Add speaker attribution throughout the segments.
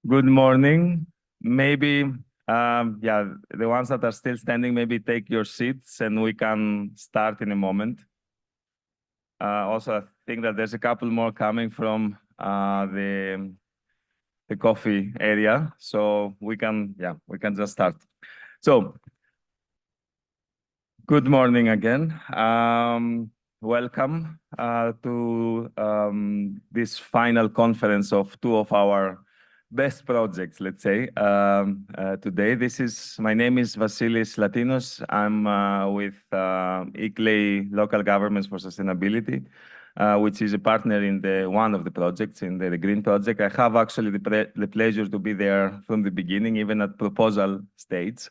Speaker 1: Good morning. Maybe, yeah, the ones that are still standing, maybe take your seats and we can start in a moment. Also, I think that there's a couple more coming from the coffee area, so we can just start. So, good morning again. Welcome to this final conference of two of our best projects, let's say, today. My name is Vasilis Latinos. I'm with ICLEI Local Governments for Sustainability, which is a partner in one of the projects, in the REGREEN project. I have actually the pleasure to be there from the beginning, even at proposal stage.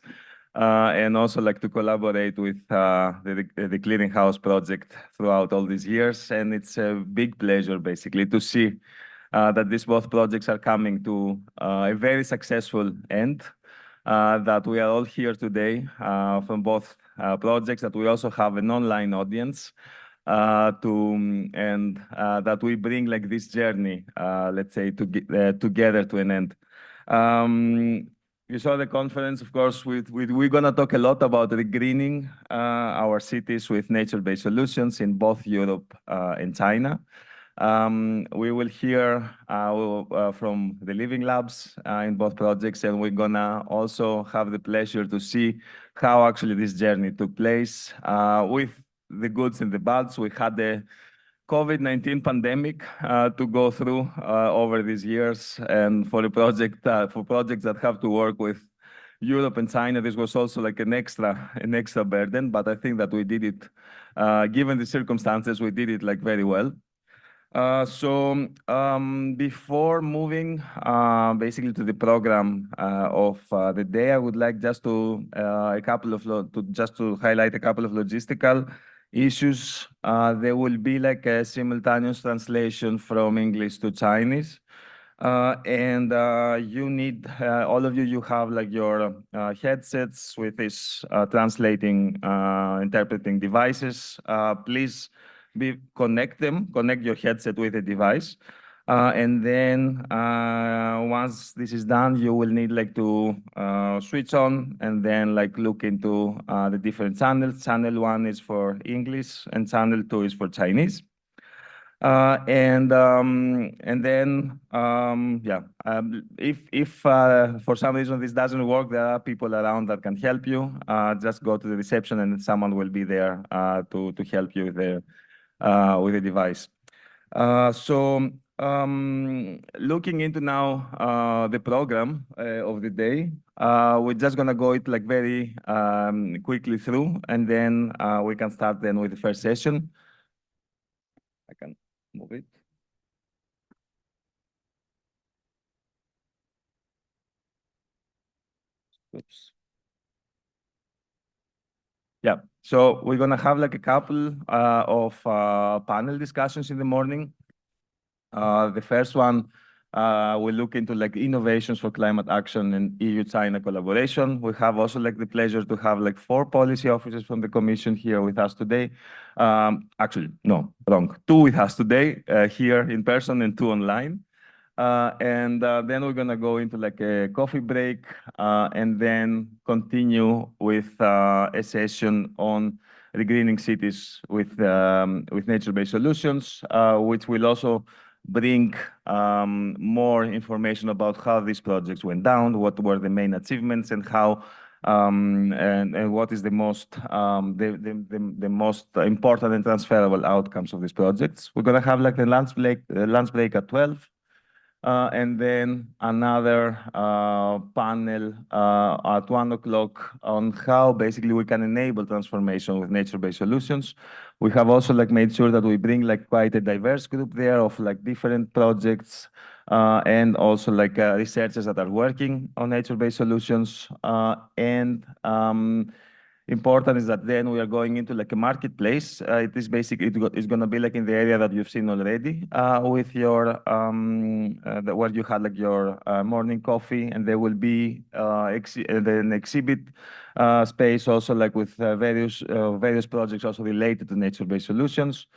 Speaker 1: And also like to collaborate with the Clearing House project throughout all these years. And it's a big pleasure, basically, to see that these both projects are coming to a very successful end, that we are all here today from both projects, that we also have an online audience, and that we bring like this journey, let's say, together to an end. You saw the conference, of course. We're going to talk a lot about regreening our cities with nature-based solutions in both Europe and China. We will hear from the living labs in both projects, and we're going to also have the pleasure to see how actually this journey took place with the goods and the bads. We had the COVID-19 pandemic to go through over these years, and for projects that have to work with Europe and China, this was also like an extra burden. But I think that we did it, given the circumstances, we did it like very well. Before moving basically to the program of the day, I would like just to highlight a couple of logistical issues. There will be like a simultaneous translation from English to Chinese. And you need, all of you have like your headsets with this interpreting devices. Please connect your headset with a device. And then once this is done, you will need like to switch on and then like look into the different channels. Channel 1 is for English and channel 2 is for Chinese. And then if for some reason this doesn't work, there are people around that can help you. Just go to the reception and someone will be there to help you with the device. Looking into now the program of the day, we're just gonna go it like very quickly through, and then we can start then with the first session. I can move it. Oops. Yeah, so we're gonna have like a couple of panel discussions in the morning. The first one will look into like innovations for climate action and EU-China collaboration. We have also like the pleasure to have like 4 policy officers from the Commission here with us today. Actually, no, wrong. 2 with us today here in person and 2 online. And then we're gonna go into like a coffee break and then continue with a session on regreening cities with nature-based solutions, which will also bring more information about how these projects went down, what were the main achievements, and how and what is the most important and transferable outcomes of these projects. We're gonna have like a lunch break at 12. And then another panel at 1 o'clock on how basically we can enable transformation with nature-based solutions. We have also like made sure that we bring like quite a diverse group there of like different projects and also like researchers that are working on nature-based solutions. Important is that then we are going into like a marketplace. It is basically, it's going to be like in the area that you've seen already with your, where you had like your morning coffee, and there will be an exhibit space also like with various projects also related to nature-based solutions.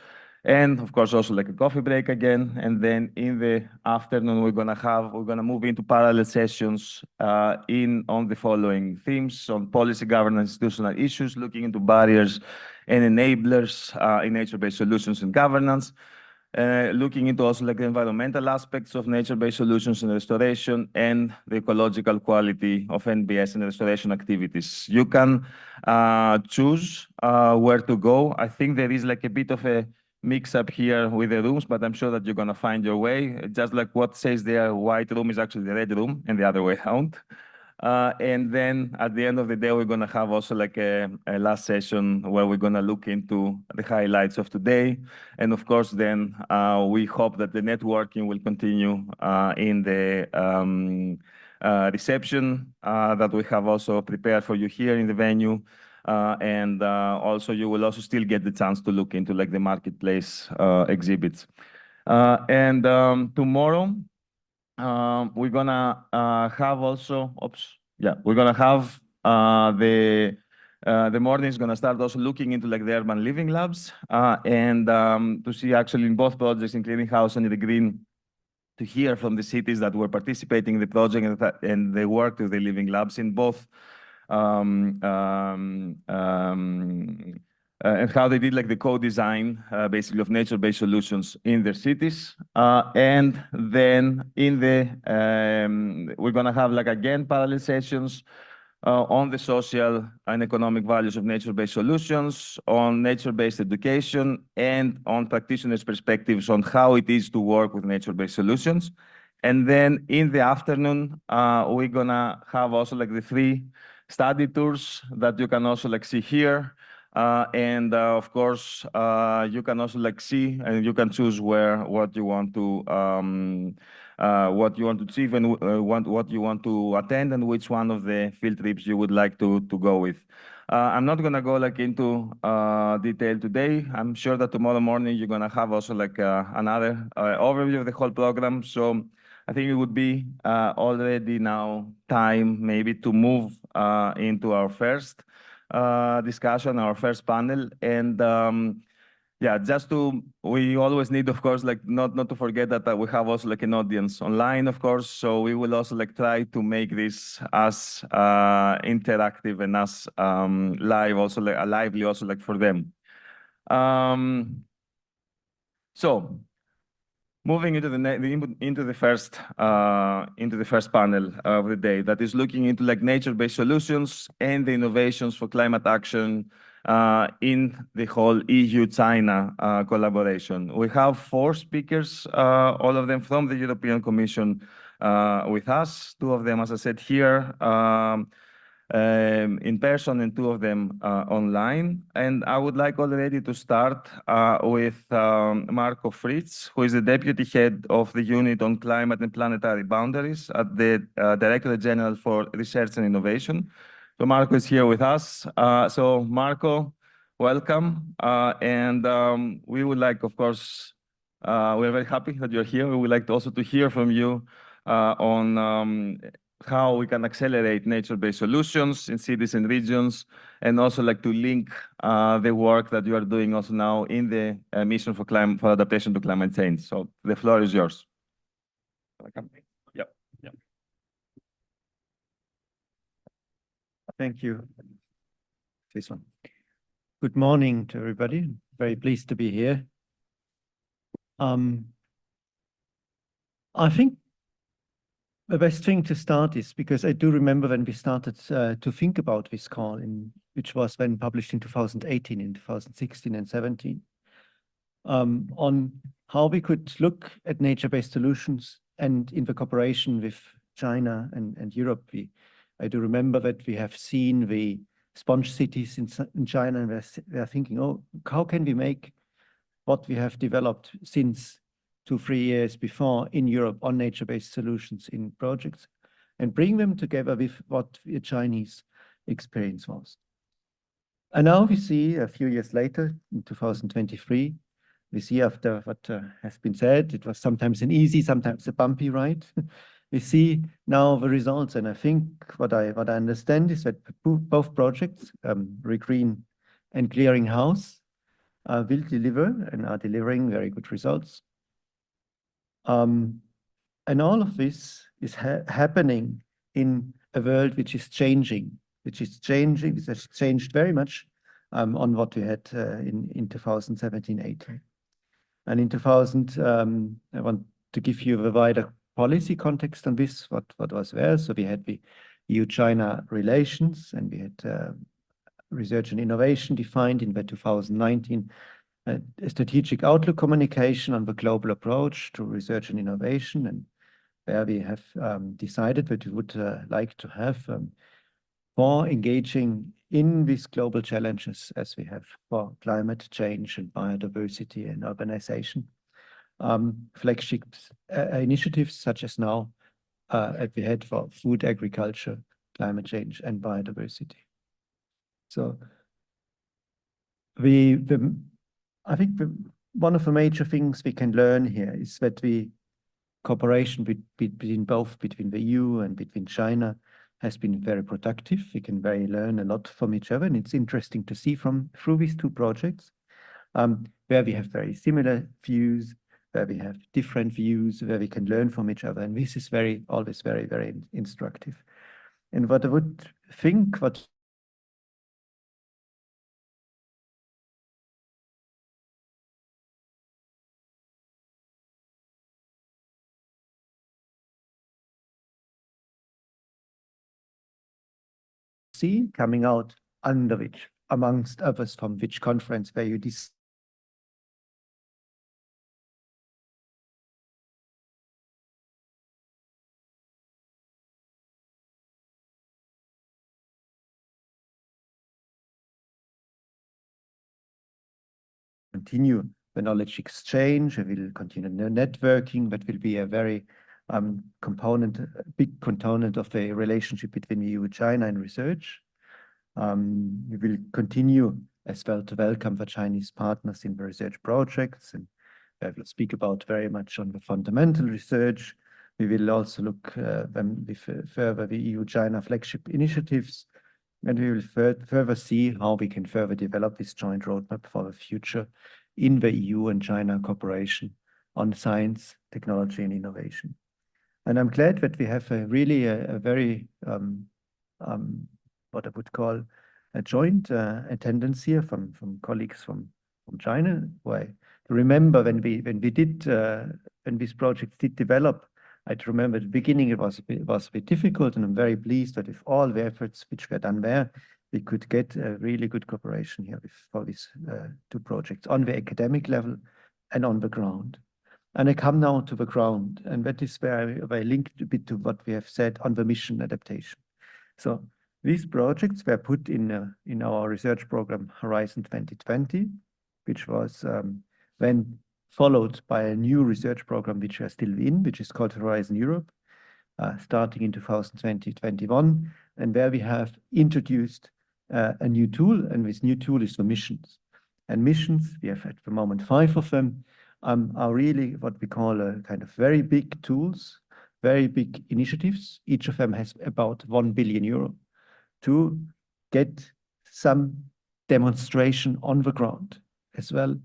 Speaker 1: And of course, also like a coffee break again. And then in the afternoon, we're gonna move into parallel sessions on the following themes: on policy, governance, institutional issues, looking into barriers and enablers in nature-based solutions and governance. Looking into also like the environmental aspects of nature-based solutions and restoration, and the ecological quality of NBS and restoration activities. You can choose where to go. I think there is like a bit of a mix up here with the rooms, but I'm sure that you're gonna find your way. Just like what says there, white room is actually the red room and the other way around. And then at the end of the day, we're gonna have also like a last session where we're gonna look into the highlights of today. And of course, then we hope that the networking will continue in the reception that we have also prepared for you here in the venue. And also you will also still get the chance to look into like the marketplace exhibits. And tomorrow, we're gonna have also, we're gonna have the morning is gonna start also looking into like the urban living labs and to see actually in both projects, in Clearing House and REGREEN, to hear from the cities that were participating in the project and they worked with the living labs in both and how they did like the co-design basically of nature-based solutions in their cities. And then in the, we're gonna have like again parallel sessions on the social and economic values of nature-based solutions, on nature-based education, and on practitioners' perspectives on how it is to work with nature-based solutions. And then in the afternoon, we're gonna have also like the 3 study tours that you can also like see here. And of course, you can also like see and you can choose what you want to achieve and what you want to attend and which one of the field trips you would like to go with. I'm not gonna go like into detail today. I'm sure that tomorrow morning you're gonna have also like another overview of the whole program. So I think it would be already now time maybe to move into our first discussion, our first panel. And yeah, we always need, of course, like not to forget that we have also like an audience online, of course. So we will also like try to make this as interactive and as live, also like lively, also like for them. So moving into the first panel of the day, that is looking into like nature-based solutions and the innovations for climate action in the whole EU-China collaboration. We have 4 speakers, all of them from the European Commission with us. 2 of them, as I said, here in person and 2 of them online. And I would like already to start with Marco Fritz, who is the Deputy Head of the Unit on Climate and Planetary Boundaries at the Directorate General for Research and Innovation. So Marco is here with us. So Marco, welcome. And we would like, of course, we're very happy that you're here. We would like also to hear from you on how we can accelerate nature-based solutions in cities and regions, and also like to link the work that you are doing also now in the mission for adaptation to climate change. So the floor is yours. Welcome. Yep. Yep.
Speaker 2: Thank you. This one. Good morning to everybody. Very pleased to be here. I think the best thing to start is because I do remember when we started to think about this call, which was then published in 2018, in 2016 and 17, on how we could look at nature-based solutions and in the cooperation with China and Europe. I do remember that we have seen the sponge cities in China, and we're thinking, oh, how can we make what we have developed since 2-3 years before in Europe on nature-based solutions in projects and bring them together with what the Chinese experience was. And now we see a few years later, in 2023, we see after what has been said, it was sometimes an easy, sometimes a bumpy ride. We see now the results, and I think what I understand is that both projects, REGREEN and Clearing House, will deliver and are delivering very good results. And all of this is happening in a world which is changing, which has changed very much on what we had in 2017-18. And in 2000, I want to give you a wider policy context on this, what was there. So we had the EU-China relations, and we had research and innovation defined in the 2019 a strategic outlook communication on the global approach to research and innovation, and where we have decided that we would like to have more engaging in these global challenges as we have for climate change and biodiversity and urbanization. Flagship initiatives such as now at the head for food, agriculture, climate change and biodiversity. So I think one of the major things we can learn here is that the cooperation between the EU and between China has been very productive. We can learn a lot from each other, and it's interesting to see through these two projects where we have very similar views, where we have different views, where we can learn from each other, and this is always very, very instructive. And what I would think, coming out under which, amongst others, from which conference where you continue the knowledge exchange, we will continue the networking. That will be a very big component of the relationship between EU and China in research. We will continue as well to welcome the Chinese partners in the research projects, and I will speak about very much on the fundamental research. We will also look with further the EU-China flagship initiatives, and we will further see how we can further develop this joint roadmap for the future in the EU and China cooperation on science, technology, and innovation. And I'm glad that we have really a very, what I would call a joint attendance here from colleagues from China. Why? To remember when these projects did develop, I remember at the beginning it was a bit difficult, and I'm very pleased that with all the efforts which were done there, we could get a really good cooperation here for these two projects on the academic level and on the ground. And I come now to the ground, and that is where I linked a bit to what we have said on the mission adaptation. So these projects were put in our research program Horizon 2020, which was then followed by a new research program which we are still in, which is called Horizon Europe, starting in 2020-21, and where we have introduced a new tool, and this new tool is for missions. And missions, we have at the moment 5 of them, are really what we call a kind of very big tools, very big initiatives. Each of them has about 1 billion euro to get some demonstration on the ground as well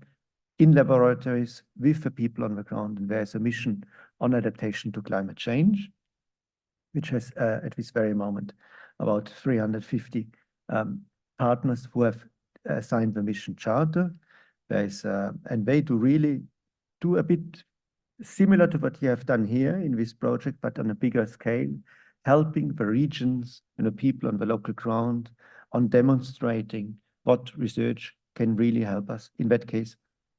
Speaker 2: in laboratories with the people on the ground. And there's a mission on adaptation to climate change, which has at this very moment about 350 partners who have signed the mission charter. And they really do a bit similar to what you have done here in this project, but on a bigger scale, helping the regions and the people on the local ground on demonstrating what research can really help us, in that case,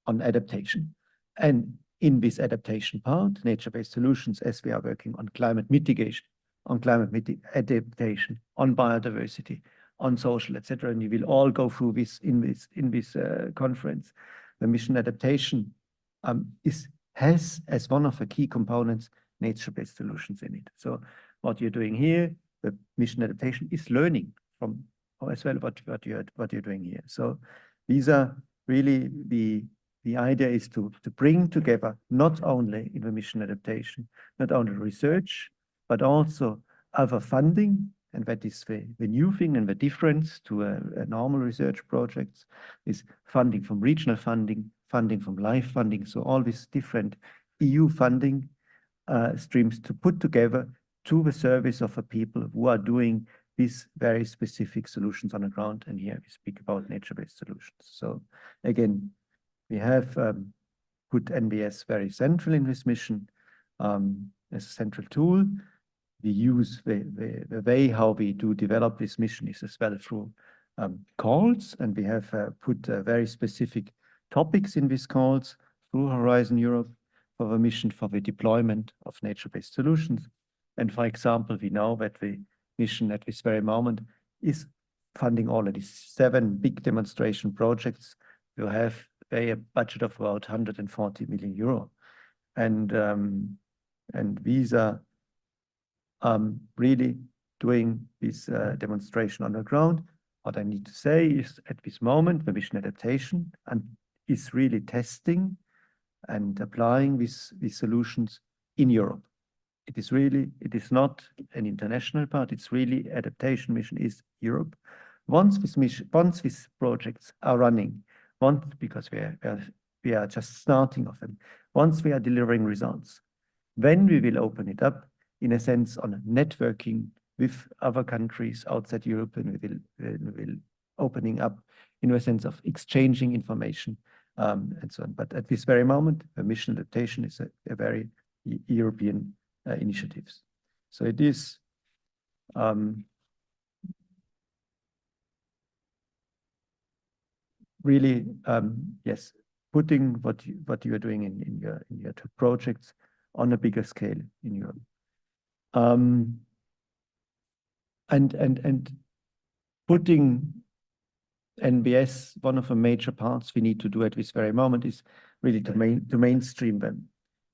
Speaker 2: on adaptation. And in this adaptation part, nature-based solutions, as we are working on climate mitigation, on adaptation, on biodiversity, on social, etc. And you will all go through this in this conference. The mission adaptation has as one of the key components nature-based solutions in it. So what you're doing here, the mission adaptation, is learning from as well what you're doing here. So these are really the idea is to bring together not only in the mission adaptation, not only research, but also other funding and that is the new thing and the difference to a normal research projects is funding from regional funding, funding from life funding. So all these different EU funding streams to put together to the service of the people who are doing these very specific solutions on the ground. And here we speak about nature-based solutions. So again, we have put NBS very central in this mission as a central tool. We use the way how we do develop this mission is as well through calls, and we have put very specific topics in these calls through Horizon Europe for the mission for the deployment of nature-based solutions. And for example, we know that the mission at this very moment is funding already 7 big demonstration projects. We have a budget of about 140 million euro. And these are really doing this demonstration on the ground. What I need to say is at this moment, the mission adaptation and is really testing and applying these solutions in Europe. It is not an international part, it's really adaptation mission is Europe. Once these projects are running, because we are just starting of them, once we are delivering results, then we will open it up in a sense on networking with other countries outside Europe, and we will opening up in a sense of exchanging information and so on. But at this very moment, the mission adaptation is a very European initiatives. So it is really yes, putting what you are doing in your 2 projects on a bigger scale in Europe. And putting NBS, one of the major parts we need to do at this very moment is really to mainstream them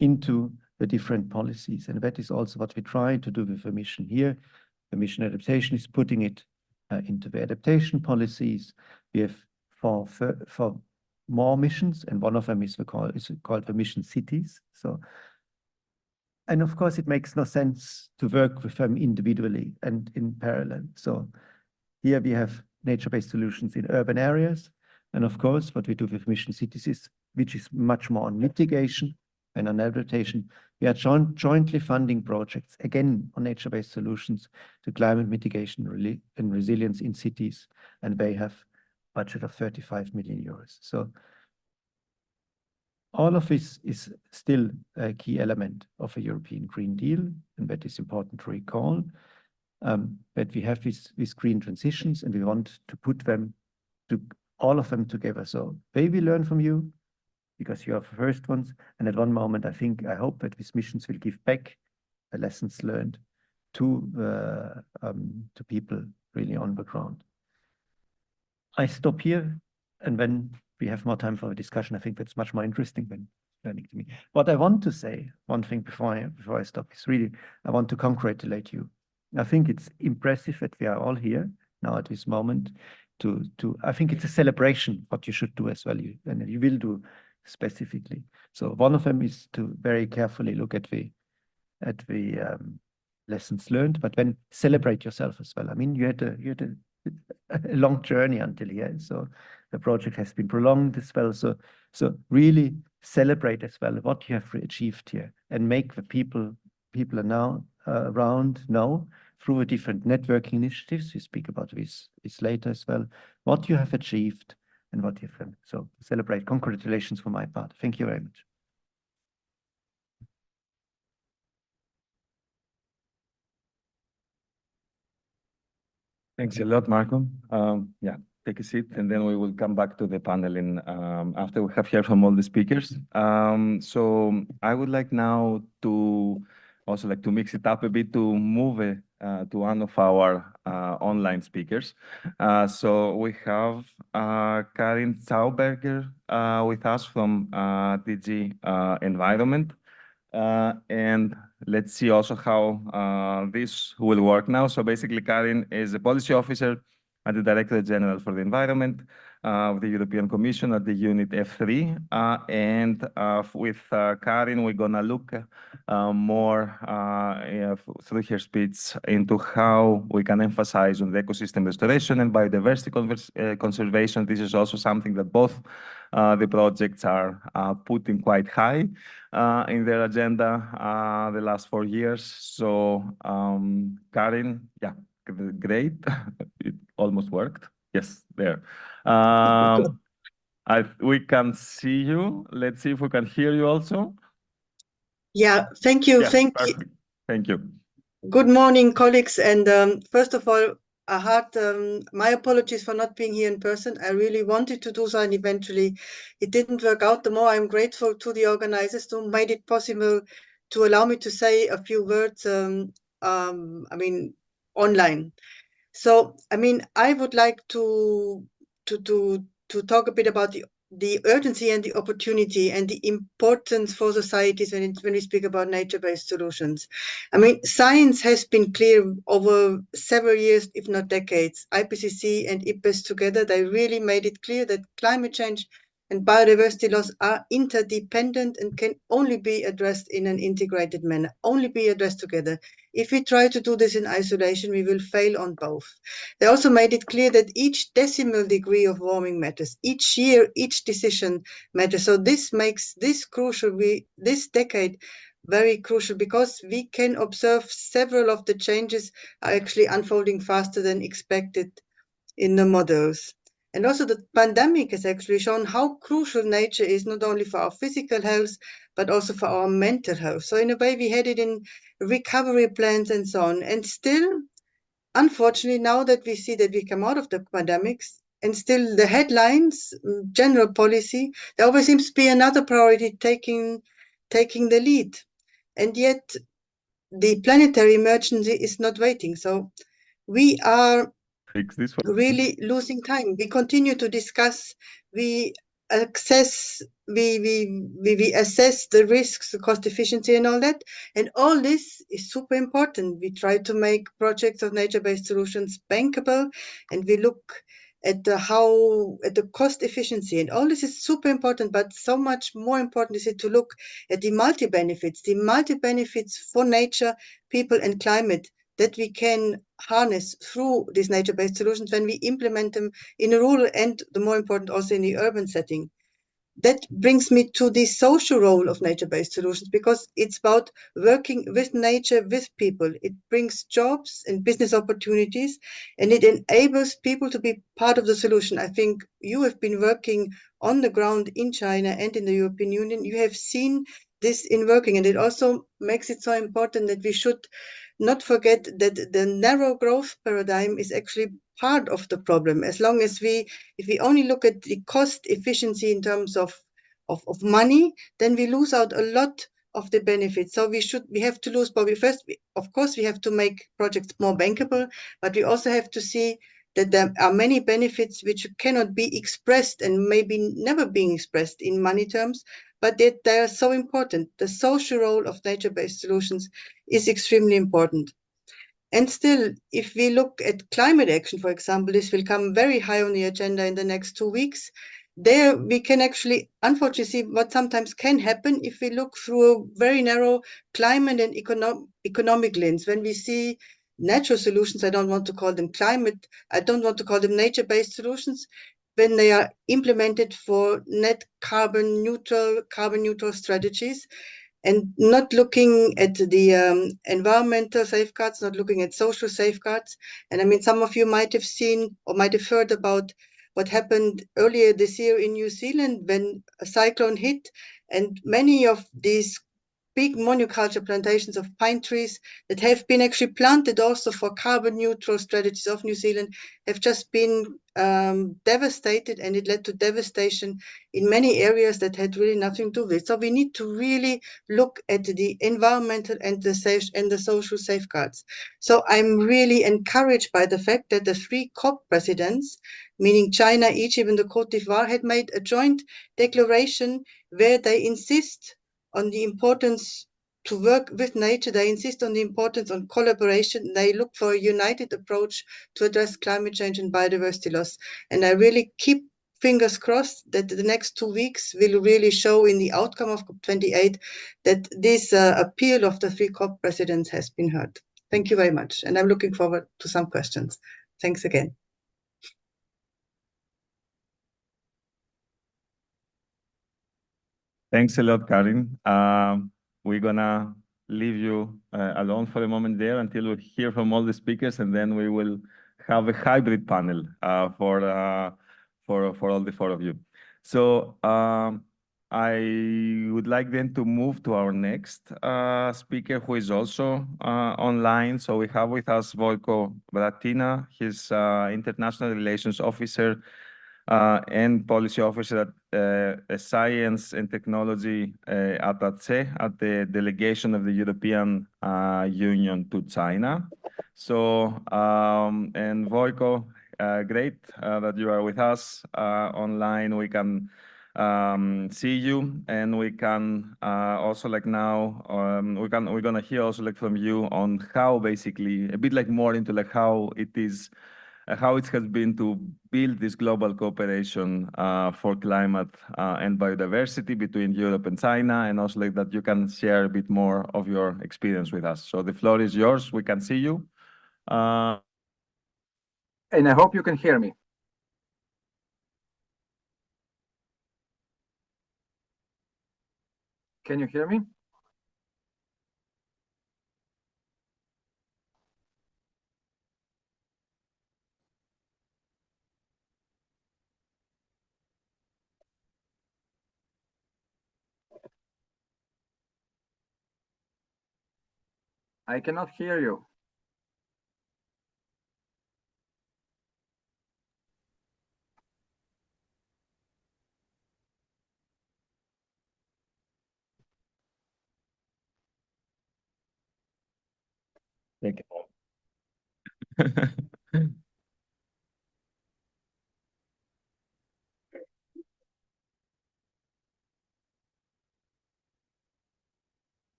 Speaker 2: into the different policies. And that is also what we try to do with the mission here. The mission adaptation is putting it into the adaptation policies. We have for more missions, and one of them is called the mission cities. So, and of course, it makes no sense to work with them individually and in parallel. So here we have nature-based solutions in urban areas. And of course, what we do with mission cities is, which is much more on mitigation and on adaptation. We are jointly funding projects, again, on nature-based solutions to climate mitigation and resilience in cities. And they have a budget of 35 million euros. So all of this is still a key element of a European Green Deal, and that is important to recall, that we have these green transitions, and we want to put them, all of them together. So they will learn from you, because you are the first ones, and at one moment, I hope that these missions will give back the lessons learned to people really on the ground. I stop here, and when we have more time for a discussion, I think that's much more interesting than learning to me. What I want to say, one thing before I stop, is really, I want to congratulate you. I think it's impressive that we are all here now at this moment I think it's a celebration what you should do as well, and you will do specifically. So one of them is to very carefully look at the lessons learned, but then celebrate yourself as well. I mean, you had a long journey until here, so the project has been prolonged as well. So really celebrate as well what you have achieved here, and make the people are now around know through the different networking initiatives. We speak about this later as well, what you have achieved and what you've done. So celebrate. Congratulations for my part. Thank you very much.
Speaker 1: Thanks a lot, Marco. Yeah, take a seat, and then we will come back to the panel in after we have heard from all the speakers. So I would like now to also like to mix it up a bit, to move it to one of our online speakers. So we have Karin Zauberger with us from DG Environment. And let's see also how this will work now. So basically, Karin is a policy officer at the Directorate General for the Environment. of the European Commission at the unit F3. And with Karin, we're gonna look more through her speech into how we can emphasize on the ecosystem restoration and biodiversity conservation. This is also something that both the projects are putting quite high in their agenda the last 4 years. So Karin, yeah, great. It almost worked. Yes, there. We can see you. Let's see if we can hear you also.
Speaker 3: Yeah, thank you.
Speaker 1: Yeah,
Speaker 3: thank
Speaker 1: perfect.
Speaker 3: you.
Speaker 1: Thank you.
Speaker 3: Good morning, colleagues. And first of all, my apologies for not being here in person. I really wanted to do so, and eventually it didn't work out. The more I'm grateful to the organizers who made it possible to allow me to say a few words, online. So, I would like to talk a bit about the urgency and the opportunity and the importance for societies when we speak about nature-based solutions. Science has been clear over several years, if not decades. IPCC and IPBES together, they really made it clear that climate change and biodiversity loss are interdependent and can only be addressed in an integrated manner, only be addressed together. If we try to do this in isolation, we will fail on both. They also made it clear that each decimal degree of warming matters. Each year, each decision matters. So this makes this decade very crucial, because we can observe several of the changes are actually unfolding faster than expected in the models. And also the pandemic has actually shown how crucial nature is, not only for our physical health, but also for our mental health. So in a way, we had it in recovery plans and so on. And still, unfortunately, now that we see that we come out of the pandemics, and still the headlines, general policy, there always seems to be another priority taking the lead. And yet the planetary emergency is not waiting. So we are
Speaker 1: Fix this one.
Speaker 3: really losing time. We continue to discuss, we assess the risks, the cost efficiency and all that. And all this is super important. We try to make projects of nature-based solutions bankable, and we look at the cost efficiency, and all this is super important. But so much more important is it to look at the multi-benefits for nature, people and climate, that we can harness through these nature-based solutions when we implement them in a rural and, the more important, also in the urban setting. That brings me to the social role of nature-based solutions, because it's about working with nature, with people. It brings jobs and business opportunities, and it enables people to be part of the solution. I think you have been working on the ground in China and in the European Union. You have seen this in working, and it also makes it so important that we should not forget that the narrow growth paradigm is actually part of the problem. As long as if we only look at the cost efficiency in terms of money, then we lose out a lot of the benefits. So we have to lose, but of course, we have to make projects more bankable, but we also have to see that there are many benefits which cannot be expressed and maybe never being expressed in money terms, but that they are so important. The social role of nature-based solutions is extremely important. And still, if we look at climate action, for example, this will come very high on the agenda in the next 2 weeks. There we can actually, unfortunately, see what sometimes can happen if we look through a very narrow climate and economic lens. When we see natural solutions, I don't want to call them climate, I don't want to call them nature-based solutions, when they are implemented for net carbon neutral strategies, and not looking at the environmental safeguards, not looking at social safeguards. And some of you might have seen or might have heard about what happened earlier this year in New Zealand when a cyclone hit, and many of these big monoculture plantations of pine trees that have been actually planted also for carbon neutral strategies of New Zealand have just been devastated, and it led to devastation in many areas that had really nothing to do with it. So we need to really look at the environmental and the social safeguards. So I'm really encouraged by the fact that the 3 COP presidents, meaning China, Egypt, and the Côte d'Ivoire, had made a joint declaration where they insist on the importance to work with nature. They insist on the importance on collaboration. They look for a united approach to address climate change and biodiversity loss. And I really keep fingers crossed that the next 2 weeks will really show in the outcome of COP28 that this appeal of the 3 COP presidents has been heard. Thank you very much. And I'm looking forward to some questions. Thanks again.
Speaker 1: Thanks a lot, Karin. We're gonna leave you alone for a moment there until we hear from all the speakers, and then we will have a hybrid panel for all the 4 of you. So I would like then to move to our next speaker, who is also online. So we have with us Vojko Bratina. He's International Relations Officer and Policy Officer at Science and Technology Attaché at the delegation of the European Union to China. So, and Vojko, great that you are with us online. We can see you, and we can also like now we're gonna hear also like from you on how basically a bit like more into like how it is. How it has been to build this global cooperation for climate and biodiversity between Europe and China, and also like that you can share a bit more of your experience with us. So the floor is yours. We can see you.
Speaker 4: And I hope you can hear me. Can you hear me? I cannot hear you.
Speaker 1: Thank you.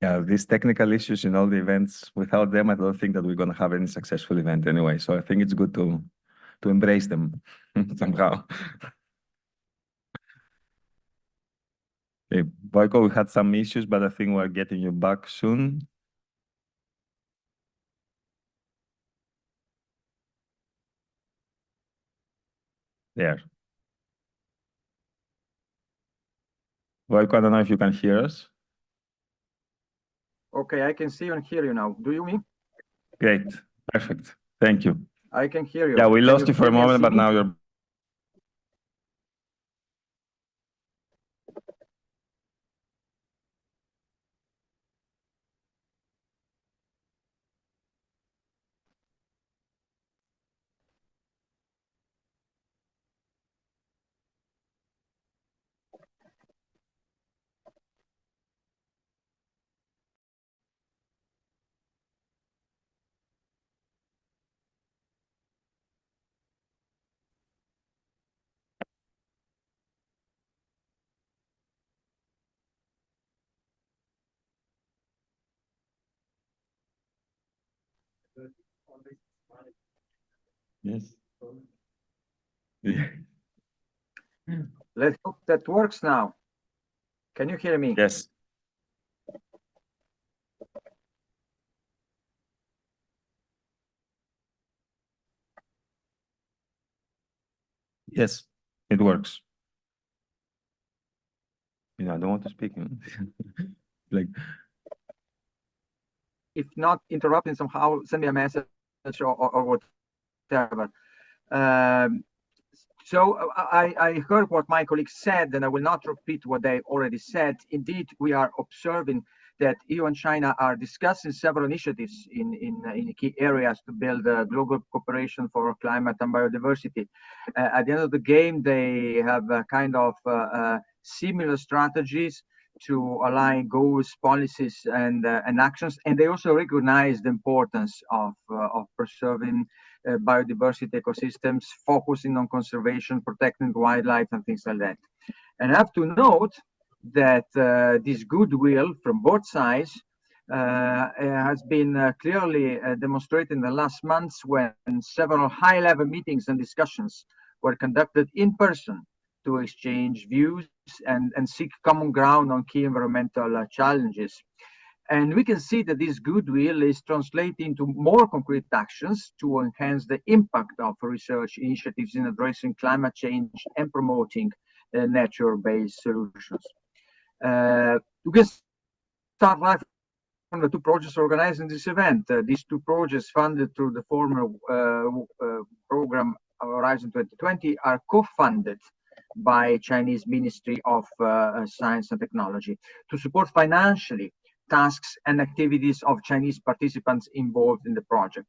Speaker 1: Yeah, these technical issues in all the events, without them, I don't think that we're going to have any successful event anyway. So I think it's good to embrace them somehow. Okay, Vojko, we had some issues, but I think we're getting you back soon. There. Vojko, I don't know if you can hear us.
Speaker 4: Okay, I can see you and hear you now. Do you me?
Speaker 1: Great, perfect. Thank you.
Speaker 4: I can hear you.
Speaker 1: Yeah, we
Speaker 4: Can
Speaker 1: lost you for a
Speaker 4: hear me and
Speaker 1: moment,
Speaker 4: see
Speaker 1: but
Speaker 4: me?
Speaker 1: now you're. Yes.
Speaker 4: Let's hope that works now. Can you hear me?
Speaker 1: Yes. Yes, it works. You know, I don't want to speak. Like,
Speaker 4: If not interrupting somehow, send me a message or whatever. So I heard what my colleagues said, and I will not repeat what they already said. Indeed, we are observing that EU and China are discussing several initiatives in key areas to build a global cooperation for climate and biodiversity. At the end of the game, they have a kind of similar strategies to align goals, policies, and actions, and they also recognize the importance of preserving biodiversity ecosystems, focusing on conservation, protecting wildlife, and things like that. And I have to note that this goodwill from both sides has been clearly demonstrated in the last months when several high-level meetings and discussions were conducted in person to exchange views and seek common ground on key environmental challenges. And we can see that this goodwill is translating into more concrete actions to enhance the impact of research initiatives in addressing climate change and promoting nature-based solutions. We can start right from the two projects organizing this event. These two projects, funded through the former program Horizon 2020, are co-funded by Chinese Ministry of Science and Technology to support financially tasks and activities of Chinese participants involved in the project.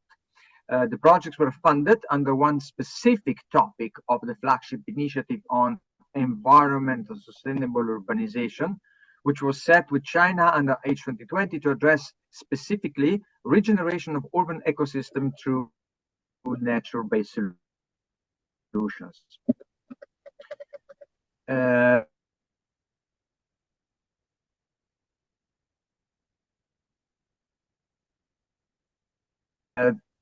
Speaker 4: The projects were funded under one specific topic of the flagship initiative on environmental sustainable urbanization, which was set with China under H2020 to address specifically regeneration of urban ecosystem through nature-based solutions.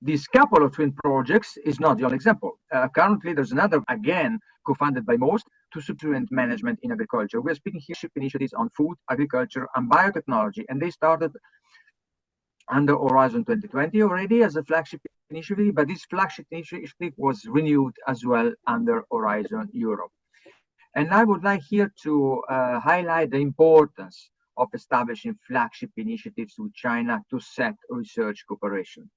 Speaker 4: This couple of twin projects is not the only example. Currently, there's another, again, co-funded by most, to supplement management in agriculture. We're speaking here of initiatives on food, agriculture, and biotechnology, and they started under Horizon 2020 already as a flagship initiative, but this flagship initiative was renewed as well under Horizon Europe. And I would like here to highlight the importance of establishing flagship initiatives with China to set research cooperation.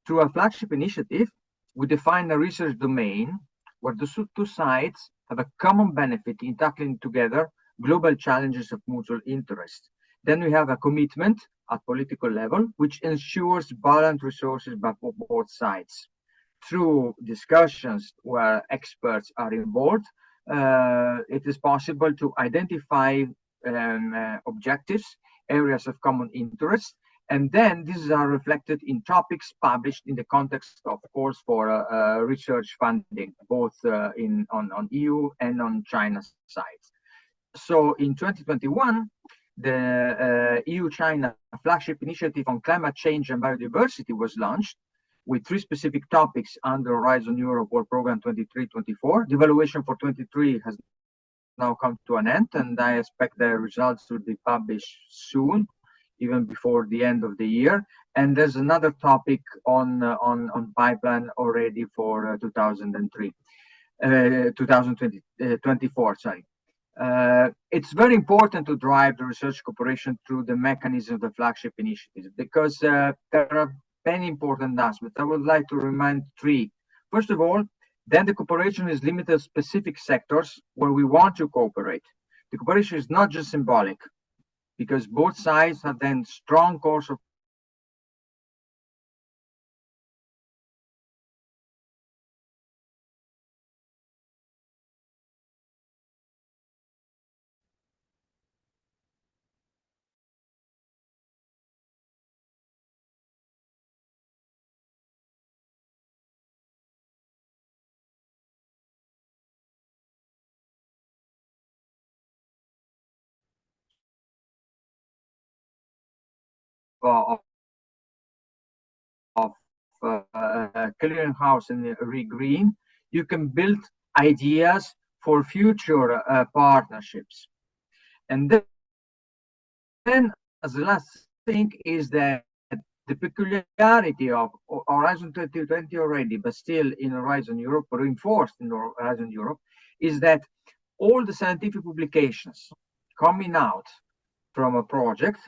Speaker 4: Through a flagship initiative, we define a research domain where the two sides have a common benefit in tackling together global challenges of mutual interest. Then we have a commitment at political level, which ensures balanced resources by both sides. Through discussions where experts are involved, it is possible to identify objectives, areas of common interest, and then these are reflected in topics published in the context, of course, for research funding, both on EU and on China's side. So in 2021, the EU-China flagship initiative on climate change and biodiversity was launched with 3 specific topics under Horizon Europe World Program 23-24. The evaluation for 23 has now come to an end, and I expect the results to be published soon, even before the end of the year. And there's another topic on pipeline already for 2024. Sorry. It's very important to drive the research cooperation through the mechanism of the flagship initiatives, because there are many important aspects. I would like to remind 3. First of all, then the cooperation is limited to specific sectors where we want to cooperate. The cooperation is not just symbolic, because both sides have then strong course of Clearing House and REGREEN, you can build ideas for future partnerships. And then as the last thing is that the peculiarity of Horizon 2020 already, but still in Horizon Europe, reinforced in Horizon Europe, is that all the scientific publications coming out from a project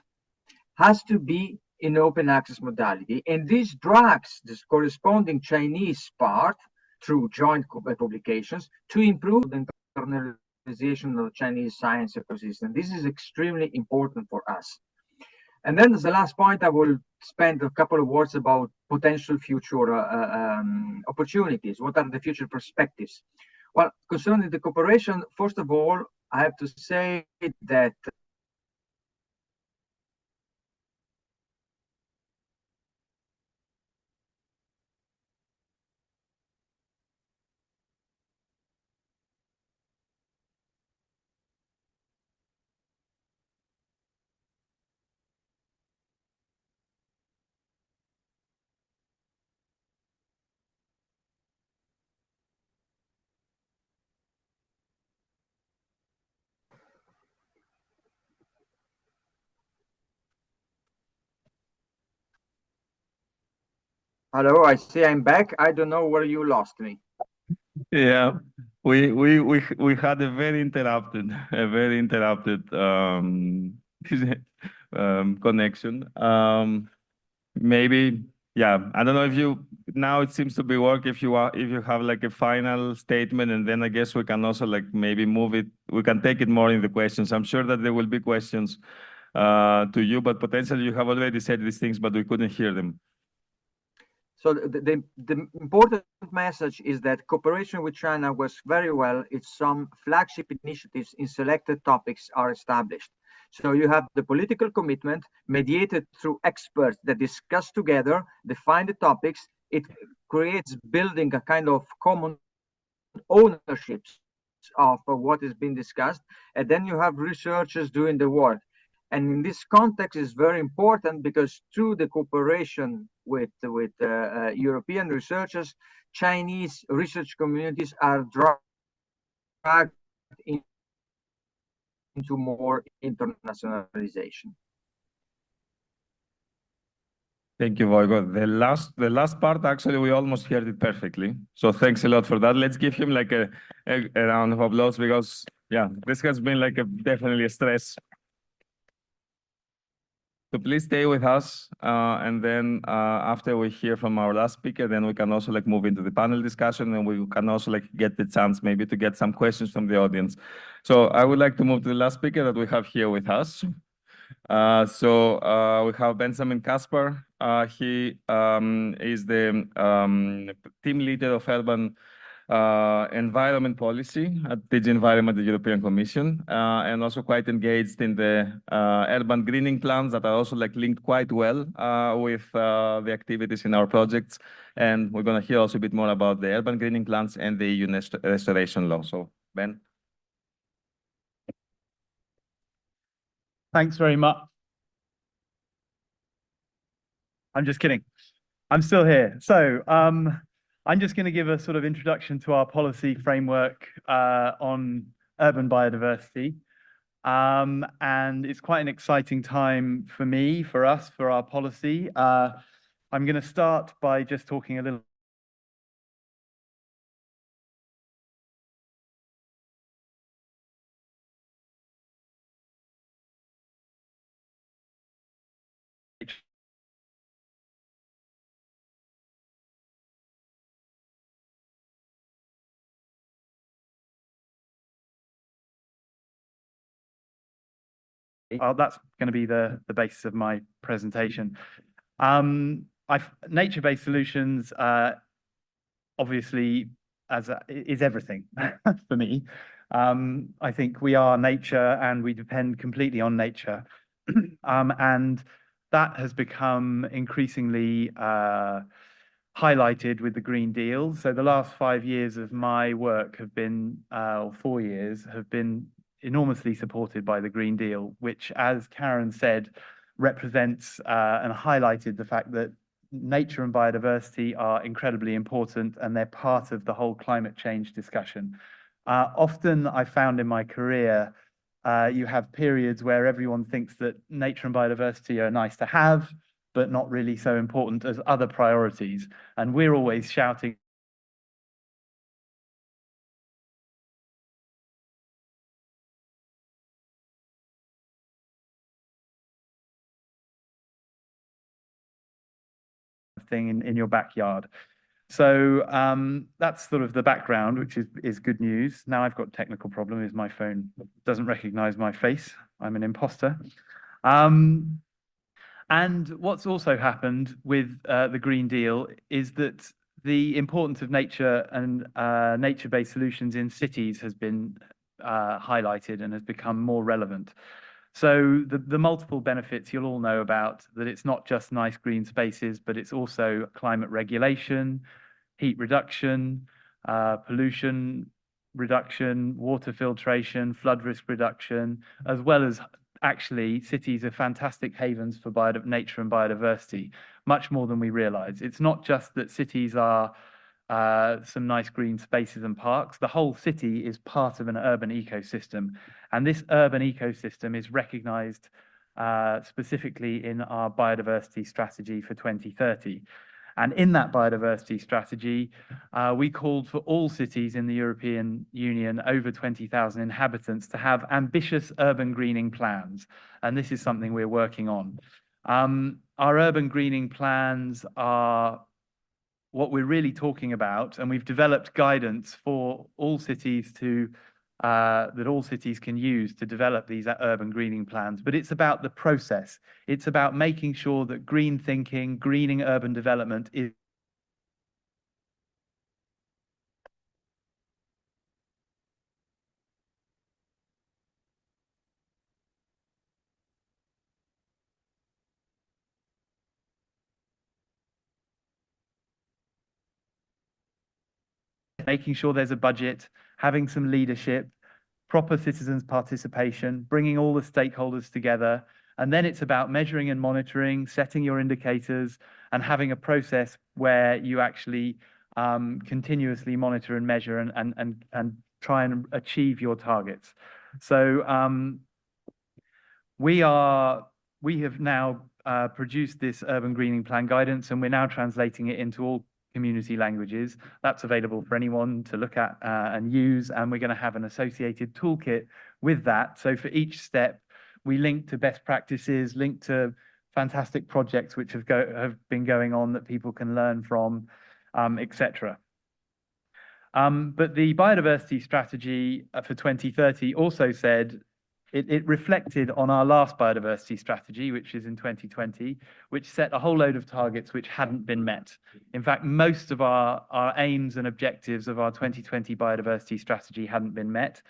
Speaker 4: has to be in open access modality, and this drags this corresponding Chinese part through joint publications to improve the internalization of the Chinese science ecosystem. This is extremely important for us. And then as the last point, I will spend a couple of words about potential future opportunities. What are the future perspectives? Well, concerning the cooperation, first of all, I have to say that Hello, I see I'm back. I don't know where you lost me.
Speaker 1: Yeah, we had a very interrupted, connection. Maybe, yeah, I don't know if you now it seems to be work if you have like a final statement, and then I guess we can also like maybe move it. We can take it more in the questions. I'm sure that there will be questions to you, but potentially you have already said these things, but we couldn't hear them.
Speaker 4: So the important message is that cooperation with China works very well if some flagship initiatives in selected topics are established. So you have the political commitment mediated through experts that discuss together, define the topics. It creates building a kind of common ownerships of what is being discussed. And then you have researchers doing the work. And in this context is very important because through the cooperation with European researchers, Chinese research communities are dragged into more internationalization.
Speaker 1: Thank you, Voigo. The last part, actually, we almost heard it perfectly. So thanks a lot for that. Let's give him like a round of applause because, yeah, this has been like definitely a stress. So please stay with us, and then after we hear from our last speaker, then we can also like move into the panel discussion, and we can also like get the chance maybe to get some questions from the audience. So I would like to move to the last speaker that we have here with us. We have Benjamin Kasper. He is the team leader of urban environment policy at DG Environment, the European Commission, and also quite engaged in the urban greening plans that are also like linked quite well with the activities in our projects. And we're going to hear also a bit more about the urban greening plans and the EU restoration law. So, Ben.
Speaker 5: Thanks very much. I'm just kidding. I'm still here. So I'm just going to give a sort of introduction to our policy framework on urban biodiversity. And it's quite an exciting time for me, for us, for our policy. I'm going to start by just talking a little that's going to be the basis of my presentation. Nature-based solutions, obviously, is everything for me. I think we are nature and we depend completely on nature. And that has become increasingly highlighted with the Green Deal. So the last 5 years of my work have been, or 4 years, have been enormously supported by the Green Deal, which, as Karen said, represents and highlighted the fact that nature and biodiversity are incredibly important and they're part of the whole climate change discussion. Often I found in my career, you have periods where everyone thinks that nature and biodiversity are nice to have, but not really so important as other priorities. And we're always shouting thing in your backyard. So that's sort of the background, which is good news. Now I've got a technical problem, is my phone doesn't recognize my face. I'm an imposter. And what's also happened with the Green Deal is that the importance of nature and nature-based solutions in cities has been highlighted and has become more relevant. So the multiple benefits you'll all know about, that it's not just nice green spaces, but it's also climate regulation, heat reduction, pollution reduction, water filtration, flood risk reduction, as well as actually cities are fantastic havens for nature and biodiversity, much more than we realize. It's not just that cities are some nice green spaces and parks. The whole city is part of an urban ecosystem. And this urban ecosystem is recognized specifically in our biodiversity strategy for 2030. And in that biodiversity strategy, we called for all cities in the European Union over 20,000 inhabitants to have ambitious urban greening plans. And this is something we're working on. Our urban greening plans are what we're really talking about, and we've developed guidance for all cities to that all cities can use to develop these urban greening plans. But it's about the process. It's about making sure that green thinking, greening urban development is making sure there's a budget, having some leadership, proper citizens' participation, bringing all the stakeholders together. And then it's about measuring and monitoring, setting your indicators, and having a process where you actually continuously monitor and measure and try and achieve your targets. So we have now produced this urban greening plan guidance, and we're now translating it into all community languages. That's available for anyone to look at and use, and we're going to have an associated toolkit with that. So for each step, we link to best practices, link to fantastic projects which have been going on that people can learn from, etc. But the biodiversity strategy for 2030 also said it reflected on our last biodiversity strategy, which is in 2020, which set a whole load of targets which hadn't been met. In fact, most of our aims and objectives of our 2020 biodiversity strategy hadn't been met.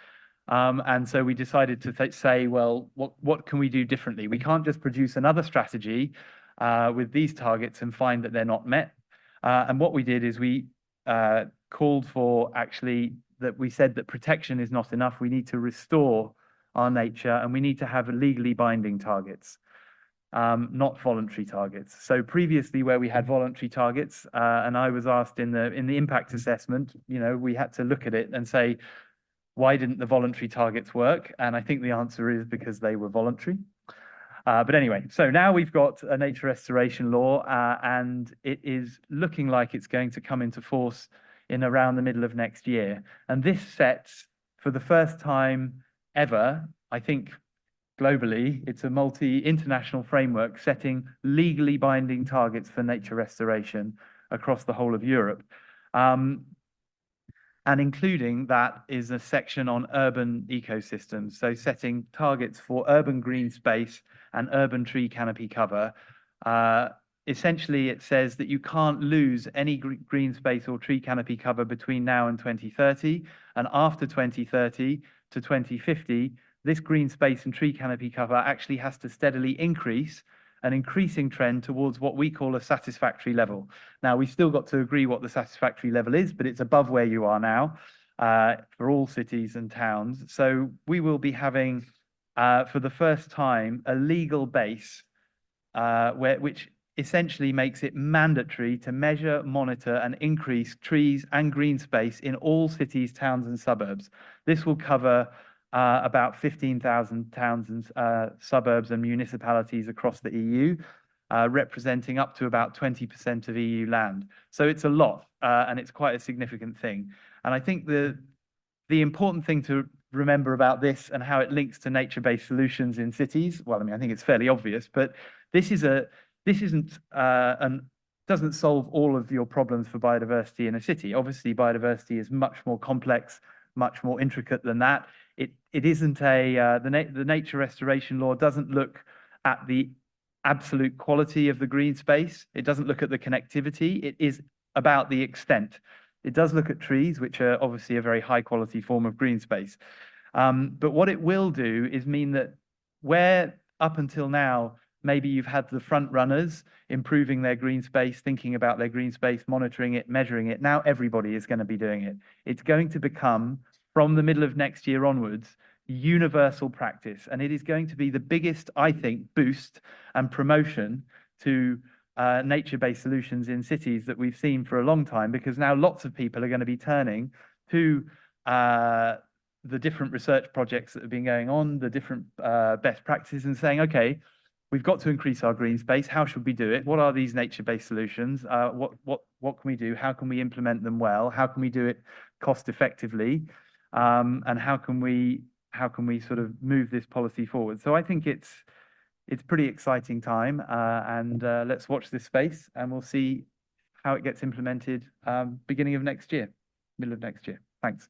Speaker 5: And so we decided to say, well, what can we do differently? We can't just produce another strategy with these targets and find that they're not met. And what we did is we called for actually that we said that protection is not enough. We need to restore our nature, and we need to have legally binding targets, not voluntary targets. So previously, where we had voluntary targets, and I was asked in the impact assessment, we had to look at it and say, why didn't the voluntary targets work? And I think the answer is because they were voluntary. But anyway, so now we've got a nature restoration law, and it is looking like it's going to come into force in around the middle of next year. And this sets, for the first time ever, I think globally, it's a multi-international framework setting legally binding targets for nature restoration across the whole of Europe. And including that is a section on urban ecosystems. So setting targets for urban green space and urban tree canopy cover. Essentially, it says that you can't lose any green space or tree canopy cover between now and 2030. And after 2030 to 2050, this green space and tree canopy cover actually has to steadily increase, an increasing trend towards what we call a satisfactory level. Now, we've still got to agree what the satisfactory level is, but it's above where you are now for all cities and towns. So we will be having, for the first time, a legal base which essentially makes it mandatory to measure, monitor, and increase trees and green space in all cities, towns, and suburbs. This will cover about 15,000 towns and suburbs and municipalities across the EU, representing up to about 20% of EU land. So it's a lot, and it's quite a significant thing. And I think the important thing to remember about this and how it links to nature-based solutions in cities, well, I mean, I think it's fairly obvious, but doesn't solve all of your problems for biodiversity in a city. Obviously, biodiversity is much more complex, much more intricate than that. It isn't the nature restoration law doesn't look at the absolute quality of the green space. It doesn't look at the connectivity. It is about the extent. It does look at trees, which are obviously a very high quality form of green space. But what it will do is mean that where up until now, maybe you've had the front runners improving their green space, thinking about their green space, monitoring it, measuring it. Now everybody is going to be doing it. It's going to become, from the middle of next year onwards, universal practice. And it is going to be the biggest, I think, boost and promotion to nature-based solutions in cities that we've seen for a long time, because now lots of people are going to be turning to the different research projects that have been going on, the different best practices, and saying, okay, we've got to increase our green space. How should we do it? What are these nature-based solutions? What can we do? How can we implement them well? How can we do it cost effectively? And how can we sort of move this policy forward? So I think it's pretty exciting time, and let's watch this space, and we'll see how it gets implemented beginning of next year, middle of next year. Thanks.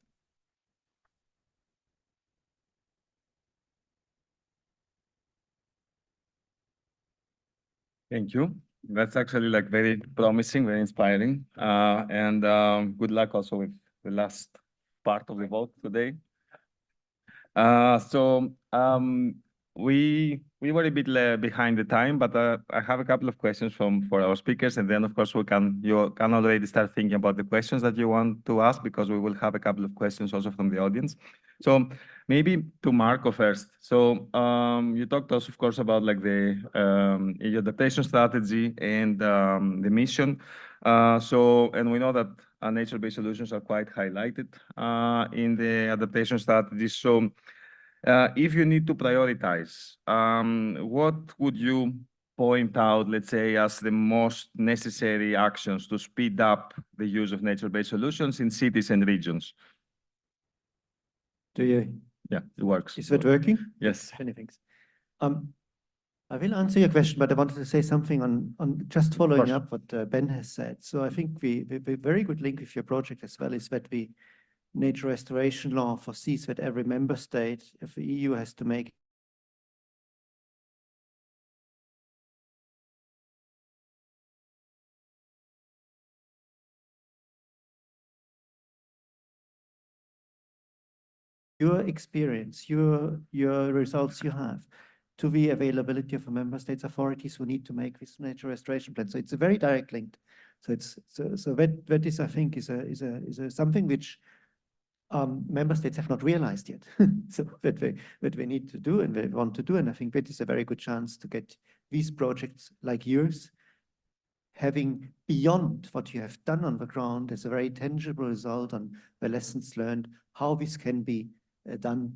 Speaker 1: Thank you. That's actually like very promising, very inspiring. And good luck also with the last part of the vote today. We were a bit behind the time, but I have a couple of questions for our speakers, and then of course you can already start thinking about the questions that you want to ask, because we will have a couple of questions also from the audience. So maybe to Marco first. So you talked also, of course, about like the EU adaptation strategy and the mission. And we know that nature-based solutions are quite highlighted in the adaptation strategy. So if you need to prioritize, what would you point out, let's say, as the most necessary actions to speed up the use of nature-based solutions in cities and regions? Yeah, it works.
Speaker 2: Is that working?
Speaker 1: Yes.
Speaker 2: Many thanks. I will answer your question, but I wanted to say something on just following up what Ben has said. So I think the very good link with your project as well is that the nature restoration law foresees that every member state of the EU has to make your experience, your results you have, to the availability of the member states authorities who need to make this nature restoration plan. So it's a very direct link. So it's that is, I think, is something which member states have not realized yet. So that they need to do and they want to do, and I think that is a very good chance to get these projects like yours having beyond what you have done on the ground as a very tangible result on the lessons learned, how this can be done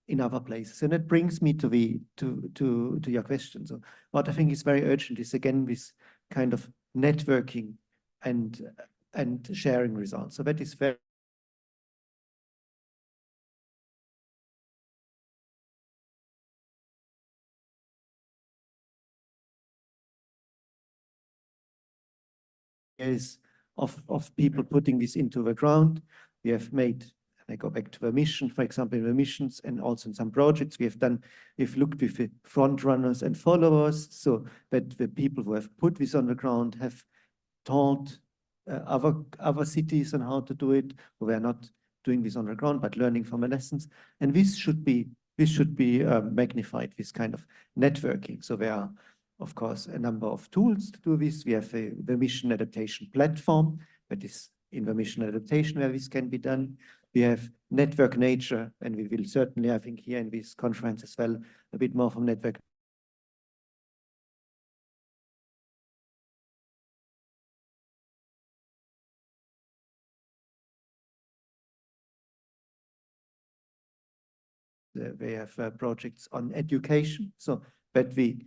Speaker 2: in other places. And it brings me to your question. So what I think is very urgent is, again, this kind of networking and sharing results. So that is very of people putting this into the ground. We have made, I go back to the mission, for example, in the missions and also in some projects we've looked with the front runners and followers, so that the people who have put this on the ground have taught other cities on how to do it, who are not doing this on the ground, but learning from the lessons. And this should be magnified, this kind of networking. So there are, of course, a number of tools to do this. We have the mission adaptation platform that is in the mission adaptation where this can be done. We have network nature, and we will certainly, I think, here in this conference as well, a bit more from network. They have projects on education, so that the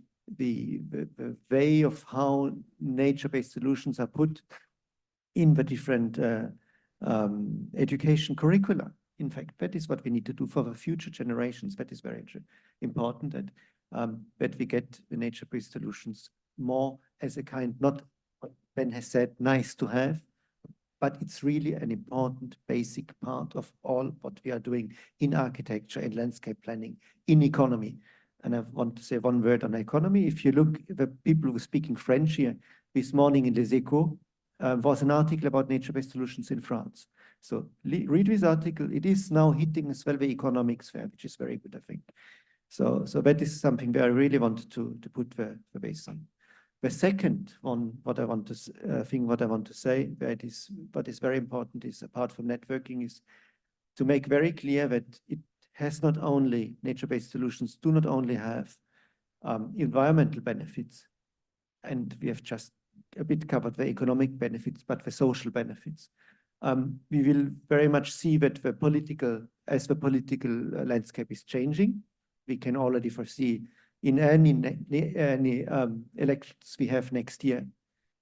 Speaker 2: way of how nature-based solutions are put in the different education curricula. In fact, that is what we need to do for the future generations. That is very important, that we get the nature-based solutions more as a kind, not what Ben has said, nice to have, but it's really an important basic part of all what we are doing in architecture, in landscape planning, in economy. And I want to say one word on economy. If you look at the people who are speaking French here, this morning in Les Echos was an article about nature-based solutions in France. So read this article. It is now hitting as well the economic sphere, which is very good, I think. So that is something that I really want to put the base on. The second one, what I want to say, what is very important is, apart from networking, is to make very clear that it has not only, nature-based solutions do not only have environmental benefits, and we have just a bit covered the economic benefits, but the social benefits. We will very much see that as the political landscape is changing, we can already foresee in any elections we have next year,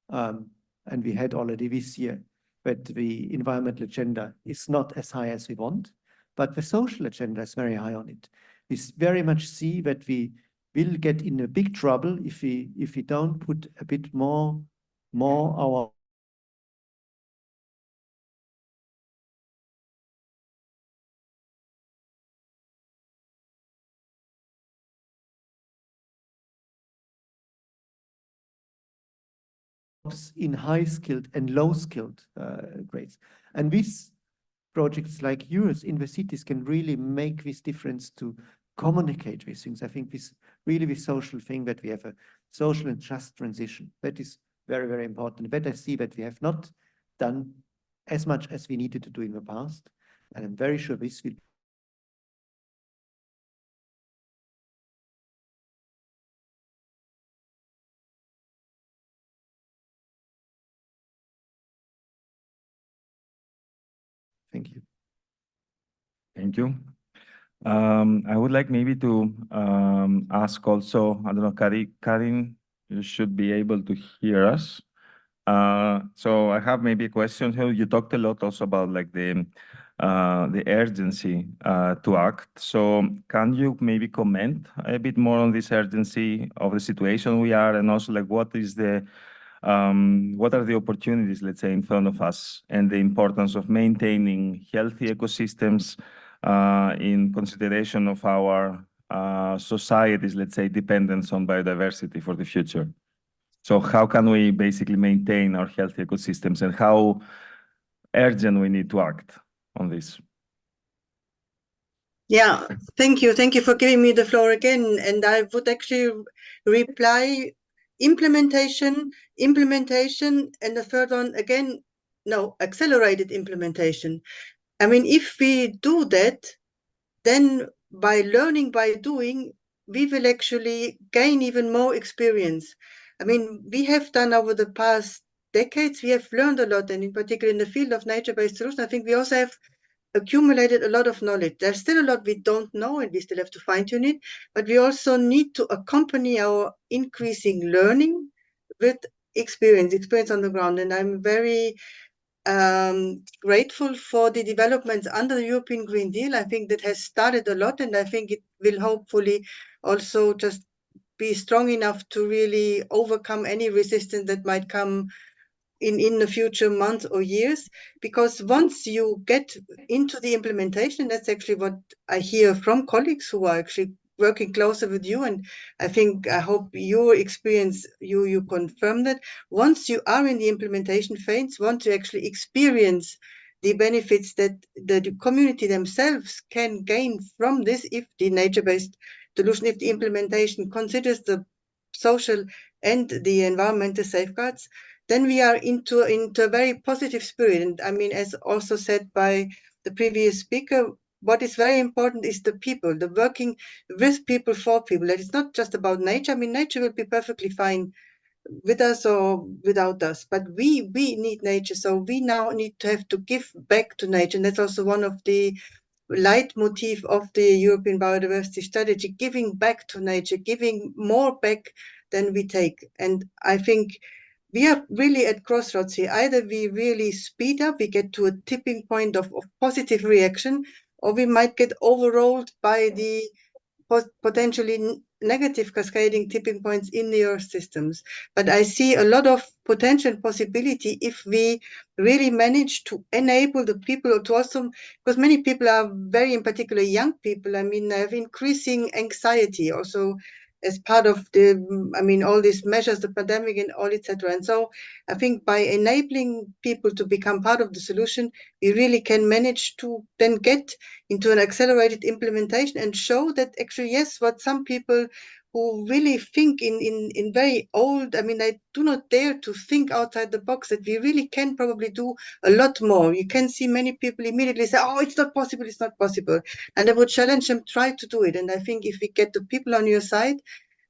Speaker 2: and we had already this year, that the environmental agenda is not as high as we want, but the social agenda is very high on it. We very much see that we will get in a big trouble if we don't put a bit more our in high-skilled and low-skilled grades. And these projects like yours in the cities can really make this difference to communicate these things. I think this really the social thing, that we have a social and just transition. That is very, very important. That I see that we have not done as much as we needed to do in the past. And I'm very sure this will. Thank you.
Speaker 1: Thank you. I would like maybe to ask also, I don't know, Karin, you should be able to hear us. So I have maybe a question here. You talked a lot also about like the urgency to act. So can you maybe comment a bit more on this urgency of the situation we are, and also like what are the opportunities, let's say, in front of us, and the importance of maintaining healthy ecosystems in consideration of our societies, let's say, dependence on biodiversity for the future? So how can we basically maintain our healthy ecosystems, and how urgent we need to act on this?
Speaker 3: Yeah, thank you. Thank you for giving me the floor again. And I would actually reply implementation, and the third one again, no, accelerated implementation. I mean, if we do that, then by learning, by doing, we will actually gain even more experience. I mean, we have done over the past decades, we have learned a lot, and in particular in the field of nature-based solutions, I think we also have accumulated a lot of knowledge. There's still a lot we don't know, and we still have to fine-tune it, but we also need to accompany our increasing learning with experience on the ground. And I'm very grateful for the developments under the European Green Deal. I think that has started a lot, and I think it will hopefully also just be strong enough to really overcome any resistance that might come in the future months or years. Because once you get into the implementation, that's actually what I hear from colleagues who are actually working closer with you, and I hope your experience, you confirm that once you are in the implementation phase, once you actually experience the benefits that the community themselves can gain from this, if the nature-based solution, if the implementation considers the social and the environmental safeguards, then we are into a very positive spirit. And I mean, as also said by the previous speaker, what is very important is the people, the working with people, for people. That it's not just about nature. I mean, nature will be perfectly fine with us or without us, but we need nature. So we now need to have to give back to nature. And that's also one of the leitmotif of the European biodiversity strategy, giving back to nature, giving more back than we take. And I think we are really at crossroads here. Either we really speed up, we get to a tipping point of positive reaction, or we might get overruled by the potentially negative cascading tipping points in the Earth systems. But I see a lot of potential possibility if we really manage to enable the people to also, because many people are very, in particular young people, I mean, have increasing anxiety also as part of all these measures, the pandemic and all, etc. And so I think by enabling people to become part of the solution, we really can manage to then get into an accelerated implementation and show that actually, yes, what some people who really think in very old, I mean, I do not dare to think outside the box, that we really can probably do a lot more. You can see many people immediately say, oh, it's not possible, it's not possible. And I would challenge them, try to do it. And I think if we get the people on your side,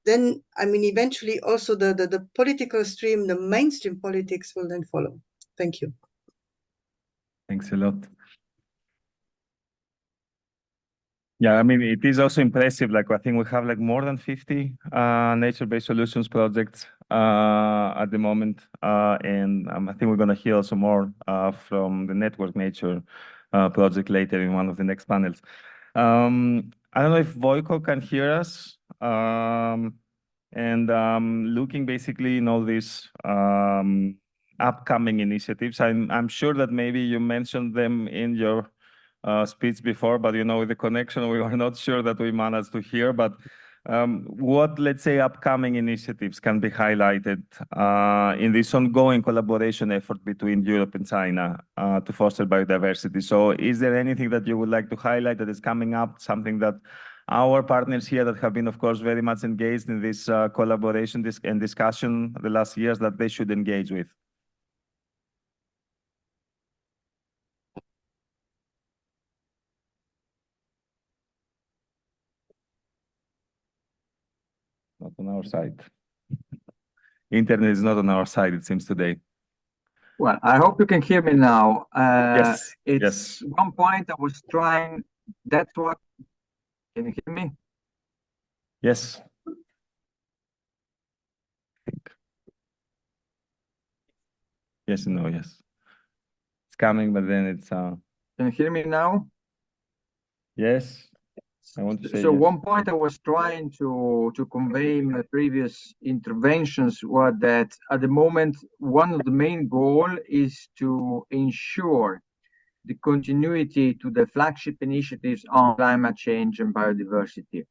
Speaker 3: then, I mean, eventually also the political stream, the mainstream politics will then follow. Thank you.
Speaker 1: Thanks a lot. Yeah, I mean, it is also impressive. Like, I think we have like more than 50 nature-based solutions projects at the moment. And I think we're going to hear also more from the network nature project later in one of the next panels. I don't know if Voiko can hear us. Looking basically in all these upcoming initiatives, I'm sure that maybe you mentioned them in your speech before, but with the connection, we were not sure that we managed to hear. But what, let's say, upcoming initiatives can be highlighted in this ongoing collaboration effort between Europe and China to foster biodiversity? So is there anything that you would like to highlight that is coming up, something that our partners here that have been, of course, very much engaged in this collaboration and discussion the last years that they should engage with? Not on our side. Internet is not on our side, it seems today.
Speaker 4: Well, I hope you can hear me now.
Speaker 1: Yes.
Speaker 4: It's one point I was trying. That's what. Can you hear me?
Speaker 1: Yes. Yes and no, yes. It's coming, but then it's
Speaker 4: Can you hear me now?
Speaker 1: yes. I want to say
Speaker 4: So
Speaker 1: yes.
Speaker 4: one point I was trying to convey in my previous interventions was that at the moment, one of the main goal is to ensure the continuity to the flagship initiatives on climate change and biodiversity.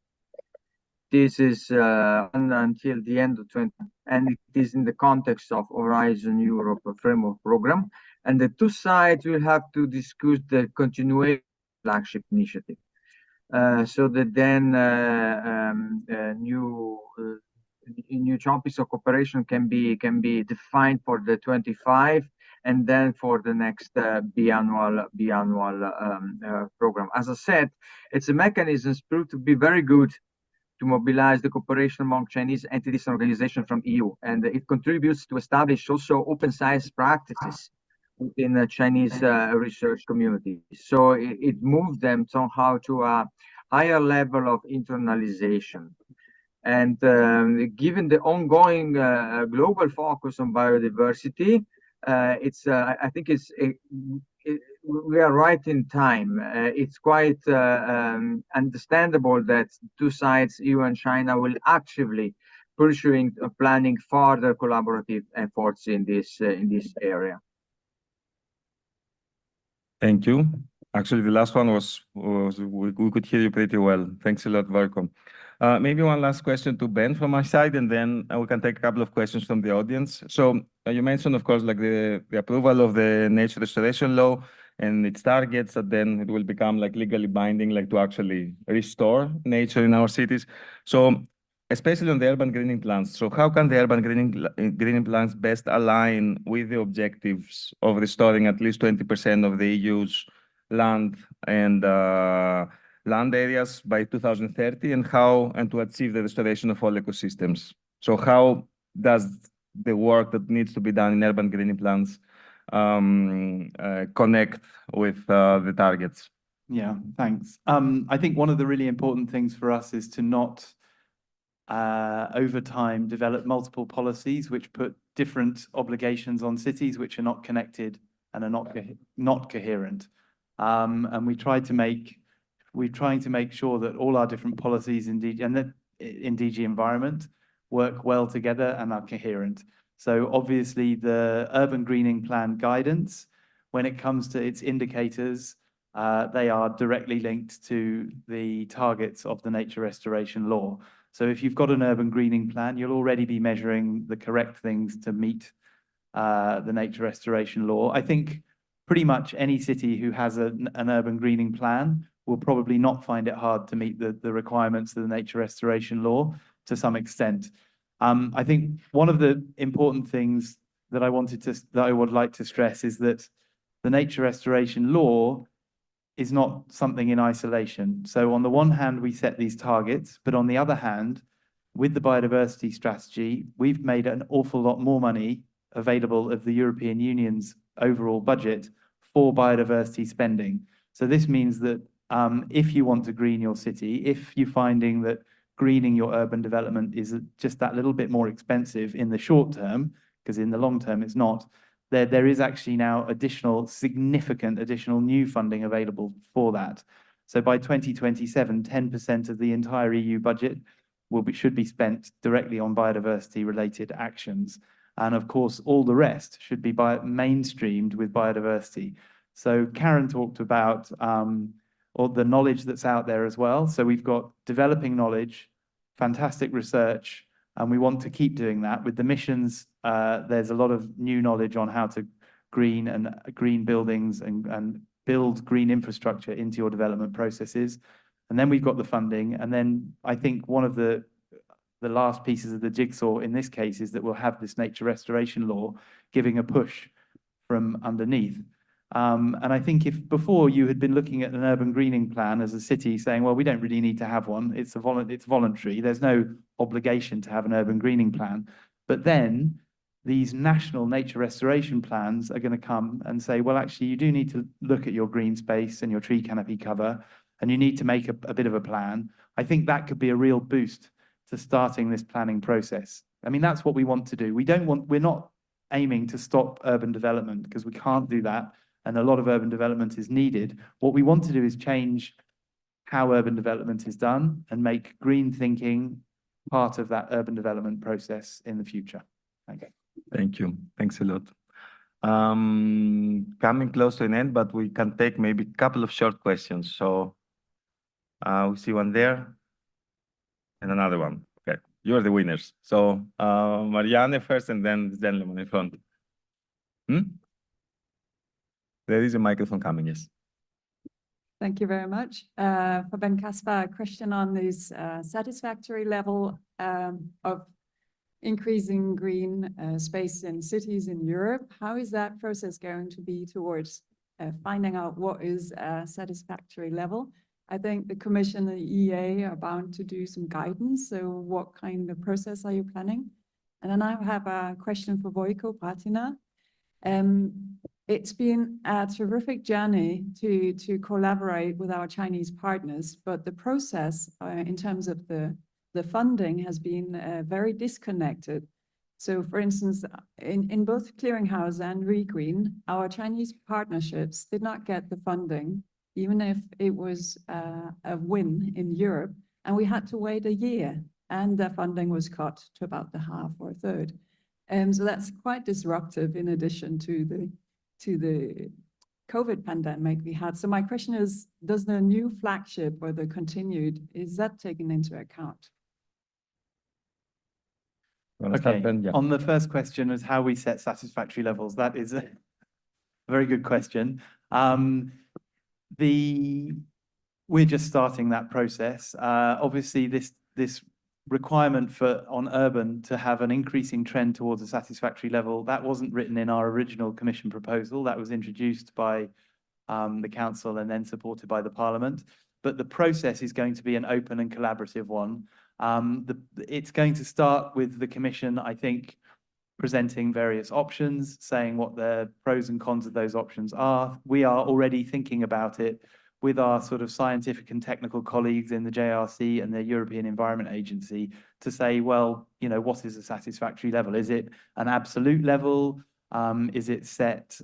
Speaker 4: This is until the end of 20, and it is in the context of Horizon Europe framework program. And the two sides will have to discuss the continuation flagship initiative. So that then new topics of cooperation can be defined for the 25 and then for the next biannual program. As I said, it's a mechanism proved to be very good to mobilize the cooperation among Chinese entities and organizations from EU, and it contributes to establish also open science practices in the Chinese research community. So it moves them somehow to a higher level of internalization. And given the ongoing global focus on biodiversity, I think we are right in time. It's quite understandable that two sides, EU and China, will actively pursuing planning further collaborative efforts in this area.
Speaker 1: Thank you. Actually, the last one was we could hear you pretty well. Thanks a lot, Varko. Maybe one last question to Ben from my side, and then we can take a couple of questions from the audience. So you mentioned, of course, like the approval of the nature restoration law and its targets that then it will become like legally binding, like to actually restore nature in our cities. So especially on the urban greening plans. So how can the urban greening plans best align with the objectives of restoring at least 20% of the EU's land and land areas by 2030, and to achieve the restoration of all ecosystems? So how does the work that needs to be done in urban greening plans connect with the targets?
Speaker 5: Yeah, thanks. I think one of the really important things for us is to not over time develop multiple policies which put different obligations on cities which are not connected and are not coherent. And we're trying to make sure that all our different policies in DG Environment work well together and are coherent. So obviously the urban greening plan guidance, when it comes to its indicators, they are directly linked to the targets of the nature restoration law. So if you've got an urban greening plan, you'll already be measuring the correct things to meet the nature restoration law. I think pretty much any city who has an urban greening plan will probably not find it hard to meet the requirements of the nature restoration law to some extent. I think one of the important things that I would like to stress is that the nature restoration law is not something in isolation. So on the one hand, we set these targets, but on the other hand, with the biodiversity strategy, we've made an awful lot more money available of the European Union's overall budget for biodiversity spending. So this means that if you want to green your city, if you're finding that greening your urban development is just that little bit more expensive in the short term, because in the long term it's not, there is actually now significant additional new funding available for that. So by 2027, 10% of the entire EU budget should be spent directly on biodiversity-related actions. And of course, all the rest should be mainstreamed with biodiversity. So Karen talked about all the knowledge that's out there as well. So we've got developing knowledge, fantastic research, and we want to keep doing that. With the missions, there's a lot of new knowledge on how to green buildings and build green infrastructure into your development processes. And then we've got the funding. And then I think one of the last pieces of the jigsaw in this case is that we'll have this nature restoration law giving a push from underneath. And I think if before you had been looking at an urban greening plan as a city saying, well, we don't really need to have one, it's voluntary, there's no obligation to have an urban greening plan. But then these national nature restoration plans are going to come and say, well, actually, you do need to look at your green space and your tree canopy cover, and you need to make a bit of a plan. I think that could be a real boost to starting this planning process. I mean, that's what we want to do. We're not aiming to stop urban development, because we can't do that. And a lot of urban development is needed. What we want to do is change how urban development is done and make green thinking part of that urban development process in the future. Okay.
Speaker 1: Thank you. Thanks a lot. Coming close to an end, but we can take maybe a couple of short questions. So we see one there and another one. Okay, you're the winners. So Marianne first, and then the gentleman in front. There is a microphone coming, yes.
Speaker 6: Thank you very much. For Ben Caspar, a question on this satisfactory level of increasing green space in cities in Europe. How is that process going to be towards finding out what is a satisfactory level? I think the Commission and the EA are bound to do some guidance. So what kind of process are you planning? And then I have a question for Vojko Pratina. It's been a terrific journey to collaborate with our Chinese partners, but the process in terms of the funding has been very disconnected. So for instance, in both Clearing House and REGREEN, our Chinese partnerships did not get the funding, even if it was a win in Europe, and we had to wait a year, and the funding was cut to about the half or a third. So that's quite disruptive in addition to the COVID pandemic we had. So my question is, does the new flagship or the continued, is that taken into account?
Speaker 5: Okay, on the first question is how we set satisfactory levels. That is a very good question. We're just starting that process. Obviously, this requirement on urban to have an increasing trend towards a satisfactory level, that wasn't written in our original Commission proposal. That was introduced by the Council and then supported by the Parliament. But the process is going to be an open and collaborative one. It's going to start with the Commission, I think, presenting various options, saying what the pros and cons of those options are. We are already thinking about it with our sort of scientific and technical colleagues in the JRC and the European Environment Agency to say, well, you know, what is a satisfactory level? Is it an absolute level? Is it set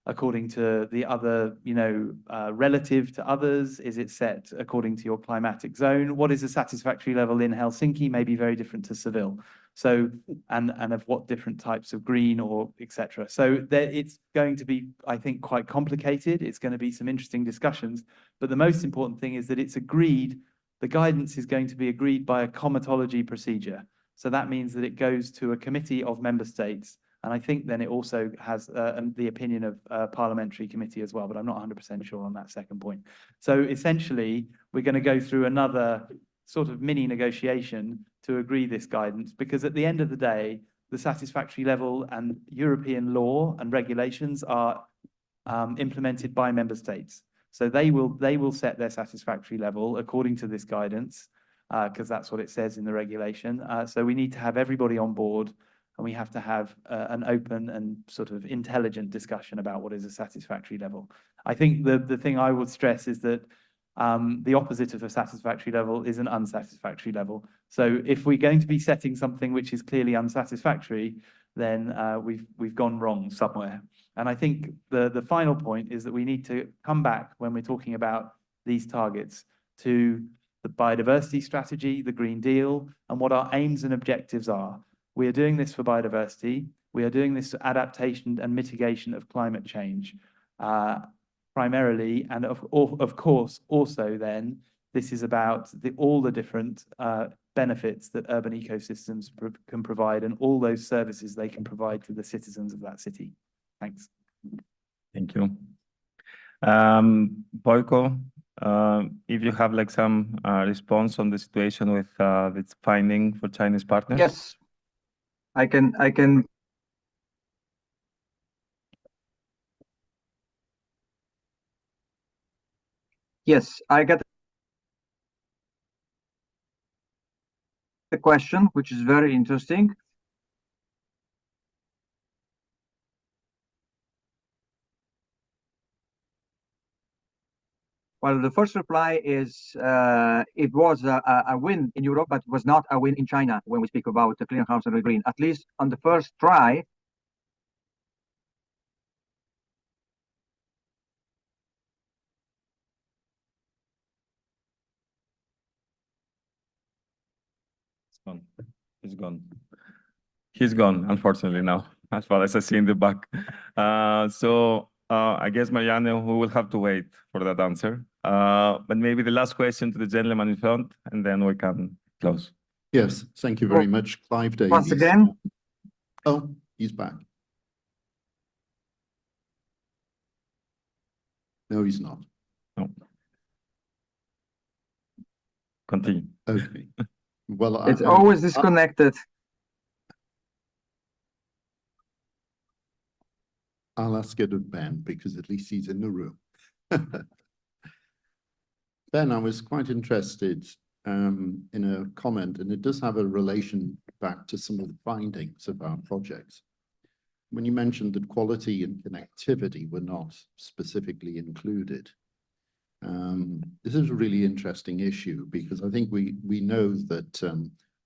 Speaker 5: according to the other, you know, relative to others? Is it set according to your climatic zone? What is a satisfactory level in Helsinki may be very different to Seville. So, and of what different types of green or etc. So it's going to be, I think, quite complicated. It's going to be some interesting discussions. But the most important thing is that it's agreed, the guidance is going to be agreed by a comitology procedure. So that means that it goes to a committee of member states. And I think then it also has the opinion of a parliamentary committee as well, but I'm not 100% sure on that second point. So essentially, we're going to go through another sort of mini negotiation to agree this guidance, because at the end of the day, the satisfactory level and European law and regulations are implemented by member states. So they will set their satisfactory level according to this guidance, because that's what it says in the regulation. So we need to have everybody on board. and we have to have an open and sort of intelligent discussion about what is a satisfactory level. I think the thing I would stress is that the opposite of a satisfactory level is an unsatisfactory level. So if we're going to be setting something which is clearly unsatisfactory, then we've gone wrong somewhere. And I think the final point is that we need to come back when we're talking about these targets to the biodiversity strategy, the Green Deal, and what our aims and objectives are. We are doing this for biodiversity. We are doing this for adaptation and mitigation of climate change, primarily, and of course, also then, this is about all the different benefits that urban ecosystems can provide and all those services they can provide to the citizens of that city. Thanks.
Speaker 1: Thank you. Boyko, if you have like some response on the situation with this finding for Chinese partners?
Speaker 4: Yes, I can. Yes, I get the question, which is very interesting. Well, the first reply is it was a win in Europe, but it was not a win in China when we speak about the Clearing House and REGREEN. At least on the first try,
Speaker 1: Gone. He's gone. He's gone, unfortunately, now, as far as I see in the back. I guess, Mariano, we will have to wait for that answer. But maybe the last question to the gentleman in front, and then we can close.
Speaker 7: Yes, thank you very much, Clive Davies.
Speaker 4: once again,
Speaker 7: Oh, he's back. No, he's not.
Speaker 1: No. Continue.
Speaker 7: Okay. Well,
Speaker 4: it's always disconnected.
Speaker 7: I'll ask it of Ben, because at least he's in the room. Ben, I was quite interested in a comment, and it does have a relation back to some of the findings of our projects. When you mentioned that quality and connectivity were not specifically included, this is a really interesting issue, because I think we know that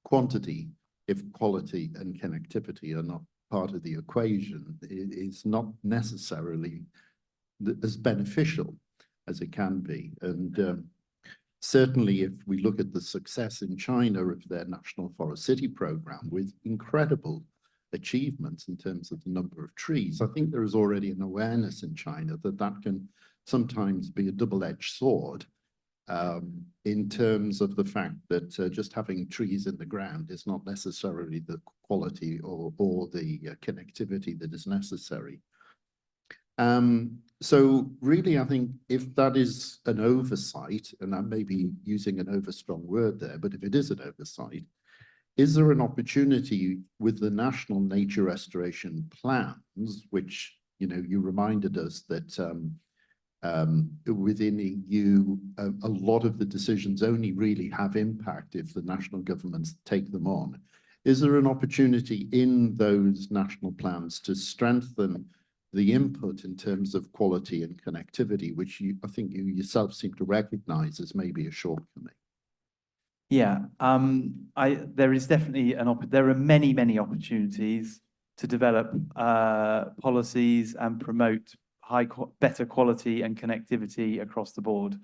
Speaker 7: quantity, if quality and connectivity are not part of the equation, it is not necessarily as beneficial as it can be. And certainly if we look at the success in China of their National Forest City program with incredible achievements in terms of the number of trees, I think there is already an awareness in China that that can sometimes be a double-edged sword in terms of the fact that just having trees in the ground is not necessarily the quality or the connectivity that is necessary. So really, I think if that is an oversight, and I may be using an overstrong word there, but if it is an oversight, is there an opportunity with the national nature restoration plans, which, you know, you reminded us that within EU, a lot of the decisions only really have impact if the national governments take them on. Is there an opportunity in those national plans to strengthen the input in terms of quality and connectivity, which I think you yourself seem to recognize as maybe a shortcoming?
Speaker 5: Yeah, there is definitely there are many opportunities to develop policies and promote better quality and connectivity across the board.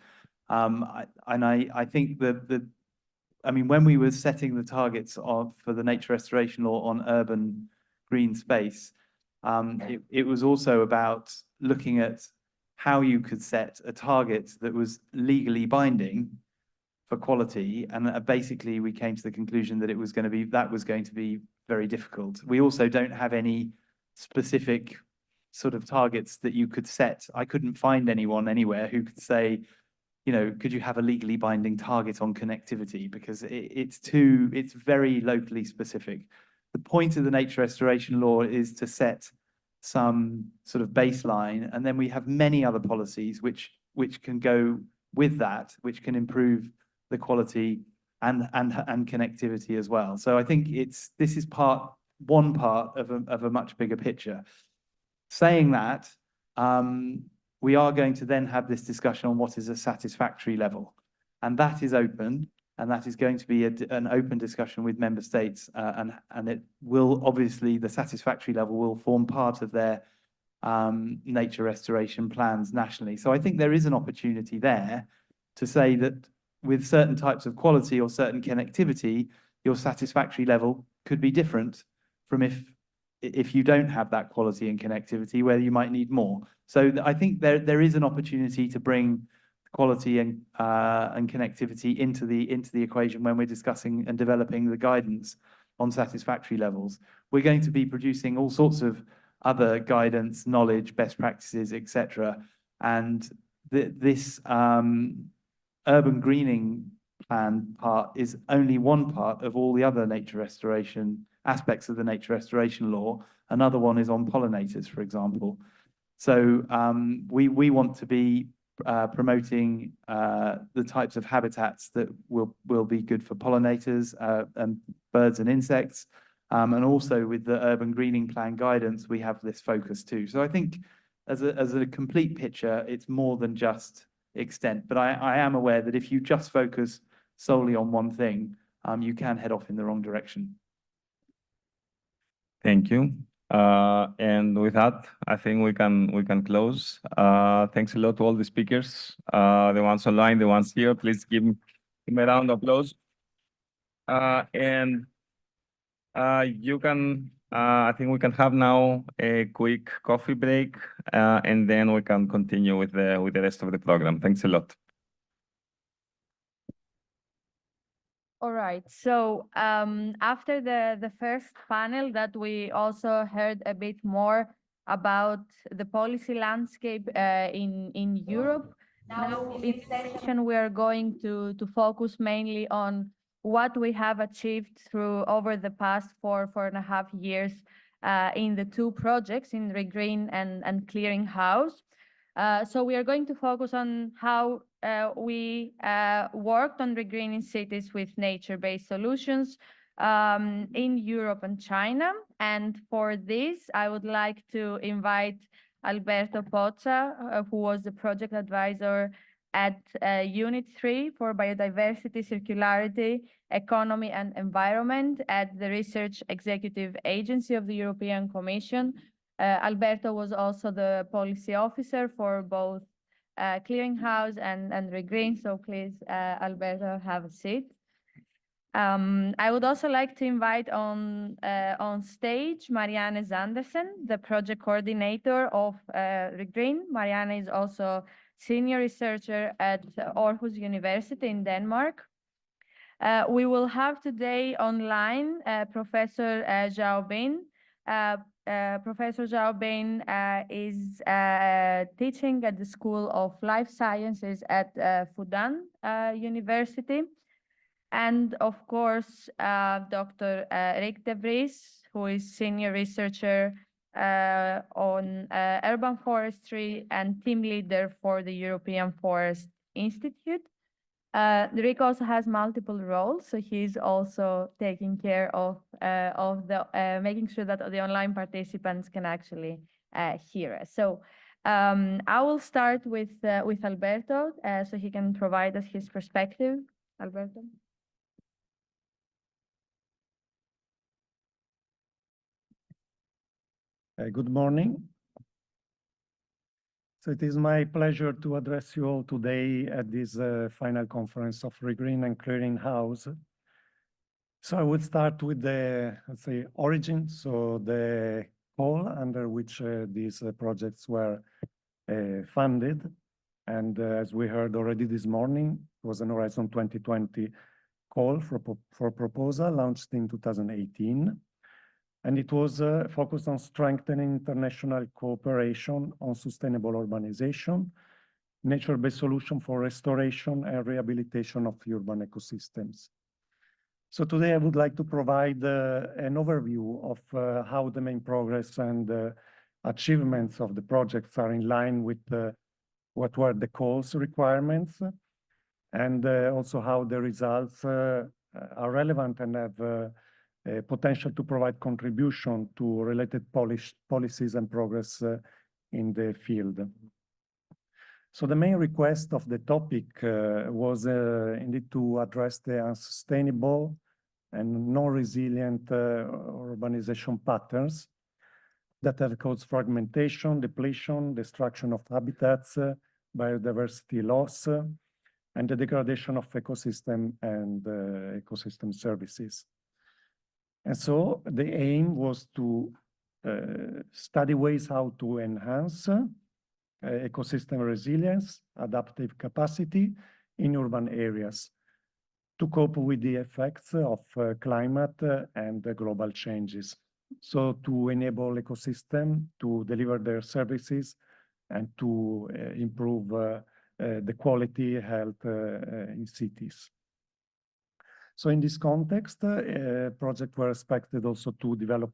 Speaker 5: I think I mean, when we were setting the targets for the nature restoration law on urban green space, it was also about looking at how you could set a target that was legally binding for quality, and basically we came to the conclusion that was going to be very difficult. We also don't have any specific sort of targets that you could set. I couldn't find anyone anywhere who could say, you know, could you have a legally binding target on connectivity, because it's very locally specific. The point of the nature restoration law is to set some sort of baseline, and then we have many other policies which can go with that, which can improve the quality and connectivity as well. So I think this is part one part of a much bigger picture. Saying that, we are going to then have this discussion on what is a satisfactory level. And that is open, and that is going to be an open discussion with member states. And it will, obviously, the satisfactory level will form part of their nature restoration plans nationally. So I think there is an opportunity there to say that with certain types of quality or certain connectivity, your satisfactory level could be different from if you don't have that quality and connectivity, where you might need more. So I think there is an opportunity to bring quality and connectivity into the equation when we're discussing and developing the guidance on satisfactory levels. We're going to be producing all sorts of other guidance, knowledge, best practices, etc. And this urban greening plan part is only one part of all the other nature restoration aspects of the nature restoration law. Another one is on pollinators, for example. So we want to be promoting the types of habitats that will be good for pollinators and birds and insects. And also with the urban greening plan guidance, we have this focus too. So I think as a complete picture, it's more than just extent. But I am aware that if you just focus solely on one thing, you can head off in the wrong direction.
Speaker 1: Thank you. And with that, I think we can close. Thanks a lot to all the speakers, the ones online, the ones here. Please give me a round of applause. And you can, I think we can have now a quick coffee break, and then we can continue with the rest of the program. Thanks a lot.
Speaker 8: All right, so after the first panel that we also heard a bit more about the policy landscape in Europe, now in this session we are going to focus mainly on what we have achieved through over the past 4.5 years in the two projects, in REGREEN and CLEARING HOUSE. So we are going to focus on how we worked on regreening cities with nature-based solutions in Europe and China. And for this, I would like to invite Alberto Pozza, who was the project advisor at Unit 3 for Biodiversity, Circularity, Economy and Environment at the Research Executive Agency of the European Commission. Alberto was also the policy officer for both Clearing House and REGREEN, so please, Alberto, have a seat. I would also like to invite on stage Marianne Zandersen, the project coordinator of REGREEN. Marianne is also senior researcher at Aarhus University in Denmark. We will have today online Professor Zhao Bin. Professor Zhao Bin is teaching at the School of Life Sciences at Fudan University. And of course, Dr. Rick de Vries, who is senior researcher on urban forestry and team leader for the European Forest Institute. Rick also has multiple roles, so he's also taking care of the making sure that the online participants can actually hear us. So I will start with Alberto, so he can provide us his perspective. Alberto.
Speaker 2: Good morning. So it is my pleasure to address you all today at this final conference of REGREEN and CLEARING HOUSE. So I would start with the, let's say, origin, so the call under which these projects were funded. And as we heard already this morning, it was an Horizon 2020 call for proposal launched in 2018. And it was focused on strengthening international cooperation on sustainable urbanization, nature-based solution for restoration and rehabilitation of urban ecosystems. So today I would like to provide an overview of how the main progress and achievements of the projects are in line with what were the call's requirements, and also how the results are relevant and have
Speaker 9: potential to provide contribution to related policies and progress in the field. So the main request of the topic was indeed to address the unsustainable and non-resilient urbanization patterns that have caused fragmentation, depletion, destruction of habitats, biodiversity loss, and the degradation of ecosystem and ecosystem services. And so the aim was to study ways how to enhance ecosystem resilience, adaptive capacity in urban areas to cope with the effects of climate and the global changes. So to enable ecosystem to deliver their services and to improve the quality health in cities. So in this context, projects were expected also to develop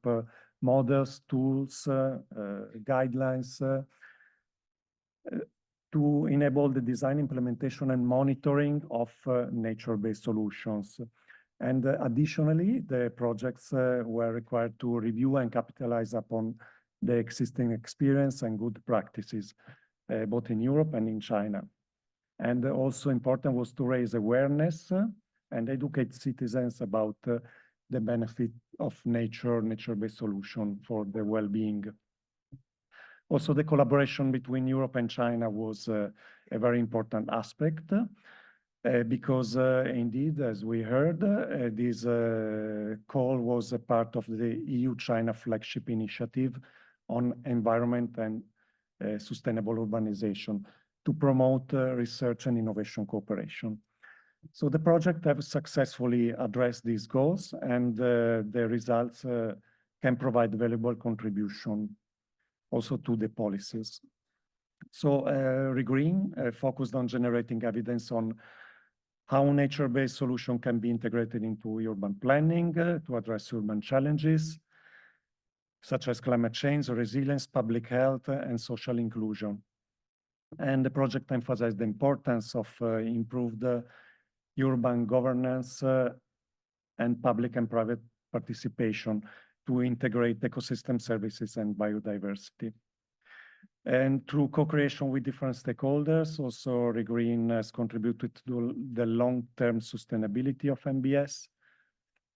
Speaker 9: models, tools, guidelines to enable the design, implementation, and monitoring of nature-based solutions. And additionally, the projects were required to review and capitalize upon the existing experience and good practices, both in Europe and in China. And also important was to raise awareness and educate citizens about the benefit of nature-based solution for their well-being. Also, the collaboration between Europe and China was a very important aspect because indeed, as we heard, this call was a part of the EU-China flagship initiative on environment and sustainable urbanization to promote research and innovation cooperation. So the project have successfully addressed these goals, and the results can provide valuable contribution also to the policies. So REGREEN focused on generating evidence on how nature-based solution can be integrated into urban planning to address urban challenges, such as climate change, resilience, public health, and social inclusion. And the project emphasized the importance of improved urban governance and public and private participation to integrate ecosystem services and biodiversity. And through co-creation with different stakeholders, also REGREEN has contributed to the long-term sustainability of NBS.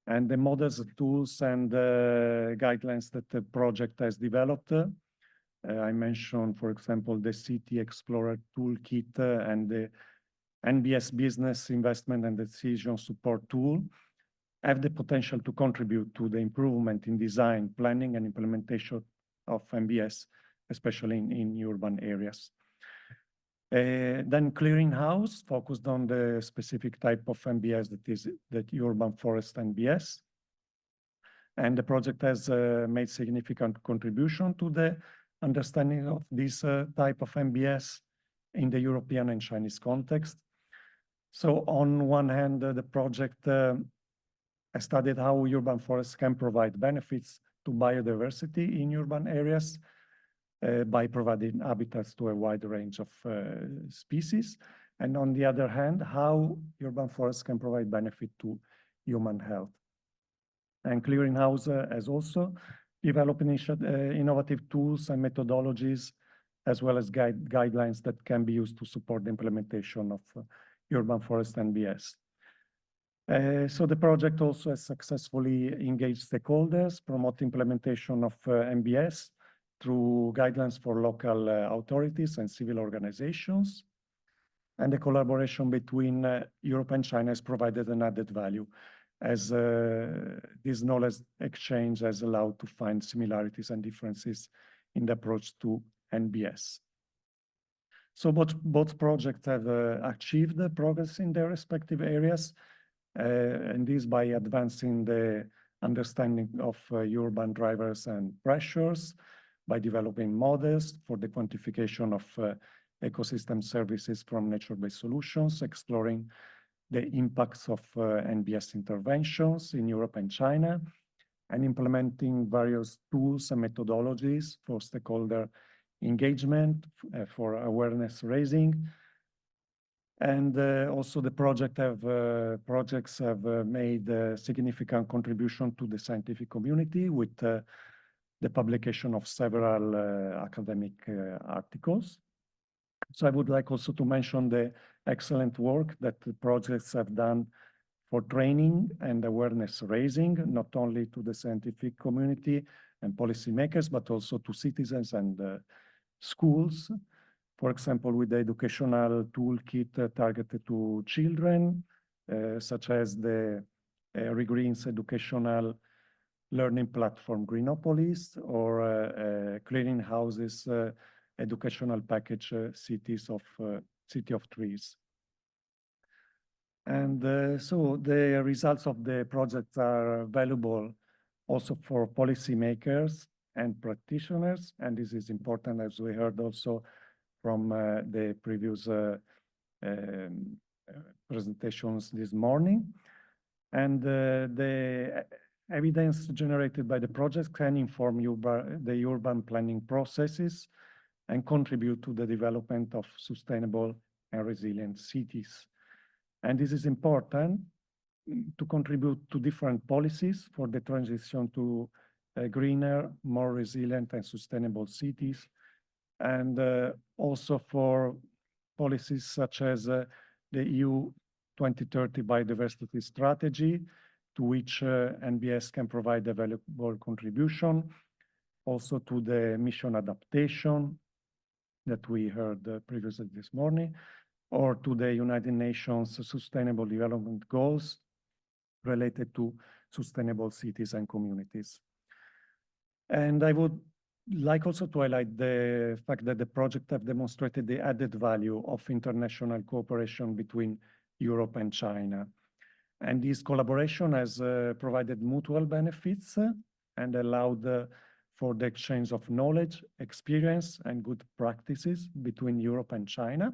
Speaker 9: And the models, tools, and guidelines that the project has developed. I mentioned, for example, the City Explorer Toolkit and the NBS Business Investment and Decision Support Tool have the potential to contribute to the improvement in design, planning, and implementation of NBS, especially in urban areas. Then Clearing House focused on the specific type of NBS that is the urban forest NBS. And the project has made significant contribution to the understanding of this type of NBS in the European and Chinese context. So on one hand, the project studied how urban forests can provide benefits to biodiversity in urban areas by providing habitats to a wide range of species. And on the other hand, how urban forests can provide benefit to human health. And Clearing House has also developed innovative tools and methodologies, as well as guidelines that can be used to support the implementation of urban forest NBS. So the project also has successfully engaged stakeholders, promote implementation of NBS through guidelines for local authorities and civil organizations. And the collaboration between Europe and China has provided an added value, as this knowledge exchange has allowed to find similarities and differences in the approach to NBS. So both projects have achieved progress in their respective areas, and this by advancing the understanding of urban drivers and pressures, by developing models for the quantification of ecosystem services from nature-based solutions, exploring the impacts of NBS interventions in Europe and China, and implementing various tools and methodologies for stakeholder engagement, for awareness raising, And also the projects have made a significant contribution to the scientific community with the publication of several academic articles. So I would like also to mention the excellent work that the projects have done for training and awareness raising, not only to the scientific community and policymakers, but also to citizens and schools. For example, with the educational toolkit targeted to children, such as the REGREEN's educational learning platform Greenopolis, or Clearing House's educational package City of Trees. And so the results of the project are valuable also for policymakers and practitioners, and this is important, as we heard also from the previous presentations this morning. And the evidence generated by the project can inform the urban planning processes and contribute to the development of sustainable and resilient cities. And this is important to contribute to different policies for the transition to greener, more resilient and sustainable cities, and also for policies such as the EU 2030 biodiversity strategy, to which NBS can provide a valuable contribution, also to the mission adaptation that we heard previously this morning, or to the United Nations Sustainable Development Goals related to sustainable cities and communities. And I would like also to highlight the fact that the project have demonstrated the added value of international cooperation between Europe and China. And this collaboration has provided mutual benefits and allowed for the exchange of knowledge, experience, and good practices between Europe and China.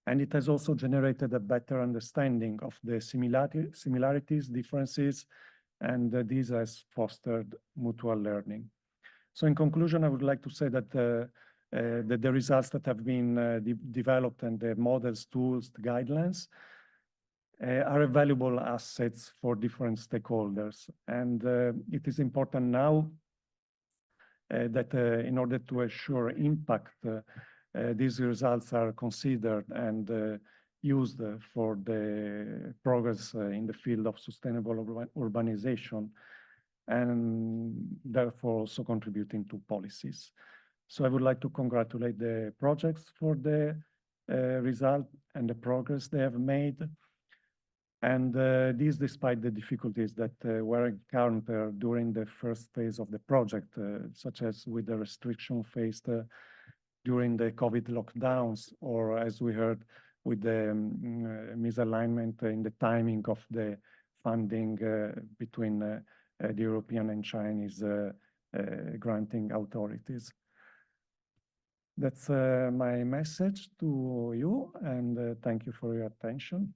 Speaker 9: And it has also generated a better understanding of the similarities, differences, and this has fostered mutual learning. So in conclusion, I would like to say that the results that have been developed and the models, tools, the guidelines are valuable assets for different stakeholders. And it is important now that in order to assure impact, these results are considered and used for the progress in the field of sustainable urbanization, and therefore also contributing to policies. So I would like to congratulate the projects for the result and the progress they have made. And this despite the difficulties that were encountered during the first phase of the project, such as with the restriction faced during the COVID lockdowns, or as we heard, with the misalignment in the timing of the funding between the European and Chinese granting authorities. That's my message to you, and thank you for your attention.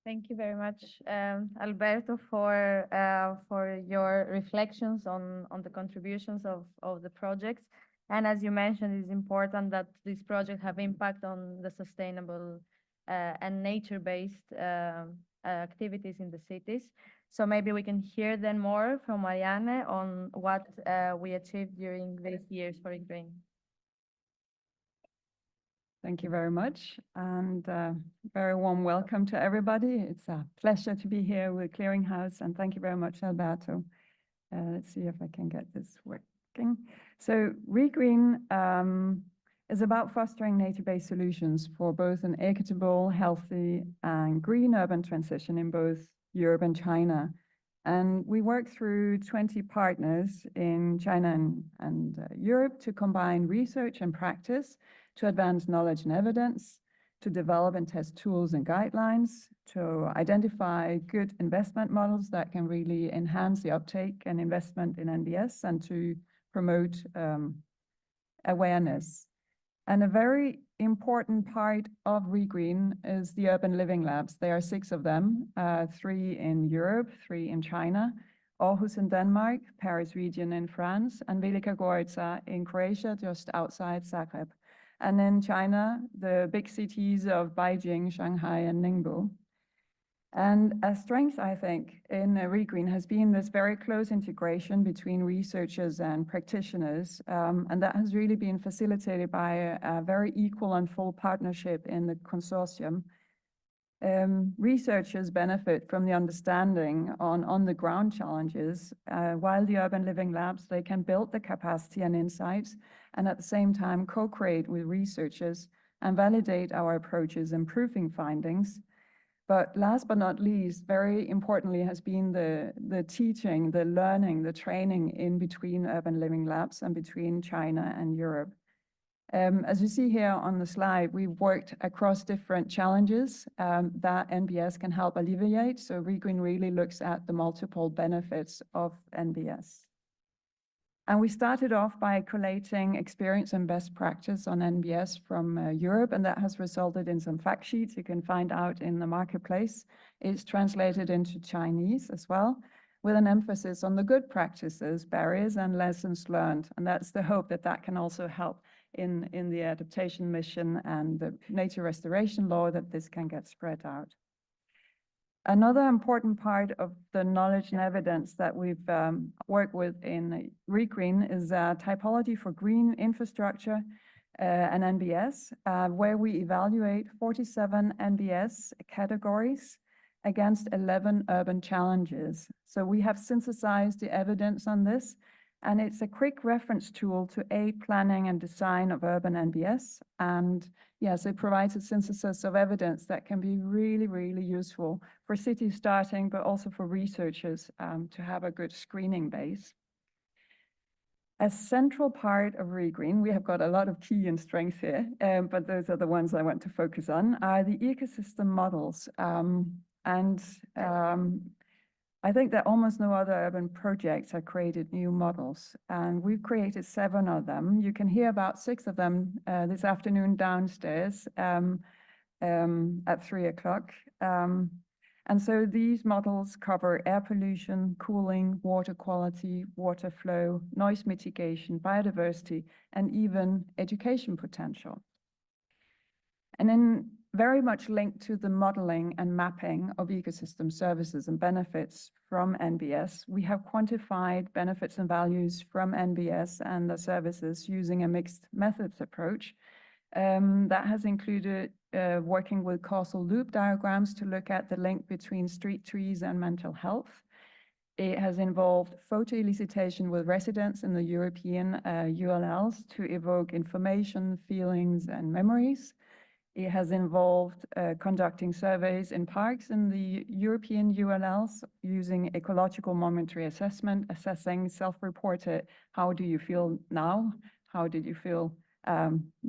Speaker 8: Thank you very much, Alberto, for your reflections on the contributions of the projects. And as you mentioned, it's important that these projects have impact on the sustainable and nature-based activities in the cities. So maybe we can hear then more from Marianne on what we achieved during these years for REGREEN.
Speaker 6: Thank you very much, and very warm welcome to everybody. It's a pleasure to be here with Clearing House, and thank you very much, Alberto. Let's see if I can get this working. So REGREEN is about fostering nature-based solutions for both an equitable, healthy, and green urban transition in both Europe and China. And we work through 20 partners in China and Europe to combine research and practice, to advance knowledge and evidence, to develop and test tools and guidelines, to identify good investment models that can really enhance the uptake and investment in NBS, and to promote awareness. And a very important part of REGREEN is the urban living labs. There are 6 of them, 3 in Europe, 3 in China, Aarhus in Denmark, Paris region in France, and Velika Gorica in Croatia, just outside Zagreb. And in China, the big cities of Beijing, Shanghai, and Ningbo. And a strength, I think, in REGREEN has been this very close integration between researchers and practitioners, and that has really been facilitated by a very equal and full partnership in the consortium. Researchers benefit from the understanding on the ground challenges, while the urban living labs, they can build the capacity and insights, and at the same time co-create with researchers and validate our approaches, improving findings. But last but not least, very importantly, has been the teaching, the learning, the training in between urban living labs and between China and Europe. As you see here on the slide, we've worked across different challenges that NBS can help alleviate. So REGREEN really looks at the multiple benefits of NBS. And we started off by collating experience and best practice on NBS from Europe, and that has resulted in some fact sheets you can find out in the marketplace. It's translated into Chinese as well, with an emphasis on the good practices, barriers, and lessons learned. And that's the hope that that can also help in the adaptation mission and the nature restoration law, that this can get spread out. Another important part of the knowledge and evidence that we've worked with in REGREEN is typology for green infrastructure and NBS, where we evaluate 47 NBS categories against 11 urban challenges. So we have synthesized the evidence on this, and it's a quick reference tool to aid planning and design of urban NBS. And yes, it provides a synthesis of evidence that can be really, really useful for cities starting, but also for researchers to have a good screening base. A central part of REGREEN, we have got a lot of key and strengths here, but those are the ones I want to focus on, are the ecosystem models. I think that almost no other urban projects have created new models, and we've created 7 of them. You can hear about 6 of them this afternoon downstairs at 3 o'clock. And so these models cover air pollution, cooling, water quality, water flow, noise mitigation, biodiversity, and even education potential. And then very much linked to the modeling and mapping of ecosystem services and benefits from NBS, we have quantified benefits and values from NBS and the services using a mixed methods approach. That has included working with causal loop diagrams to look at the link between street trees and mental health. It has involved photo elicitation with residents in the European ULLs to evoke information, feelings, and memories. It has involved conducting surveys in parks in the European ULLs using ecological momentary assessment, assessing self-reported, how do you feel now? How did you feel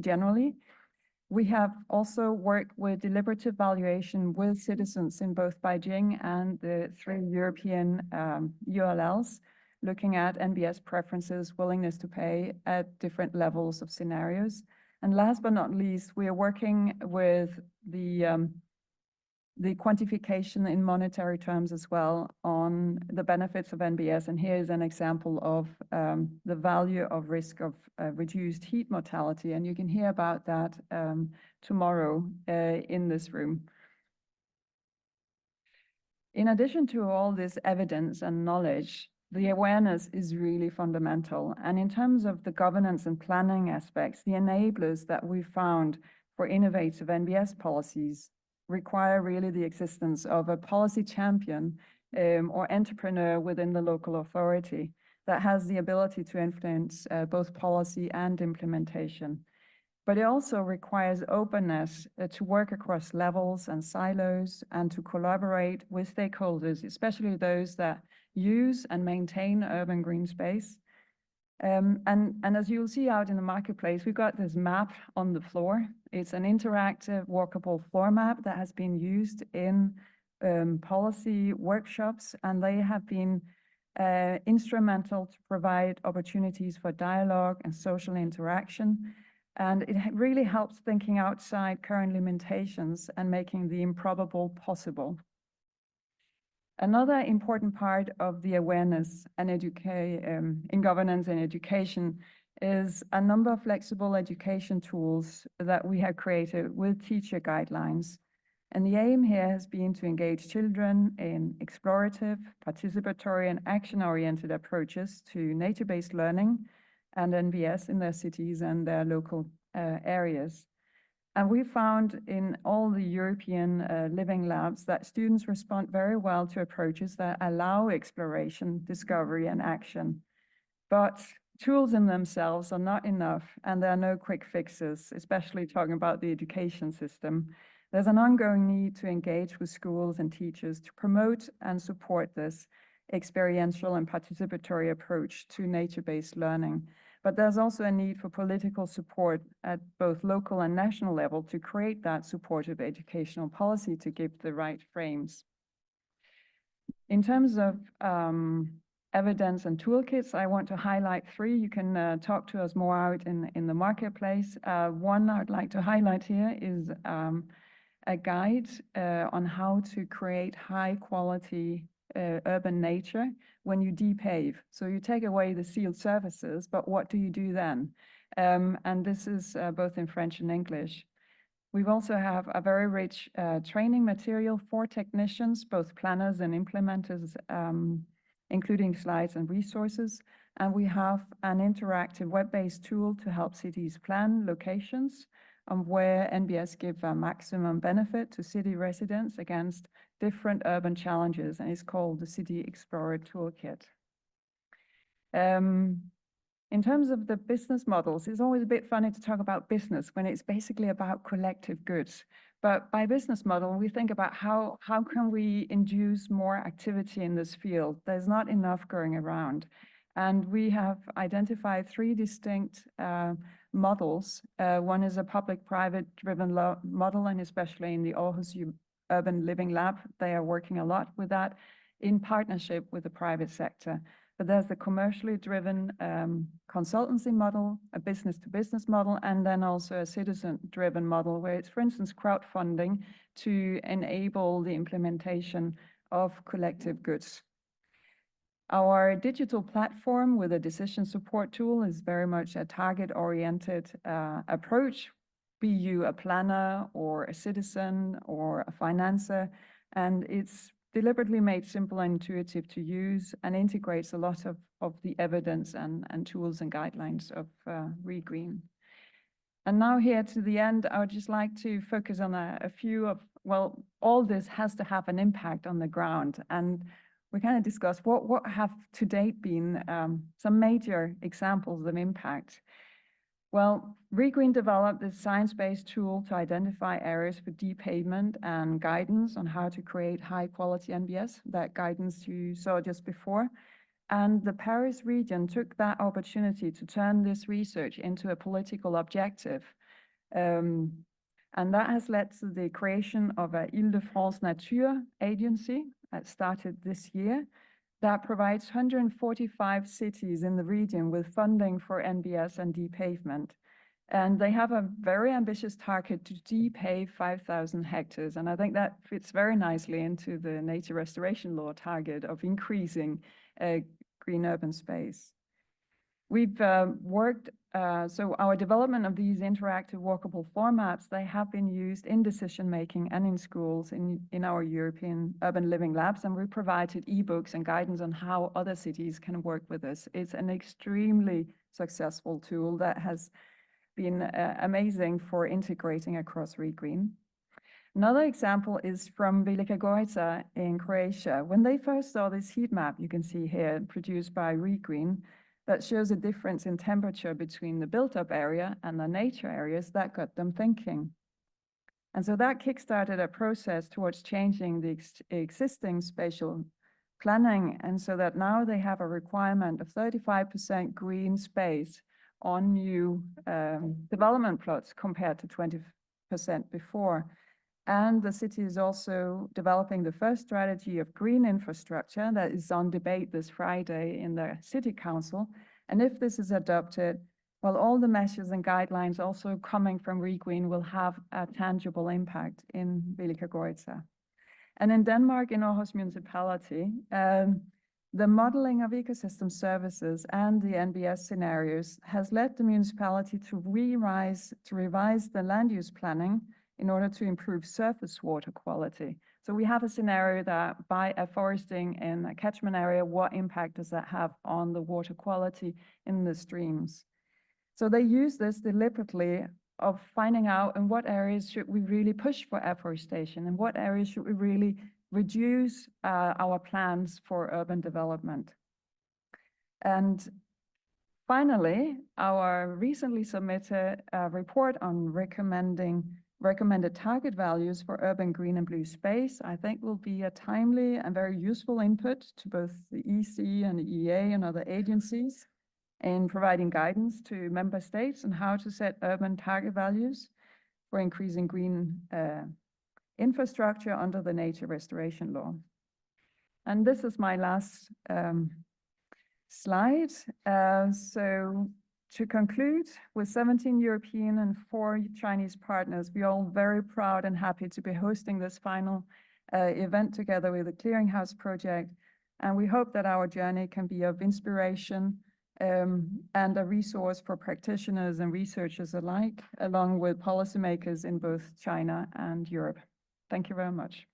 Speaker 6: generally? We have also worked with deliberative valuation with citizens in both Beijing and the 3 European ULLs, looking at NBS preferences, willingness to pay at different levels of scenarios. And last but not least, we are working with the quantification in monetary terms as well on the benefits of NBS. And here is an example of the value of risk of reduced heat mortality. And you can hear about that tomorrow in this room. In addition to all this evidence and knowledge, the awareness is really fundamental. And in terms of the governance and planning aspects, the enablers that we found for innovative NBS policies require really the existence of a policy champion or entrepreneur within the local authority that has the ability to influence both policy and implementation. But it also requires openness to work across levels and silos and to collaborate with stakeholders, especially those that use and maintain urban green space. And as you'll see out in the marketplace, we've got this map on the floor. It's an interactive walkable floor map that has been used in policy workshops, and they have been instrumental to provide opportunities for dialogue and social interaction. And it really helps thinking outside current limitations and making the improbable possible. Another important part of the awareness and in governance and education is a number of flexible education tools that we have created with teacher guidelines. And the aim here has been to engage children in explorative, participatory, and action-oriented approaches to nature-based learning and NBS in their cities and their local areas. And we found in all the European living labs that students respond very well to approaches that allow exploration, discovery, and action. But tools in themselves are not enough, and there are no quick fixes, especially talking about the education system. There's an ongoing need to engage with schools and teachers to promote and support this experiential and participatory approach to nature-based learning. But there's also a need for political support at both local and national level to create that supportive educational policy to give the right frames. In terms of evidence and toolkits, I want to highlight three. You can talk to us more out in the marketplace. One I'd like to highlight here is a guide on how to create high quality urban nature when you depave. So you take away the sealed surfaces, but what do you do then? And this is both in French and English. We also have a very rich training material for technicians, both planners and implementers, including slides and resources. And we have an interactive web-based tool to help cities plan locations where NBS give a maximum benefit to city residents against different urban challenges, and it's called the City Explorer Toolkit. In terms of the business models, it's always a bit funny to talk about business when it's basically about collective goods. But by business model, we think about how can we induce more activity in this field? There's not enough going around. And we have identified three distinct models. One is a public-private driven model, and especially in the Aarhus Urban Living Lab, they are working a lot with that in partnership with the private sector. But there's the commercially driven consultancy model, a business-to-business model, and then also a citizen-driven model where it's, for instance, crowdfunding to enable the implementation of collective goods. Our digital platform with a decision support tool is very much a target-oriented approach, be you a planner or a citizen or a financer, and it's deliberately made simple and intuitive to use and integrates a lot of the evidence and tools and guidelines of REGREEN. And now here to the end, I would just like to focus on a few of, well, all this has to have an impact on the ground. And we kind of discuss what have to date been some major examples of impact. Well, REGREEN developed this science-based tool to identify areas for depavement and guidance on how to create high-quality NBS, that guidance you saw just before. And the Paris region took that opportunity to turn this research into a political objective. And that has led to the creation of a Île-de-France Nature agency that started this year that provides 145 cities in the region with funding for NBS and depavement. And they have a very ambitious target to depave 5,000 hectares. And I think that fits very nicely into the nature restoration law target of increasing green urban space. We've worked, so our development of these interactive walkable formats, they have been used in decision-making and in schools in our European urban living labs, and we provided ebooks and guidance on how other cities can work with this. It's an extremely successful tool that has been amazing for integrating across REGREEN. Another example is from Velika Gorica in Croatia. When they first saw this heat map, you can see here, produced by REGREEN, that shows a difference in temperature between the built-up area and the nature areas, that got them thinking. And so that kickstarted a process towards changing the existing spatial planning, and so that now they have a requirement of 35% green space on new development plots compared to 20% before. And the city is also developing the first strategy of green infrastructure that is on debate this Friday in the City Council. And if this is adopted, well, all the measures and guidelines also coming from REGREEN will have a tangible impact in Velika Gorica. And in Denmark, in Aarhus municipality, the modeling of ecosystem services and the NBS scenarios has led the municipality to revise the land use planning in order to improve surface water quality. So we have a scenario that by afforesting in a catchment area, what impact does that have on the water quality in the streams? So they use this deliberately of finding out in what areas should we really push for afforestation, and what areas should we really reduce our plans for urban development. And finally, our recently submitted report on recommended target values for urban green and blue space, I think will be a timely and very useful input to both the EC and the EA and other agencies in providing guidance to member states on how to set urban target values for increasing green infrastructure under the nature restoration law. And this is my last slide. So to conclude, with 17 European and 4 Chinese partners, we're all very proud and happy to be hosting this final event together with the Clearing House project. And we hope that our journey can be of inspiration and a resource for practitioners and researchers alike, along with policymakers in both China and Europe. Thank you very much.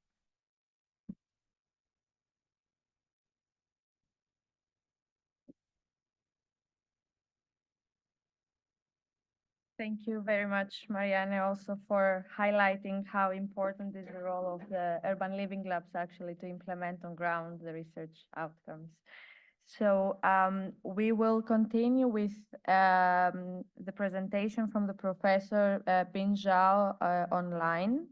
Speaker 8: Thank you very much, Marianne, also for highlighting how important is the role of the urban living labs actually to implement on ground the research outcomes. So we will continue with the presentation from the Professor Bin Zhao online.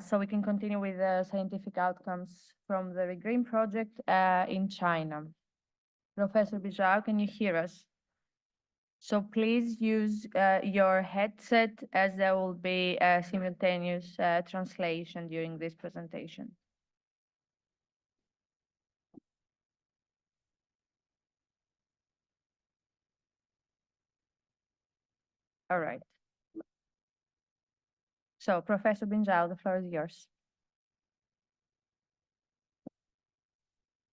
Speaker 8: So we can continue with the scientific outcomes from the REGREEN project in China. Professor Bin Zhao, can you hear us? So please use your headset, as there will be a simultaneous translation during this presentation. All right. So Professor Bin Zhao, the floor is yours.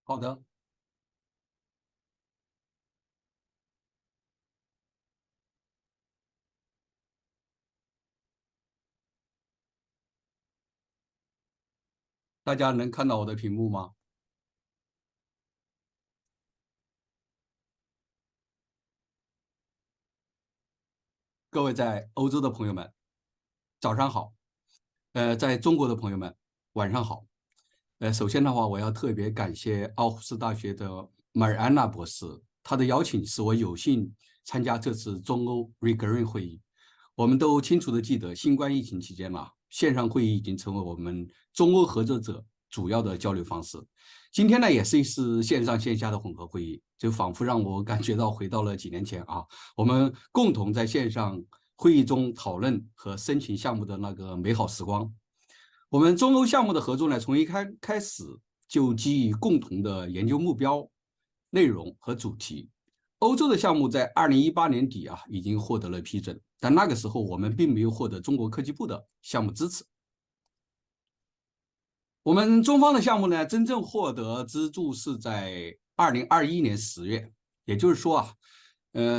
Speaker 10: 好的。大家能看到我的屏幕吗？各位在欧洲的朋友们，早上好。在中国的朋友们，晚上好。首先的话，我要特别感谢奥胡斯大学的马尔安娜博士，他的邀请使我有幸参加这次中欧 REGREEN 会议。我们都清楚的记得，新冠疫情期间线上会议已经成为我们中欧合作者主要的交流方式。今天呢，也是一次线上线下的混合会议，就仿佛让我感觉到回到了几年前我们共同在线上会议中讨论和申请项目的那个美好时光。我们中欧项目的合作呢，从一开始就基于共同的研究目标、内容和主题。欧洲的项目在2018年底已经获得了批准，但那个时候我们并没有获得中国科技部的项目支持。我们中方的项目呢，真正获得资助是在2021年10月，也就是说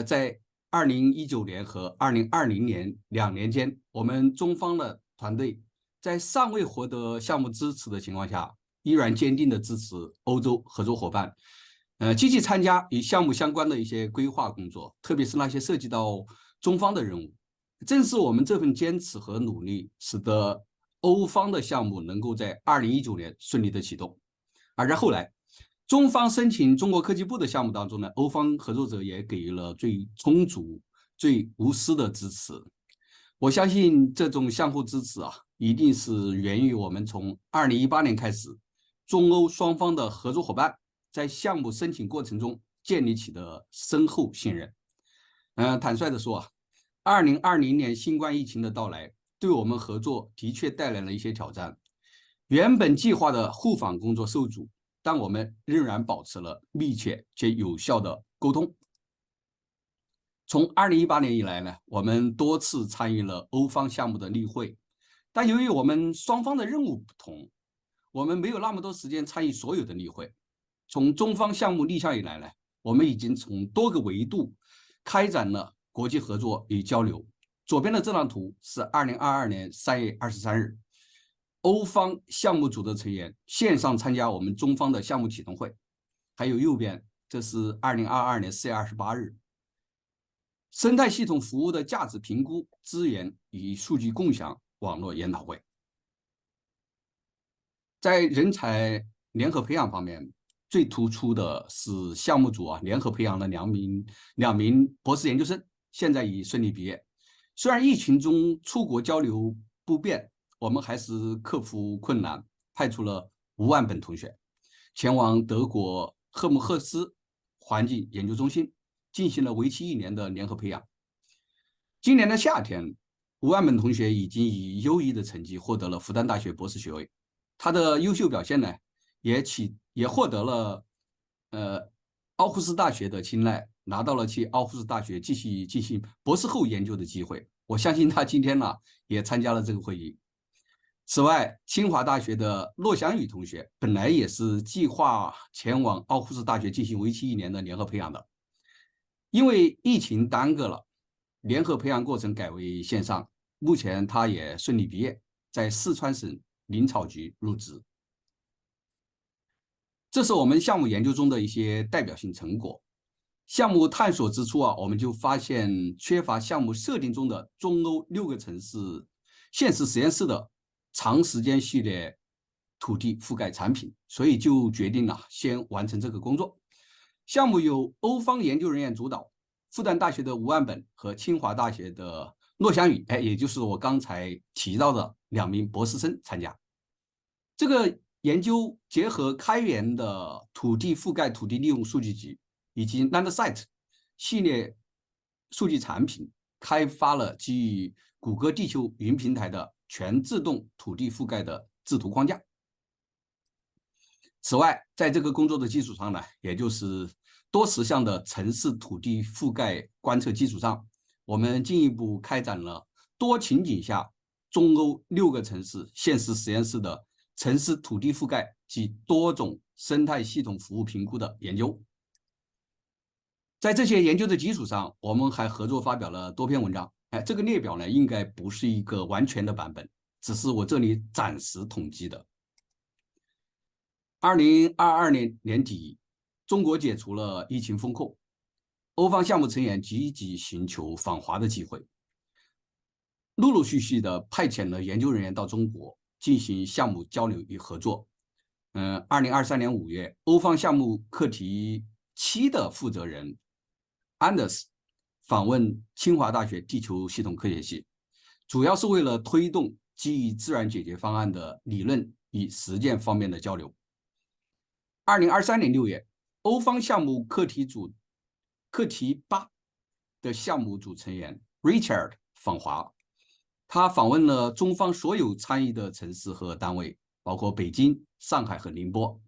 Speaker 10: 在2019年和2020年2年间，我们中方的团队在尚未获得项目支持的情况下，依然坚定的支持欧洲合作伙伴，积极参加与项目相关的一些规划工作，特别是那些涉及到中方的任务。正是我们这份坚持和努力，使得欧方的项目能够在2019年顺利的启动。而在后来，中方申请中国科技部的项目当中呢，欧方合作者也给予了最充足、最无私的支持。我相信这种相互支持一定是源于我们从2018年开始，中欧双方的合作伙伴在项目申请过程中建立起的深厚信任。坦率的说2020年新冠疫情的到来，对我们合作的确带来了一些挑战。原本计划的互访工作受阻，但我们仍然保持了密切且有效的沟通。从2018年以来呢，我们多次参与了欧方项目的例会，但由于我们双方的任务不同，我们没有那么多时间参与所有的例会。从中方项目立项以来呢，我们已经从多个维度开展了国际合作与交流。左边的这张图是2022年3月23日，欧方项目组的成员线上参加我们中方的项目启动会。还有右边，这是2022年4月28日，生态系统服务的价值评估、资源与数据共享网络研讨会。在人才联合培养方面，最突出的是项目组联合培养了两名博士研究生，现在已顺利毕业。虽然疫情中出国交流不便，我们还是克服困难，派出了吴万本同学前往德国赫姆赫斯环境研究中心进行了为期1年的联合培养。今年的夏天，吴万本同学已经以优异的成绩获得了复旦大学博士学位。他的优秀表现呢，也获得了奥胡斯大学的青睐，拿到了去奥胡斯大学继续进行博士后研究的机会。我相信他今天呢也参加了这个会议。此外，清华大学的骆翔宇同学本来也是计划前往奥胡斯大学进行为期1年的联合培养的，因为疫情耽搁了，联合培养过程改为线上。目前他也顺利毕业，在四川省林草局入职。这是我们项目研究中的一些代表性成果。项目探索之初我们就发现缺乏项目设定中的中欧6个城市现实实验室的长时间序列土地覆盖产品，所以就决定了先完成这个工作。项目由欧方研究人员主导，复旦大学的吴万本和清华大学的骆翔宇，也就是我刚才提到的2名博士生参加。这个研究结合开源的土地覆盖、土地利用数据集以及 Landsat 系列数据产品，开发了基于谷歌地球云平台的全自动土地覆盖的制图框架。此外，在这个工作的基础上呢，也就是多实项的城市土地覆盖观测基础上，我们进一步开展了多情景下中欧6个城市现实实验室的城市土地覆盖及多种生态系统服务评估的研究。在这些研究的基础上，我们还合作发表了多篇文章。这个列表呢，应该不是一个完全的版本，只是我这里暂时统计的。2022年年底，中国解除了疫情封控，欧方项目成员积极寻求访华的机会，陆陆续续的派遣了研究人员到中国进行项目交流与合作。2023年5月，欧方项目课题7的负责人Anders 访问清华大学地球系统科学系，主要是为了推动基于自然解决方案的理论与实践方面的交流。2023年6月，欧方项目课题8的项目组成员 Richard 访华，他访问了中方所有参与的城市和单位，包括北京、上海和宁波，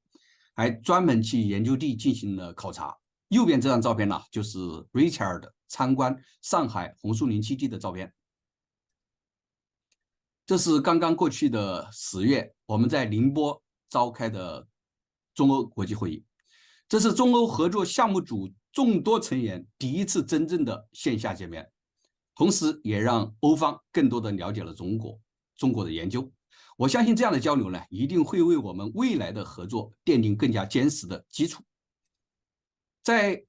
Speaker 10: 还专门去研究地进行了考察。右边这张照片呢，就是 Richard 参观上海红树林基地的照片。这是刚刚过去的10月，我们在宁波召开的中欧国际会议。这是中欧合作项目组众多成员第一次真正的线下见面，同时也让欧方更多的了解了中国的研究。我相信这样的交流呢，一定会为我们未来的合作奠定更加坚实的基础。在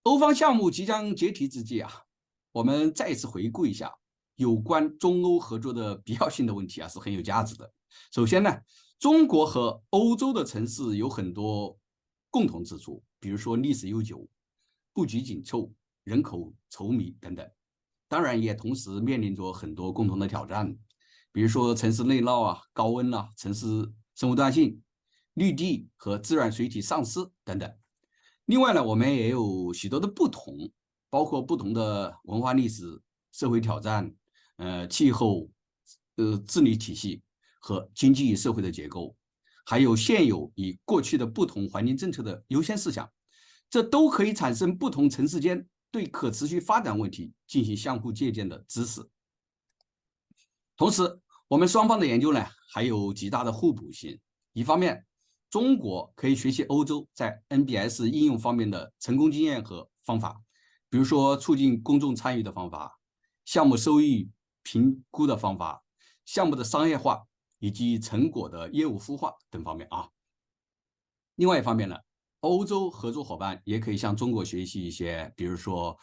Speaker 10: 欧方项目即将解体之际我们再一次回顾一下有关中欧合作的必要性的问题是很有价值的。首先呢，中国和欧洲的城市有很多共同之处，比如说历史悠久、布局紧凑、人口稠密等等。当然也同时面临着很多共同的挑战，比如说城市内涝高温城市生物多样性、绿地和自然水体丧失等等。另外呢，我们也有许多的不同，包括不同的文化历史、社会挑战、气候、治理体系和经济与社会的结构，还有现有与过去的不同环境政策的优先事项，这都可以产生不同城市间对可持续发展问题进行相互借鉴的知识。同时，我们双方的研究呢，还有极大的互补性，一方面，中国可以学习欧洲在 NBS 应用方面的成功经验和方法，比如说促进公众参与的方法、项目收益评估的方法、项目的商业化以及成果的业务孵化等方面啊。另外一方面呢，欧洲合作伙伴也可以向中国学习一些，比如说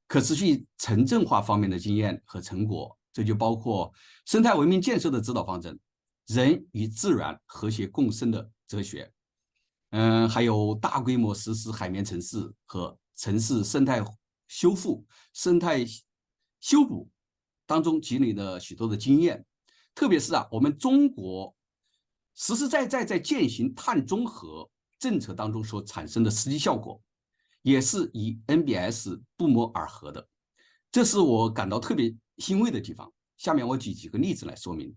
Speaker 10: 可持续城镇化方面的经验和成果，这就包括生态文明建设的指导方针、人与自然和谐共生的哲学，还有大规模实施海绵城市和城市生态修复、生态修补当中积累了许多的经验，特别是我们中国实实在在在践行碳中和政策当中所产生的实际效果，也是与 NBS 不谋而合的，这是我感到特别欣慰的地方。下面我举几个例子来说明。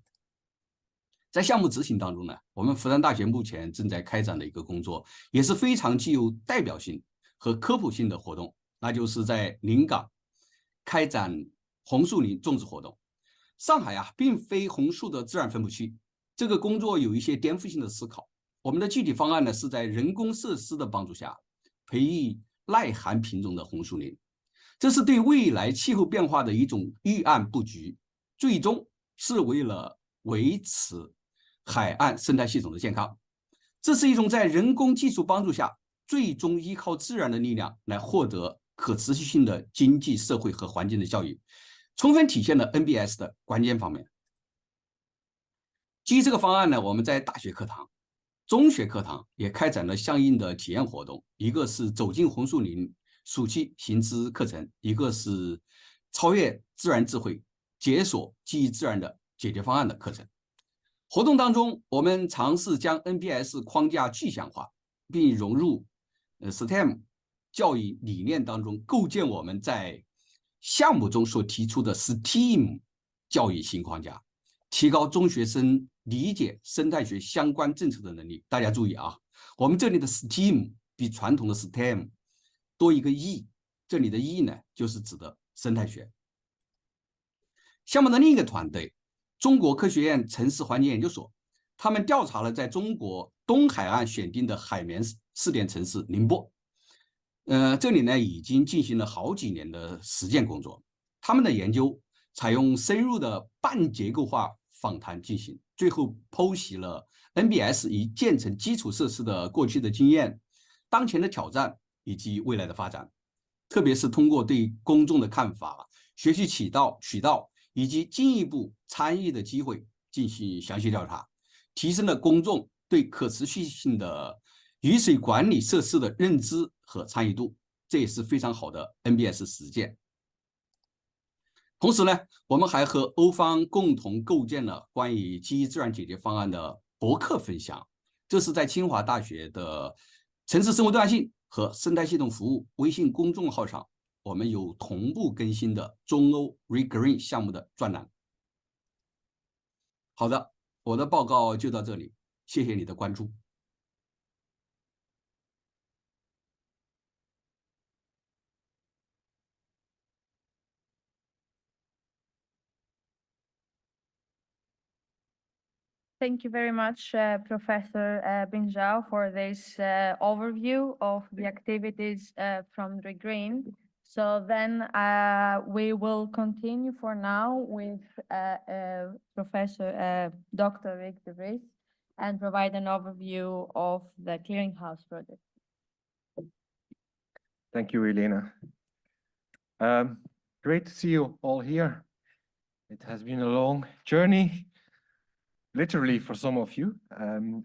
Speaker 10: 在项目执行当中呢，我们复旦大学目前正在开展的一个工作，也是非常具有代表性和科普性的活动，那就是在临港开展红树林种植活动。上海并非红树的自然分布区，这个工作有一些颠覆性的思考。我们的具体方案呢，是在人工设施的帮助下培育耐寒品种的红树林，这是对未来气候变化的一种预案布局，最终是为了维持海岸生态系统的健康。这是一种在人工技术帮助下，最终依靠自然的力量来获得可持续性的经济、社会和环境的效益，充分体现了 NBS 的关键方面。基于这个方案呢，我们在大学课堂、中学课堂也开展了相应的体验活动，一个是走进红树林暑期行知课程，一个是超越自然智慧、解锁基于自然的解决方案的课程。活动当中，我们尝试将 NBS 框架具象化，并融入STEM 教育理念当中，构建我们在项目中所提出的 STEAM 教育新框架，提高中学生理解生态学相关政策的能力。大家注意我们这里的 STEAM 比传统的 STEM 多一个 E， 这里的 E 呢，就是指的生态学。项目的另一个团队，中国科学院城市环境研究所，他们调查了在中国东海岸选定的海绵试点城市宁波。这里呢已经进行了好几年的实践工作。他们的研究采用深入的半结构化访谈进行，最后剖析了 NBS 与建成基础设施的过去的经验、当前的挑战以及未来的发展，特别是通过对公众的看法、学习渠道以及进一步参与的机会进行详细调查，提升了公众对可持续性的雨水管理设施的认知和参与度，这也是非常好的 NBS 实践。同时呢，我们还和欧方共同构建了关于基于自然解决方案的博客分享，这是在清华大学的城市生活多样性和生态系统服务微信公众号上，我们有同步更新的中欧 REGREEN 项目的专栏。好的，我的报告就到这里，谢谢你的关注。
Speaker 8: Thank you very much, Professor Binzhao, for this overview of the activities from REGREEN. So then we will continue for now with Professor Dr. Rick de Vries and provide an overview of the Clearing House project.
Speaker 11: Thank you, Elena. Great to see you all here. It has been a long journey, literally for some of you.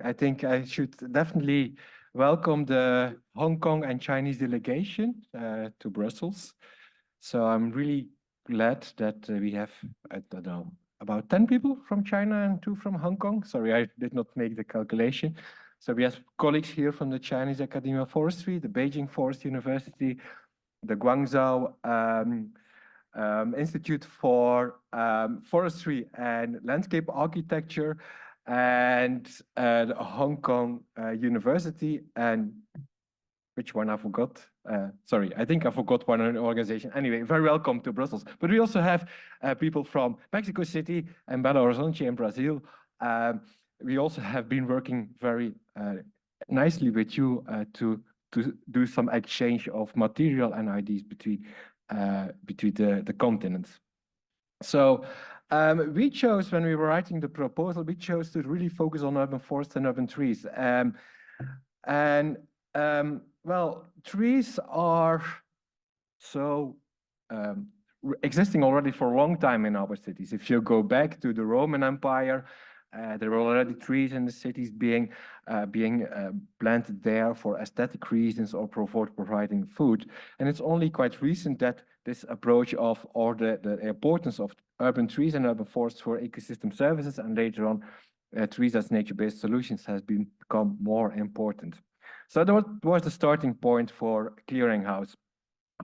Speaker 11: I think I should definitely welcome the Hong Kong and Chinese delegation to Brussels. So I'm really glad that we have, I don't know, about 10 people from China and 2 from Hong Kong. Sorry, I did not make the calculation. So we have colleagues here from the Chinese Academy of Forestry, the Beijing Forest University, the Guangzhou Institute for Forestry and Landscape Architecture, and the Hong Kong University, and which one I forgot? Sorry, I think I forgot one organization. Anyway, very welcome to Brussels. But we also have people from Mexico City and Belo Horizonte in Brazil, we also have been working very nicely with you to do some exchange of material and ideas between the continents. So we chose, when we were writing the proposal, we chose to really focus on urban forests and urban trees. Well, trees are so existing already for a long time in our cities. If you go back to the Roman Empire, there were already trees in the cities being planted there for aesthetic reasons or for providing food. And it's only quite recent that this approach of, or the importance of urban trees and urban forests for ecosystem services, and later on trees as nature-based solutions, has become more important. So that was the starting point for Clearing House.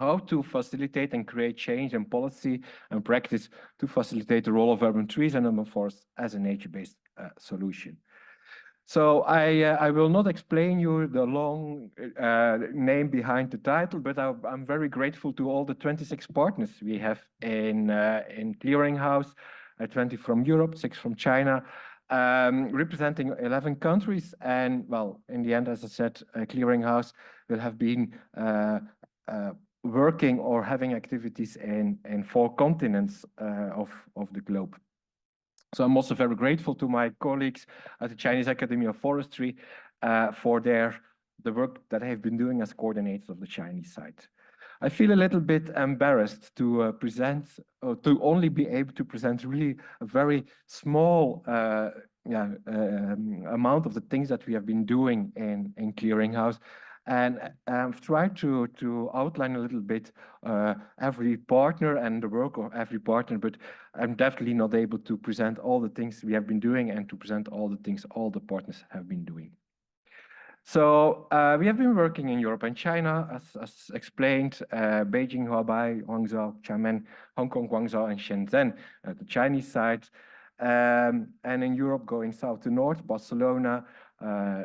Speaker 11: How to facilitate and create change in policy and practice to facilitate the role of urban trees and urban forests as a nature-based solution. So I will not explain you the long name behind the title, but I'm very grateful to all the 26 partners we have in Clearing House, 20 from Europe, 6 from China, representing 11 countries. And well, in the end, as I said, Clearing House will have been working or having activities in 4 continents of the globe. So I'm also very grateful to my colleagues at the Chinese Academy of Forestry for the work that they have been doing as coordinators of the Chinese side. I feel a little bit embarrassed to present, or to only be able to present really a very small amount of the things that we have been doing in Clearing House. And I've tried to outline a little bit every partner and the work of every partner, but I'm definitely not able to present all the things we have been doing and to present all the things all the partners have been doing. So we have been working in Europe and China, as explained, Beijing, Huaibei, Hangzhou, Xiamen, Hong Kong, Guangzhou, and Shenzhen at the Chinese side. And in Europe, going south to north, Barcelona,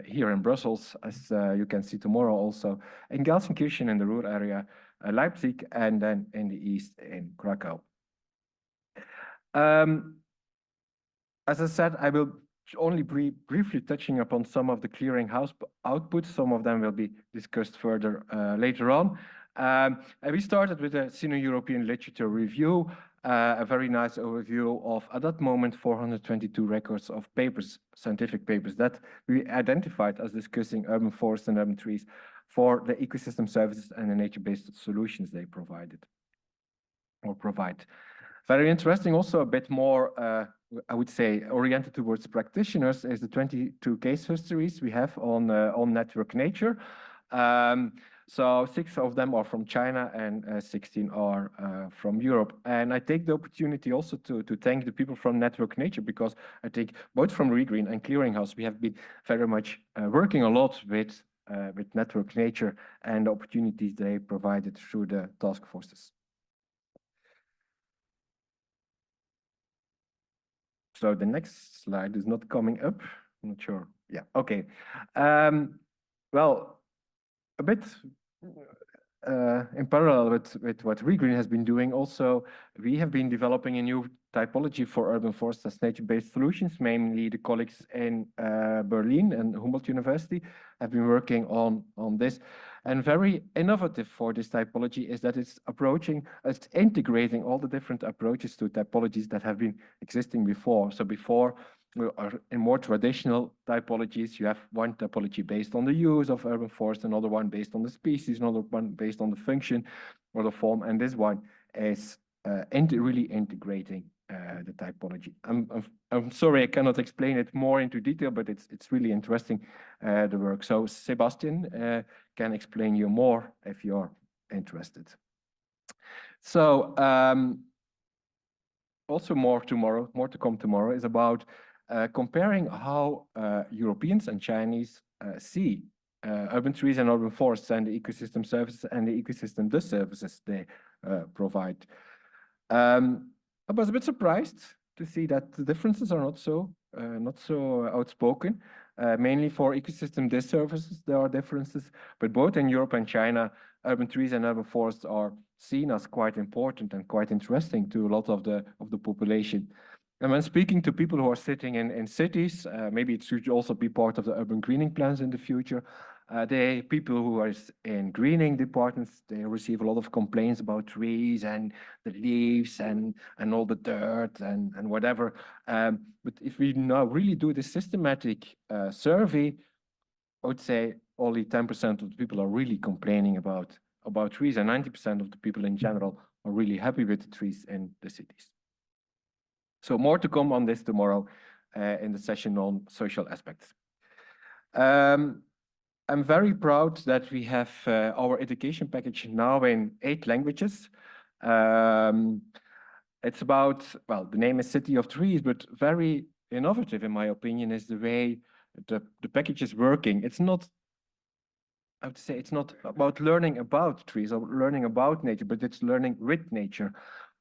Speaker 11: here in Brussels, as you can see tomorrow also, in Gelsenkirchen in the rural area, Leipzig, and then in the east in Krakow. As I said, I will only briefly touching upon some of the Clearing House outputs. Some of them will be discussed further later on. And we started with a Sino-European literature review, a very nice overview of, at that moment, 422 records of papers, scientific papers, that we identified as discussing urban forests and urban trees for the ecosystem services and the nature-based solutions they provided or provide. Very interesting, also a bit more, I would say, oriented towards practitioners, is the 22 case histories we have on network nature. So 6 of them are from China and 16 are from Europe. And I take the opportunity also to thank the people from Network Nature, because I think both from REGREEN and Clearing House, we have been very much working a lot with Network Nature and the opportunities they provided through the task forces. So the next slide is not coming up. I'm not sure. Yeah, okay. Well, a bit in parallel with what REGREEN has been doing, also, we have been developing a new typology for urban forests as nature-based solutions. Mainly the colleagues in Berlin and Humboldt University have been working on this. And very innovative for this typology is that it's integrating all the different approaches to typologies that have been existing before. So before, in more traditional typologies, you have one typology based on the use of urban forest, another one based on the species, another one based on the function or the form, and this one is really integrating the typology. I'm sorry I cannot explain it more into detail, but it's really interesting, the work. So Sebastian can explain you more if you're interested. So also more to come tomorrow is about comparing how Europeans and Chinese see urban trees and urban forests and the ecosystem services and the ecosystem services they provide. I was a bit surprised to see that the differences are not so outspoken. Mainly for ecosystem services, there are differences, but both in Europe and China, urban trees and urban forests are seen as quite important and quite interesting to a lot of the population. And when speaking to people who are sitting in cities, maybe it should also be part of the urban greening plans in the future. People who are in greening departments, they receive a lot of complaints about trees and the leaves and all the dirt and whatever. But if we now really do this systematic survey, I would say only 10% of the people are really complaining about trees, and 90% of the people in general are really happy with the trees in the cities. So more to come on this tomorrow in the session on social aspects. I'm very proud that we have our education package now in 8 languages. It's about, well, the name is City of Trees, but very innovative, in my opinion, is the way the package is working. It's not, I would say, it's not about learning about trees or learning about nature, but it's learning with nature.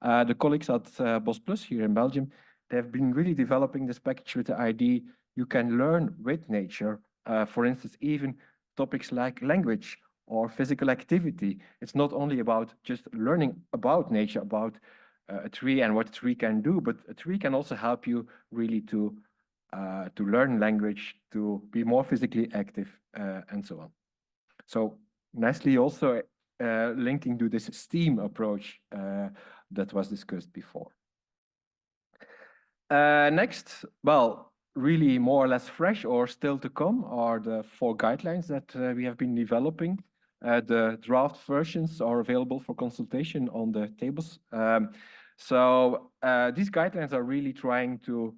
Speaker 11: The colleagues at Bos Plus here in Belgium, they have been really developing this package with the idea you can learn with nature. For instance, even topics like language or physical activity. It's not only about just learning about nature, about a tree and what a tree can do, but a tree can also help you really to learn language, to be more physically active, and so on. So nicely also linking to this STEAM approach that was discussed before. Next, well, really more or less fresh or still to come are the 4 guidelines that we have been developing. The draft versions are available for consultation on the tables. So these guidelines are really trying to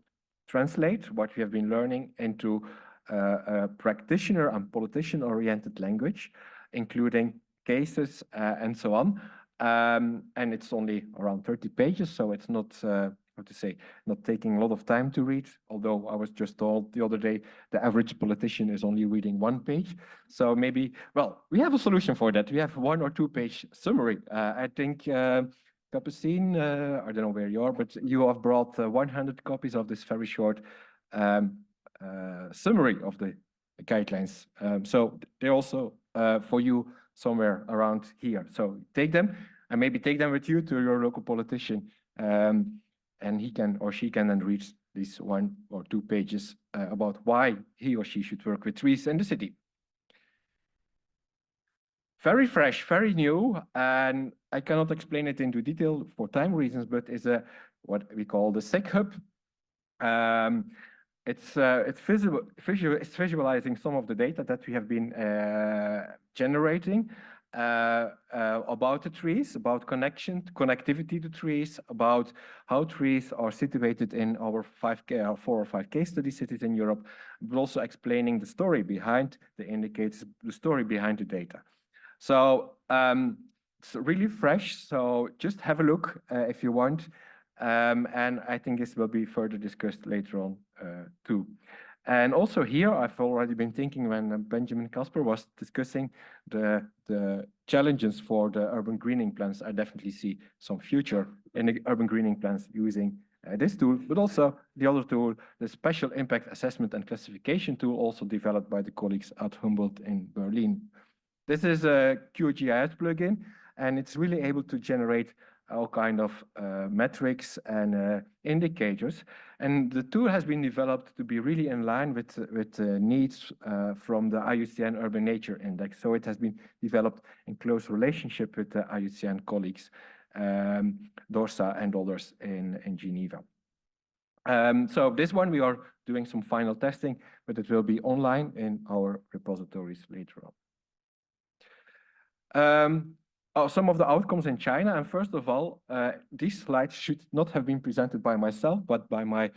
Speaker 11: translate what we have been learning into a practitioner and politician-oriented language, including cases and so on. And it's only around 30 pages, so it's not, how to say, not taking a lot of time to read, although I was just told the other day the average politician is only reading 1 page. So maybe, well, we have a solution for that. We have 1 or 2 page summary. I think, Capucine, I don't know where you are, but you have brought 100 copies of this very short summary of the guidelines. So they're also for you somewhere around here. So take them and maybe take them with you to your local politician, and he can or she can then read these 1 or 2 pages about why he or she should work with trees in the city. Very fresh, very new, and I cannot explain it into detail for time reasons, but it's what we call the SEC Hub. It's visualizing some of the data that we have been generating about the trees, about connectivity to trees, about how trees are situated in our 4 or 5 case study cities in Europe, but also explaining the story behind the indicators, the story behind the data. So it's really fresh, so just have a look if you want. And I think this will be further discussed later on too. And also here, I've already been thinking when Benjamin Kasper was discussing the challenges for the urban greening plans, I definitely see some future in the urban greening plans using this tool, but also the other tool, the Special Impact Assessment and Classification tool, also developed by the colleagues at Humboldt in Berlin. This is a QGIS plugin, and it's really able to generate all kind of metrics and indicators. And the tool has been developed to be really in line with needs from the IUCN Urban Nature Index. So it has been developed in close relationship with the IUCN colleagues, Dorsa and others in Geneva. So this one we are doing some final testing, but it will be online in our repositories later on. Some of the outcomes in China, and first of all, these slides should not have been presented by myself, but by my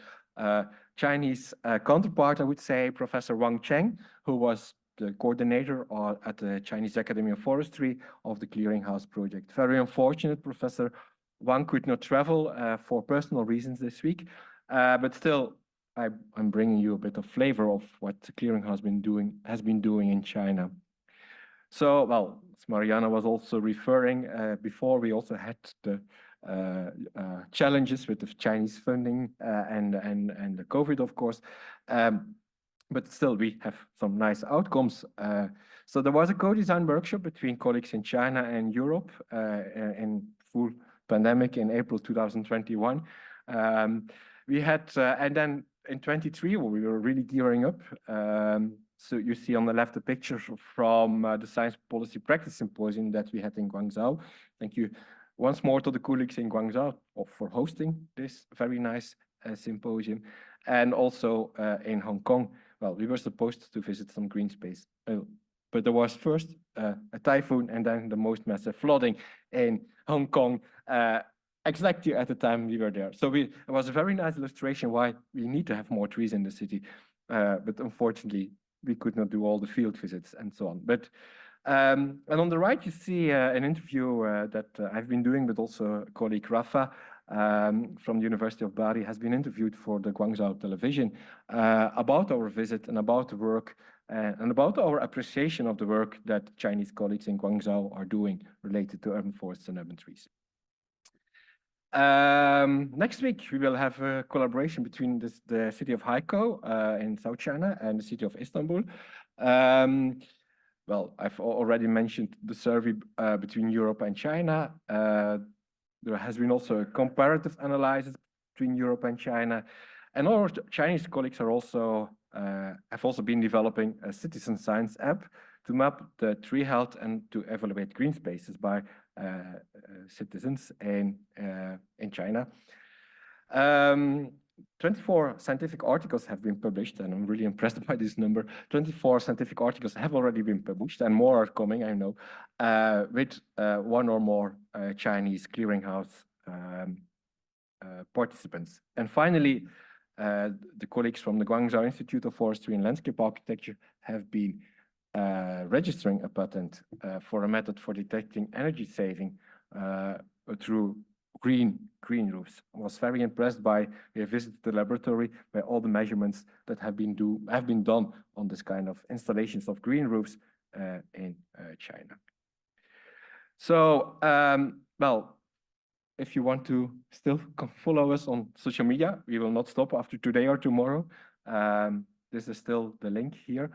Speaker 11: Chinese counterpart, I would say, Professor Wang Cheng, who was the coordinator at the Chinese Academy of Forestry of the Clearing House project. Very unfortunate, Professor Wang could not travel for personal reasons this week, but still, I'm bringing you a bit of flavor of what the Clearing House has been doing in China. So, well, as Mariana was also referring before, we also had the challenges with the Chinese funding and the COVID, of course. But still, we have some nice outcomes. So there was a co-design workshop between colleagues in China and Europe in full pandemic in April 2021. we had, and then in 23, we were really gearing up. So you see on the left a picture from the Science Policy Practice Symposium that we had in Guangzhou. Thank you once more to the colleagues in Guangzhou for hosting this very nice symposium. And also in Hong Kong, well, we were supposed to visit some green space, but there was first a typhoon and then the most massive flooding in Hong Kong exactly at the time we were there. So it was a very nice illustration why we need to have more trees in the city, but unfortunately, we could not do all the field visits and so on. But and on the right, you see an interview that I've been doing, but also colleague Rafa from the University of Bari has been interviewed for the Guangzhou television about our visit and about the work and about our appreciation of the work that Chinese colleagues in Guangzhou are doing related to urban forests and urban trees. Next week, we will have a collaboration between the city of Hangzhou in South China and the city of Istanbul. Well, I've already mentioned the survey between Europe and China. There has been also a comparative analysis between Europe and China. And our Chinese colleagues are also have also been developing a citizen science app to map the tree health and to evaluate green spaces by citizens in China. 24 scientific articles have been published, and I'm really impressed by this number. 24 scientific articles have already been published, and more are coming, I know, with one or more Chinese clearinghouse participants. And finally, the colleagues from the Guangzhou Institute of Forestry and Landscape Architecture have been registering a patent for a method for detecting energy saving through green roofs. I was very impressed by, we visited the laboratory where all the measurements that have been done on this kind of installations of green roofs in China. So, well, if you want to still follow us on social media, we will not stop after today or tomorrow. This is still the link here.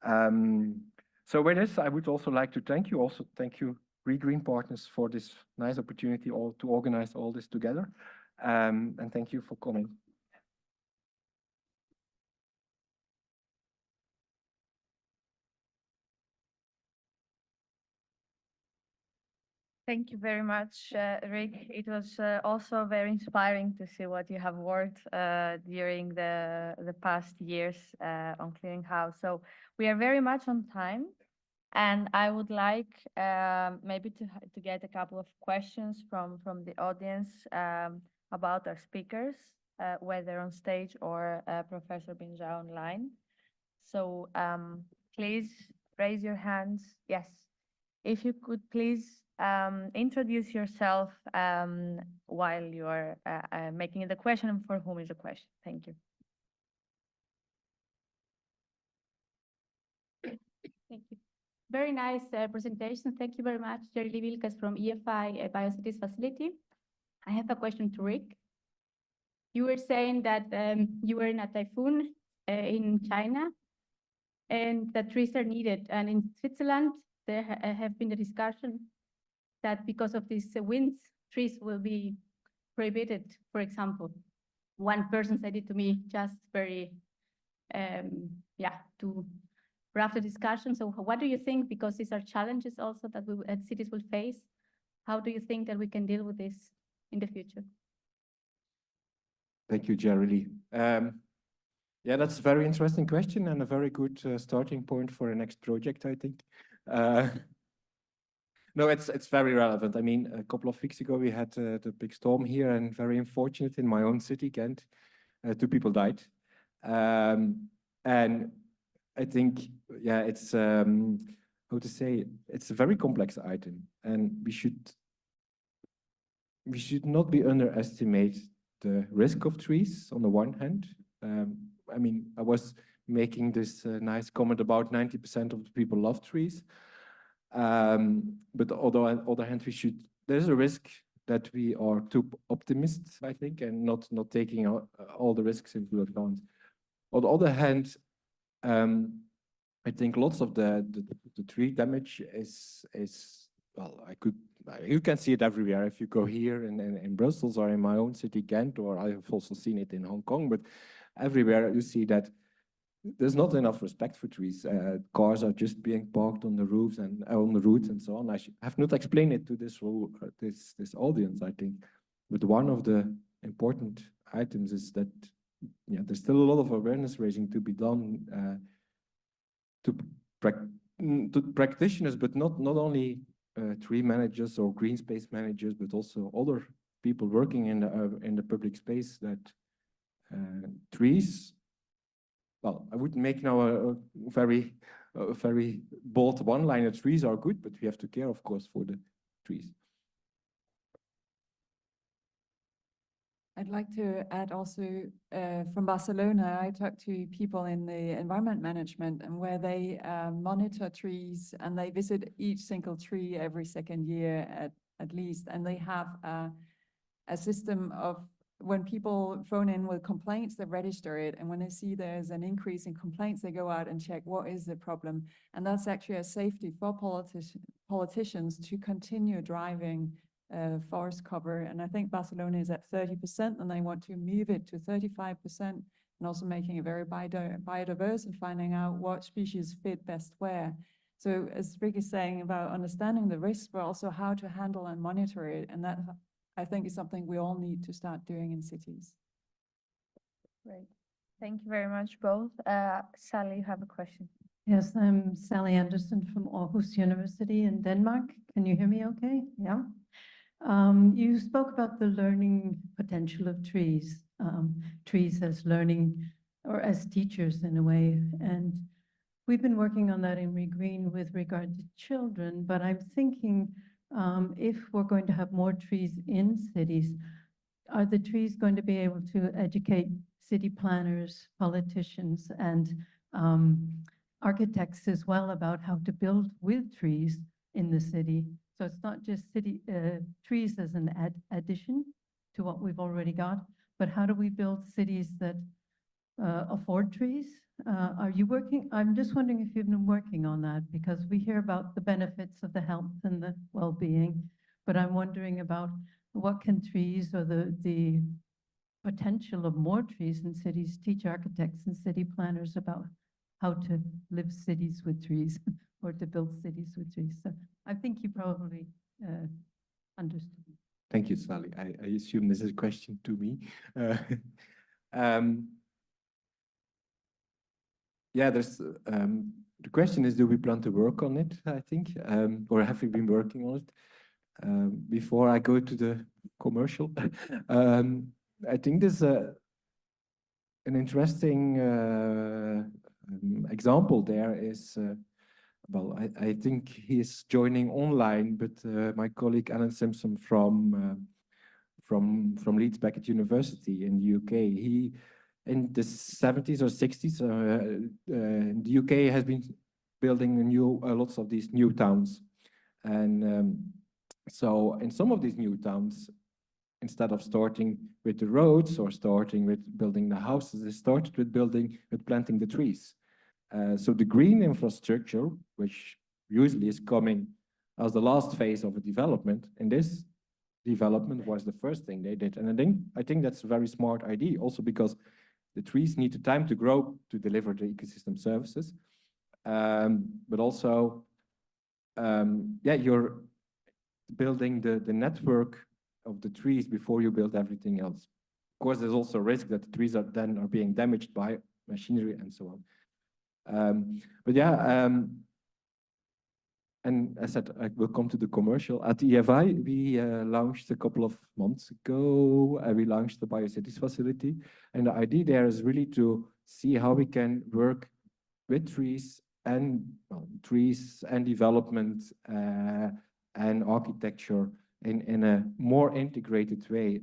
Speaker 11: So with this, I would also like to thank you. Also, thank you, REGREEN partners, for this nice opportunity to organize all this together. And thank you for coming.
Speaker 8: Thank you very much, Rick. It was also very inspiring to see what you have worked during the past years on Clearing House. So we are very much on time, and I would like maybe to get a couple of questions from the audience about our speakers, whether on stage or Professor Binzhao online. So please raise your hands. Yes, if you could please introduce yourself while you are making the question and for whom is the question. Thank you.
Speaker 12: Thank you. Very nice presentation. Thank you very much, Jerry Wilkes from EFI Biocities Facility. I have a question to Rick. You were saying that you were in a typhoon in China and that trees are needed. And in Switzerland, there have been the discussion that because of these winds, trees will be prohibited, for example. One person said it to me just very, to wrap the discussion. So what do you think, because these are challenges also that cities will face, how do you think that we can deal with this in the future?
Speaker 11: Thank you, Jerry. Yeah, that's a very interesting question and a very good starting point for a next project, I think. No, it's very relevant. I mean, a couple of weeks ago, we had the big storm here, and very unfortunate in my own city, Ghent, 2 people died. And I think, yeah, it's, how to say, it's a very complex item, and we should not be underestimate the risk of trees on the one hand. I mean, I was making this nice comment about 90% of the people love trees. But on the other hand, there's a risk that we are too optimistic, I think, and not taking all the risks into account. On the other hand, I think lots of the tree damage is you can see it everywhere. If you go here in Brussels or in my own city, Ghent, or I have also seen it in Hong Kong, but everywhere you see that there's not enough respect for trees. Cars are just being parked on the roofs and on the roads and so on. I have not explained it to this audience, I think, but one of the important items is that there's still a lot of awareness raising to be done to practitioners, but not only tree managers or green space managers, but also other people working in the public space, that trees. Well, I would make now a very bold one-liner. Trees are good, but we have to care, of course, for the trees.
Speaker 6: I'd like to add also from Barcelona, I talked to people in the environment management, and where they monitor trees and they visit each single tree every second year at least. And they have a system of, when people phone in with complaints, they register it. And when they see there's an increase in complaints, they go out and check what is the problem. And that's actually a safety for politicians to continue driving forest cover. And I think Barcelona is at 30%, and they want to move it to 35%, and also making it very biodiverse and finding out what species fit best where. So as Rick is saying about understanding the risks, but also how to handle and monitor it. And that, I think, is something we all need to start doing in cities.
Speaker 8: Great. Thank you very much, both. Sally, you have a question.
Speaker 13: Yes, I'm Sally Anderson from Aarhus University in Denmark. Can you hear me okay? Yeah. You spoke about the learning potential of trees, trees as learning or as teachers in a way. And we've been working on that in REGREEN with regard to children, but I'm thinking if we're going to have more trees in cities, are the trees going to be able to educate city planners, politicians, and architects as well about how to build with trees in the city? So it's not just city trees as an addition to what we've already got, but how do we build cities that afford trees? Are you working? I'm just wondering if you've been working on that, because we hear about the benefits of the health and the well-being, but I'm wondering about what can trees or the potential of more trees in cities teach architects and city planners about how to live cities with trees or to build cities with trees. So I think you probably understood.
Speaker 11: Thank you, Sally. I assume this is a question to me. Yeah, there's the question is, do we plan to work on it, I think, or have we been working on it? Before I go to the commercial, I think there's an interesting example there is, well, I think he's joining online, but my colleague Alan Simpson from Leeds Beckett University in the UK, he in the 70s or 60s, the UK has been building lots of these new towns, and so in some of these new towns, instead of starting with the roads or starting with building the houses, they started with planting the trees. So the green infrastructure, which usually is coming as the last phase of a development, in this development was the first thing they did. And I think that's a very smart idea, also because the trees need the time to grow to deliver the ecosystem services. But also, yeah, you're building the network of the trees before you build everything else. Of course, there's also a risk that the trees are being damaged by machinery and so on. But yeah, and as I said, I will come to the commercial. At EFI, we launched a couple of months ago, we launched the BioCities facility. And the idea there is really to see how we can work with trees and development and architecture in a more integrated way.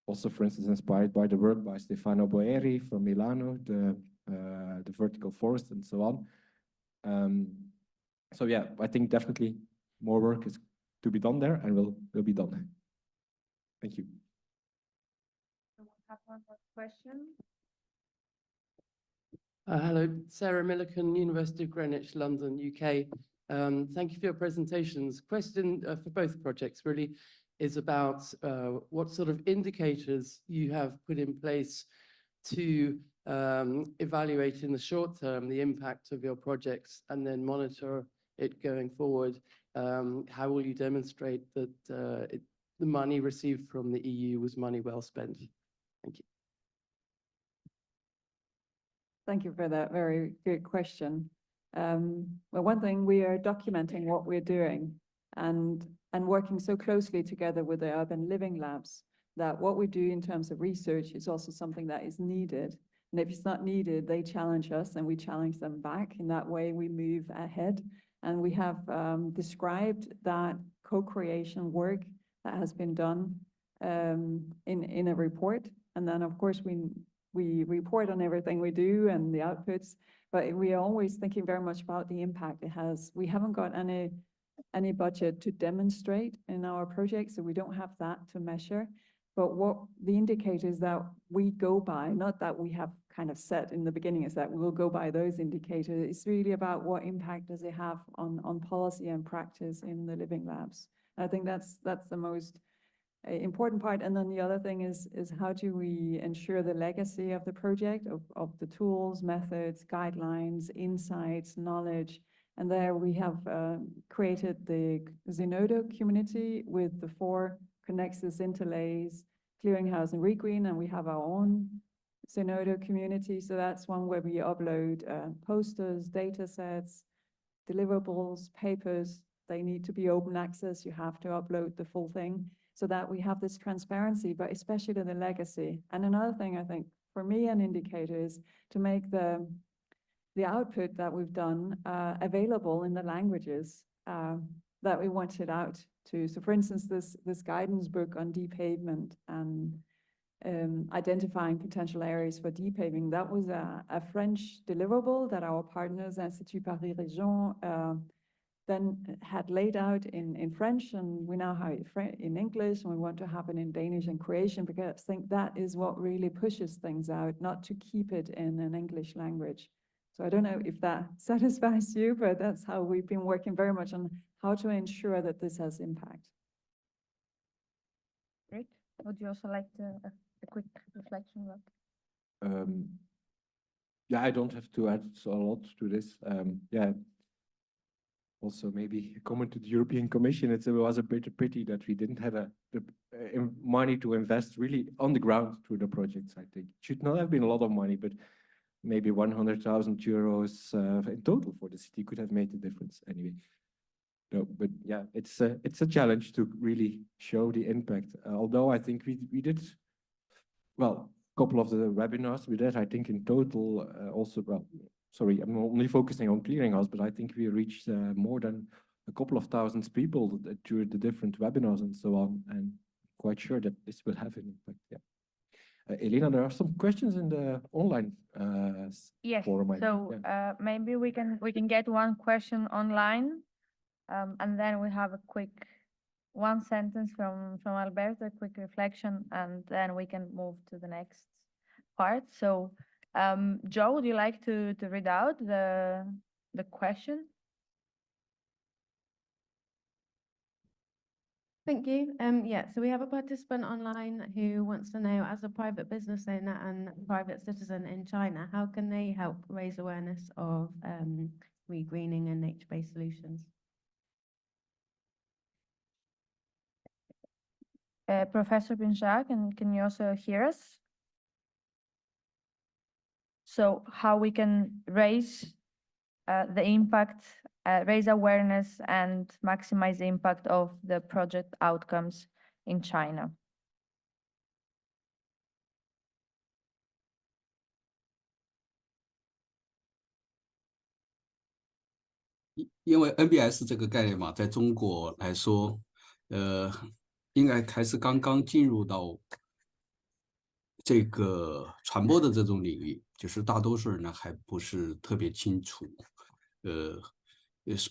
Speaker 11: Also, for instance, inspired by the work by Stefano Boeri from Milano, the vertical forest and so on. So yeah, I think definitely more work is to be done there and will be done. Thank you.
Speaker 8: So we'll have one more question.
Speaker 14: Hello, Sarah Millican, University of Greenwich, London, UK. Thank you for your presentations. Question for both projects really is about what sort of indicators you have put in place to evaluate in the short term the impact of your projects and then monitor it going forward. How will you demonstrate that the money received from the EU was money well spent? Thank you.
Speaker 6: Thank you for that very good question. Well, one thing, we are documenting what we're doing and working so closely together with the urban living labs that what we do in terms of research is also something that is needed. And if it's not needed, they challenge us and we challenge them back. In that way, we move ahead. And we have described that co-creation work that has been done in a report. And then, of course, we report on everything we do and the outputs, but we are always thinking very much about the impact it has. We haven't got any budget to demonstrate in our project, so we don't have that to measure. But what the indicators that we go by, not that we have kind of set in the beginning, is that we will go by those indicators. It's really about what impact does it have on policy and practice in the living labs. And I think that's the most important part. And then the other thing is how do we ensure the legacy of the project, of the tools, methods, guidelines, insights, knowledge. And there we have created the Zenodo community with the 4 connexus interlays, Clearing House and REGREEN, and we have our own Zenodo community. So that's one where we upload posters, data sets, deliverables, papers. They need to be open access. You have to upload the full thing so that we have this transparency, but especially the legacy. And another thing I think for me an indicator is to make the output that we've done available in the languages that we want it out to. So for instance, this guidance book on depavement and identifying potential areas for depaving, that was a French deliverable that our partners, Institut Paris Région, then had laid out in French, and we now have it in English, and we want to have it in Danish and Croatian, because I think that is what really pushes things out, not to keep it in an English language. So I don't know if that satisfies you, but that's how we've been working very much on how to ensure that this has impact.
Speaker 8: Great. Would you also like a quick reflection on that?
Speaker 11: Yeah, I don't have to add a lot to this. Yeah. Also, maybe a comment to the European Commission. It was a bit pity that we didn't have the money to invest really on the ground through the projects. I think it should not have been a lot of money, but maybe 100,000 euros in total for the city could have made a difference anyway. No, but yeah, it's a challenge to really show the impact. Although I think we did, well, a couple of the webinars we did, I think in total also, well, sorry, I'm only focusing on Clearing House, but I think we reached more than a couple of thousands people during the different webinars and so on, and quite sure that this will have an impact. Yeah. Elena, there are some questions in the online
Speaker 8: yes,
Speaker 11: forum.
Speaker 8: So
Speaker 11: yeah.
Speaker 8: Maybe we can get one question online, and then we have a quick one sentence from Alberto, a quick reflection, and then we can move to the next part. So Joe, would you like to read out the question?
Speaker 15: Thank you. Yeah, so we have a participant online who wants to know, as a private business owner and private citizen in China, how can they help raise awareness of regreening and nature-based solutions?
Speaker 8: Professor Binjak, and can you also hear us? So how we can raise the impact, raise awareness and maximize the impact of the project outcomes in China.
Speaker 10: 因为 NBS 这个概念嘛，在中国来说，应该还是刚刚进入到这个传播的这种领域，就是大多数人呢还不是特别清楚。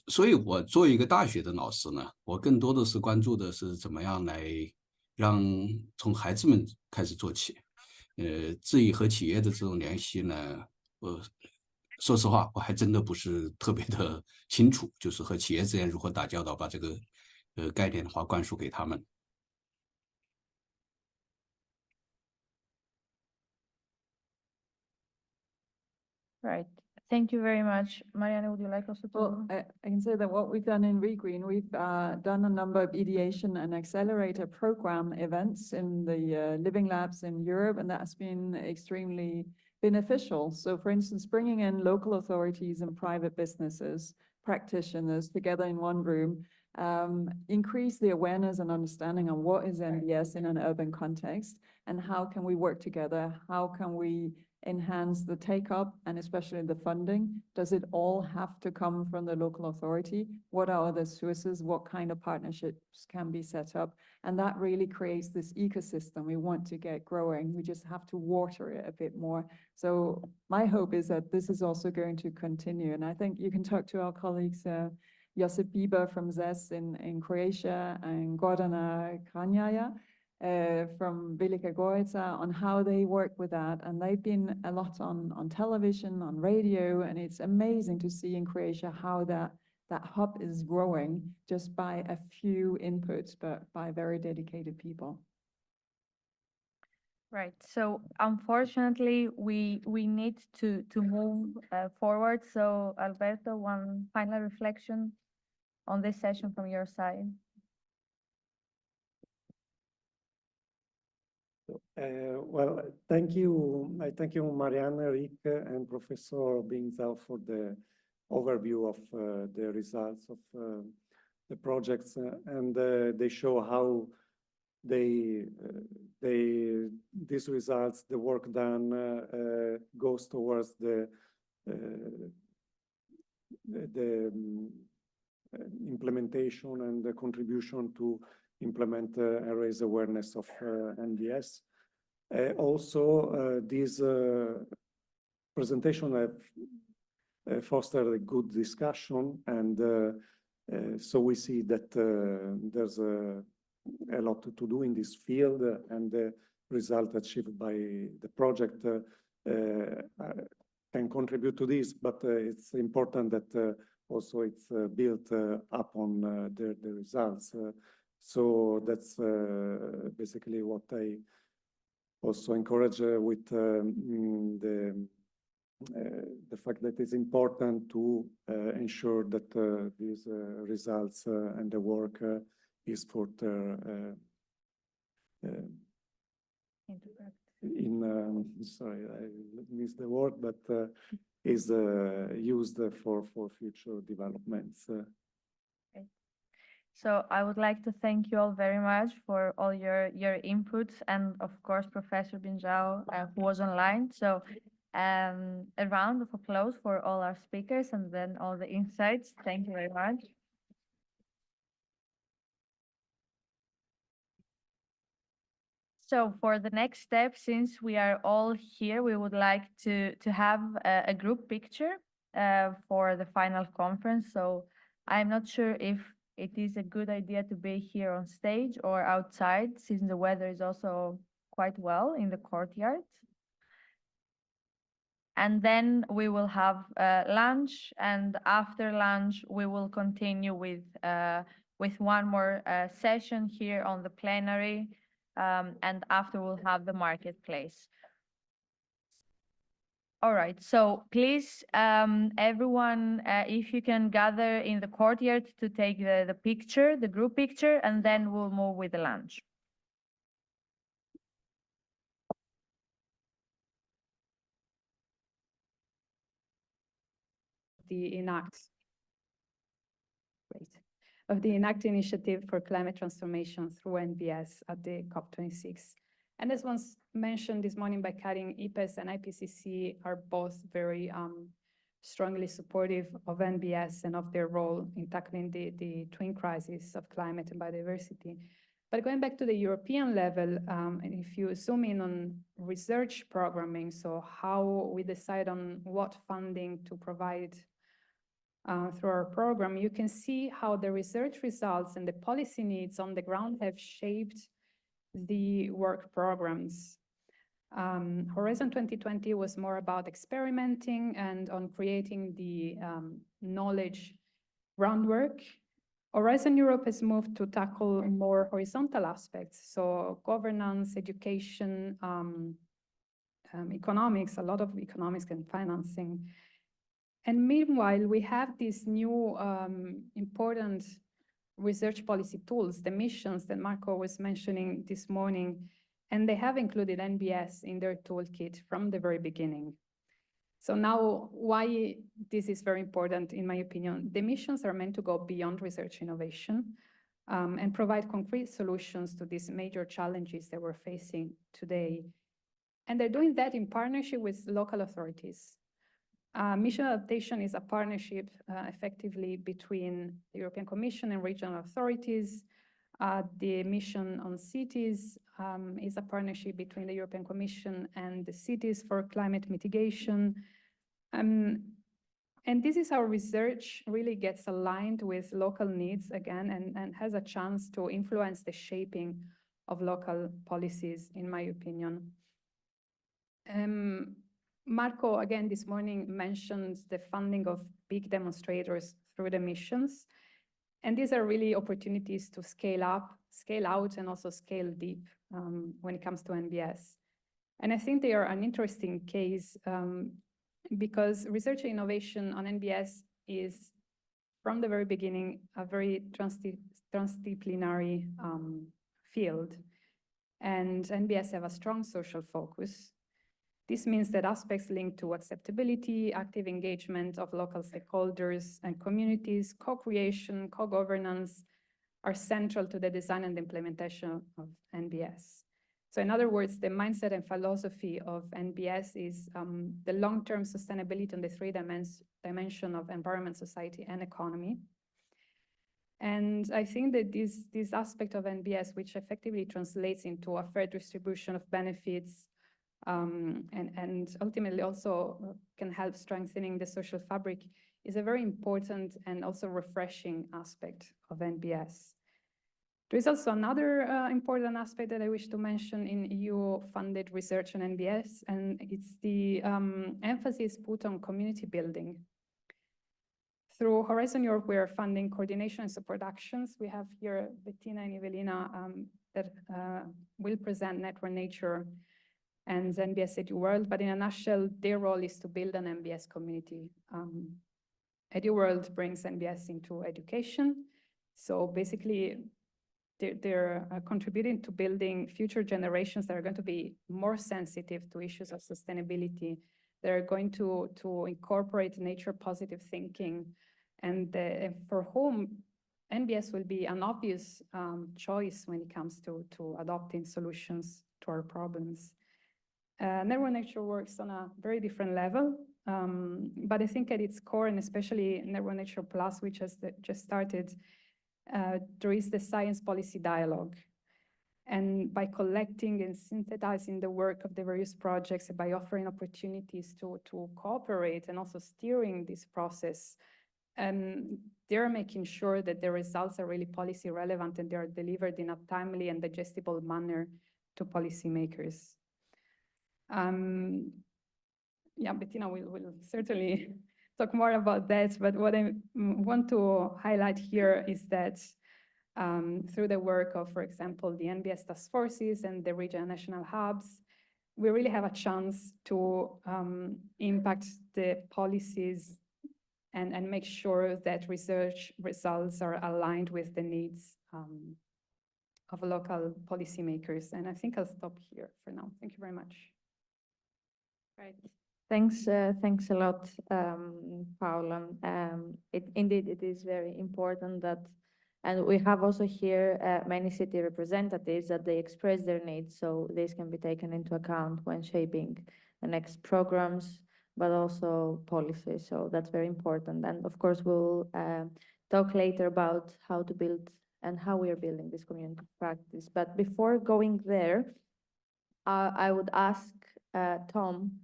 Speaker 10: 所以我作为一个大学的老师呢，我更多的是关注的是怎么样来让从孩子们开始做起。至于和企业的这种联系呢，说实话，我还真的不是特别的清楚，就是和企业之间如何打交道，把这个概念的话灌输给他们。
Speaker 8: Right. Thank you very much. Mariana, would you like also to?
Speaker 6: Well, I can say that what we've done in REGREEN, we've done a number of ideation and accelerator program events in the living labs in Europe, and that's been extremely beneficial. So for instance, bringing in local authorities and private businesses, practitioners together in one room, increase the awareness and understanding on what is NBS in an urban context and how can we work together, how can we enhance the take-up and especially the funding? Does it all have to come from the local authority? What are the sources? What kind of partnerships can be set up? And that really creates this ecosystem we want to get growing. We just have to water it a bit more. So my hope is that this is also going to continue. And I think you can talk to our colleagues, Josip Bieber from ZES in Croatia and Gordana Kranjaja from Velika Gorica on how they work with that. And they've been a lot on television, on radio, and it's amazing to see in Croatia how that hub is growing just by a few inputs, but by very dedicated people.
Speaker 8: Right. So unfortunately, we need to move forward. So Alberto, one final reflection on this session from your side.
Speaker 9: Well, thank you. I thank you, Marianne, Rick, and Professor Binzau for the overview of the results of the projects, and they show how these results, the work done, goes towards the implementation and the contribution to implement and raise awareness of NBS. Also, this presentation have fostered a good discussion, and so we see that there's a lot to do in this field, and the result achieved by the project can contribute to this, but it's important that also it's built up on the results. So that's basically what I also encourage with the fact that it's important to ensure that these results and the work is further sorry, I missed the word, but is used for future developments.
Speaker 8: So I would like to thank you all very much for all your inputs, and of course, Professor Binzau, who was online. So a round of applause for all our speakers and then all the insights. Thank you very much. So for the next step, since we are all here, we would like to have a group picture for the final conference. So I'm not sure if it is a good idea to be here on stage or outside, since the weather is also quite well in the courtyard. And then we will have lunch, and after lunch we will continue with one more session here on the plenary, and after we'll have the marketplace. All right, so please, everyone, if you can gather in the courtyard to take the picture, the group picture, and then we'll move with the lunch.
Speaker 16: The ENACT initiative for climate transformation through NBS at the COP26. And as was mentioned this morning by Karin, IPES and IPCC are both very strongly supportive of NBS and of their role in tackling the twin crisis of climate and biodiversity. But going back to the European level, and if you zoom in on research programming, so how we decide on what funding to provide through our program, you can see how the research results and the policy needs on the ground have shaped the work programs. Horizon 2020 was more about experimenting and on creating the knowledge groundwork. Horizon Europe has moved to tackle more horizontal aspects, so governance, education, economics, a lot of economics and financing. And meanwhile, we have these new important research policy tools, the missions that Marco was mentioning this morning, and they have included NBS in their toolkit from the very beginning. So now, why this is very important, in my opinion, the missions are meant to go beyond research innovation and provide concrete solutions to these major challenges that we're facing today. And they're doing that in partnership with local authorities. Mission adaptation is a partnership effectively between the European Commission and regional authorities. The mission on cities is a partnership between the European Commission and the cities for climate mitigation. And this is how research really gets aligned with local needs again and has a chance to influence the shaping of local policies, in my opinion. Marco, again, this morning mentioned the funding of big demonstrators through the missions. And these are really opportunities to scale up, scale out, and also scale deep when it comes to NBS. And I think they are an interesting case because research and innovation on NBS is, from the very beginning, a very transdisciplinary field. And NBS have a strong social focus. This means that aspects linked to acceptability, active engagement of local stakeholders and communities, co-creation, co-governance are central to the design and implementation of NBS. So in other words, the mindset and philosophy of NBS is the long-term sustainability on the three dimension of environment, society, and economy. And I think that this aspect of NBS, which effectively translates into a fair distribution of benefits, and ultimately also can help strengthening the social fabric, is a very important and also refreshing aspect of NBS. There is also another important aspect that I wish to mention in EU-funded research on NBS, and it's the emphasis put on community building. Through Horizon Europe, we are funding coordination and support actions. We have here Bettina and Evelina that will present Network Nature and NBS EduWorld, but in a nutshell, their role is to build an NBS community. EduWorld brings NBS into education. So basically, they're contributing to building future generations that are going to be more sensitive to issues of sustainability. They're going to incorporate nature positive thinking, and for whom NBS will be an obvious choice when it comes to adopting solutions to our problems. Network Nature works on a very different level, but I think at its core, and especially Network Nature Plus, which has just started, there is the science policy dialogue. And by collecting and synthesizing the work of the various projects, by offering opportunities to cooperate and also steering this process, they're making sure that the results are really policy relevant and they are delivered in a timely and digestible manner to policymakers. Yeah, Bettina will certainly talk more about that, but what I want to highlight here is that through the work of, for example, the NBS task forces and the regional national hubs, we really have a chance to impact the policies and make sure that research results are aligned with the needs of local policymakers. And I think I'll stop here for now. Thank you very much.
Speaker 8: Right. Thanks a lot, Paula. Indeed, it is very important that, and we have also here many city representatives that they express their needs, so this can be taken into account when shaping the next programs, but also policies. So that's very important. And of course, we'll talk later about how to build and how we are building this community practice. But before going there, I would ask Tom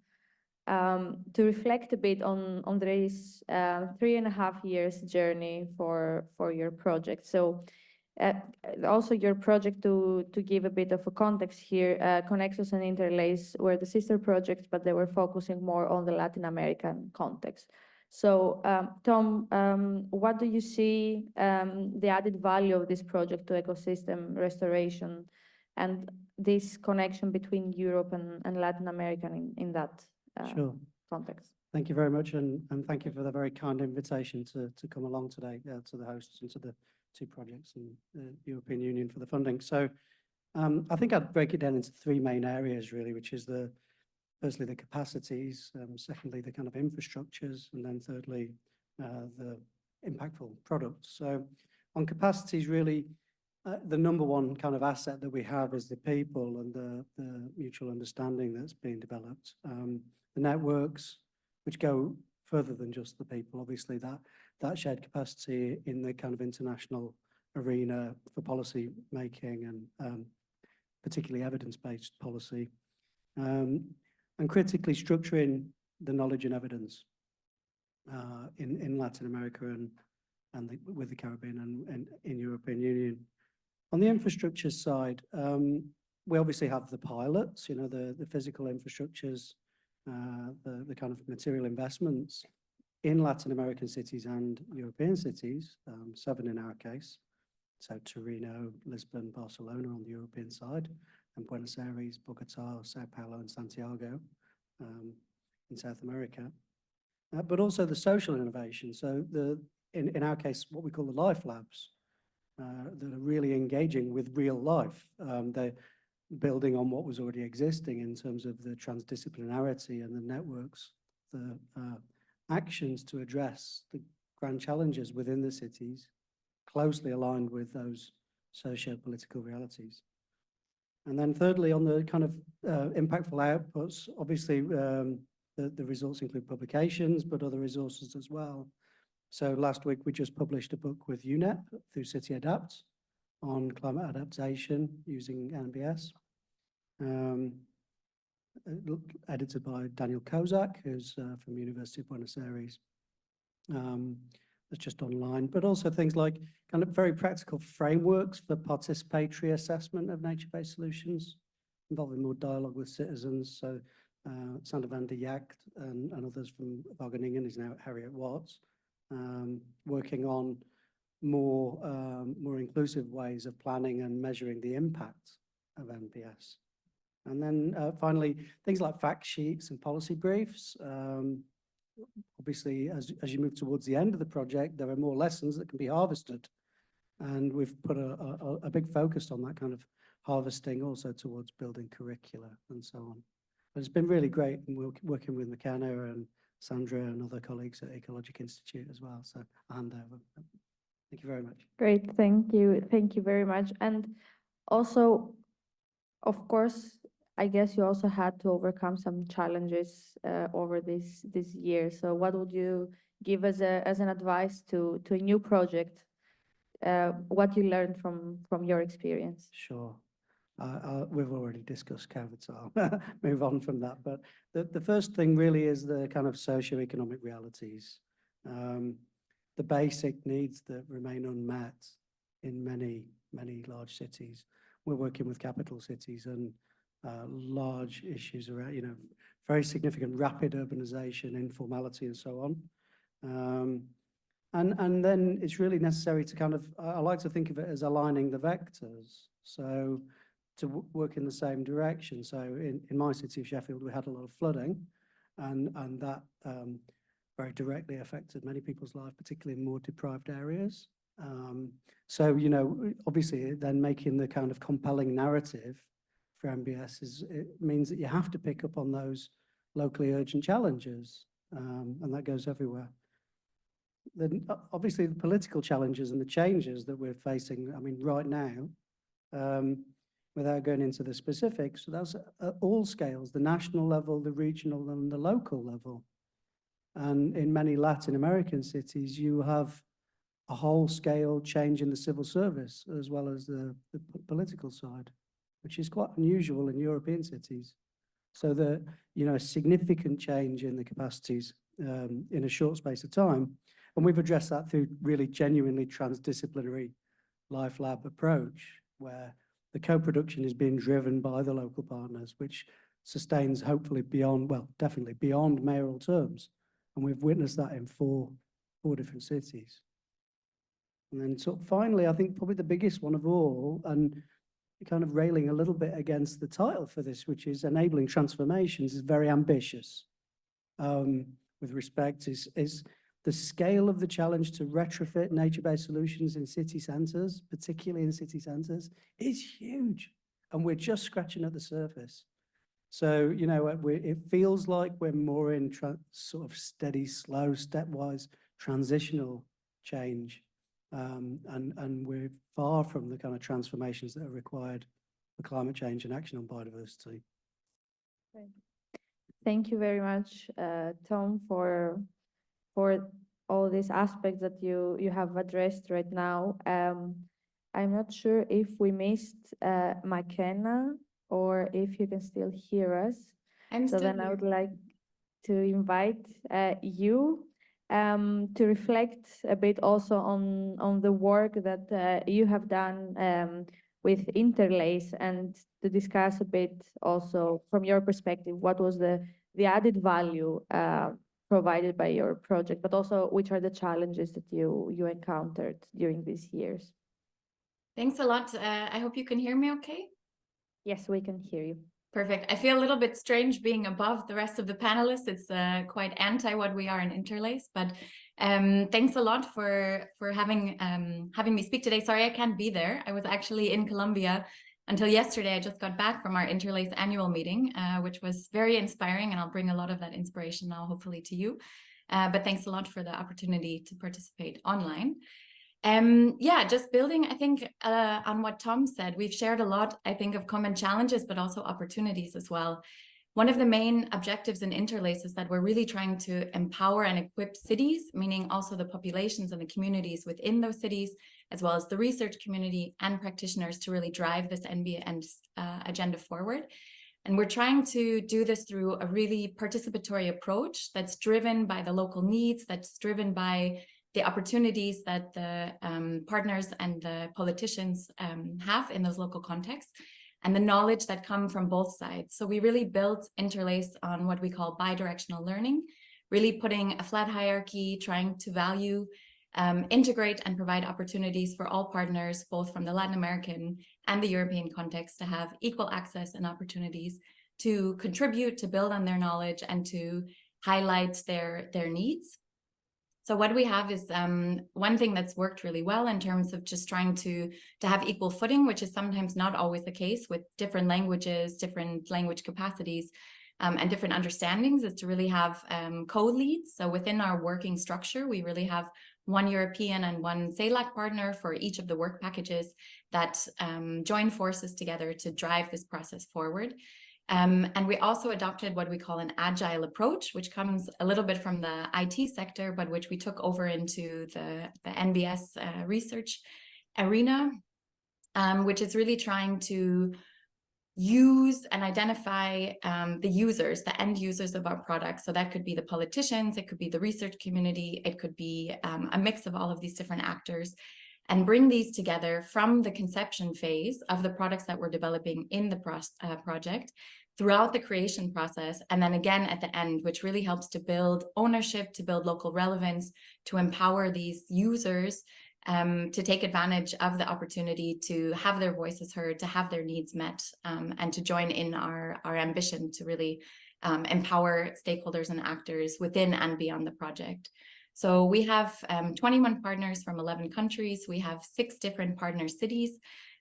Speaker 8: to reflect a bit on Andrei's 3.5 years journey for your project. So Also, your project, to give a bit of a context here, Connexus and Interlace were the sister projects, but they were focusing more on the Latin American context. So, Tom, what do you see the added value of this project to ecosystem restoration and this connection between Europe and Latin America in that
Speaker 17: Sure.
Speaker 8: context?
Speaker 17: Thank you very much, and thank you for the very kind invitation to come along today, to the hosts and to the two projects and the European Union for the funding. So I think I'd break it down into three main areas really, which is firstly the capacities, secondly the kind of infrastructures, and then thirdly the impactful products. So on capacities, really the number one kind of asset that we have is the people and the mutual understanding that's being developed. The networks, which go further than just the people, obviously that shared capacity in the kind of international arena for policy making and particularly evidence-based policy, and critically structuring the knowledge and evidence in Latin America and with the Caribbean and in European Union. On the infrastructure side, we obviously have the pilots, you know, the physical infrastructures, the kind of material investments in Latin American cities and European cities, 7 in our case. So Torino, Lisbon, Barcelona on the European side, and Buenos Aires, Bogota, Sao Paulo, and Santiago in South America. But also the social innovation. So in our case, what we call the life labs that are really engaging with real life. They're building on what was already existing in terms of the transdisciplinarity and the networks, the actions to address the grand challenges within the cities, closely aligned with those socio-political realities. And then thirdly, on the kind of impactful outputs, obviously the results include publications, but other resources as well. So last week we just published a book with UNEP through City Adapt on climate adaptation using NBS, edited by Daniel Kozak, who's from University of Buenos Aires. It's just online, but also things like kind of very practical frameworks for participatory assessment of nature-based solutions, involving more dialogue with citizens. So Sander van der Jagt and others from Wageningen is now at Harriet Watts, working on more inclusive ways of planning and measuring the impact of NBS. And then finally, things like fact sheets and policy briefs. Obviously, as you move towards the end of the project, there are more lessons that can be harvested. And we've put a big focus on that kind of harvesting also towards building curricula and so on. But it's been really great working with McKenna and Sandra and other colleagues at Ecologic Institute as well. So I'll hand over. Thank you very much.
Speaker 8: Great, thank you. Thank you very much. And also, of course, I guess you also had to overcome some challenges over this year. So what would you give as an advice to a new project? What you learned from your experience?
Speaker 17: Sure. We've already discussed COVID, so I'll move on from that. But the first thing really is the kind of socio-economic realities, the basic needs that remain unmet in many, many large cities. We're working with capital cities and large issues around, you know, very significant rapid urbanization, informality, and so on. And then it's really necessary to kind of, I like to think of it as aligning the vectors. So to work in the same direction. So in my city of Sheffield, we had a lot of flooding, and that very directly affected many people's lives, particularly in more deprived areas. So, you know, obviously then making the kind of compelling narrative for NBS it means that you have to pick up on those locally urgent challenges, and that goes everywhere. Then obviously the political challenges and the changes that we're facing, I mean, right now, without going into the specifics, that's at all scales, the national level, the regional and the local level. And in many Latin American cities, you have a whole scale change in the civil service as well as the political side, which is quite unusual in European cities. So you know, a significant change in the capacities in a short space of time. And we've addressed that through really genuinely transdisciplinary Life Lab approach, where the co-production is being driven by the local partners, which sustains hopefully beyond, well, definitely beyond mayoral terms. And we've witnessed that in four different cities. And then sort of finally, I think probably the biggest one of all, and kind of railing a little bit against the title for this, which is enabling transformations, is very ambitious. With respect is the scale of the challenge to retrofit nature-based solutions in city centres, particularly in city centres, is huge. And we're just scratching at the surface. So, you know, it feels like we're more in sort of steady, slow, stepwise, transitional change. And we're far from the kind of transformations that are required for climate change and action on biodiversity.
Speaker 8: Thank you very much, Tom, for all these aspects that you have addressed right now. I'm not sure if we missed McKenna or if you can still hear us. So then I would like to invite you to reflect a bit also on the work that you have done with Interlace, and to discuss a bit also from your perspective, what was the added value provided by your project, but also which are the challenges that you encountered during these years.
Speaker 18: Thanks a lot. I hope you can hear me okay?
Speaker 8: Yes, we can hear you.
Speaker 18: Perfect. I feel a little bit strange being above the rest of the panelists. It's quite anti what we are in Interlace, but thanks a lot for having me speak today. Sorry I can't be there. I was actually in Colombia until yesterday. I just got back from our Interlace annual meeting, which was very inspiring, and I'll bring a lot of that inspiration now hopefully to you. But thanks a lot for the opportunity to participate online. Yeah, just building, I think, on what Tom said, we've shared a lot, I think, of common challenges, but also opportunities as well. One of the main objectives in Interlace is that we're really trying to empower and equip cities, meaning also the populations and the communities within those cities, as well as the research community and practitioners, to really drive this NBS agenda forward. And we're trying to do this through a really participatory approach that's driven by the local needs, that's driven by the opportunities that the partners and the politicians have in those local contexts, and the knowledge that come from both sides. So we really built Interlace on what we call bidirectional learning, really putting a flat hierarchy, trying to value, integrate and provide opportunities for all partners, both from the Latin American and the European context, to have equal access and opportunities to contribute, to build on their knowledge, and to highlight their needs. So what we have is one thing that's worked really well in terms of just trying to have equal footing, which is sometimes not always the case with different languages, different language capacities, and different understandings, is to really have co-leads. So within our working structure, we really have one European and one CELAC partner for each of the work packages that join forces together to drive this process forward. And we also adopted what we call an agile approach, which comes a little bit from the IT sector, but which we took over into the NBS research arena, which is really trying to use and identify the users, the end users of our products. So that could be the politicians, it could be the research community, it could be a mix of all of these different actors, and bring these together from the conception phase of the products that we're developing in the project, throughout the creation process, and then again at the end, which really helps to build ownership, to build local relevance, to empower these users to take advantage of the opportunity to have their voices heard, to have their needs met, and to join in our ambition to really empower stakeholders and actors within and beyond the project. So we have 21 partners from 11 countries. We have 6 different partner cities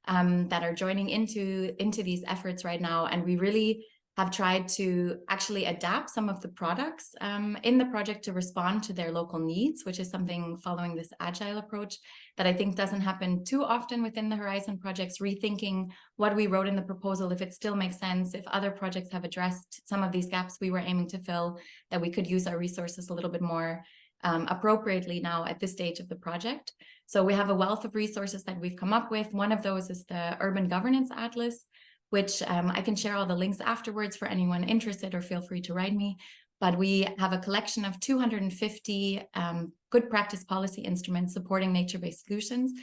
Speaker 18: that are joining into these efforts right now. And we really have tried to actually adapt some of the products in the project to respond to their local needs, which is something following this agile approach that I think doesn't happen too often within the Horizon projects, rethinking what we wrote in the proposal, if it still makes sense, if other projects have addressed some of these gaps we were aiming to fill, that we could use our resources a little bit more appropriately now at this stage of the project. So we have a wealth of resources that we've come up with. One of those is the Urban Governance Atlas, which I can share all the links afterwards for anyone interested, or feel free to write me. But we have a collection of 250 good practice policy instruments supporting nature-based solutions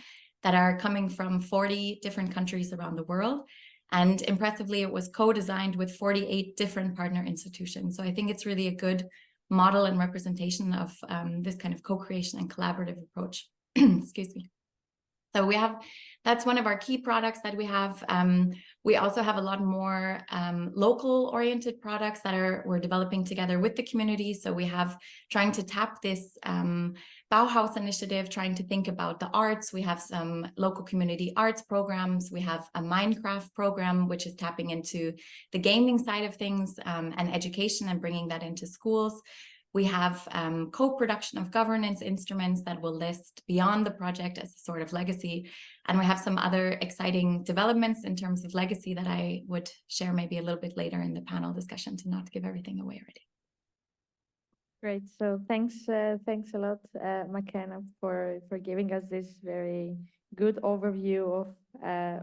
Speaker 18: that are coming from 40 different countries around the world. And impressively, it was co-designed with 48 different partner institutions. So I think it's really a good model and representation of this kind of co-creation and collaborative approach. Excuse me. So that's one of our key products that we have. We also have a lot more local oriented products that we're developing together with the community. So we have trying to tap this Bauhaus initiative, trying to think about the arts. We have some local community arts programs. We have a Minecraft program, which is tapping into the gaming side of things and education and bringing that into schools. We have co-production of governance instruments that will list beyond the project as a sort of legacy. And we have some other exciting developments in terms of legacy that I would share maybe a little bit later in the panel discussion to not give everything away already.
Speaker 8: Great. So thanks a lot, McKenna, for giving us this very good overview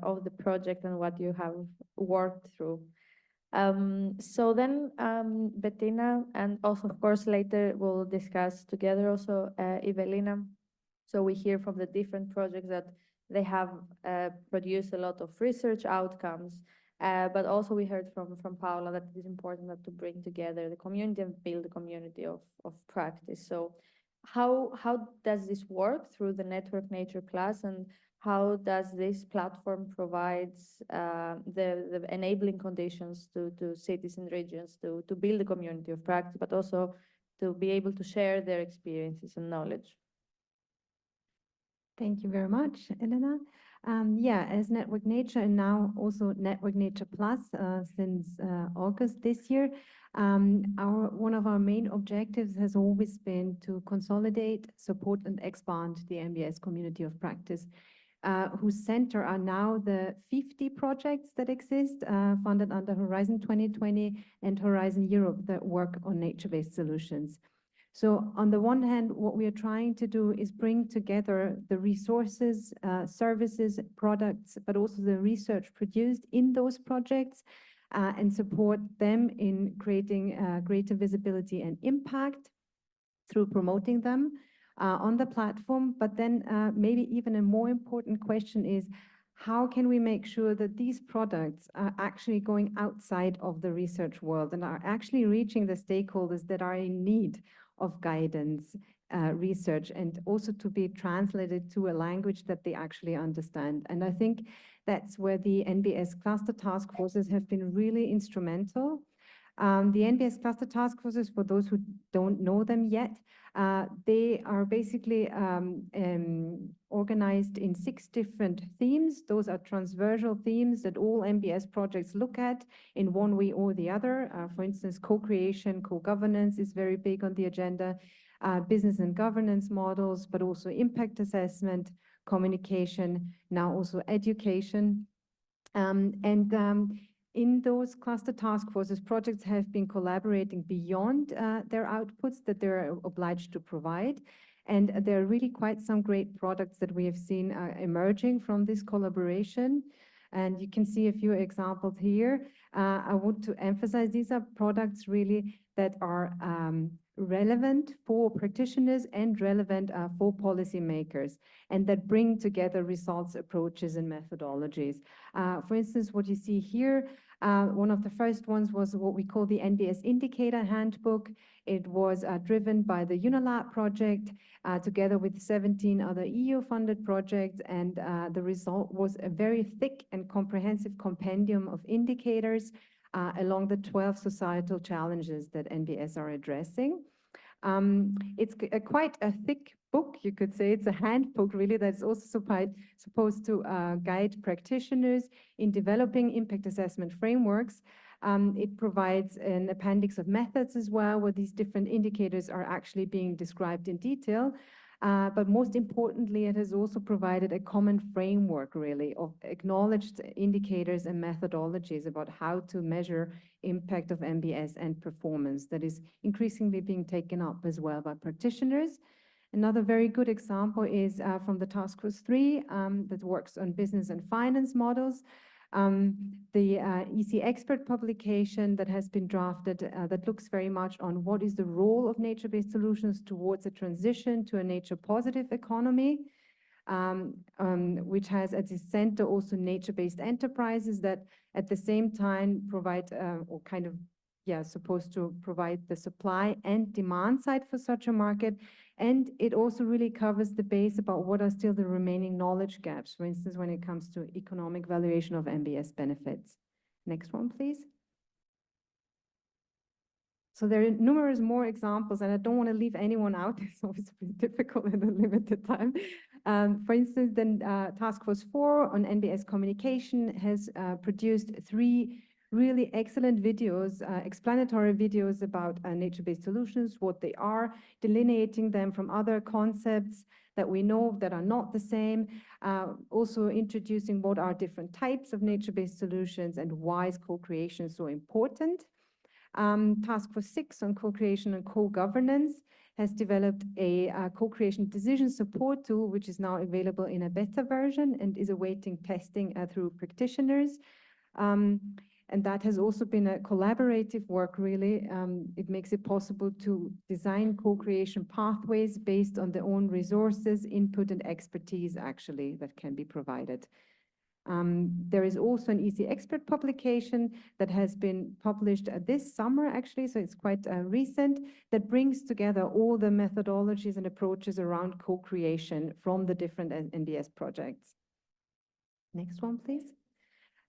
Speaker 8: of the project and what you have worked through. So then Bettina, and also of course later we'll discuss together also Evelina. So we hear from the different projects that they have produced a lot of research outcomes, but also we heard from Paula that it is important to bring together the community and build a community of practice. So how does this work through the Network Nature Plus, and how does this platform provides the enabling conditions to cities and regions to build a community of practice, but also to be able to share their experiences and knowledge?
Speaker 15: Thank you very much, Elena. Yeah, as Network Nature and now also Network Nature Plus since August this year, one of our main objectives has always been to consolidate, support and expand the NBS community of practice, whose center are now the 50 projects that exist, funded under Horizon 2020 and Horizon Europe that work on nature-based solutions. So on the one hand, what we are trying to do is bring together the resources, services, products, but also the research produced in those projects and support them in creating greater visibility and impact through promoting them on the platform. But then maybe even a more important question is, how can we make sure that these products are actually going outside of the research world and are actually reaching the stakeholders that are in need of guidance, research, and also to be translated to a language that they actually understand? And I think that's where the NBS cluster task forces have been really instrumental. The NBS cluster task forces, for those who don't know them yet, they are basically organized in 6 different themes. Those are transversal themes that all NBS projects look at in one way or the other. For instance, co-creation, co-governance is very big on the agenda, business and governance models, but also impact assessment, communication, now also education. In those cluster task forces, projects have been collaborating beyond their outputs that they're obliged to provide. And there are really quite some great products that we have seen emerging from this collaboration. And you can see a few examples here. I want to emphasize these are products really that are relevant for practitioners and relevant for policymakers, and that bring together results, approaches, and methodologies. For instance, what you see here, one of the first ones was what we call the NBS Indicator Handbook. It was driven by the UNILAB project together with 17 other EU-funded projects, and the result was a very thick and comprehensive compendium of indicators along the 12 societal challenges that NBS are addressing. It's quite a thick book, you could say. It's a handbook, really, that's also supposed to guide practitioners in developing impact assessment frameworks. It provides an appendix of methods as well, where these different indicators are actually being described in detail. But most importantly, it has also provided a common framework, really, of acknowledged indicators and methodologies about how to measure impact of NBS and performance that is increasingly being taken up as well by practitioners. Another very good example is from the Task Force 3 that works on business and finance models. The EC expert publication that has been drafted that looks very much on what is the role of nature-based solutions towards a transition to a nature-positive economy.
Speaker 19: which has at its center also nature-based enterprises that at the same time provide or kind of supposed to provide the supply and demand side for such a market. And it also really covers the base about what are still the remaining knowledge gaps, for instance, when it comes to economic valuation of NBS benefits. Next one, please. So there are numerous more examples, and I don't want to leave anyone out. It's always difficult in a limited time. For instance, then Task Force 4 on NBS communication has produced 3 really excellent videos, explanatory videos about nature-based solutions, what they are, delineating them from other concepts that we know that are not the same, also introducing what are different types of nature-based solutions and why is co-creation so important. Task Force 6 on co-creation and co-governance has developed a co-creation decision support tool, which is now available in a beta version and is awaiting testing through practitioners. And that has also been a collaborative work, really. It makes it possible to design co-creation pathways based on their own resources, input, and expertise, actually, that can be provided. There is also an EC Expert publication that has been published this summer, actually, so it's quite recent, that brings together all the methodologies and approaches around co-creation from the different NBS projects. Next one, please.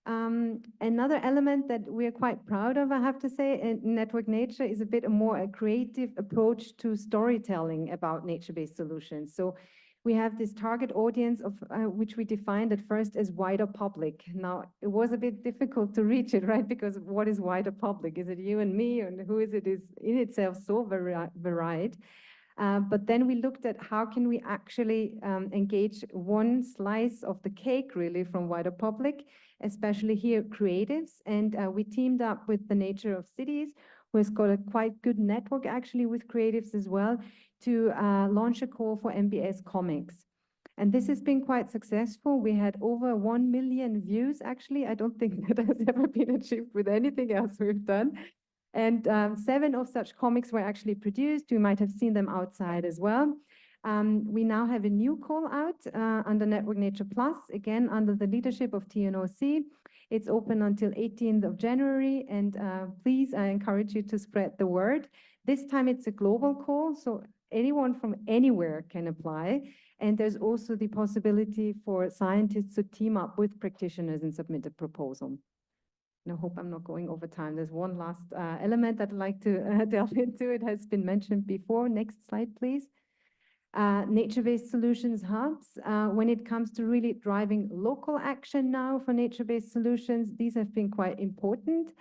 Speaker 19: Another element that we are quite proud of, I have to say, in Network Nature is a bit more a creative approach to storytelling about nature-based solutions. So we have this target audience of which we defined at first as wider public. Now, it was a bit difficult to reach it, right? Because what is wider public? Is it you and me, and who is it? Is in itself so varied. But then we looked at how can we actually engage one slice of the cake, really, from wider public, especially here creatives. And we teamed up with the Nature of Cities, who has got a quite good network, actually, with creatives as well, to launch a call for NBS comics. And this has been quite successful. We had over 1 million views, actually. I don't think that has ever been achieved with anything else we've done. And 7 of such comics were actually produced. You might have seen them outside as well. We now have a new call out under Network Nature Plus, again, under the leadership of TNOC. It's open until 18th of January, and please, I encourage you to spread the word. This time it's a global call, so anyone from anywhere can apply. And there's also the possibility for scientists to team up with practitioners and submit a proposal. And I hope I'm not going over time. There's one last element I'd like to delve into. It has been mentioned before. Next slide, please. Nature-based solutions hubs. When it comes to really driving local action now for nature-based solutions, these have been quite important.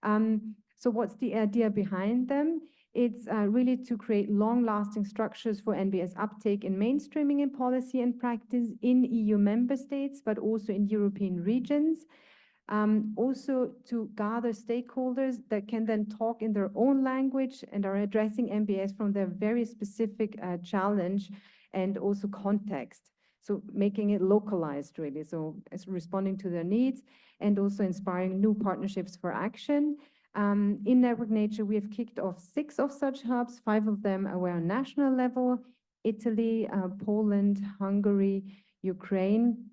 Speaker 19: So what's the idea behind them? It's really to create long-lasting structures for NBS uptake and mainstreaming in policy and practice in EU member states, but also in European regions. Also to gather stakeholders that can then talk in their own language and are addressing NBS from their very specific challenge and also context. So making it localized, really. So it's responding to their needs and also inspiring new partnerships for action. In Network Nature, we have kicked off 6 of such hubs. 5 of them were on national level: Italy, Poland, Hungary, Ukraine,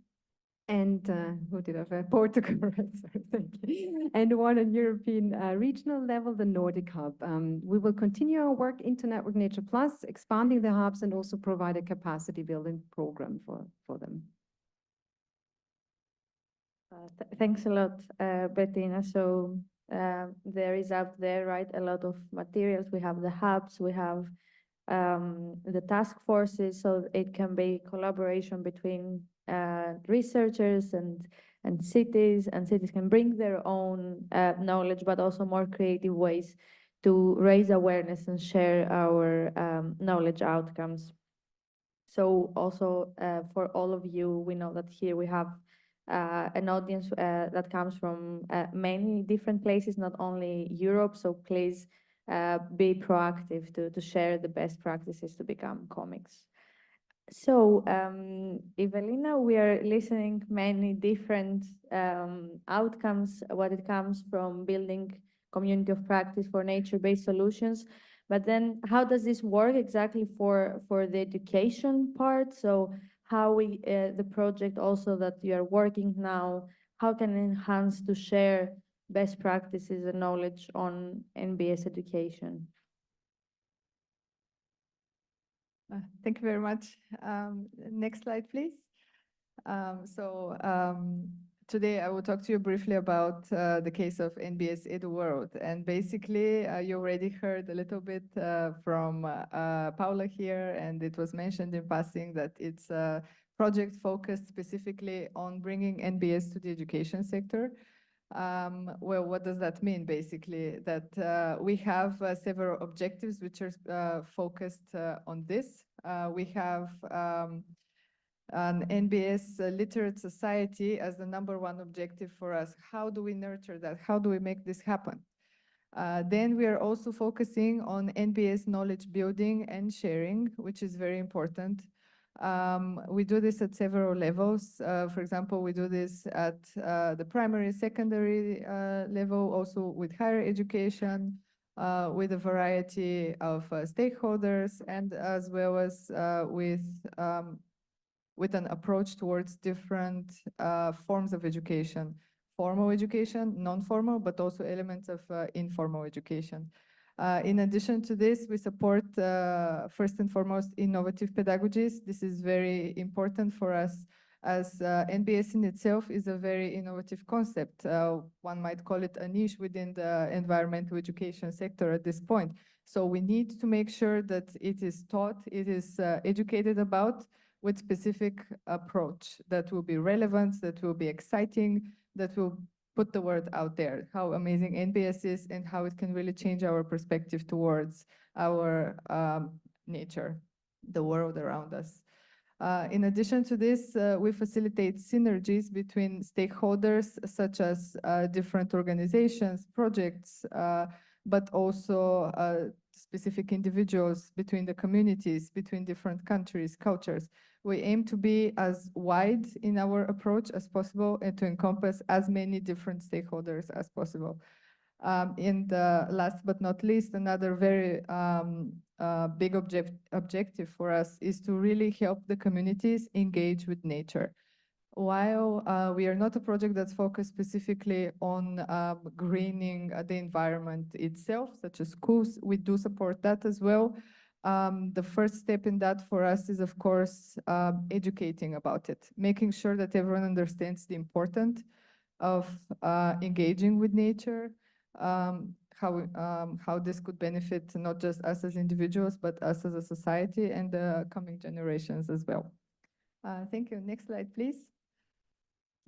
Speaker 19: and who did I say? Portugal, right? Sorry, thank you. And 1 on European regional level, the Nordic Hub. We will continue our work into Network Nature Plus, expanding the hubs and also provide a capacity building program for them.
Speaker 8: Thanks a lot, Bettina. So there is out there, right, a lot of materials. We have the hubs, we have the task forces, so it can be collaboration between researchers and cities can bring their own knowledge, but also more creative ways to raise awareness and share our knowledge outcomes. So also for all of you, we know that here we have an audience that comes from many different places, not only Europe, so please be proactive to share the best practices to become comics. So, Evelina, we are listening many different outcomes when it comes from building community of practice for nature-based solutions. But then how does this work exactly for the education part? So how the project also that you are working now, how can enhance to share best practices and knowledge on NBS education?
Speaker 20: Thank you very much. Next slide, please. Today I will talk to you briefly about the case of NBS EduWorld. And basically, you already heard a little bit from Paula here, and it was mentioned in passing that it's a project focused specifically on bringing NBS to the education sector. Well, what does that mean, basically? That we have several objectives which are focused on this. We have an NBS literate society as the #1 objective for us. How do we nurture that? How do we make this happen? Then we are also focusing on NBS knowledge building and sharing, which is very important. We do this at several levels. For example, we do this at the primary, secondary level, also with higher education, with a variety of stakeholders, and as well as with an approach towards different forms of education, formal education, non-formal, but also elements of informal education. In addition to this, we support first and foremost innovative pedagogies. This is very important for us as NBS in itself is a very innovative concept. One might call it a niche within the environmental education sector at this point. So we need to make sure that it is taught, it is educated about, with specific approach that will be relevant, that will be exciting, that will put the word out there, how amazing NBS is and how it can really change our perspective towards our nature, the world around us. In addition to this, we facilitate synergies between stakeholders such as different organizations, projects, but also specific individuals between the communities, between different countries, cultures. We aim to be as wide in our approach as possible and to encompass as many different stakeholders as possible. And last but not least, another very big objective for us is to really help the communities engage with nature. While we are not a project that's focused specifically on greening the environment itself, such as schools, we do support that as well. The first step in that for us is, of course, educating about it, making sure that everyone understands the importance of engaging with nature, how this could benefit not just us as individuals, but us as a society and the coming generations as well. Thank you. Next slide, please.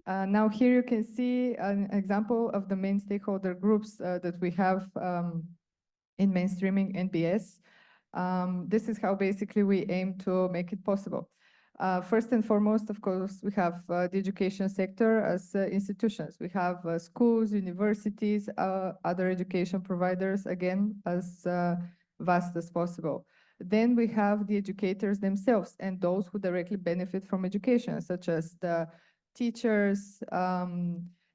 Speaker 20: Now here you can see an example of the main stakeholder groups that we have in mainstreaming NBS. This is how basically we aim to make it possible. First and foremost, of course, we have the education sector as institutions. We have schools, universities, other education providers, again, as vast as possible. Then we have the educators themselves and those who directly benefit from education, such as the teachers,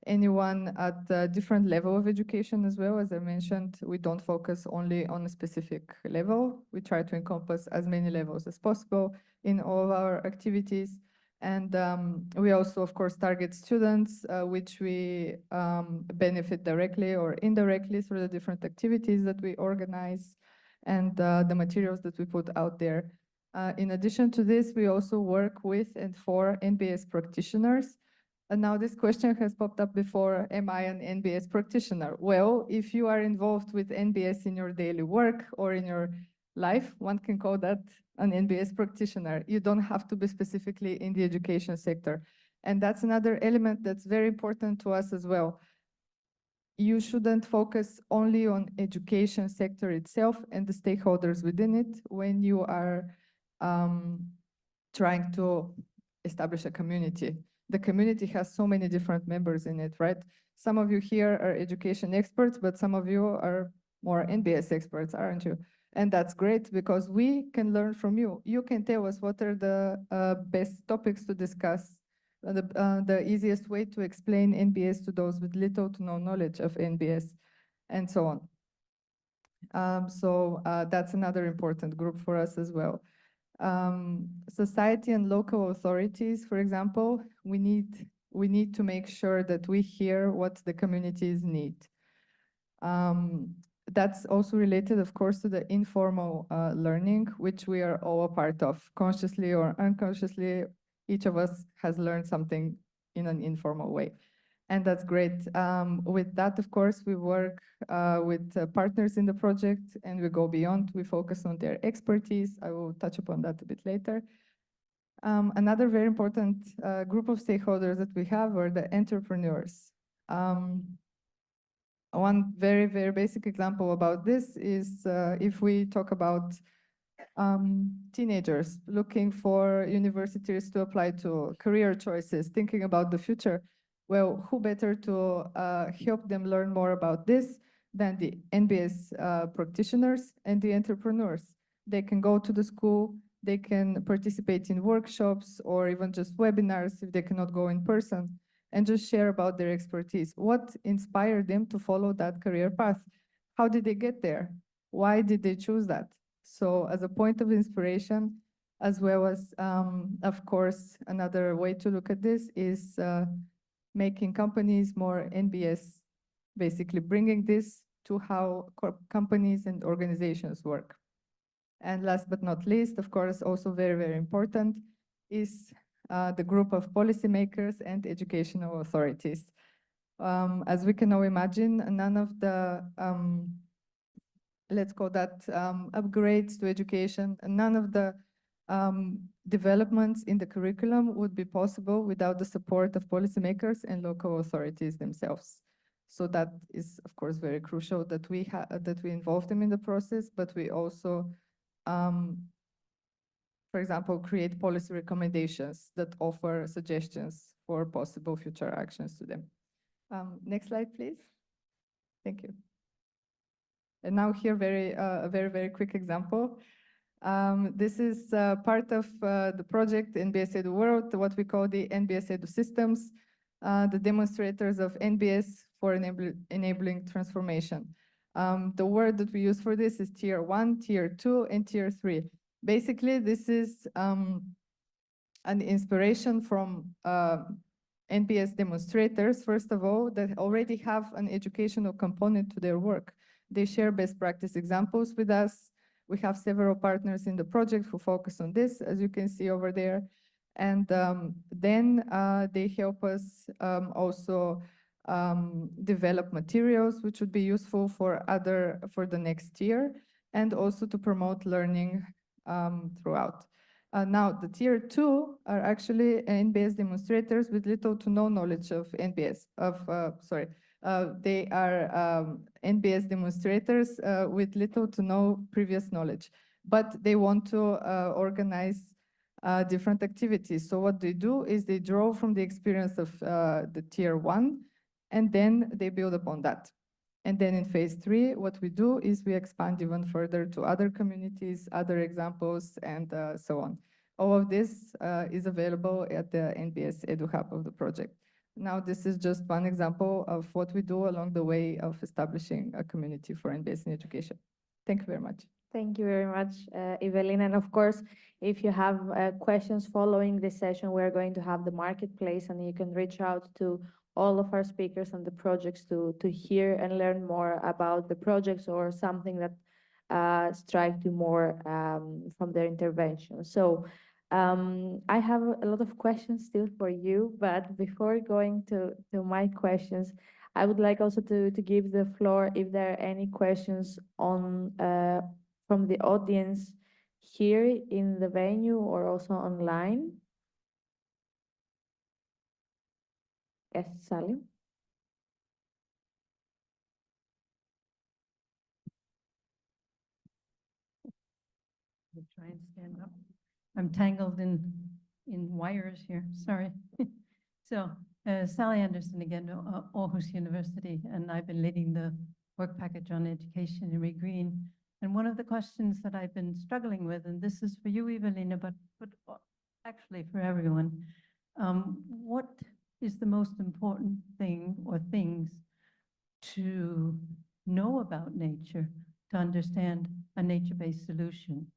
Speaker 20: anyone at a different level of education as well. As I mentioned, we don't focus only on a specific level. We try to encompass as many levels as possible in all our activities. And we also, of course, target students, which we benefit directly or indirectly through the different activities that we organize and the materials that we put out there. In addition to this, we also work with and for NBS practitioners. And now this question has popped up before, am I an NBS practitioner? Well, if you are involved with NBS in your daily work or in your life, one can call that an NBS practitioner. You don't have to be specifically in the education sector. And that's another element that's very important to us as well. You shouldn't focus only on education sector itself and the stakeholders within it when you are trying to establish a community. The community has so many different members in it, right? Some of you here are education experts, but some of you are more NBS experts, aren't you? And that's great because we can learn from you. You can tell us what are the best topics to discuss, the easiest way to explain NBS to those with little to no knowledge of NBS, and so on. So that's another important group for us as well. Society and local authorities, for example, we need to make sure that we hear what the communities need. That's also related, of course, to the informal learning, which we are all a part of, consciously or unconsciously. Each of us has learned something in an informal way. And that's great. With that, of course, we work with partners in the project, and we go beyond. We focus on their expertise. I will touch upon that a bit later. Another very important group of stakeholders that we have are the entrepreneurs. One very, very basic example about this is if we talk about teenagers looking for universities to apply to, career choices, thinking about the future. Well, who better to help them learn more about this than the NBS practitioners and the entrepreneurs? They can go to the school, they can participate in workshops or even just webinars if they cannot go in person, and just share about their expertise. What inspired them to follow that career path? How did they get there? Why did they choose that? So as a point of inspiration, as well as, of course, another way to look at this is making companies more NBS, basically bringing this to how companies and organizations work. And last but not least, of course, also very, very important is the group of policymakers and educational authorities. As we can now imagine, none of the, let's call that upgrades to education, none of the developments in the curriculum would be possible without the support of policymakers and local authorities themselves. So that is, of course, very crucial that we involve them in the process, but we also, for example, create policy recommendations that offer suggestions for possible future actions to them. Next slide, please. Thank you. And now here, a very, very quick example. This is part of the project NBS Edu World, what we call the NBS Edu Systems, the demonstrators of NBS for enabling transformation. The word that we use for this is tier 1, tier 2, and tier 3. Basically, this is an inspiration from NBS demonstrators, first of all, that already have an educational component to their work. They share best practice examples with us. We have several partners in the project who focus on this, as you can see over there. And then they help us also develop materials which would be useful for the next year, and also to promote learning throughout. Now, the tier 2 are actually NBS demonstrators with little to no knowledge of NBS, they are NBS demonstrators with little to no previous knowledge, but they want to organize different activities. So what they do is they draw from the experience of the tier 1, and then they build upon that. And then in phase 3, what we do is we expand even further to other communities, other examples, and so on. All of this is available at the NBS Edu Hub of the project. Now, this is just one example of what we do along the way of establishing a community for NBS in education. Thank you very much.
Speaker 8: Thank you very much, Evelyn. And of course, if you have questions following this session, we're going to have the marketplace, and you can reach out to all of our speakers and the projects to hear and learn more about the projects or something that strike you more from their intervention. So I have a lot of questions still for you, but before going to my questions, I would like also to give the floor if there are any questions on from the audience here in the venue or also online. Yes, Salim.
Speaker 13: I'll try and stand up. I'm tangled in wires here, sorry. So, Sally Anderson again, Aarhus University, and I've been leading the work package on education in REGREEN. And one of the questions that I've been struggling with, and this is for you, Evelina, but actually for everyone, what is the most important thing or things to know about nature to understand a nature-based solution?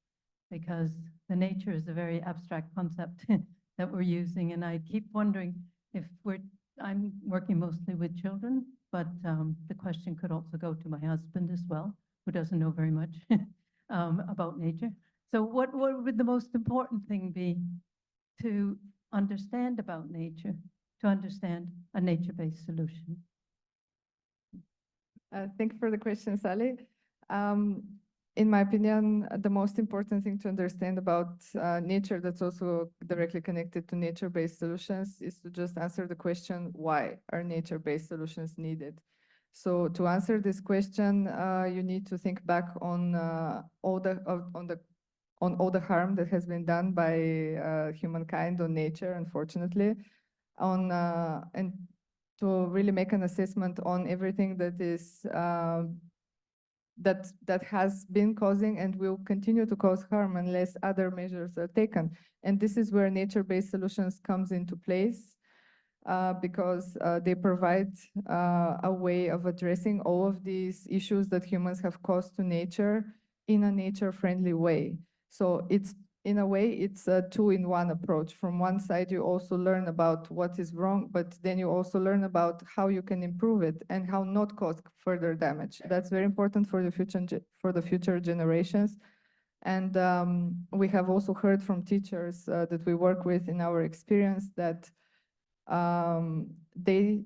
Speaker 13: because the nature is a very abstract concept that we're using. And I keep wondering if I'm working mostly with children, but the question could also go to my husband as well, who doesn't know very much about nature. So what would the most important thing be to understand about nature, to understand a nature-based solution?
Speaker 20: Thank you for the question, Sally. In my opinion, the most important thing to understand about nature that's also directly connected to nature-based solutions is to just answer the question, why are nature-based solutions needed? So to answer this question, you need to think back on all the harm that has been done by humankind on nature, unfortunately, and to really make an assessment on everything that is that has been causing and will continue to cause harm unless other measures are taken. And this is where nature-based solutions comes into place, because they provide a way of addressing all of these issues that humans have caused to nature in a nature-friendly way. So it's, in a way, it's a two-in-one approach. From one side, you also learn about what is wrong, but then you also learn about how you can improve it and how not cause further damage. That's very important for the future generations. And we have also heard from teachers that we work with in our experience that they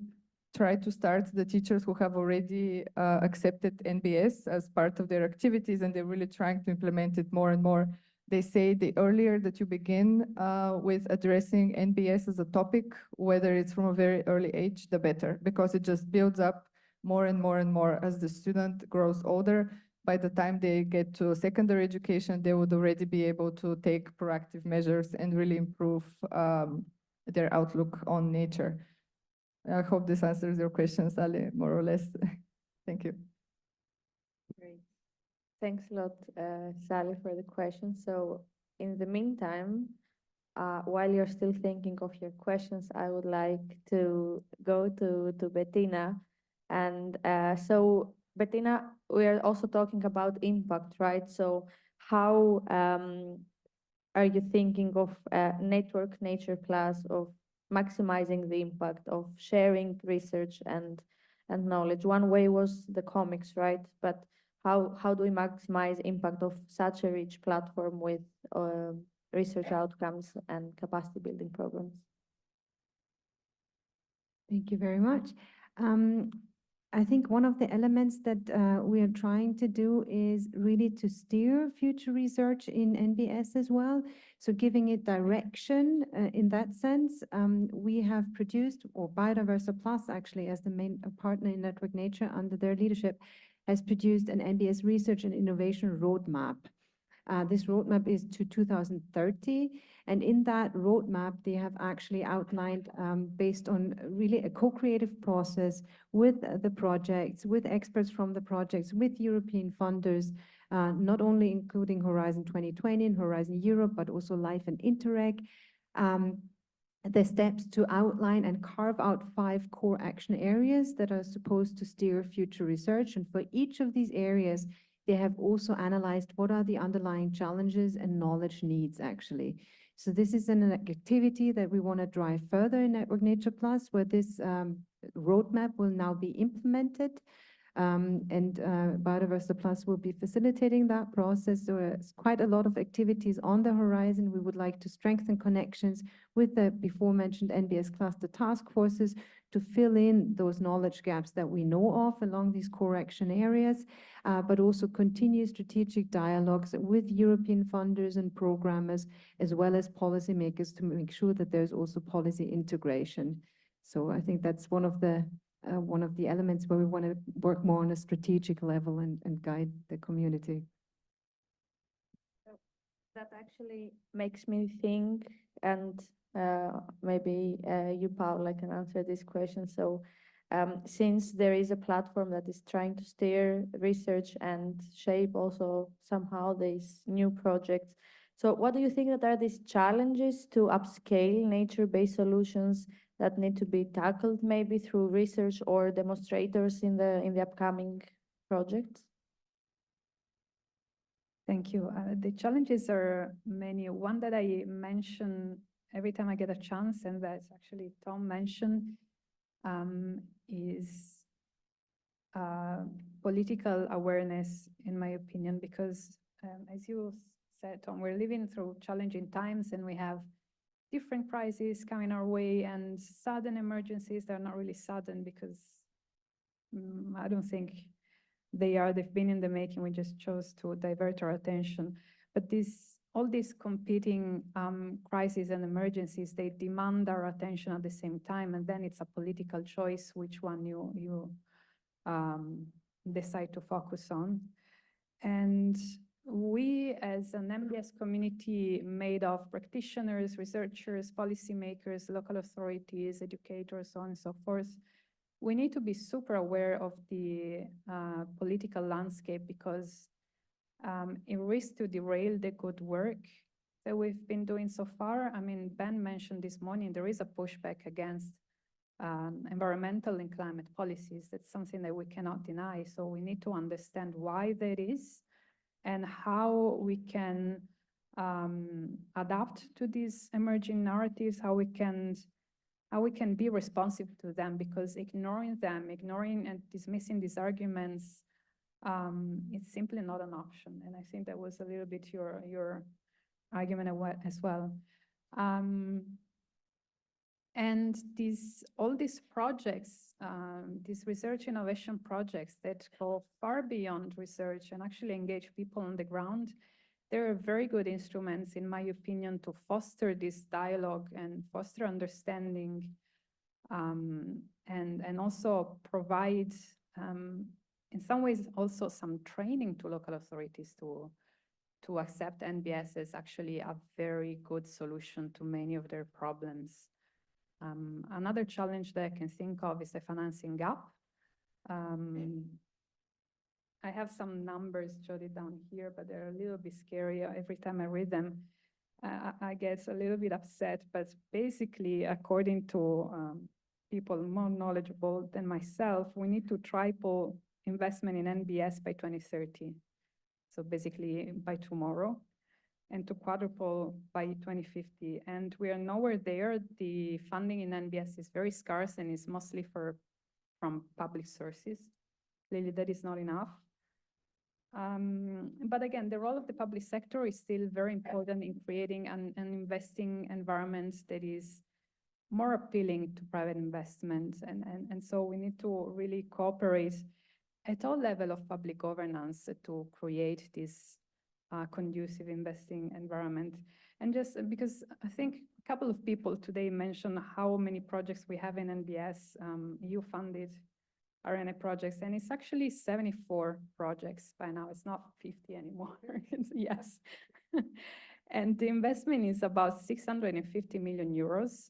Speaker 20: try to start the teachers who have already accepted NBS as part of their activities, and they're really trying to implement it more and more. They say the earlier that you begin with addressing NBS as a topic, whether it's from a very early age, the better, because it just builds up more and more and more as the student grows older. By the time they get to secondary education, they would already be able to take proactive measures and really improve their outlook on nature. I hope this answers your question, Sally, more or less. Thank you.
Speaker 8: Great. Thanks a lot, Sally, for the question. So in the meantime, while you're still thinking of your questions, I would like to go to Bettina. And so, Bettina, we are also talking about impact, right? So how are you thinking of network nature plus, of maximizing the impact of sharing research and knowledge? One way was the comics, right? But how do we maximize impact of such a rich platform with research outcomes and capacity building programs?
Speaker 19: Thank you very much. I think one of the elements that we are trying to do is really to steer future research in NBS as well. So giving it direction in that sense, we have produced, or Biodiversa Plus actually as the main partner in Network Nature under their leadership, has produced an NBS research and innovation roadmap. This roadmap is to 2030, and in that roadmap, they have actually outlined, based on really a co-creative process with the projects, with experts from the projects, with European funders, not only including Horizon 2020 and Horizon Europe, but also LIFE and Interreg, the steps to outline and carve out 5 core action areas that are supposed to steer future research. And for each of these areas, they have also analyzed what are the underlying challenges and knowledge needs, actually. So this is an activity that we want to drive further in Network Nature Plus, where this roadmap will now be implemented. And Biodiversa Plus will be facilitating that process. So there's quite a lot of activities on the horizon. We would like to strengthen connections with the before mentioned NBS cluster task forces to fill in those knowledge gaps that we know of along these core action areas, but also continue strategic dialogues with European funders and programmers, as well as policymakers, to make sure that there's also policy integration. So I think that's one of the elements where we want to work more on a strategic level and guide the community.
Speaker 8: That actually makes me think, and maybe you, Paula, can answer this question. So since there is a platform that is trying to steer research and shape also somehow these new projects, so what do you think that are these challenges to upscale nature-based solutions that need to be tackled maybe through research or demonstrators in the upcoming projects?
Speaker 16: Thank you. The challenges are many. One that I mention every time I get a chance, and that's actually Tom mentioned, is political awareness, in my opinion, because as you said, Tom, we're living through challenging times and we have different crises coming our way and sudden emergencies. They're not really sudden because I don't think they've been in the making. We just chose to divert our attention. But all these competing crises and emergencies, they demand our attention at the same time. And then it's a political choice which one you decide to focus on. And we, as an NBS community made of practitioners, researchers, policymakers, local authorities, educators, so on and so forth, we need to be super aware of the political landscape because it risks to derail the good work that we've been doing so far. I mean, Ben mentioned this morning, there is a pushback against environmental and climate policies. That's something that we cannot deny. So we need to understand why that is and how we can adapt to these emerging narratives, how we can be responsive to them, because ignoring them, ignoring and dismissing these arguments, it's simply not an option. And I think that was a little bit your argument as well. And all these projects, these research innovation projects that go far beyond research and actually engage people on the ground, they're very good instruments, in my opinion, to foster this dialogue and foster understanding, and also provide, in some ways, also some training to local authorities to accept NBS as actually a very good solution to many of their problems. Another challenge that I can think of is the financing gap. I have some numbers jotted down here, but they're a little bit scary. Every time I read them, I get a little bit upset. But basically, according to people more knowledgeable than myself, we need to triple investment in NBS by 2030. So basically by tomorrow, and to quadruple by 2050. And we are nowhere there. The funding in NBS is very scarce and is mostly from public sources. Clearly, that is not enough. But again, the role of the public sector is still very important in creating an investing environment that is more appealing to private investment. And so we need to really cooperate at all levels of public governance to create this conducive investing environment. And just because I think a couple of people today mentioned how many projects we have in NBS, EU-funded RNA projects, and it's actually 74 projects by now. It's not 50 anymore. Yes. And the investment is about 650 million euros.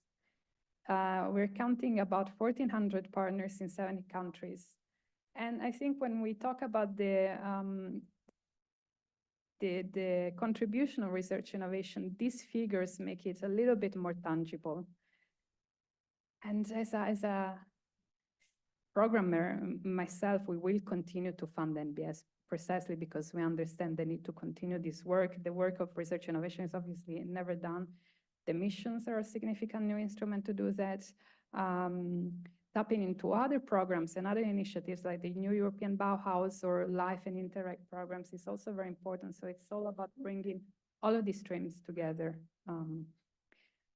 Speaker 16: We're counting about 1,400 partners in 70 countries. And I think when we talk about the contribution of research innovation, these figures make it a little bit more tangible. And as a programmer myself, we will continue to fund NBS precisely because we understand the need to continue this work. The work of research innovation is obviously never done. The missions are a significant new instrument to do that. Tapping into other programs and other initiatives like the New European Bauhaus or Life and Interact programs is also very important. So it's all about bringing all of these streams together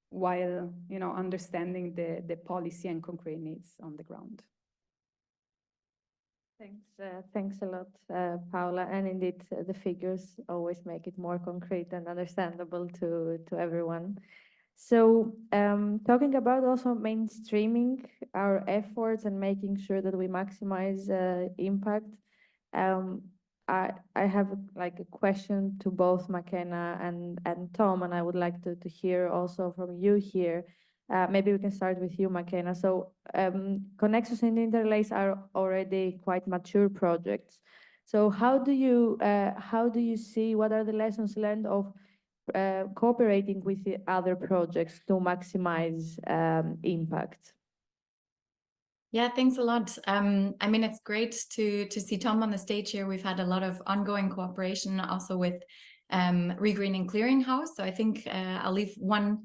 Speaker 16: while understanding the policy and concrete needs on the ground.
Speaker 8: Thanks a lot, Paula. And indeed, the figures always make it more concrete and understandable to everyone. So talking about also mainstreaming our efforts and making sure that we maximize impact, I have like a question to both McKenna and Tom, and I would like to hear also from you here. Maybe we can start with you, McKenna. So Connexus and Interlace are already quite mature projects. So how do you see, what are the lessons learned of cooperating with the other projects to maximize impact?
Speaker 18: Yeah, thanks a lot. I mean, it's great to see Tom on the stage here. We've had a lot of ongoing cooperation also with REGREEN and CLEARING HOUSE. So I think I'll leave one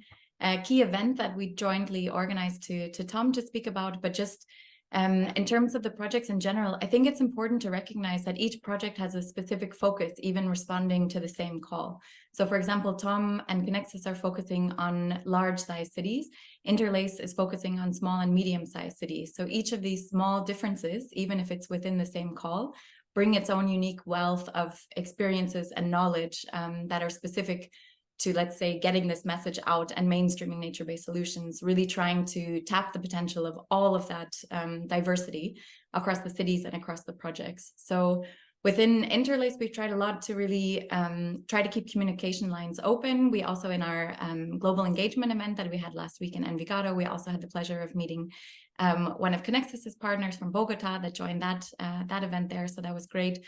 Speaker 18: key event that we jointly organized to Tom to speak about, but just in terms of the projects in general, I think it's important to recognize that each project has a specific focus, even responding to the same call. So for example, Tom and Connexus are focusing on large-sized cities. Interlace is focusing on small and medium-sized cities. So each of these small differences, even if it's within the same call, bring its own unique wealth of experiences and knowledge that are specific to, let's say, getting this message out and mainstreaming nature-based solutions, really trying to tap the potential of all of that diversity across the cities and across the projects. So within Interlace, we've tried a lot to really try to keep communication lines open. We also, in our global engagement event that we had last week in Envigado, we also had the pleasure of meeting one of Connexus's partners from Bogota that joined that event there. So that was great.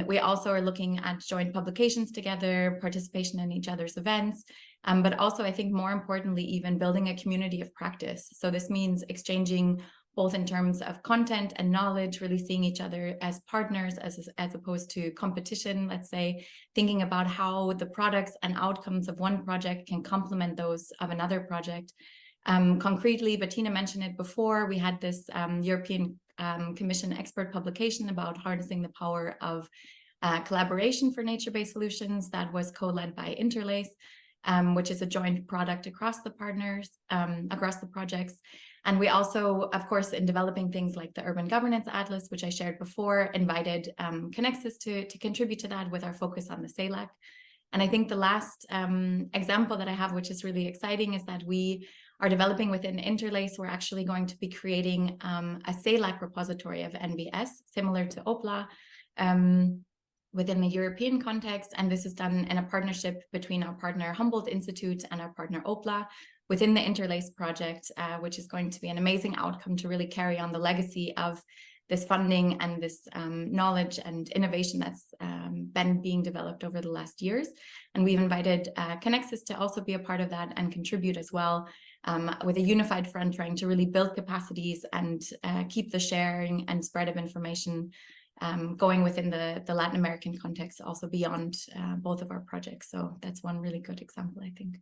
Speaker 18: We also are looking at joint publications together, participation in each other's events, but also I think more importantly, even building a community of practice. So this means exchanging both in terms of content and knowledge, really seeing each other as partners as opposed to competition, let's say, thinking about how the products and outcomes of one project can complement those of another project. Concretely, Bettina mentioned it before, we had this European Commission expert publication about harnessing the power of collaboration for nature-based solutions that was co-led by Interlace, which is a joint product across the partners, across the projects. And we also, of course, in developing things like the Urban Governance Atlas, which I shared before, invited Connexus to contribute to that with our focus on the CELAC. And I think the last example that I have, which is really exciting, is that we are developing within Interlace. We're actually going to be creating a CELAC repository of NBS, similar to OPLA, within the European context. And this is done in a partnership between our partner Humboldt Institute and our partner OPLA within the Interlace project, which is going to be an amazing outcome to really carry on the legacy of this funding and this knowledge and innovation that's been being developed over the last years. And we've invited Connexus to also be a part of that and contribute as well, with a unified front, trying to really build capacities and keep the sharing and spread of information going within the Latin American context, also beyond both of our projects. So that's one really good example, I think.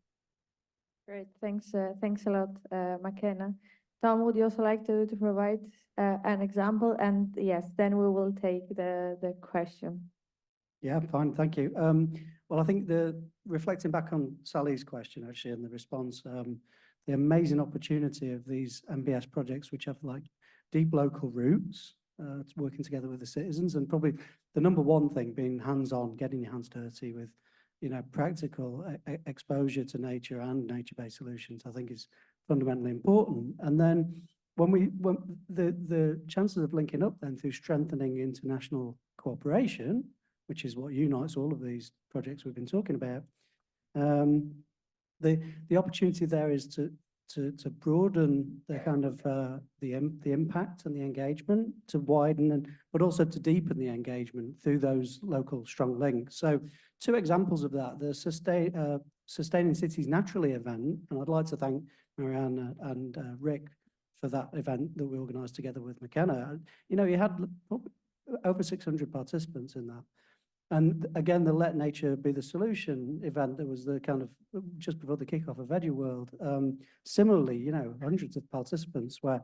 Speaker 21: Great, thanks a lot, McKenna. Tom, would you also like to provide an example? And yes, then we will take the question.
Speaker 17: Yeah, fine, thank you. Well, I think reflecting back on Sally's question, actually, and the response, the amazing opportunity of these NBS projects, which have like deep local roots, working together with the citizens, and probably the number one thing being hands-on, getting your hands dirty with, practical exposure to nature and nature-based solutions, I think is fundamentally important. And then when the chances of linking up then through strengthening international cooperation, which is what unites all of these projects we've been talking about, the opportunity there is to broaden the kind of the impact and the engagement, to widen but also to deepen the engagement through those local strong links. So 2 examples of that: the Sustaining Cities Naturally event, and I'd like to thank Marianne and Rick for that event that we organised together with McKenna. You had over 600 participants in that. And again, the Let Nature Be the Solution event that was the kind of just before the kickoff of EduWorld. Similarly, hundreds of participants where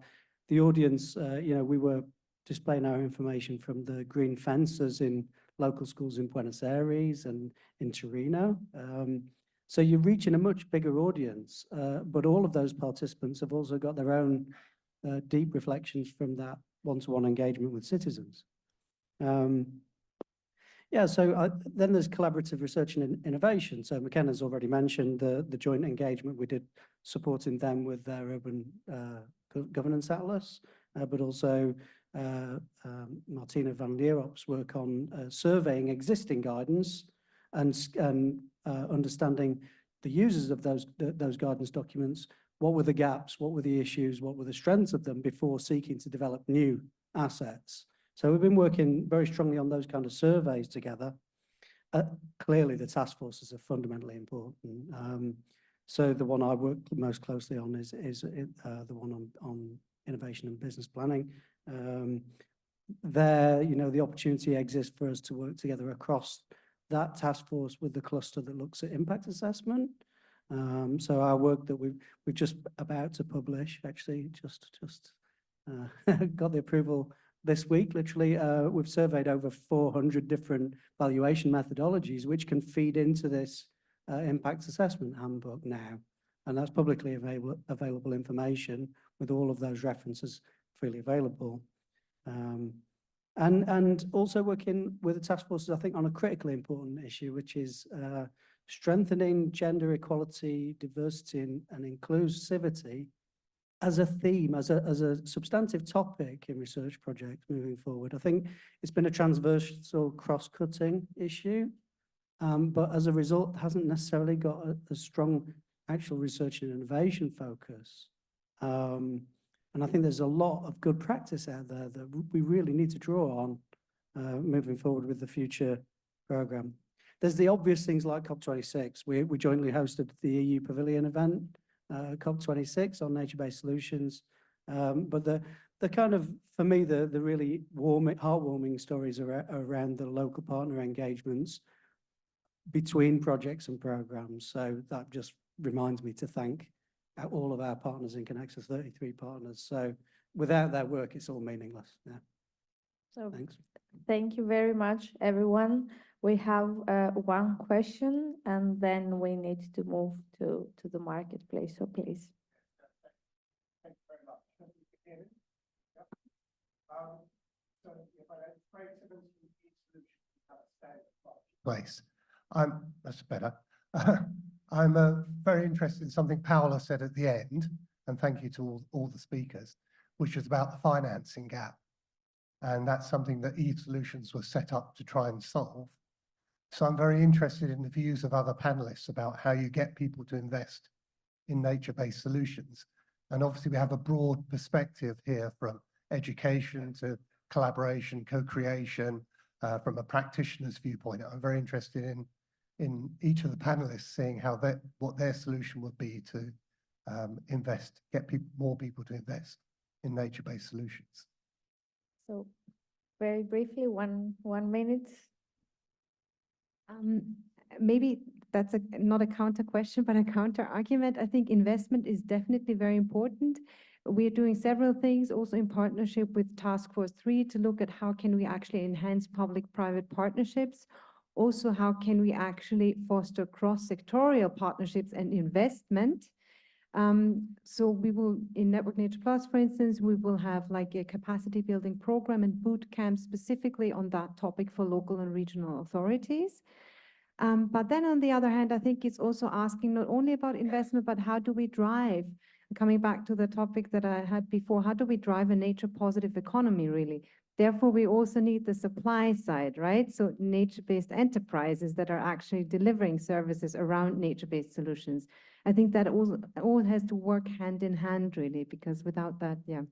Speaker 17: the audience, we were displaying our information from the green fences in local schools in Buenos Aires and in Torino. So you're reaching a much bigger audience, but all of those participants have also got their own deep reflections from that one-to-one engagement with citizens. Yeah, so then there's collaborative research and innovation. So McKenna's already mentioned the joint engagement we did supporting them with their Urban Governance Atlas, but also Martina van Leerop's work on surveying existing guidance and understanding the users of those guidance documents. What were the gaps? What were the issues? What were the strengths of them before seeking to develop new assets? So we've been working very strongly on those kind of surveys together. Clearly, the task forces are fundamentally important. So the one I work most closely on is the one on innovation and business planning. There, the opportunity exists for us to work together across that task force with the cluster that looks at impact assessment. So our work that we're just about to publish, actually just got the approval this week, literally. We've surveyed over 400 different valuation methodologies, which can feed into this impact assessment handbook now. And that's publicly available information with all of those references freely available. And also working with the task forces, I think, on a critically important issue, which is strengthening gender equality, diversity, and inclusivity as a theme, as a substantive topic in research projects moving forward. I think it's been a transversal cross-cutting issue, but as a result, hasn't necessarily got a strong actual research and innovation focus. And I think there's a lot of good practice out there that we really need to draw on moving forward with the future programme. There's the obvious things like COP26. We jointly hosted the EU Pavilion event, COP26 on nature-based solutions. But the kind of, for me, the really heartwarming stories are around the local partner engagements between projects and programmes. So that just reminds me to thank all of our partners in Connexus, 33 partners. So without that work, it's all meaningless. Yeah.
Speaker 21: So
Speaker 17: thanks.
Speaker 21: Thank you very much, everyone. We have one question, and then we need to move to the marketplace. So please.
Speaker 3: Thank you very much. Place. That's better. I'm very interested in something Paola said at the end, and thank you to all the speakers, which was about the financing gap. And that's something that eSolutions was set up to try and solve. So I'm very interested in the views of other panelists about how you get people to invest in nature-based solutions. And obviously we have a broad perspective here, from education to collaboration, co-creation, from a practitioner's viewpoint. I'm very interested in each of the panelists seeing how what their solution would be to get more people to invest in nature-based solutions.
Speaker 21: So very briefly, one minute.
Speaker 19: Maybe that's not a counter question, but a counter argument. I think investment is definitely very important. We're doing several things also in partnership with Task Force 3 to look at how can we actually enhance public-private partnerships. Also, how can we actually foster cross-sectorial partnerships and investment? So we will, in Network Nature Plus, for instance, we will have like a capacity building program and boot camp specifically on that topic for local and regional authorities. But then on the other hand, I think it's also asking not only about investment, but how do we drive, coming back to the topic that I had before, how do we drive a nature positive economy really? Therefore, we also need the supply side, right? So nature-based enterprises that are actually delivering services around nature-based solutions. I think that all has to work hand in hand really, because without that, yeah.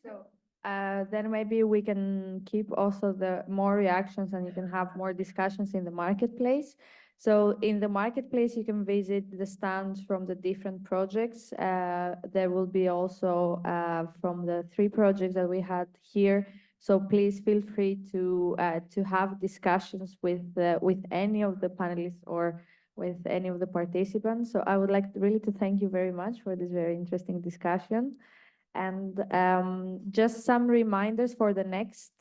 Speaker 21: So then maybe we can keep also the more reactions, and you can have more discussions in the marketplace. So in the marketplace, you can visit the stands from the different projects. There will be also from the 3 projects that we had here. So please feel free to have discussions with any of the panelists or with any of the participants. So I would like really to thank you very much for this very interesting discussion. And just some reminders for the next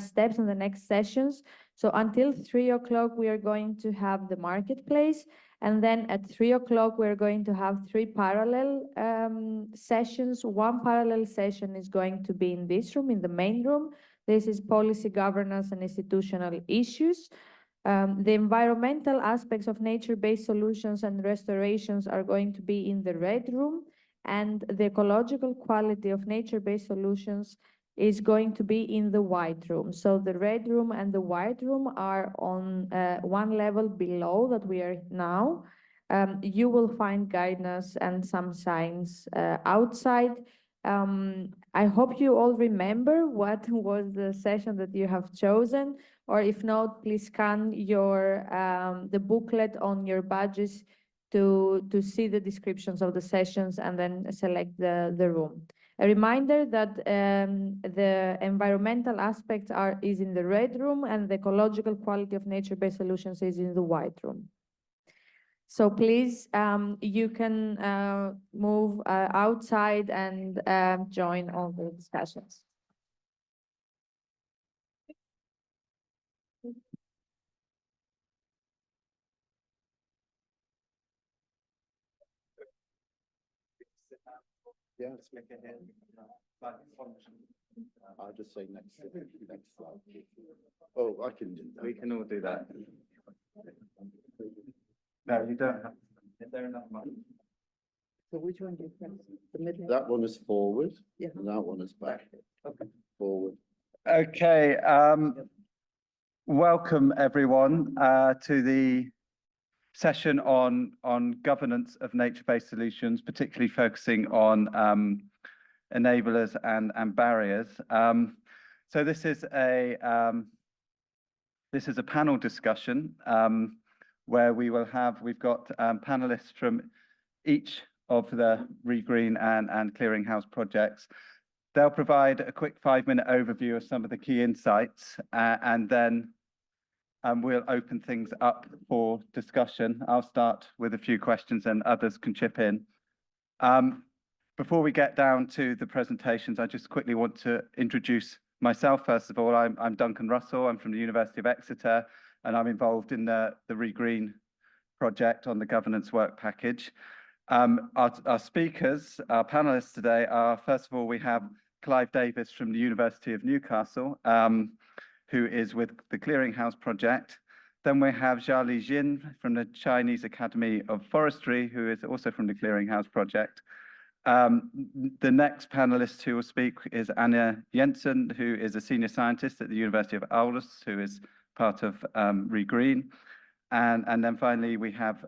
Speaker 21: steps and the next sessions. So until 3 o'clock, we are going to have the marketplace. And then at 3 o'clock, we're going to have 3 parallel sessions. One parallel session is going to be in this room, in the main room. This is policy governance and institutional issues. The environmental aspects of nature-based solutions and restorations are going to be in the red room. And the ecological quality of nature-based solutions is going to be in the white room. So the red room and the white room are on one level below that we are now. You will find guidance and some signs outside. I hope you all remember what was the session that you have chosen. or if not, please scan your the booklet on your badges to see the descriptions of the sessions and then select the room. A reminder that the environmental aspects is in the red room and the ecological quality of nature-based solutions is in the white room. So please, you can move outside and join all the discussions.
Speaker 7: Yeah, let's make it here. I'll just say next slide. Oh, I can do that.
Speaker 1: We can all do that. No, you don't have. Is there enough money?
Speaker 4: So which one do you press? The middle?
Speaker 7: That one is forward,
Speaker 4: Yeah.
Speaker 7: and that one is back.
Speaker 4: Okay.
Speaker 7: Forward.
Speaker 5: Okay, welcome everyone to the session on governance of nature-based solutions, particularly focusing on enablers and barriers. So this is a panel discussion where we've got panelists from each of the REGREEN and Clearing House projects. They'll provide a quick 5-minute overview of some of the key insights, and then we'll open things up for discussion. I'll start with a few questions and others can chip in. Before we get down to the presentations, I just quickly want to introduce myself. First of all, I'm Duncan Russell. I'm from the University of Exeter, and I'm involved in the REGREEN project on the governance work package. Our speakers, our panelists today are, first of all, we have Clive Davis from the University of Newcastle, who is with the Clearing House project. Then we have Xiaoli Jin from the Chinese Academy of Forestry, who is also from the Clearing House project. The next panelist who will speak is Anna Jensen, who is a senior scientist at the University of Aarhus, who is part of REGREEN. And then finally, we have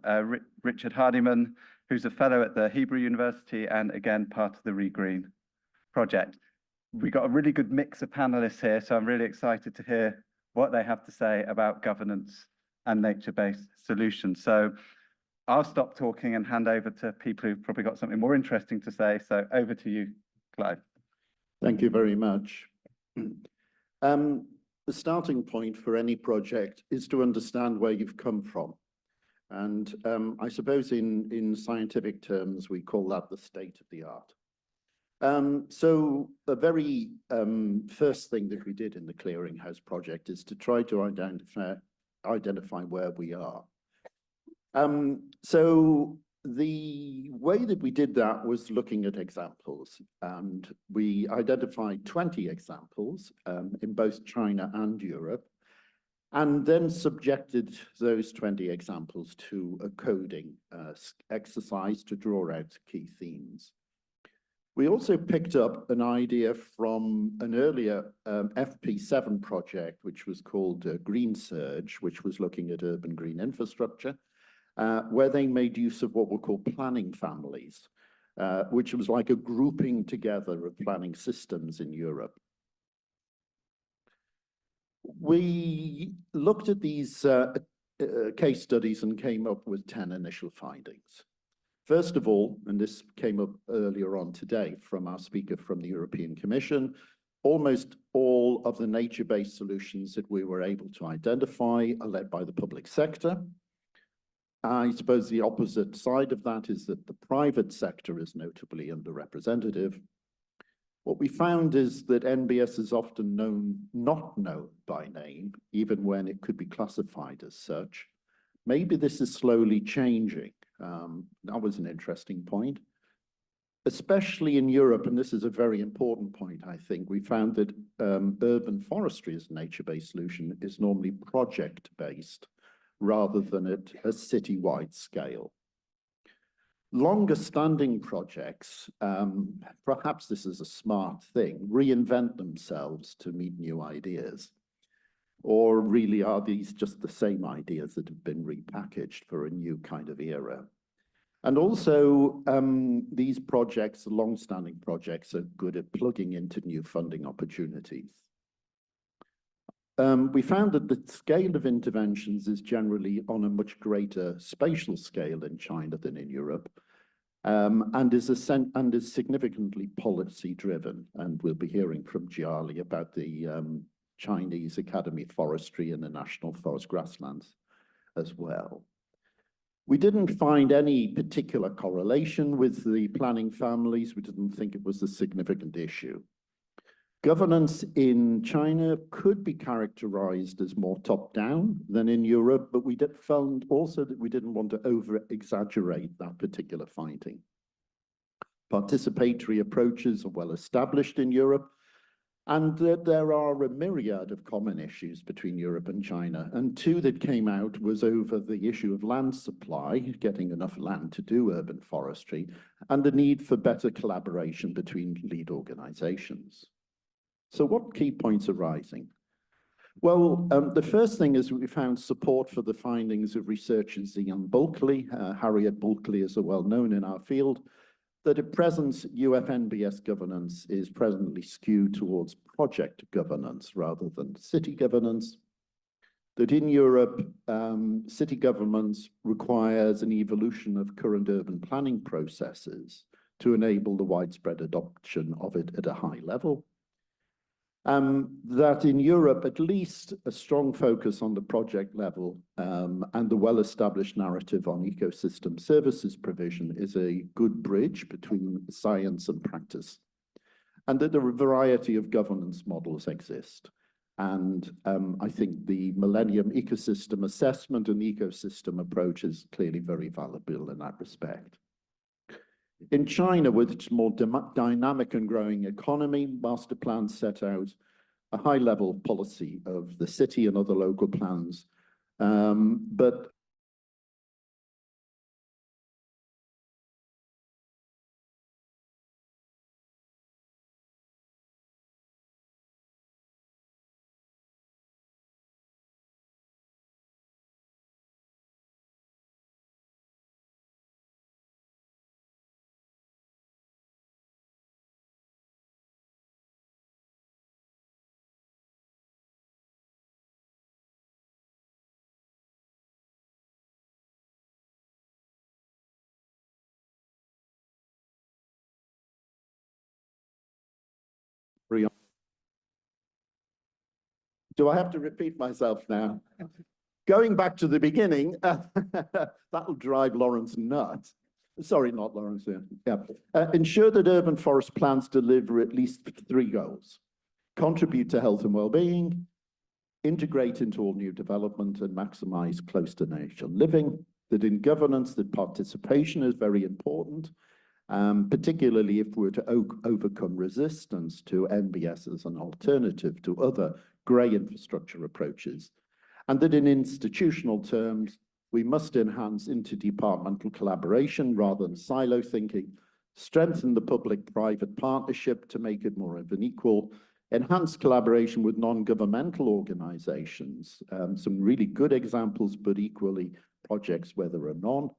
Speaker 5: Richard Hardiman, who's a fellow at the Hebrew University and again, part of the REGREEN project. We've got a really good mix of panelists here, so I'm really excited to hear what they have to say about governance and nature-based solutions. So I'll stop talking and hand over to people who've probably got something more interesting to say. So over to you, Clive.
Speaker 7: Thank you very much. The starting point for any project is to understand where you've come from. And I suppose in scientific terms, we call that the state of the art. So the very first thing that we did in the Clearing House project is to try to identify where we are. So the way that we did that was looking at examples, and we identified 20 examples in both China and Europe, and then subjected those 20 examples to a coding exercise to draw out key themes. We also picked up an idea from an earlier FP7 project, which was called Green Surge, which was looking at urban green infrastructure, where they made use of what were called planning families, which was like a grouping together of planning systems in Europe. We looked at these case studies and came up with 10 initial findings. First of all, and this came up earlier on today from our speaker from the European Commission, almost all of the nature-based solutions that we were able to identify are led by the public sector. I suppose the opposite side of that is that the private sector is notably underrepresented. What we found is that NBS is often not known by name, even when it could be classified as such. Maybe this is slowly changing. That was an interesting point. Especially in Europe, and this is a very important point, I think, we found that urban forestry as a nature-based solution is normally project-based rather than at a city-wide scale. Longer standing projects, perhaps this is a smart thing, reinvent themselves to meet new ideas. Or really are these just the same ideas that have been repackaged for a new kind of era? And also, these projects, long-standing projects, are good at plugging into new funding opportunities. we found that the scale of interventions is generally on a much greater spatial scale in China than in Europe, and is significantly policy driven. And we'll be hearing from Jiali about the Chinese Academy of Forestry and the National Forest Grasslands as well. We didn't find any particular correlation with the planning families. We didn't think it was a significant issue. Governance in China could be characterized as more top-down than in Europe, but we found also that we didn't want to over-exaggerate that particular finding. Participatory approaches are well established in Europe, and there are a myriad of common issues between Europe and China. And two that came out was over the issue of land supply, getting enough land to do urban forestry, and the need for better collaboration between lead organizations. So what key points are rising? Well, the first thing is we found support for the findings of researchers Ian Bulkley. Harriet Bulkley is well known in our field, that at present, NBS governance is presently skewed towards project governance rather than city governance. That in Europe, city governments requires an evolution of current urban planning processes to enable the widespread adoption of it at a high level. That in Europe, at least a strong focus on the project level and the well-established narrative on ecosystem services provision is a good bridge between science and practice, and that a variety of governance models exist. And I think the Millennium Ecosystem Assessment and ecosystem approach is clearly very valuable in that respect. In China, with its more dynamic and growing economy, master plans set out a high-level policy of the city and other local plans, but do I have to repeat myself now? Going back to the beginning, that'll drive Lawrence nuts. Sorry, not Lawrence. Yeah. Ensure that urban forest plans deliver at least 3 goals: contribute to health and well-being, integrate into all new development, and maximize close to nature living. That in governance, that participation is very important, particularly if we're to overcome resistance to NBS as an alternative to other grey infrastructure approaches. And that in institutional terms, we must enhance interdepartmental collaboration rather than silo thinking, strengthen the public-private partnership to make it more of an equal, enhance collaboration with non-governmental organizations, some really good examples, but equally projects where there are none,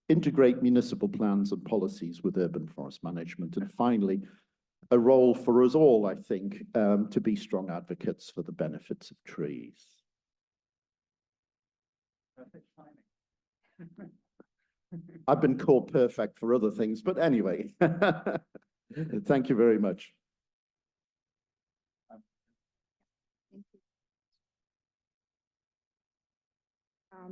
Speaker 7: integrate municipal plans and policies with urban forest management, and finally, a role for us all, I think, to be strong advocates for the benefits of trees.
Speaker 5: Perfect timing.
Speaker 7: I've been called perfect for other things, but anyway, thank you very much.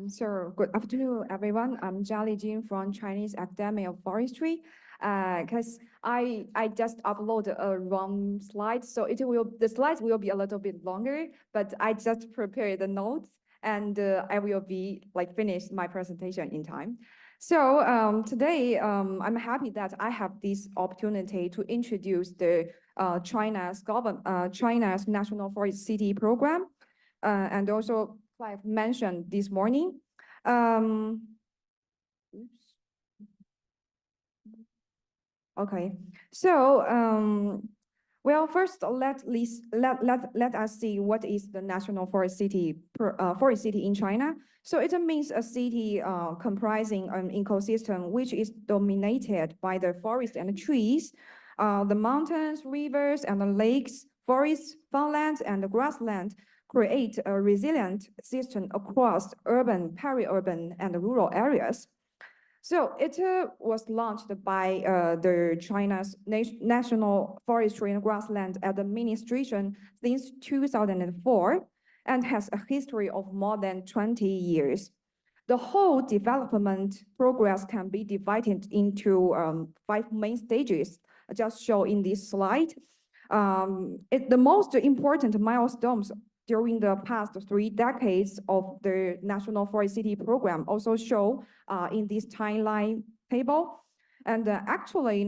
Speaker 2: So good afternoon, everyone. I'm Jiali Jin from Chinese Academy of Forestry. Because I just uploaded a wrong slide, so the slides will be a little bit longer, but I just prepared the notes, and I will be finish my presentation in time. So today, I'm happy that I have this opportunity to introduce the China's National Forest City Program, and also Clive mentioned this morning. Okay, so well, first let us see what is the National Forest City in China. So it means a city comprising an ecosystem which is dominated by the forest and trees, the mountains, rivers, and the lakes, forests, farmlands, and the grassland create a resilient system across urban, peri-urban, and rural areas. So it was launched by the China's National Forestry and Grassland Administration since 2004 and has a history of more than 20 years. The whole development progress can be divided into 5 main stages, just shown in this slide. The most important milestones during the past 3 decades of the National Forest City program also show in this timeline table. And actually,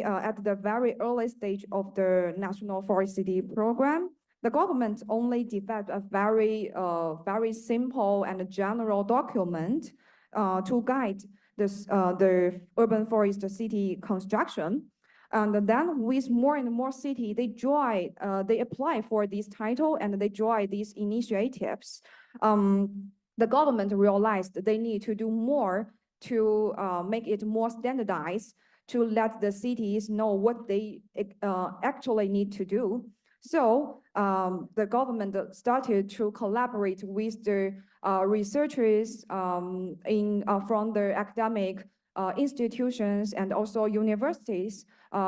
Speaker 2: at the very early stage of the National Forest City program, the government only developed a very simple and general document to guide this, the urban forest city construction. And then with more and more cities, they apply for this title and they join these initiatives. The government realized they need to do more to make it more standardized, to let the cities know what they actually need to do. So the government started to collaborate with the researchers from the academic institutions and also universities,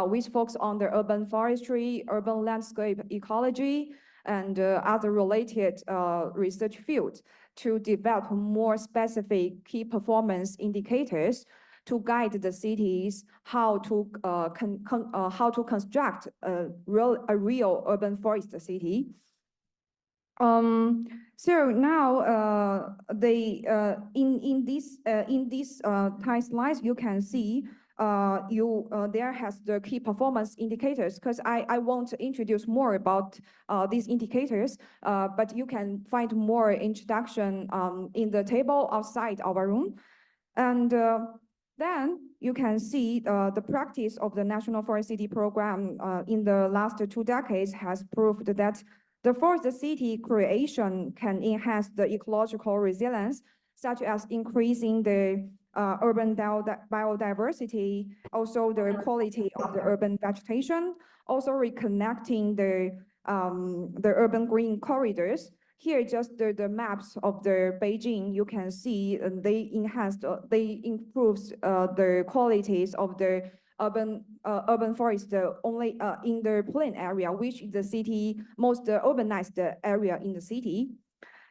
Speaker 2: which focus on the urban forestry, urban landscape ecology, and other related research fields to develop more specific key performance indicators to guide the cities how to construct a real urban forest city. So now in these time slides you can see there has the key performance indicators, because I won't introduce more about these indicators, but you can find more introduction in the table outside our room. And then you can see the practice of the National Forest City program in the last 2 decades has proved that the forest city creation can enhance the ecological resilience, such as increasing the urban biodiversity, also the quality of the urban vegetation, also reconnecting the urban green corridors. Here, just the maps of the Beijing, you can see they improved the qualities of the urban forest only in the plain area, which is the city most urbanized area in the city.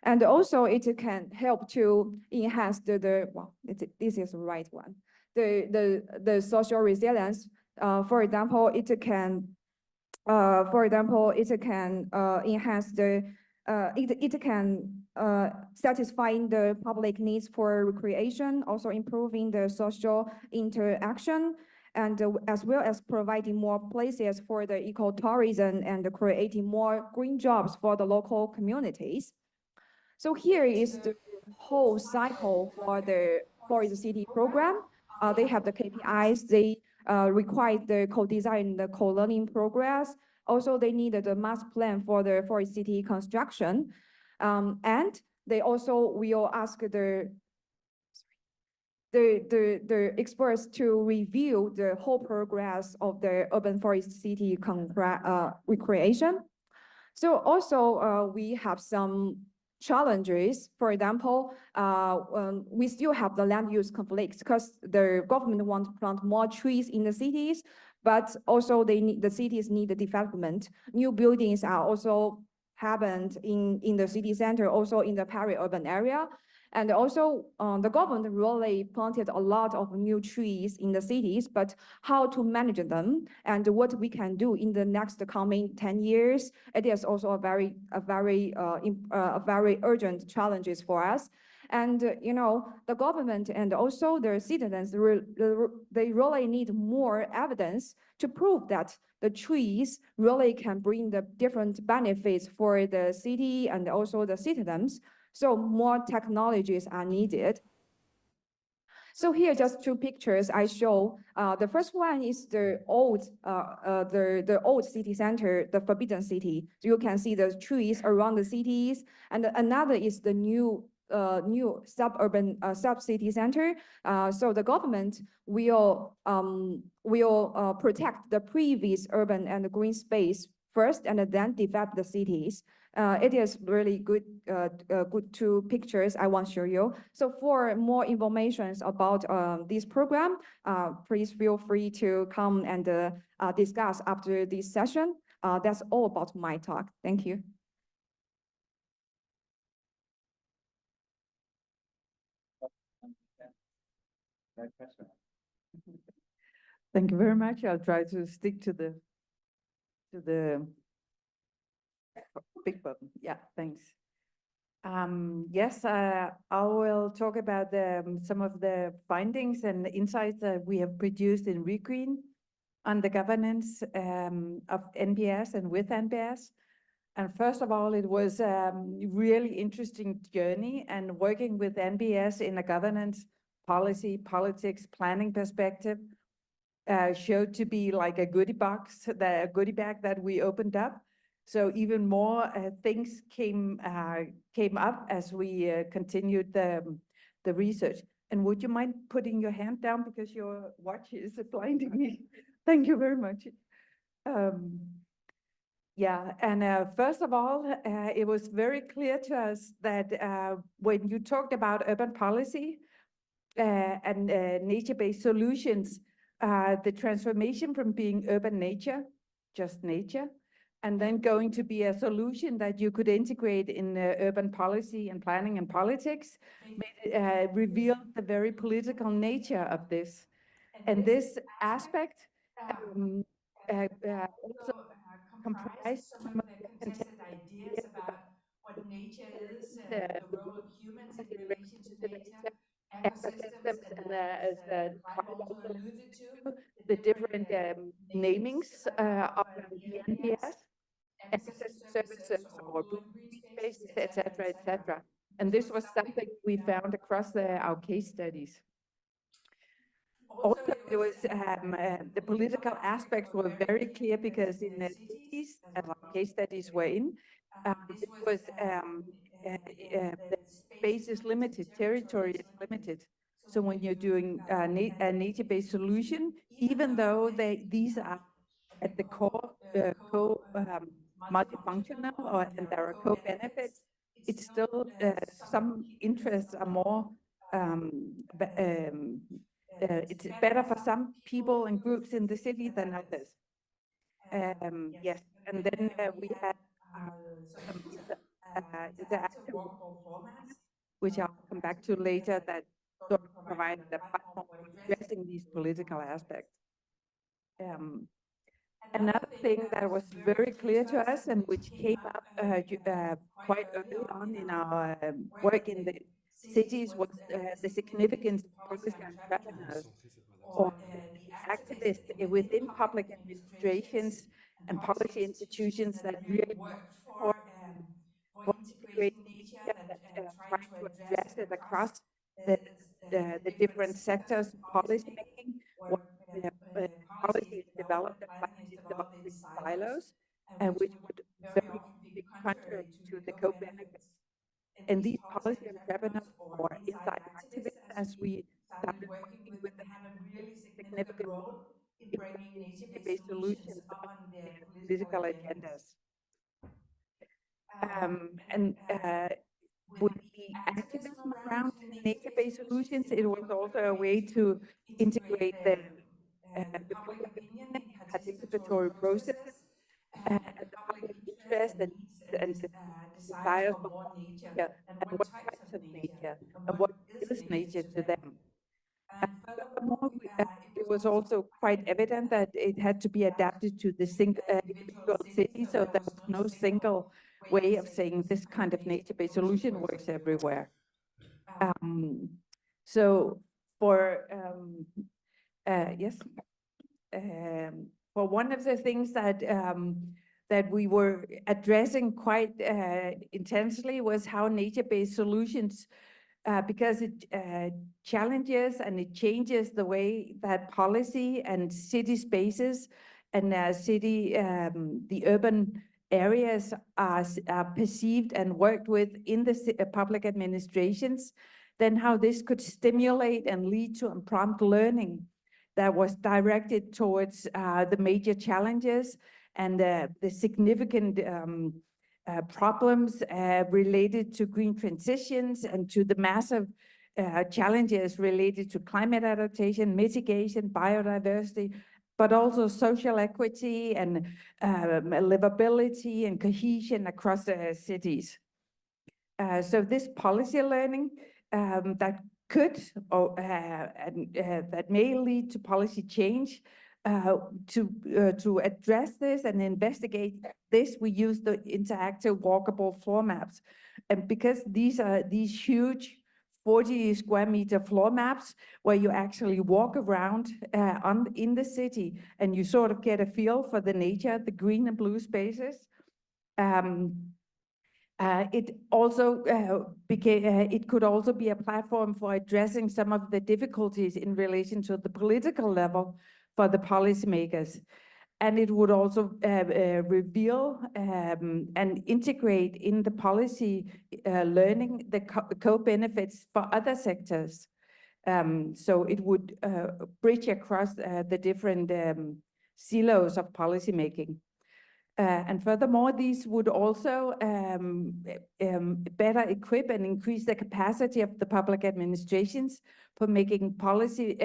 Speaker 2: And also it can help to enhance this is the right one, the social resilience. For example, it can enhance the it can satisfying the public needs for recreation, also improving the social interaction, and as well as providing more places for the ecotourism and creating more green jobs for the local communities. So here is the whole cycle for the Forest City program. They have the KPIs, they require the co-design, the co-learning progress. Also, they needed a master plan for the Forest City construction. And they also will ask the experts to review the whole progress of the urban forest city recreation. So also we have some challenges. For example, we still have the land use conflicts because the government wants to plant more trees in the cities, but also the cities need the development. New buildings are also happened in the city center, also in the peri-urban area. And also the government really planted a lot of new trees in the cities, but how to manage them and what we can do in the next coming 10 years, it is also a very urgent challenges for us. And you know, the government and also the citizens, they really need more evidence to prove that the trees really can bring the different benefits for the city and also the citizens. So more technologies are needed. So here, just 2 pictures I show. The first one is the old city center, the Forbidden City. So you can see the trees around the cities, and another is the new suburban sub-city center. So the government will protect the previous urban and green space first, and then develop the cities. It is really good, good two pictures I want to show you. So for more information about this program, please feel free to come and discuss after this session. That's all about my talk. Thank you.
Speaker 4: Thank you very much. I'll try to stick to the big button. Yeah, thanks. Yes, I will talk about some of the findings and insights that we have produced in REGREEN on the governance of NBS and with NBS. And first of all, it was a really interesting journey, and working with NBS in a governance, policy, politics, planning perspective showed to be like a goodie box, the goodie bag that we opened up. So even more things came up as we continued the research. And would you mind putting your hand down because your watch is blinding me? Thank you very much. Yeah, and first of all, it was very clear to us that when you talked about urban policy and nature-based solutions, the transformation from being urban nature, just nature, and then going to be a solution that you could integrate in urban policy and planning and politics, revealed the very political nature of this. And this aspect also comprised some of the contested ideas about what nature is, the role of humans in relation to nature, ecosystems, and as Clive also alluded to, the different namings of the NBS, ecosystem services or blue green spaces, etc., etc. And this was something we found across our case studies. Also, it was the political aspects were very clear because in the cities, as our case studies were in, it was the space is limited, territory is limited. So when you're doing a nature-based solution, even though these are at the core multifunctional and there are co-benefits, it's still some interests are more it's better for some people and groups in the city than others. Yes, and then we had some interactive formats, which I'll come back to later, that sort of provide the platform for addressing these political aspects. Another thing that was very clear to us and which came up quite early on in our work in the cities was the significance of policy entrepreneurs or the activists within public administrations and policy institutions that really want to create nature that try to address it across the different sectors of policy making, what policy is developed and planning is developed in silos, and which would very often be contrary to the co-benefits. And these policy entrepreneurs or inside activists, as we started working with them, have a really significant role in bringing nature-based solutions on their political agendas. And with the activism around nature-based solutions, it was also a way to integrate the public opinion, participatory processes, and the public interest and desires for more nature, and what types of nature, and what is nature to them. And furthermore, it was also quite evident that it had to be adapted to the individual city, so there was no single way of saying this kind of nature-based solution works everywhere. So for for one of the things that that we were addressing quite intensely was how nature-based solutions, because it challenges and it changes the way that policy and city spaces and the urban areas are perceived and worked with in the public administrations, then how this could stimulate and lead to and prompt learning that was directed towards the major challenges and the significant problems related to green transitions and to the massive challenges related to climate adaptation, mitigation, biodiversity, but also social equity and livability and cohesion across cities. So this policy learning that could or that may lead to policy change to address this and investigate this, we use the interactive walkable floor maps. And because these are these huge 40 square meter floor maps where you actually walk around in the city and you sort of get a feel for the nature, the green and blue spaces. It also it could also be a platform for addressing some of the difficulties in relation to the political level for the policymakers. And it would also reveal and integrate in the policy learning the co-benefits for other sectors. So it would bridge across the different silos of policymaking. And furthermore, these would also better equip and increase the capacity of the public administrations for making policy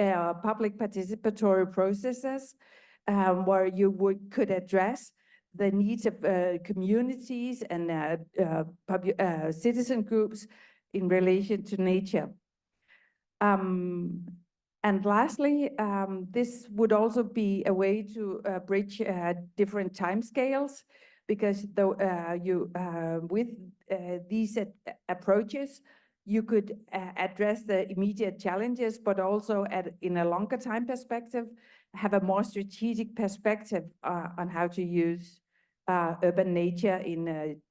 Speaker 4: public participatory processes where you could address the needs of communities and citizen groups in relation to nature. And lastly, this would also be a way to bridge different timescales, because with these approaches, you could address the immediate challenges, but also in a longer time perspective, have a more strategic perspective on how to use urban nature in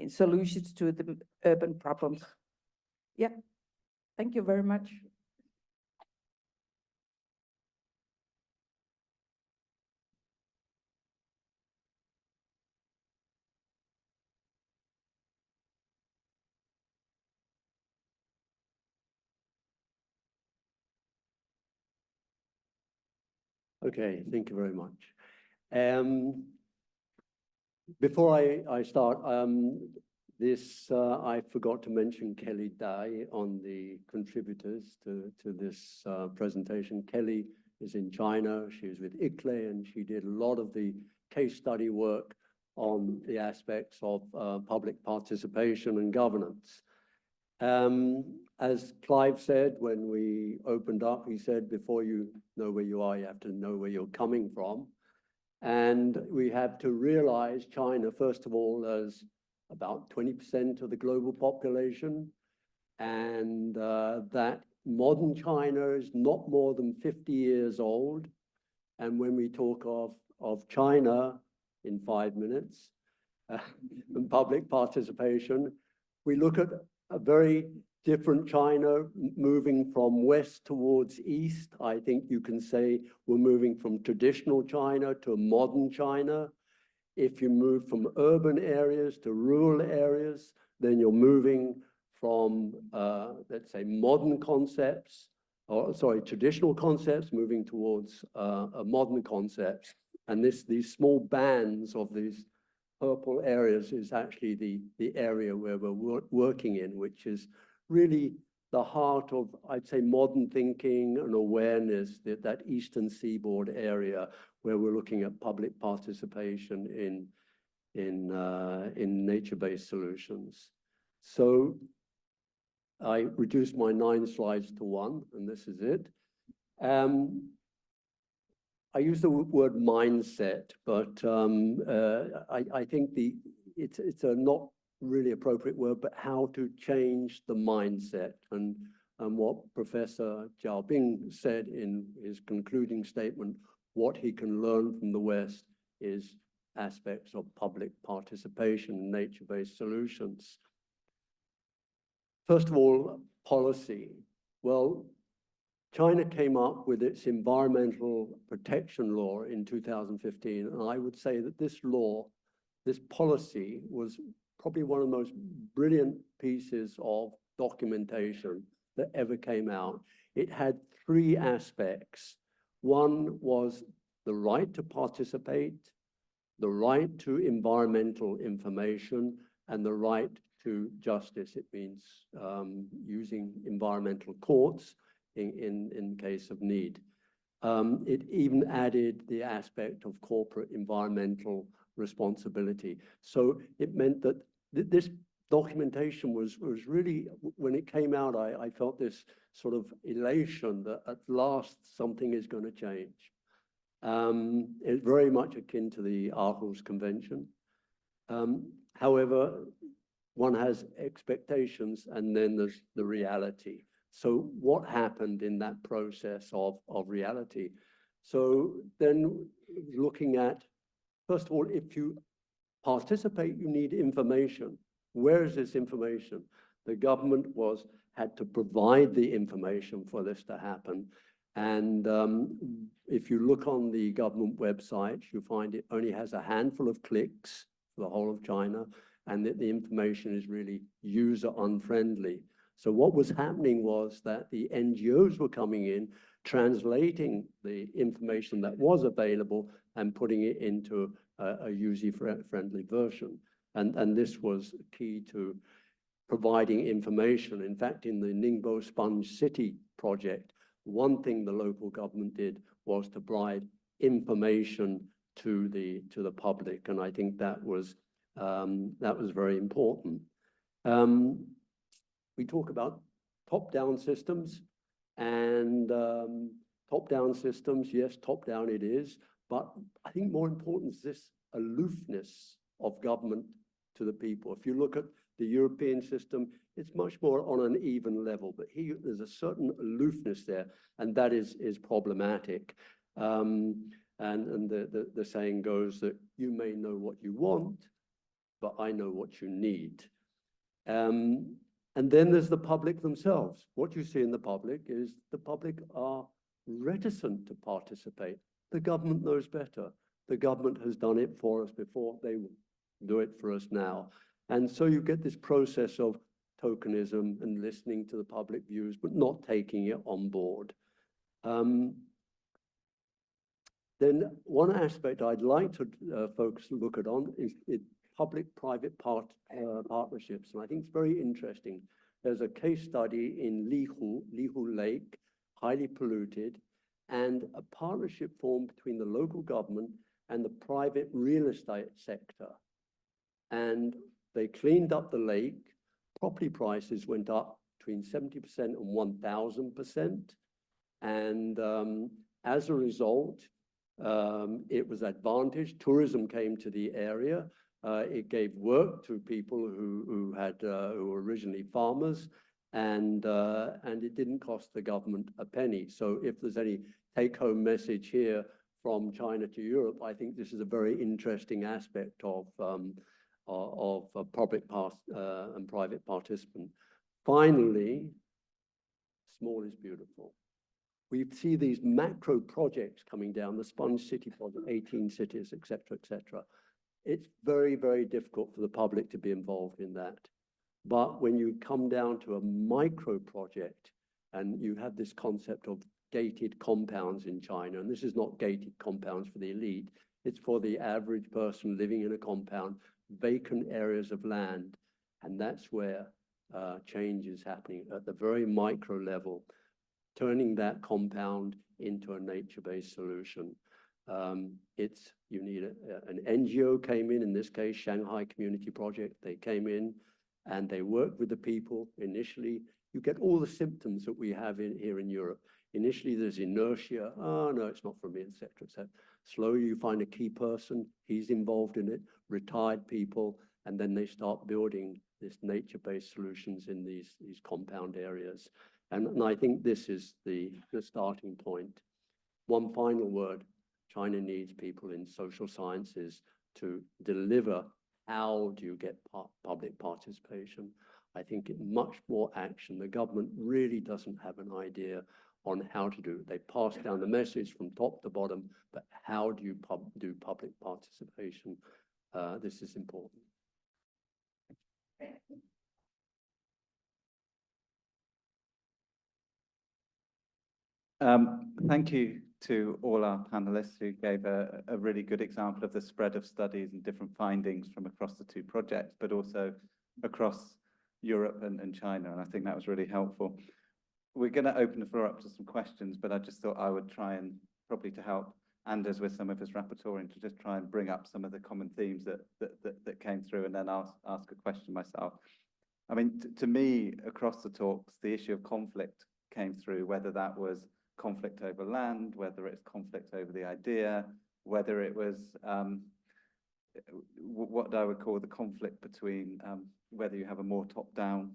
Speaker 4: solutions to the urban problems. Yeah, thank you very much.
Speaker 12: Okay, thank you very much. Before I start, I forgot to mention Kelly Dai on the contributors to this presentation. Kelly is in China. She was with ICLEI, and she did a lot of the case study work on the aspects of public participation and governance. As Clive said when we opened up, he said, before you know where you are, you have to know where you're coming from. And we have to realize China, first of all, as about 20% of the global population, and that modern China is not more than 50 years old. And when we talk of China in 5 minutes and public participation, we look at a very different China moving from west towards east. I think you can say we're moving from traditional China to modern China. If you move from urban areas to rural areas, then you're moving from, let's say, modern concepts, or sorry, traditional concepts, moving towards modern concepts. And these small bands of these purple areas is actually the area where we're working in, which is really the heart of, I'd say, modern thinking and awareness, that Eastern Seaboard area where we're looking at public participation in nature-based solutions. So I reduced my 9 slides to 1, and this is it. I use the word mindset, but I think it's a not really appropriate word, but how to change the mindset. And what Professor Xiamen said in his concluding statement, what he can learn from the West is aspects of public participation in nature-based solutions. First of all, policy. Well, China came up with its environmental protection law in 2015, and I would say that this law, this policy, was probably one of the most brilliant pieces of documentation that ever came out. It had 3 aspects. One was the right to participate, the right to environmental information and the right to justice. It means using environmental courts in case of need. It even added the aspect of corporate environmental responsibility. So it meant that this documentation was really, when it came out, I felt this sort of elation that at last something is going to change. It's very much akin to the Aarhus Convention. However, one has expectations and then there's the reality. So what happened in that process of reality? So then looking at, first of all, if you participate, you need information. Where is this information? The government had to provide the information for this to happen. And if you look on the government website, you find it only has a handful of clicks for the whole of China, and that the information is really user unfriendly. So what was happening was that the NGOs were coming in, translating the information that was available and putting it into a user-friendly version. And this was key to providing information. In fact, in the Ningbo Sponge City project, one thing the local government did was to provide information to the public, and I think that was very important. We talk about top-down systems, and top-down systems, yes, top-down it is, but I think more important is this aloofness of government to the people. If you look at the European system, it's much more on an even level, but here there's a certain aloofness there, and that is problematic. And the saying goes that you may know what you want, but I know what you need. And then there's the public themselves. What you see in the public is the public are reticent to participate. The government knows better. The government has done it for us before. They will do it for us now. And so you get this process of tokenism and listening to the public views, but not taking it on board. Then one aspect I'd like to folks look at is public-private partnerships, and I think it's very interesting. There's a case study in Lihu Lake, highly polluted, and a partnership formed between the local government and the private real estate sector. And they cleaned up the lake. Property prices went up between 70% and 1,000%. And as a result, it was advantaged. Tourism came to the area. It gave work to people who were originally farmers, and it didn't cost the government a penny. So if there's any take-home message here from China to Europe, I think this is a very interesting aspect of public and private participant. Finally, small is beautiful. We see these macro projects coming down, the Sponge City project, 18 cities, et cetera. It's very, very difficult for the public to be involved in that. But when you come down to a micro project, and you have this concept of gated compounds in China, and this is not gated compounds for the elite, it's for the average person living in a compound, vacant areas of land, and that's where change is happening at the very micro level, turning that compound into a nature-based solution. You need an NGO came in this case, Shanghai Community Project. They came in and they worked with the people. Initially, you get all the symptoms that we have here in Europe. Initially, there's inertia. Oh, no, it's not for me, et cetera. Slowly, you find a key person. He's involved in it, retired people, and then they start building this nature-based solutions in these compound areas. And I think this is the starting point. One final word. China needs people in social sciences to deliver. How do you get public participation? I think much more action. The government really doesn't have an idea on how to do it. They pass down the message from top to bottom, but how do you do public participation? This is important.
Speaker 14: Thank you to all our panelists who gave a really good example of the spread of studies and different findings from across the two projects, but also across Europe and China. And I think that was really helpful. We're going to open the floor up to some questions, but I just thought I would try and probably to help Anders with some of his rapporteuring to just try and bring up some of the common themes that came through, and then ask a question myself. I mean, to me, across the talks, the issue of conflict came through, whether that was conflict over land, whether it's conflict over the idea, whether it was what I would call the conflict between whether you have a more top-down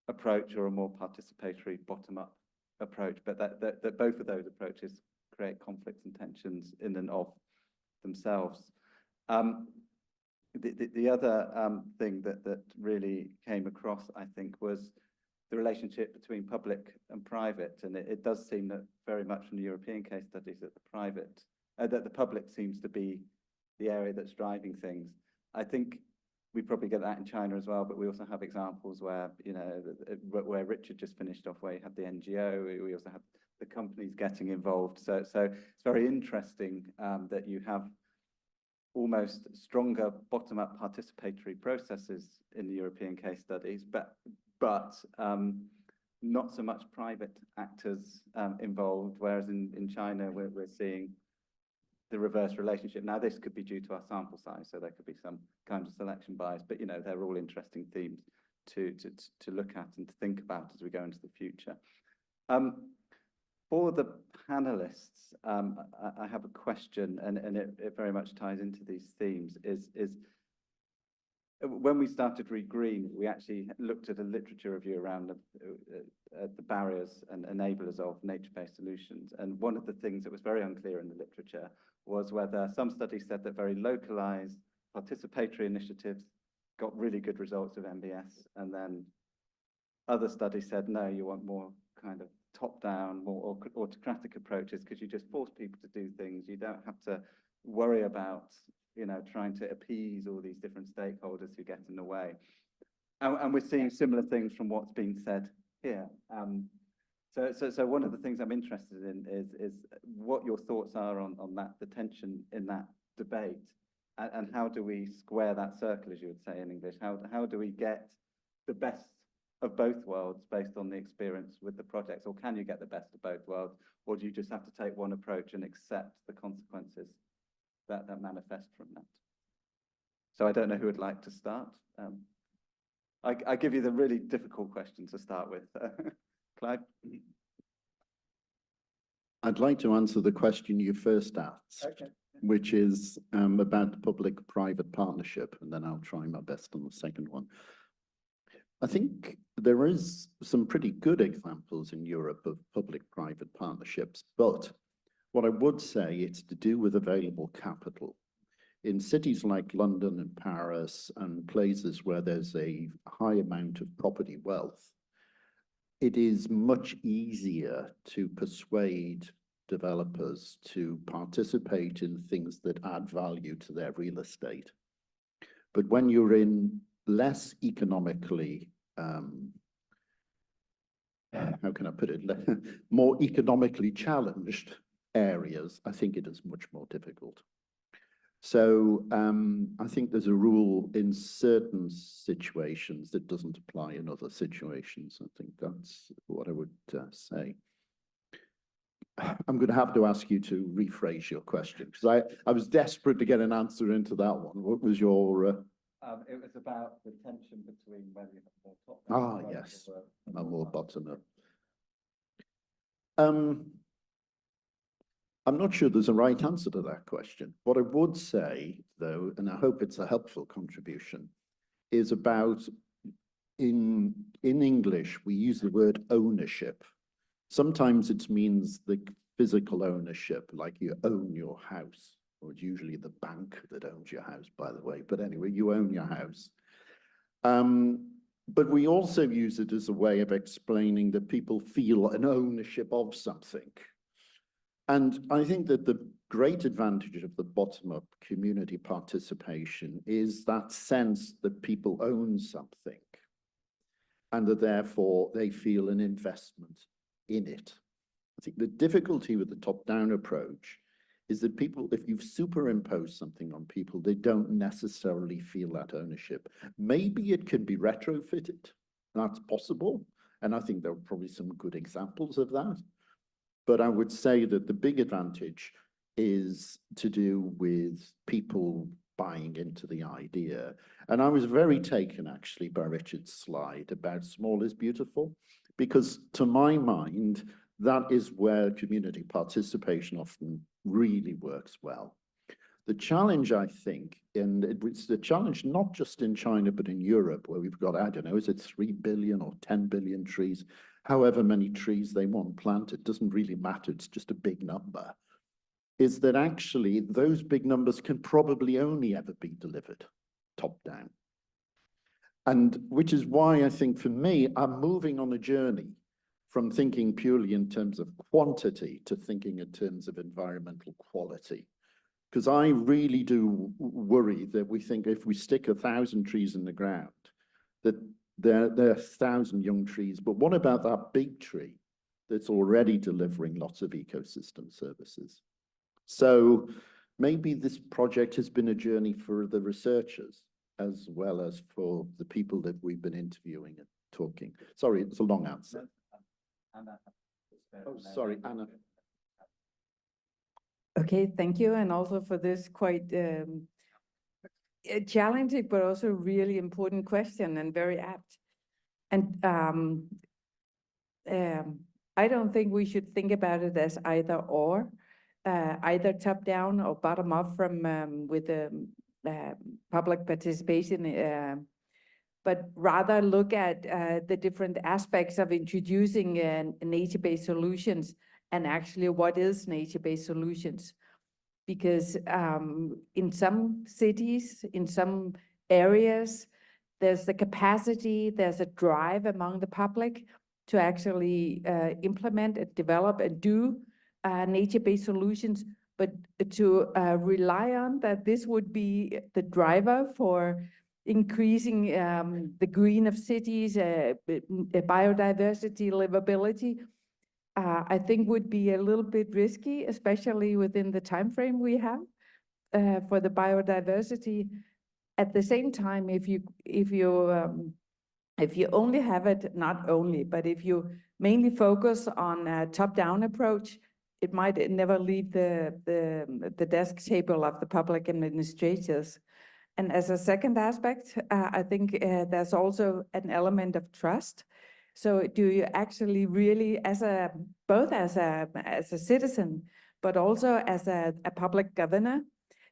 Speaker 14: approach or a more participatory bottom-up approach, but that both of those approaches create conflicts and tensions in and of themselves. The other thing that really came across, I think, was the relationship between public and private, and it does seem that very much from the European case studies that the public seems to be the area that's driving things. I think we probably get that in China as well, but we also have examples where, you know, where Richard just finished off, where you have the NGO, we also have the companies getting involved. So it's very interesting that you have almost stronger bottom-up participatory processes in the European case studies, but not so much private actors involved, whereas in China we're seeing the reverse relationship. Now, this could be due to our sample size, so there could be some kind of selection bias, but you know, they're all interesting themes to look at and to think about as we go into the future. For the panelists, I have a question, and it very much ties into these themes, is when we started REGREEN, we actually looked at a literature review around the barriers and enablers of nature-based solutions. And one of the things that was very unclear in the literature was whether some studies said that very localized participatory initiatives got really good results of NBS, and then other studies said, no, you want more kind of top-down, more autocratic approaches, because you just force people to do things. You don't have to worry about, you know, trying to appease all these different stakeholders who get in the way. And we're seeing similar things from what's being said here. So one of the things I'm interested in is what your thoughts are on that, the tension in that debate, and how do we square that circle, as you would say in English? How do we get the best of both worlds based on the experience with the projects? Or can you get the best of both worlds? Or do you just have to take one approach and accept the consequences that manifest from that? So I don't know who would like to start. I give you the really difficult question to start with. Clive?
Speaker 7: I'd like to answer the question you first asked, okay, which is about the public-private partnership, and then I'll try my best on the second one. I think there is some pretty good examples in Europe of public-private partnerships, but what I would say, it's to do with available capital. In cities like London and Paris and places where there's a high amount of property wealth, it is much easier to persuade developers to participate in things that add value to their real estate. But when you're in less economically, how can I put it, more economically challenged areas, I think it is much more difficult. So I think there's a rule in certain situations that doesn't apply in other situations. I think that's what I would say. I'm going to have to ask you to rephrase your question, because I was desperate to get an answer into that one. What was your...
Speaker 14: It was about the tension between whether you have more top.
Speaker 7: Ah, yes, or more bottom up. I'm not sure there's a right answer to that question. What I would say, though, and I hope it's a helpful contribution, is about in English, we use the word ownership. Sometimes it means the physical ownership, like you own your house, or it's usually the bank that owns your house, by the way. But anyway, you own your house. But we also use it as a way of explaining that people feel an ownership of something. And I think that the great advantage of the bottom-up community participation is that sense that people own something and that therefore they feel an investment in it. I think the difficulty with the top-down approach is that people, if you've superimposed something on people, they don't necessarily feel that ownership. Maybe it can be retrofitted. That's possible. And I think there are probably some good examples of that. But I would say that the big advantage is to do with people buying into the idea. And I was very taken actually by Richard's slide about small is beautiful, because to my mind, that is where community participation often really works well. The challenge, I think, and it's the challenge not just in China, but in Europe, where we've got, I don't know, is it 3 billion or 10 billion trees? However many trees they want planted, doesn't really matter, it's just a big number, is that actually those big numbers can probably only ever be delivered top down. And which is why I think for me, I'm moving on a journey from thinking purely in terms of quantity to thinking in terms of environmental quality. Because I really do worry that we think if we stick 1,000 trees in the ground, that there are 1,000 young trees, but what about that big tree that's already delivering lots of ecosystem services? So maybe this project has been a journey for the researchers as well as for the people that we've been interviewing and talking. Sorry, it's a long answer. Oh, sorry, Anna.
Speaker 4: Okay, thank you. And also for this quite challenging, but also really important question and very apt. And I don't think we should think about it as either or, either top down or bottom up from with public participation, but rather look at the different aspects of introducing nature-based solutions and actually what is nature-based solutions. Because in some cities, in some areas, there's the capacity, there's a drive among the public to actually implement and develop and do nature-based solutions, but to rely on that this would be the driver for increasing the green of cities, biodiversity, livability, I think would be a little bit risky, especially within the time frame we have for the biodiversity. At the same time, if you only have it, not only, but if you mainly focus on a top-down approach, it might never leave the desk table of the public administrators. And as a second aspect, I think there's also an element of trust. So do you actually really, both as a citizen, but also as a public governor,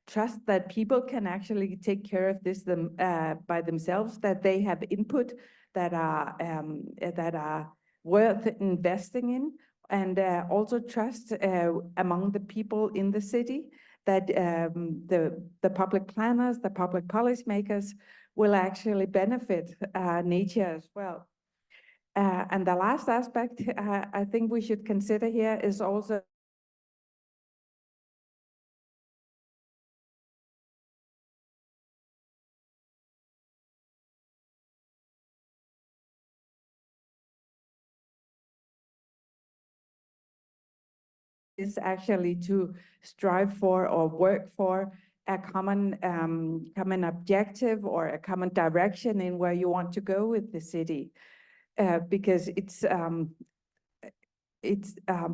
Speaker 4: trust that people can actually take care of this by themselves, that they have input that are worth investing in, and also trust among the people in the city that the public planners, the public policymakers will actually benefit nature as well. And the last aspect I think we should consider here is also is actually to strive for or work for a common objective or a common direction in where you want to go with the city, because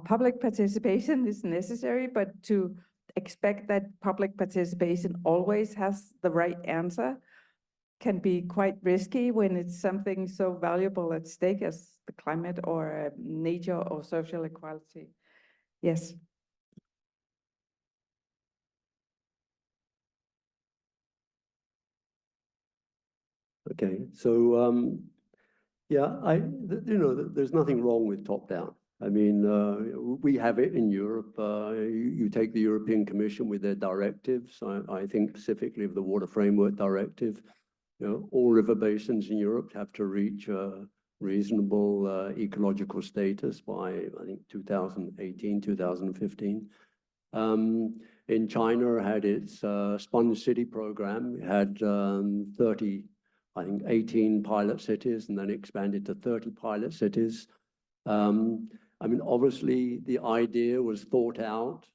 Speaker 4: public participation is necessary, but to expect that public participation always has the right answer can be quite risky when it's something so valuable at stake as the climate or nature or social equality. Yes.
Speaker 12: Okay, so yeah, there's nothing wrong with top down. I mean, we have it in Europe. You take the European Commission with their directives. I think specifically of the Water Framework Directive. All river basins in Europe have to reach reasonable ecological status by, I think, 2018, 2015. In China, had its Sponge City program. It had 18 pilot cities, and then expanded to 30 pilot cities. I mean, obviously, the idea was thought out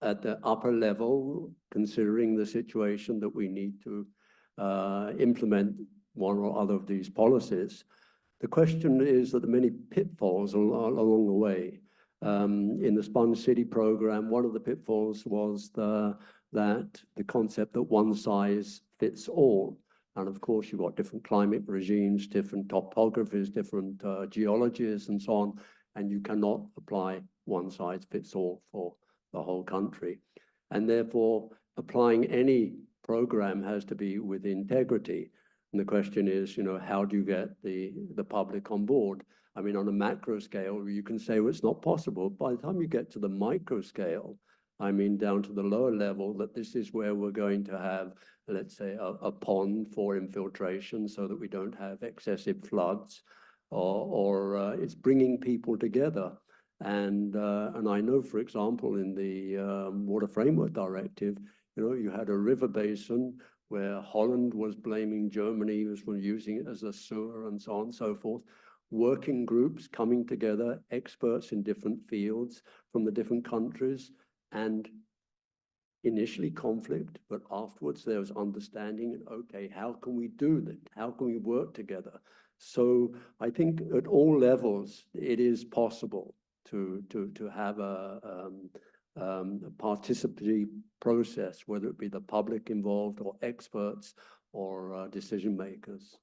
Speaker 12: at the upper level, considering the situation that we need to implement one or other of these policies. The question is that there are many pitfalls along the way. In the Sponge City program, one of the pitfalls was that the concept that one size fits all. And of course, you've got different climate regimes, different topographies, different geologies, and so on. And you cannot apply one size fits all for the whole country. And therefore, applying any program has to be with integrity. And the question is, you know, how do you get the public on board? I mean, on a macro scale, you can say, well, it's not possible. By the time you get to the micro scale, I mean, down to the lower level, that this is where we're going to have, let's say, a pond for infiltration so that we don't have excessive floods, or it's bringing people together. And I know, for example, in the Water Framework Directive, you know, you had a river basin where Holland was blaming Germany for using it as a sewer and so on and so forth. Working groups coming together, experts in different fields from the different countries, and initially conflict, but afterwards there was understanding, and okay, how can we do that? How can we work together? So I think at all levels, it is possible to have a participatory process, whether it be the public involved or experts or decision makers.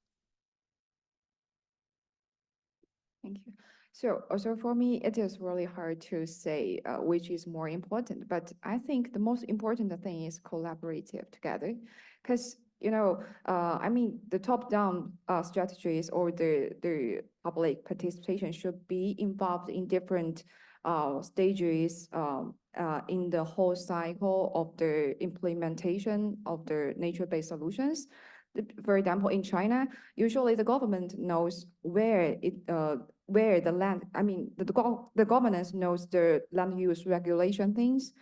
Speaker 2: Thank you. So also for me, it is really hard to say which is more important, but I think the most important thing is collaborative together, because you know, I mean, the top-down strategies or the public participation should be involved in different stages in the whole cycle of the implementation of the nature-based solutions. For example, in China, usually the government knows where the land, I mean, the governance knows the land use regulation things.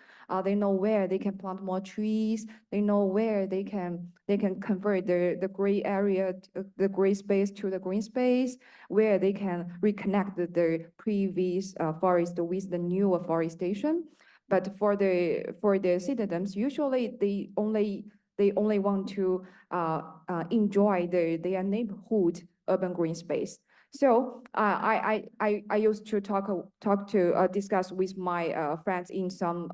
Speaker 2: They know where they can plant more trees. They know where they can convert the gray area, the gray space to the green space, where they can reconnect the previous forest with the newer forestation. But for the citizens, usually they only want to enjoy their neighborhood urban green space. So I used to discuss with my friends in some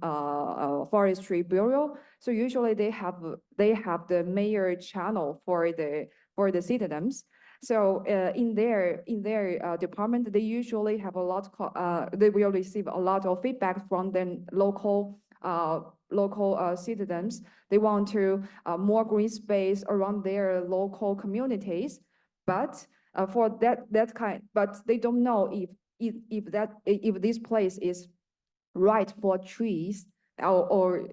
Speaker 2: forestry bureau. So usually they have the mayor channel for the citizens. So in their department, they usually have a lot. They will receive a lot of feedback from the local citizens. They want to more green space around their local communities, but for that kind, but they don't know if this place is right for trees, or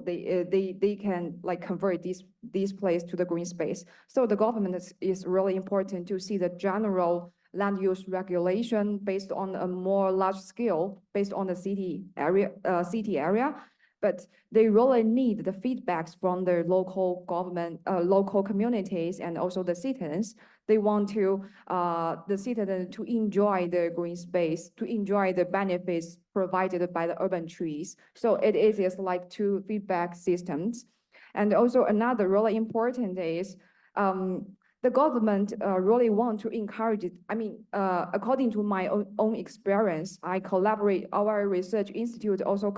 Speaker 2: they can like convert this place to the green space. So the government is really important to see the general land use regulation based on a more large scale, based on the city area. But they really need the feedbacks from the local government, local communities, and also the citizens. They want to the citizens to enjoy the green space, to enjoy the benefits provided by the urban trees. So it is like two feedback systems. And also another really important is the government really want to encourage it. I mean, according to my own experience, our research institute also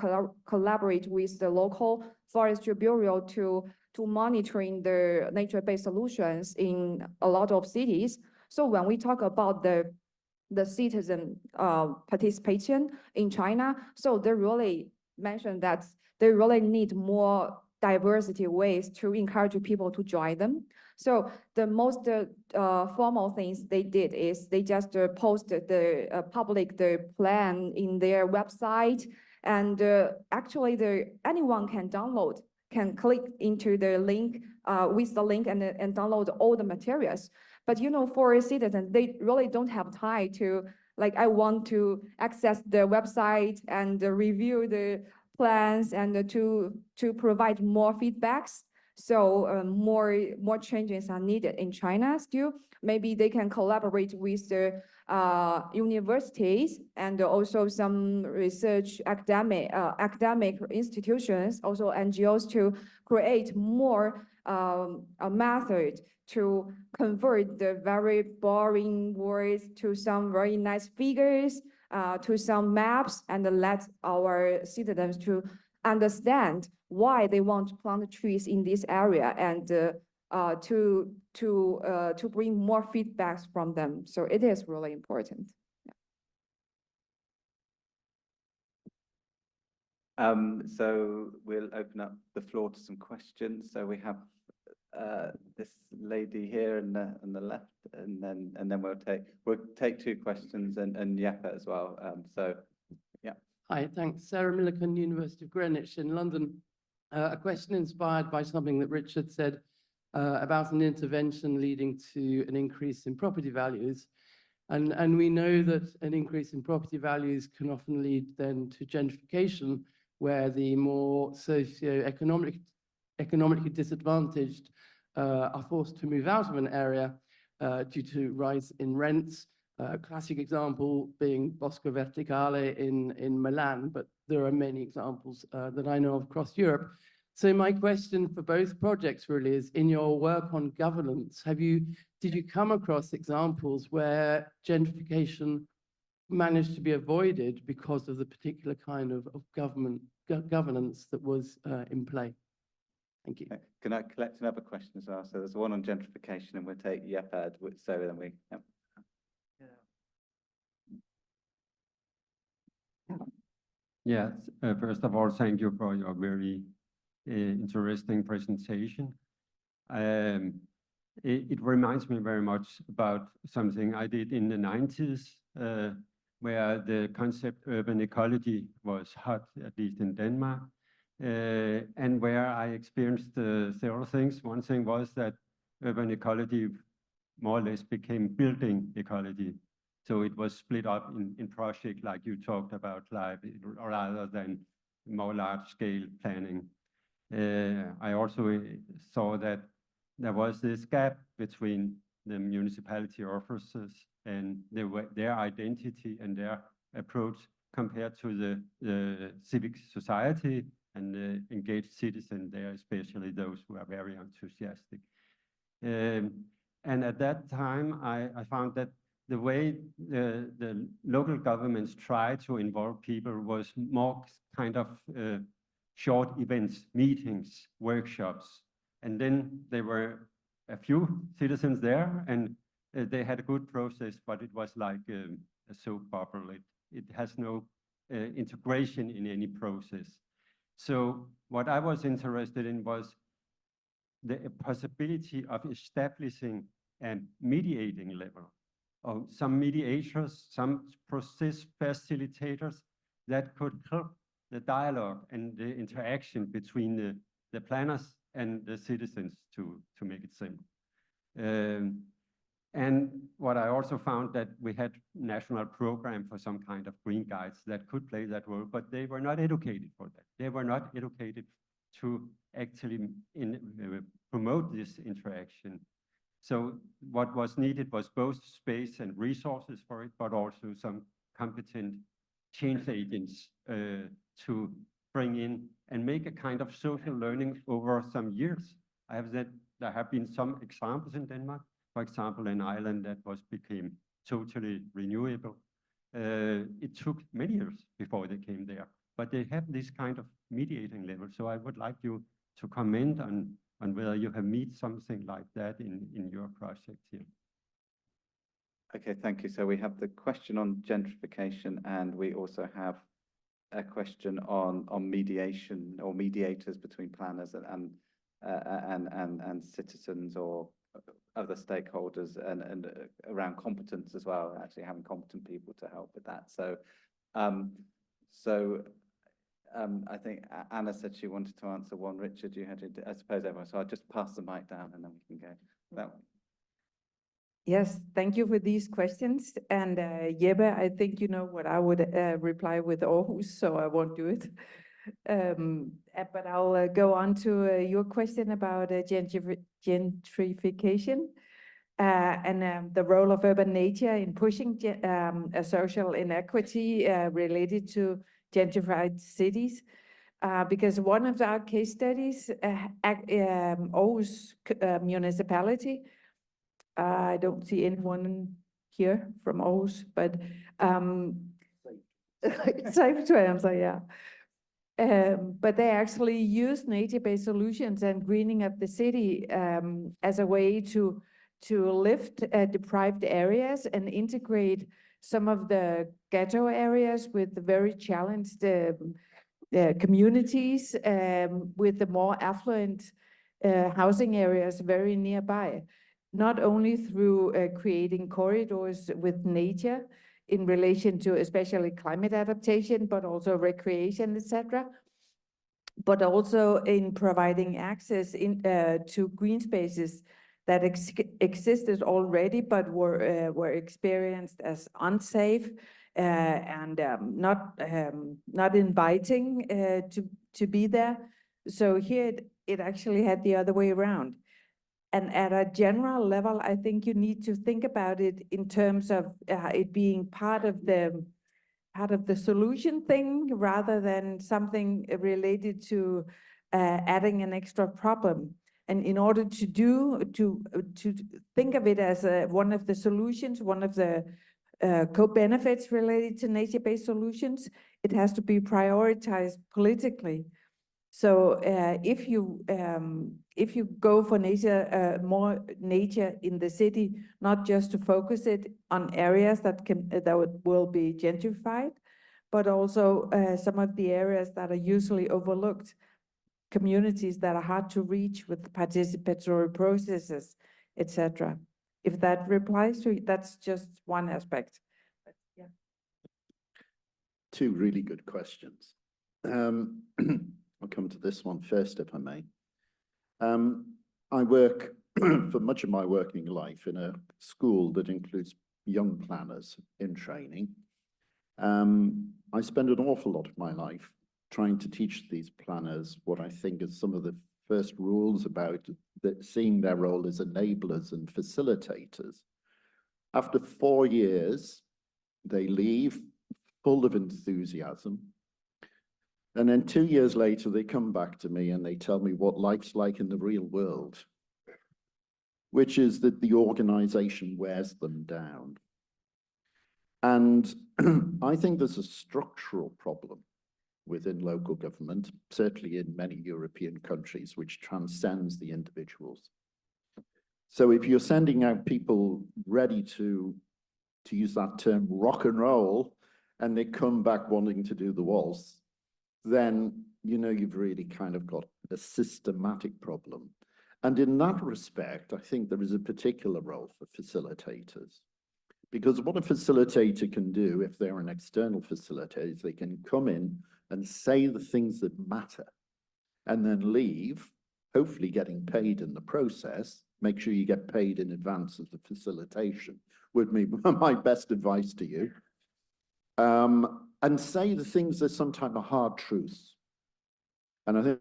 Speaker 2: collaborate with the local forestry bureau to monitoring the nature-based solutions in a lot of cities. So when we talk about the citizen participation in China, so they really mentioned that they really need more diversity ways to encourage people to join them. So the most formal things they did is they just posted the plan in their website, and actually anyone can download, can click into the link with the link and download all the materials. But you know, for a citizen, they really don't have time to like, I want to access the website and review the plans and to provide more feedbacks. So more changes are needed in China still. Maybe they can collaborate with the universities and also some research academic institutions, also NGOs, to create more a method to convert the very boring words to some very nice figures, to some maps, and let our citizens to understand why they want to plant trees in this area, and to bring more feedbacks from them. So it is really important.
Speaker 14: So we'll open up the floor to some questions. So we have this lady here on the left, and then we'll take two questions, and Jeppe as well. So yeah.
Speaker 11: Hi, thanks. Sarah Millican, University of Greenwich in London. A question inspired by something that Richard said about an intervention leading to an increase in property values. And we know that an increase in property values can often lead then to gentrification, where the more economically disadvantaged are forced to move out of an area due to rise in rents. Classic example being Bosco Verticale in Milan, but there are many examples that I know of across Europe. So my question for both projects really is, in your work on governance, did you come across examples where gentrification managed to be avoided because of the particular kind of governance that was in play? Thank you.
Speaker 14: Can I collect another question as well? So there's one on gentrification, and we'll take Jeppe, so then we. Yeah.
Speaker 22: Yes, first of all, thank you for your very interesting presentation. It reminds me very much about something I did in the 90s, where the concept urban ecology was hot, at least in Denmark, and where I experienced several things. One thing was that urban ecology more or less became building ecology. So it was split up in projects like you talked about, like, rather than more large-scale planning. I also saw that there was this gap between the municipality officers and their identity and their approach compared to the civic society and the engaged citizen there, especially those who are very enthusiastic. And at that time, I found that the way the local governments try to involve people was more kind of short events, meetings, workshops. And then there were a few citizens there, and they had a good process, but it was like a soap opera. It has no integration in any process. So what I was interested in was the possibility of establishing a mediating level, of some mediators, some process facilitators that could help the dialogue and the interaction between the planners and the citizens, to make it simple. And what I also found, that we had national program for some kind of green guides that could play that role, but they were not educated for that. They were not educated to actually promote this interaction. So what was needed was both space and resources for it, but also some competent change agents to bring in and make a kind of social learning over some years. There have been some examples in Denmark, for example, an island that became totally renewable. It took many years before they came there, but they have this kind of mediating level. So I would like you to comment on whether you have met something like that in your project here.
Speaker 14: Okay, thank you. So we have the question on gentrification, and we also have a question on mediation or mediators between planners and citizens or other stakeholders, and around competence as well, actually having competent people to help with that. So I think Anna said she wanted to answer one. Richard, you had to, I suppose everyone. So I'll just pass the mic down, and then we can go that way.
Speaker 4: Yes, thank you for these questions. And Jeppe, I think you know what I would reply with Aarhus, so I won't do it. But I'll go on to your question about gentrification and the role of urban nature in pushing a social inequity related to gentrified cities. Because one of our case studies, Aarhus municipality, I don't see anyone here from Aarhus, but it's safe to answer, yeah. But they actually use nature-based solutions and greening of the city as a way to lift deprived areas and integrate some of the ghetto areas with the very challenged communities with the more affluent housing areas very nearby. Not only through creating corridors with nature in relation to especially climate adaptation, but also recreation, etc., but also in providing access to green spaces that existed already, but were experienced as unsafe and not inviting to be there. So here it actually had the other way around. And at a general level, I think you need to think about it in terms of it being part of the solution thing rather than something related to adding an extra problem. And in order to think of it as one of the solutions, one of the co-benefits related to nature-based solutions, it has to be prioritized politically. So if you go for nature, more nature in the city, not just to focus it on areas that will be gentrified, but also some of the areas that are usually overlooked, communities that are hard to reach with participatory processes, etc. If that replies to it, that's just one aspect. But, yeah.
Speaker 7: Two really good questions. I'll come to this one first, if I may. I work for much of my working life in a school that includes young planners in training. I spend an awful lot of my life trying to teach these planners what I think is some of the first rules about seeing their role as enablers and facilitators. After 4 years, they leave full of enthusiasm. And then 2 years later, they come back to me and they tell me what life's like in the real world, which is that the organization wears them down. And I think there's a structural problem within local government, certainly in many European countries, which transcends the individuals. So if you're sending out people ready to use that term, rock and roll, and they come back wanting to do the waltz, then you know you've really kind of got a systematic problem. And in that respect, I think there is a particular role for facilitators. Because what a facilitator can do, if they're an external facilitator, is they can come in and say the things that matter and then leave, hopefully getting paid in the process. Make sure you get paid in advance of the facilitation would be my best advice to you. And say the things that sometimes are hard truths. And I think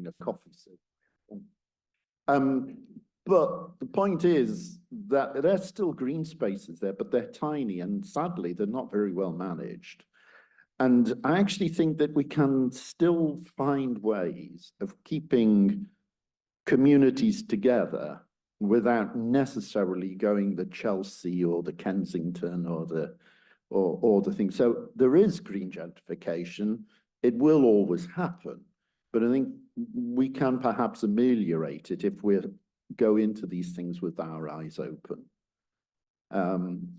Speaker 7: a coffee soup. But the point is that there's still green spaces there, but they're tiny, and sadly, they're not very well managed. And I actually think that we can still find ways of keeping communities together without necessarily going the Chelsea or the Kensington or the or the thing. So there is green gentrification. It will always happen, but I think we can perhaps ameliorate it if we go into these things with our eyes open.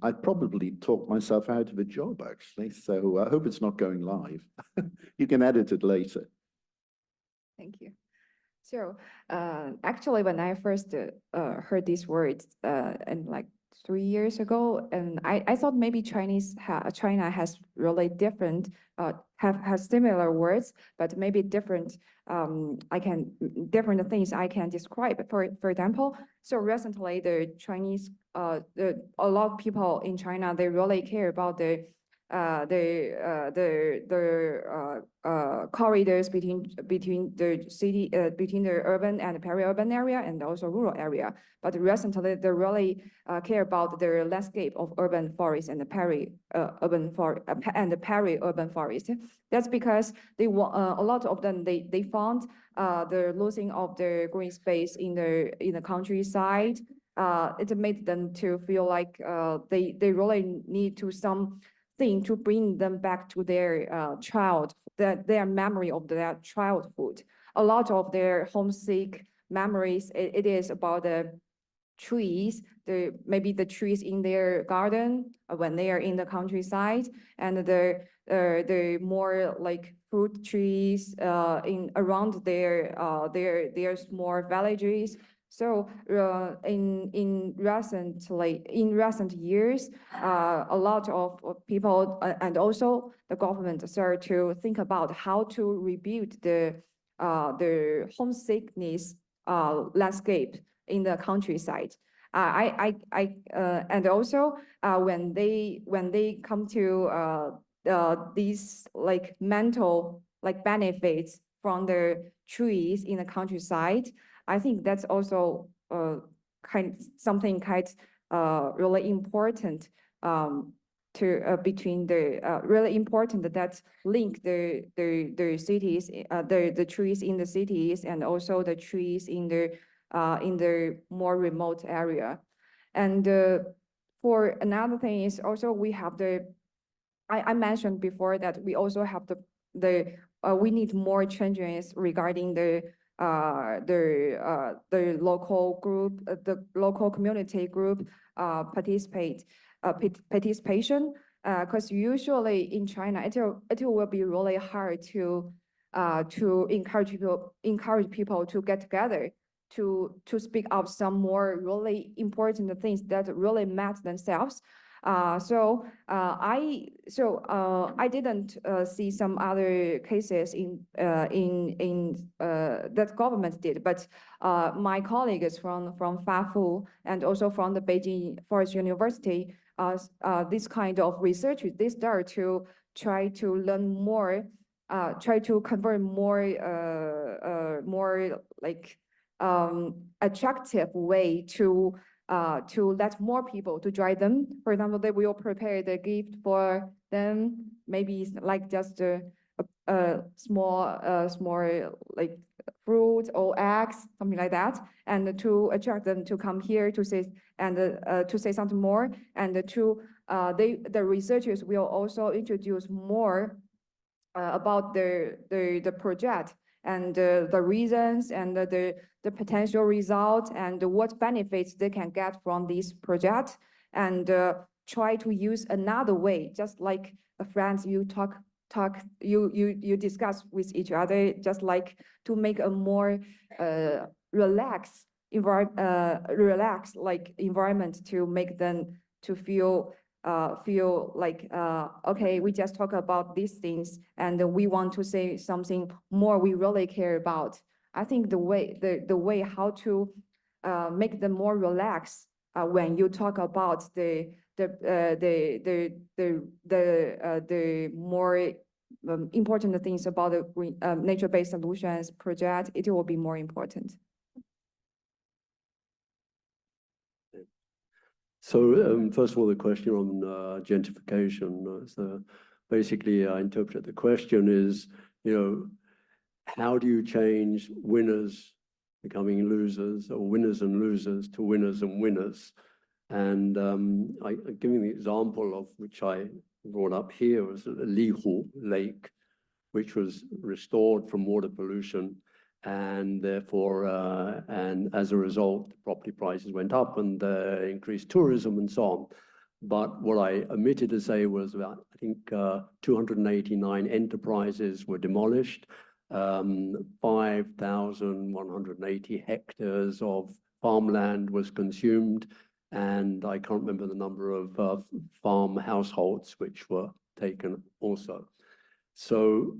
Speaker 7: I'd probably talk myself out of a job, actually, so I hope it's not going live. You can edit it later.
Speaker 2: Thank you. So actually, when I first heard these words and like 3 years ago, and I thought maybe China has really different has similar words, but maybe different different things I can describe. For example, so recently the Chinese a lot of people in China, they really care about the corridors between the city between the urban and peri-urban area and also rural area. But recently they really care about the landscape of urban forest and the peri-urban forest. That's because they want a lot of them they found the losing of the green space in the countryside. It made them to feel like they really need to something to bring them back to their their memory of their childhood. A lot of their homesick memories, it is about the trees, maybe the trees in their garden when they are in the countryside, and the more like fruit trees in around their small villages. So in recent years, a lot of people and also the government start to think about how to rebuild the homesickness landscape in the countryside. And also when they come to these like mental like benefits from the trees in the countryside, I think that's also something really important to between the really important that link the cities, the trees in the cities, and also the trees in the more remote area. And for another thing is also we have I mentioned before that we also have we need more changes regarding the local group, the local community group participation, because usually in China it will be really hard to encourage people to get together to speak out some more really important things that really matter themselves. So I didn't see some other cases in that government did, but my colleagues from FAFU and also from the Beijing Forest University, this kind of research, they start to try to learn more, try to convert more like attractive way to let more people to join them. For example, they will prepare the gift for them, maybe like just a small like fruit or eggs, something like that, and to attract them to come here to say and to say something more, and the researchers will also introduce more about the project and the reasons and the potential result and what benefits they can get from this project, and try to use another way, just like friends you you discuss with each other, just like to make a more relaxed like environment to make them to feel like okay, we just talk about these things and we want to say something more we really care about. I think the way how to make them more relaxed when you talk about the more important things about the nature-based solutions project, it will be more important.
Speaker 12: So first of all, the question on gentrification. So basically, I interpret the question is, how do you change winners becoming losers, or winners and losers to winners and winners? And giving the example of which I brought up here was Lihu Lake, which was restored from water pollution, and therefore, and as a result, property prices went up and increased tourism and so on. But what I omitted to say was about, I think, 289 enterprises were demolished, 5,180 hectares of farmland was consumed, and I can't remember the number of farm households which were taken also. So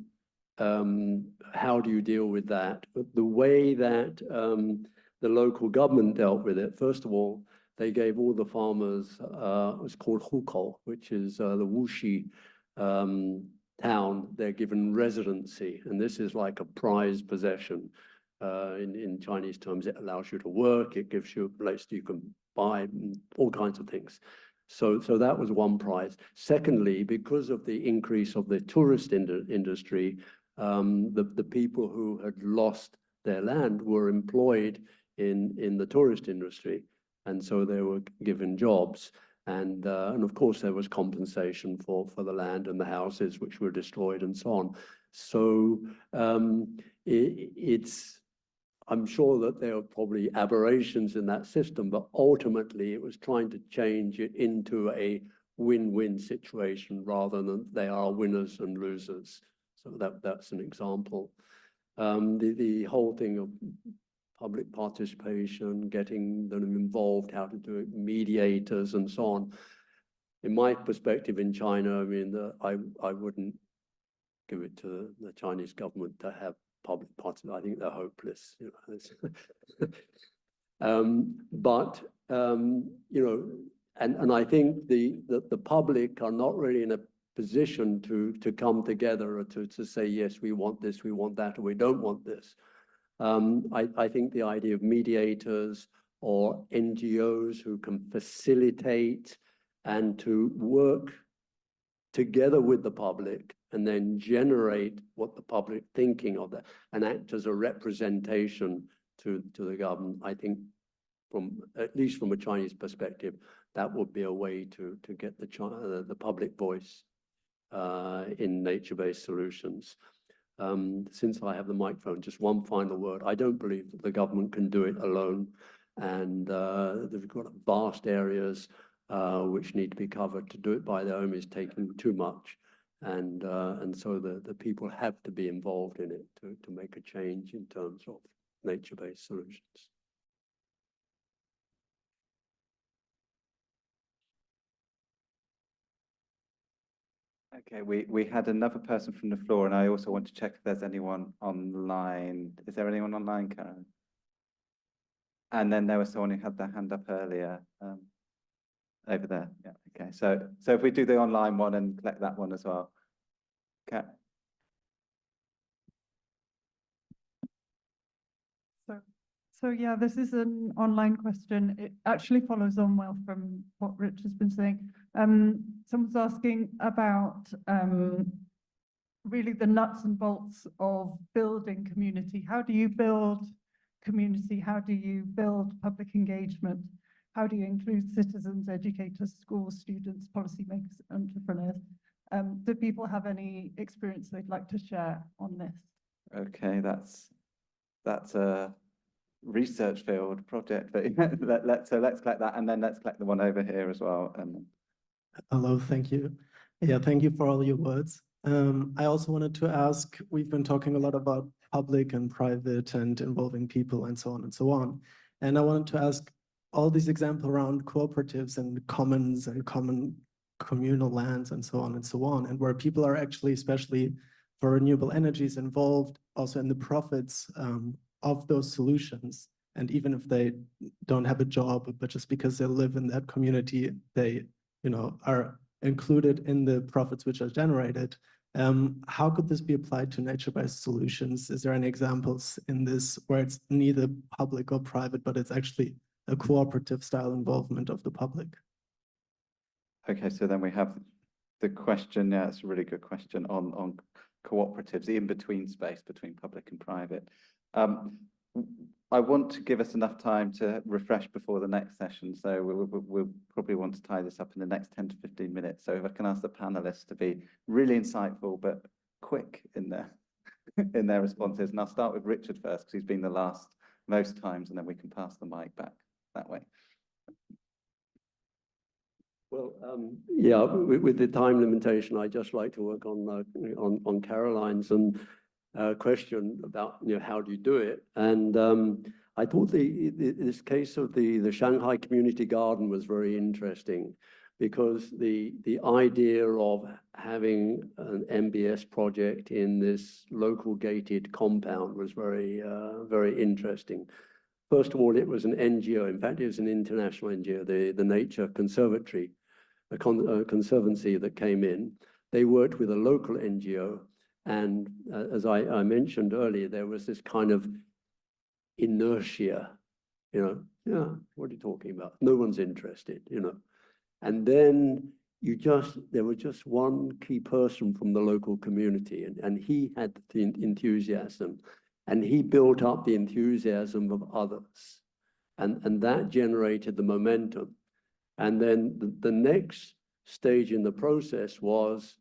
Speaker 12: how do you deal with that? The way that the local government dealt with it, first of all, they gave all the farmers what's called hukou, which is the Wuxi town. They're given residency, and this is like a prized possession. In Chinese terms, it allows you to work, it gives you a place you can buy all kinds of things. So that was one prize. Secondly, because of the increase of the tourist industry, the people who had lost their land were employed in the tourist industry. And so they were given jobs. And of course, there was compensation for the land and the houses which were destroyed and so on. So I'm sure that there were probably aberrations in that system, but ultimately it was trying to change it into a win-win situation rather than they are winners and losers. So that's an example. The whole thing of public participation, getting them involved, how to do it, mediators and so on. In my perspective in China, I mean, I wouldn't give it to the Chinese government to have public participation. I think they're hopeless, you know. You know, and I think the public are not really in a position to come together or to say, yes, we want this, we want that, or we don't want this. I think the idea of mediators or NGOs who can facilitate and to work together with the public and then generate what the public thinking of that and act as a representation to the government. I think at least from a Chinese perspective, that would be a way to get the public voice in nature-based solutions. Since I have the microphone, just one final word. I don't believe that the government can do it alone, and they've got vast areas which need to be covered. To do it by their own is taking too much, and so the people have to be involved in it to make a change in terms of nature-based solutions.
Speaker 14: Okay, we had another person from the floor, and I also want to check if there's anyone online. Is there anyone online, Karen? And then there was someone who had their hand up earlier, over there. Yeah, okay. So if we do the online one and collect that one as well. Okay.
Speaker 6: So yeah, this is an online question. It actually follows on well from what Rich has been saying. Someone's asking about really the nuts and bolts of building community. How do you build community? How do you build public engagement? How do you include citizens, educators, schools, students, policymakers, entrepreneurs? Do people have any experience they'd like to share on this?
Speaker 14: Okay, that's a research field project, but let's collect that, and then let's collect the one over here as well.
Speaker 10: Hello, thank you. Yeah, thank you for all your words. I also wanted to ask, we've been talking a lot about public and private and involving people and so on and so on. And I wanted to ask all these examples around cooperatives and commons and common communal lands and so on, and where people are actually, especially for renewable energies, involved also in the profits of those solutions. And even if they don't have a job, but just because they live in that community, they, you know, are included in the profits which are generated. How could this be applied to nature-based solutions? Is there any examples in this where it's neither public or private, but it's actually a cooperative style involvement of the public?
Speaker 14: Okay, so then we have the question. Yeah, it's a really good question on cooperatives, the in-between space between public and private. I want to give us enough time to refresh before the next session. So we'll probably want to tie this up in the next 10 to 15 minutes. So if I can ask the panelists to be really insightful, but quick in their responses. And I'll start with Richard first, because he's been the last most times, and then we can pass the mic back that way.
Speaker 12: Well, yeah, with the time limitation, I'd just like to work on Caroline's question about, how do you do it? And I thought this case of the Shanghai Community Garden was very interesting, because the idea of having an NBS project in this local gated compound was very interesting. First of all, it was an NGO. In fact, it was an international NGO, the Nature Conservatory, a conservancy that came in. They worked with a local NGO. And as I mentioned earlier, there was this kind of inertia, yeah, what are you talking about? No one's interested, And then there was just one key person from the local community, and he had the enthusiasm, and he built up the enthusiasm of others. And that generated the momentum. And then the next stage in the process was,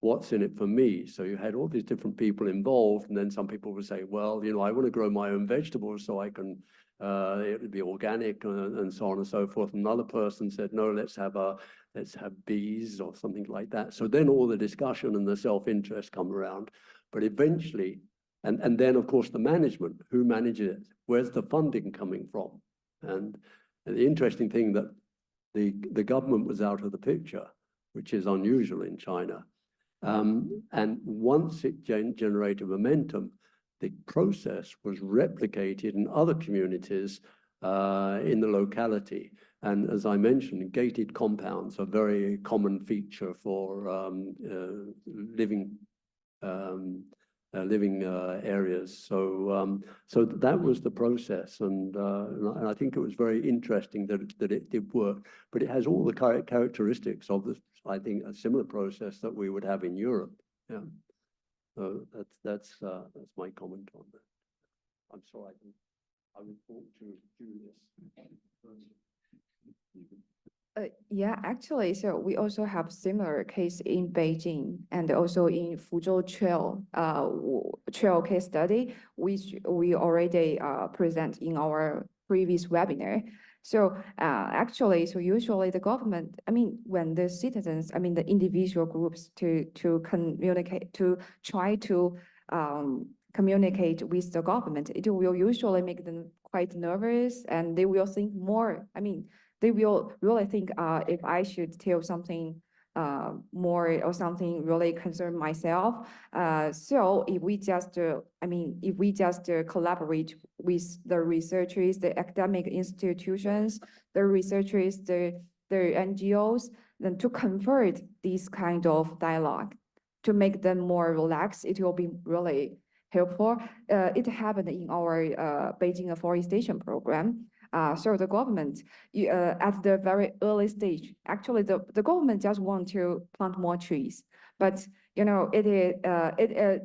Speaker 12: what's in it for me? So you had all these different people involved, and then some people would say, well, I want to grow my own vegetables so I can, it would be organic and so on and so forth. Another person said, no, let's have bees or something like that. So then all the discussion and the self-interest come around. But eventually, and then of course the management, who manages it? Where's the funding coming from? And the interesting thing that the government was out of the picture, which is unusual in China. And once it generated momentum, the process was replicated in other communities in the locality. And as I mentioned, gated compounds are a very common feature for living areas. So that was the process, and I think it was very interesting that it did work. But it has all the characteristics of this, I think, a similar process that we would have in Europe. Yeah. So that's my comment on that. I'm sorry, I would talk to Julius.
Speaker 2: Yeah, actually, so we also have similar case in Beijing and also in Fuzhou trail case study, which we already present in our previous webinar. So actually, so usually the government, when the citizens, the individual groups to communicate, to try to communicate with the government, it will usually make them quite nervous, and they will think more, they will really think if I should tell something more or something really concern myself. So if we just, collaborate with the researchers, the academic institutions, the researchers, the NGOs, then to convert this kind of dialogue, to make them more relaxed, it will be really helpful. It happened in our Beijing Afforestation program. So the government, at the very early stage, actually the government just want to plant more trees, but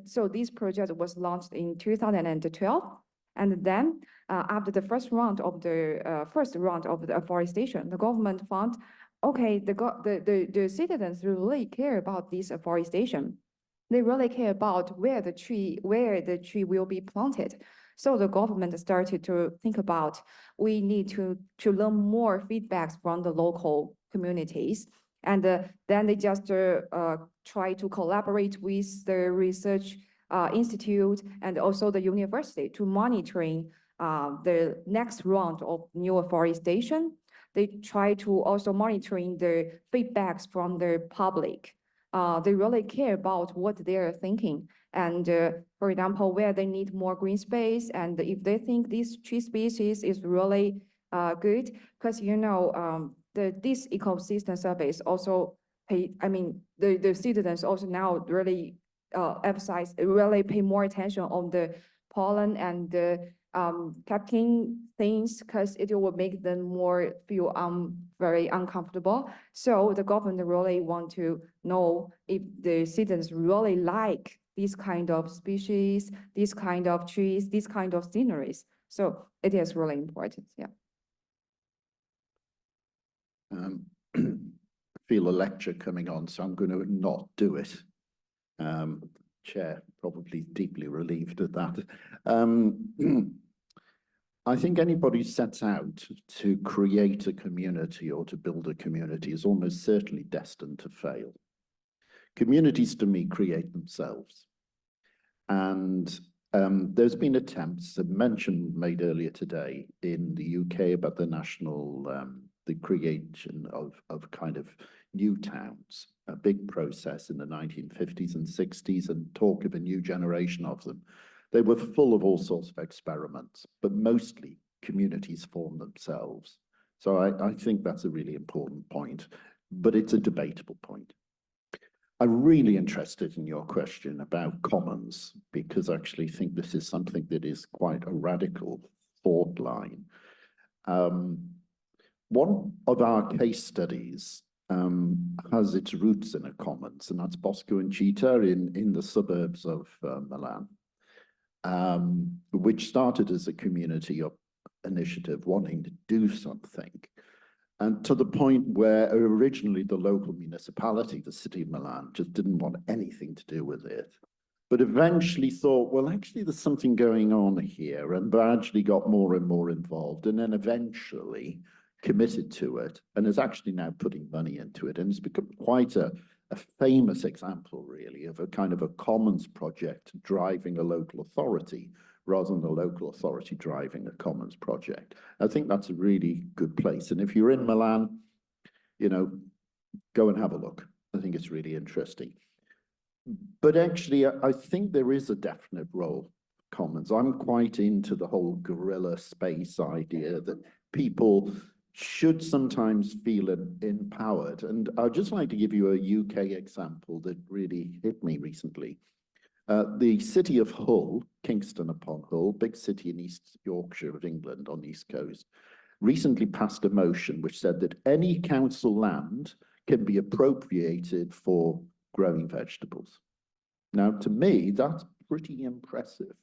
Speaker 2: so this project was launched in 2012, and then after the first round of the afforestation, the government found, okay, the citizens really care about this afforestation. They really care about where the tree will be planted. So the government started to think about, we need to learn more feedbacks from the local communities. And then they just try to collaborate with the research institute and also the university to monitoring the next round of new afforestation. They try to also monitoring the feedbacks from the public. They really care about what they're thinking. And for example, where they need more green space, and if they think this tree species is really good, because this ecosystem surveys also pay, the citizens also now really really pay more attention on the pollen and the capturing things, because it will make them more feel very uncomfortable. So the government really want to know if the citizens really like these kind of species, these kind of trees, these kind of sceneries. So it is really important, yeah.
Speaker 7: I feel a lecture coming on, so I'm going to not do it. Chair, probably deeply relieved at that. I think anybody sets out to create a community or to build a community is almost certainly destined to fail. Communities, to me, create themselves. And there's been attempts, a mention made earlier today in the UK about the the creation of kind of new towns, a big process in the 1950s and 60s, and talk of a new generation of them. They were full of all sorts of experiments, but mostly communities form themselves. So I think that's a really important point, but it's a debatable point. I'm really interested in your question about commons, because I actually think this is something that is quite a radical thought line. One of our case studies has its roots in a commons, and that's Bosco and Chita in the suburbs of Milan, which started as a community initiative wanting to do something. And to the point where originally the local municipality, the city of Milan, just didn't want anything to do with it, but eventually thought, well, actually there's something going on here, and gradually got more and more involved, and then eventually committed to it, and is actually now putting money into it. And it's become quite a famous example, really, of a kind of a commons project driving a local authority, rather than the local authority driving a commons project. I think that's a really good place. And if you're in Milan, you know, go and have a look. I think it's really interesting. But actually, I think there is a definite role for commons. I'm quite into the whole guerrilla space idea that people should sometimes feel empowered. And I'd just like to give you a UK example that really hit me recently. The city of Hull, Kingston upon Hull, big city in East Yorkshire of England on the East Coast, recently passed a motion which said that any council land can be appropriated for growing vegetables. Now, to me, that's pretty impressive,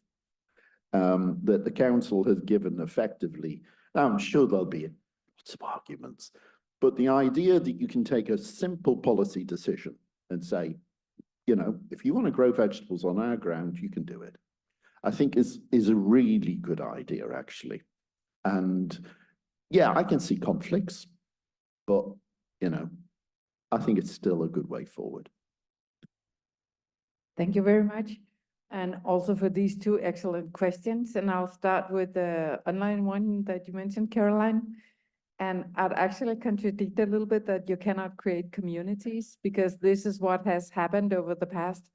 Speaker 7: that the council has given effectively. Now, I'm sure there'll be lots of arguments, but the idea that you can take a simple policy decision and say, you know, if you want to grow vegetables on our ground, you can do it, I think is a really good idea, actually. And yeah, I can see conflicts, but, you know, I think it's still a good way forward.
Speaker 4: Thank you very much. And also for these two excellent questions. And I'll start with the online one that you mentioned, Caroline. And I'd actually contradict a little bit that you cannot create communities, because this is what has happened over the past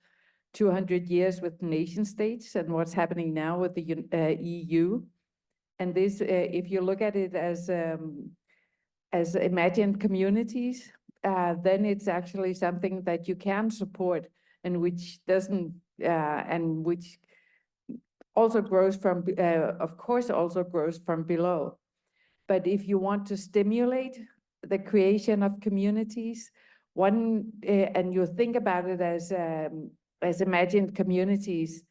Speaker 4: 200 years with nation states and what's happening now with the EU. And this, if you look at it as imagined communities, then it's actually something that you can support, and which doesn't, and which also grows from, of course, also grows from below. But if you want to stimulate the creation of communities, and you think about it as imagined communities,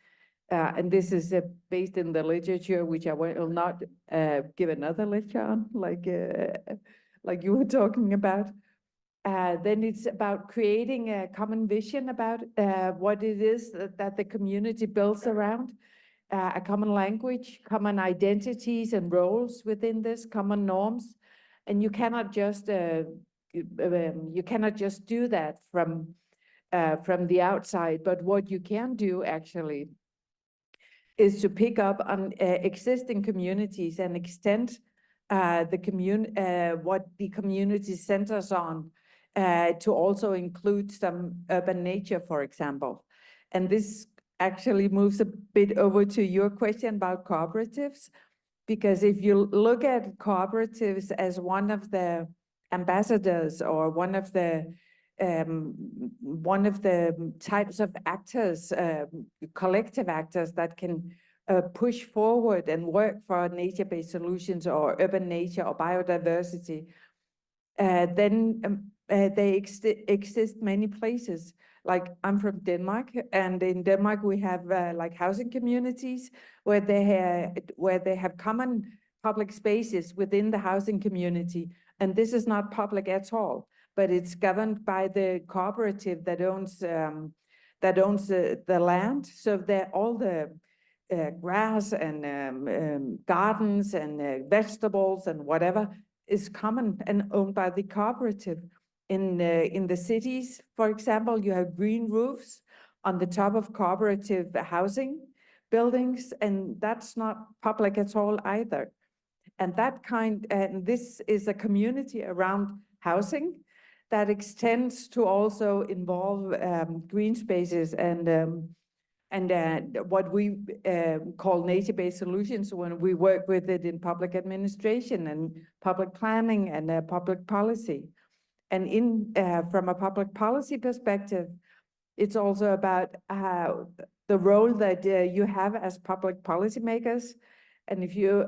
Speaker 4: and this is based in the literature, which I will not give another lecture on, like you were talking about. Then it's about creating a common vision about what it is that the community builds around. A common language, common identities and roles within this, common norms, and you cannot just do that from the outside. But what you can do actually is to pick up on existing communities and extend what the community centers on to also include some urban nature, for example. And this actually moves a bit over to your question about cooperatives, because if you look at cooperatives as one of the ambassadors or one of the types of actors, collective actors that can push forward and work for nature-based solutions or urban nature or biodiversity, then they exist many places. Like I'm from Denmark, and in Denmark we have like housing communities where they have common public spaces within the housing community, and this is not public at all, but it's governed by the cooperative that owns the land. So they're all the grass and gardens and vegetables and whatever is common and owned by the cooperative. In the cities, for example, you have green roofs on the top of cooperative housing buildings, and that's not public at all either. And this is a community around housing that extends to also involve green spaces and what we call nature-based solutions when we work with it in public administration and public planning and public policy. And from a public policy perspective, it's also about the role that you have as public policymakers. And if you,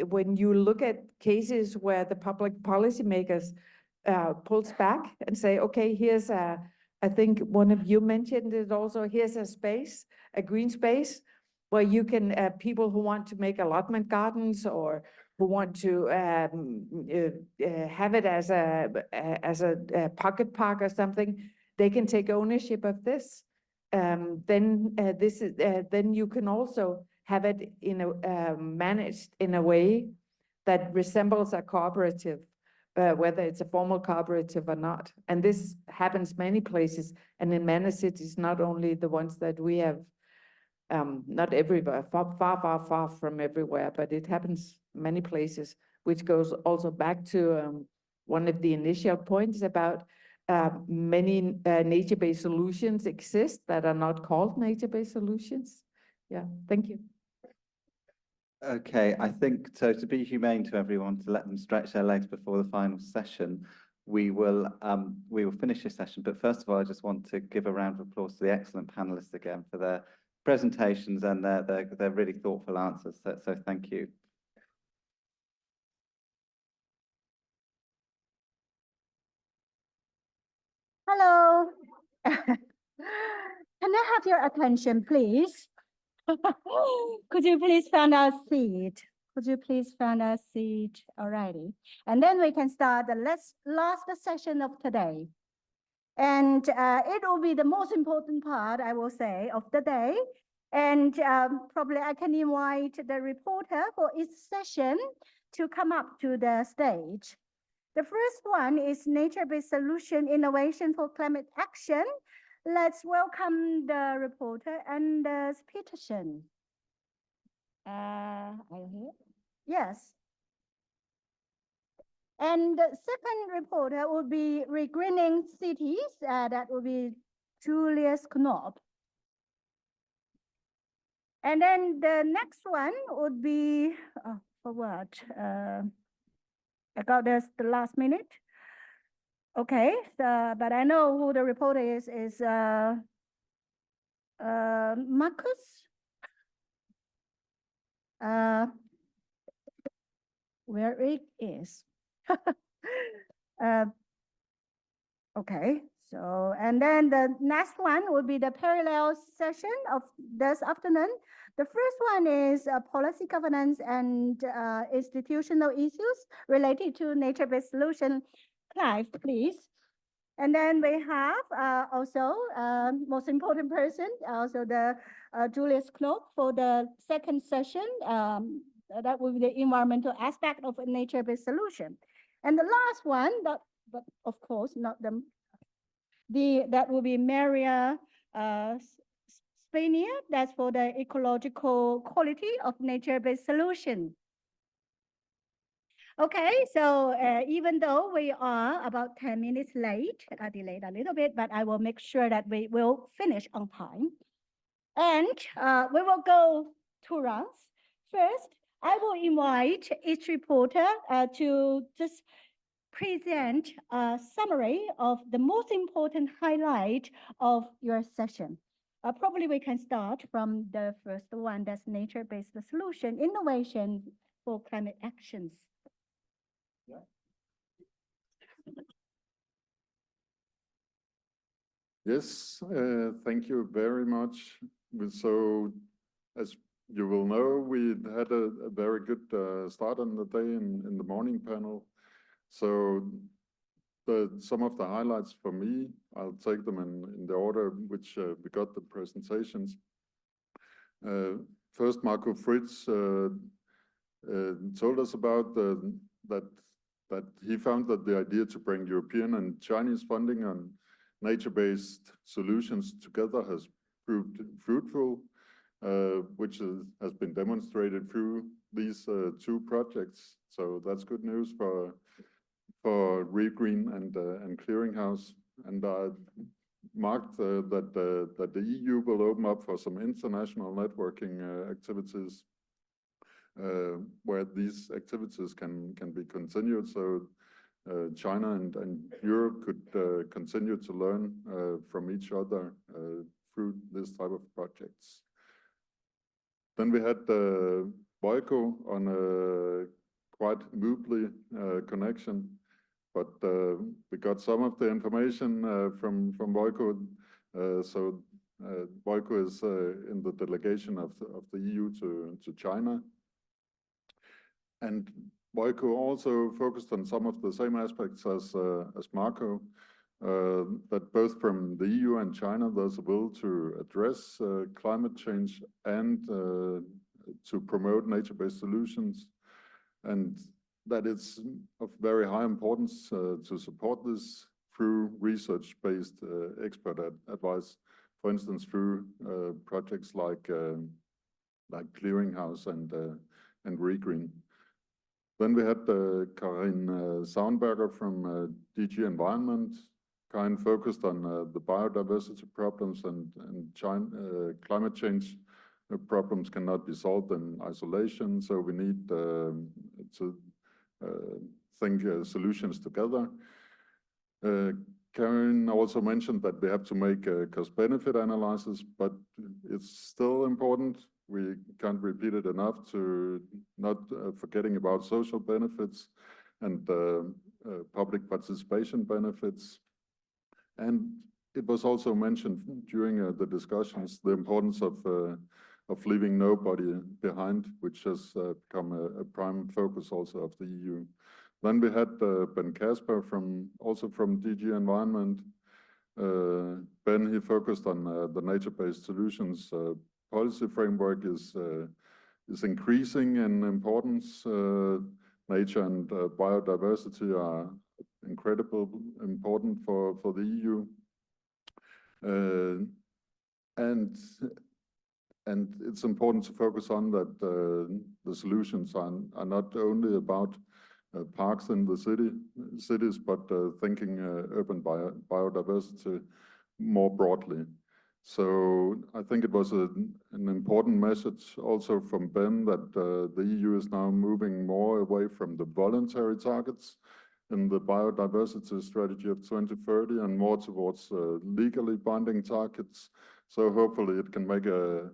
Speaker 4: when you look at cases where the public policymakers pulls back and say, okay, here's I think one of you mentioned it also, here's a space, a green space, where you can, people who want to make allotment gardens or who want to have it as a pocket park or something, they can take ownership of this. Then you can also have it managed in a way that resembles a cooperative, whether it's a formal cooperative or not. And this happens many places and in many cities, not only the ones that we have, not everywhere, far from everywhere, but it happens many places, which goes also back to one of the initial points about many nature-based solutions exist that are not called nature-based solutions. Yeah, thank you.
Speaker 14: Okay, I think so. To be humane to everyone, to let them stretch their legs before the final session, we will finish this session. But first of all, I just want to give a round of applause to the excellent panelists again for their presentations and their really thoughtful answers. So thank you.
Speaker 9: Hello. Can I have your attention, please? Could you please find a seat? Could you please find a seat already? And then we can start the last session of today. And it will be the most important part, I will say, of the day. And probably I can invite the reporter for each session to come up to the stage. The first one is nature-based solution innovation for climate action. Let's welcome the reporter Anders Petersen. Are you here? Yes. And the second reporter will be regreening cities. That will be Julius Knopp. And then the next one would be, for what? I got this the last minute. Okay, so, but I know who the reporter is Marcus. Where it is. Okay, so, and then the next one will be the parallel session of this afternoon. The first one is policy governance and institutional issues related to nature-based solution. Clive, please. And then we have also most important person, also the Julius Knopp for the second session. That will be the environmental aspect of a nature-based solution. And the last one, but of course not that will be Maria Spania. That's for the ecological quality of nature-based solution. Okay, so even though we are about 10 minutes late, delayed a little bit, but I will make sure that we will finish on time. And we will go 2 rounds. First, I will invite each reporter to just present a summary of the most important highlight of your session. Probably we can start from the first one, that's nature-based solution, innovation for climate actions.
Speaker 13: Yes, thank you very much. So, as you will know, we had a very good start on the day in the morning panel. So, some of the highlights for me, I'll take them in the order which we got the presentations. First, Marco Fritz told us about that he found that the idea to bring European and Chinese funding on nature-based solutions together has proved fruitful, which has been demonstrated through these two projects. So that's good news for REGREEN and Clearing House. And marked that the EU will open up for some international networking activities where these activities can be continued. So China and Europe could continue to learn from each other through this type of projects. Then we had Boyko on a quite moobly connection, but we got some of the information from Boyko. So Boyko is in the delegation of the EU to China. And Boyko also focused on some of the same aspects as Marco, that both from the EU and China, there's a will to address climate change and to promote nature-based solutions. And that it's of very high importance to support this through research-based expert advice, for instance, through projects like Clearing House and REGREEN. Then we had Karin Saunberger from DG Environment, kind of focused on the biodiversity problems and climate change problems cannot be solved in isolation. So we need to think solutions together. Karen also mentioned that we have to make a cost-benefit analysis, but it's still important. We can't repeat it enough to not forgetting about social benefits and public participation benefits. And it was also mentioned during the discussions, the importance of leaving nobody behind, which has become a prime focus also of the EU. Then we had Ben Kasper also from DG Environment. Ben, he focused on the nature-based solutions policy framework is increasing in importance. Nature and biodiversity are incredibly important for the EU. And it's important to focus on that the solutions are not only about parks in the cities, but thinking urban biodiversity more broadly. So I think it was an important message also from Ben that the EU is now moving more away from the voluntary targets in the biodiversity strategy of 2030 and more towards legally binding targets. So hopefully it can make a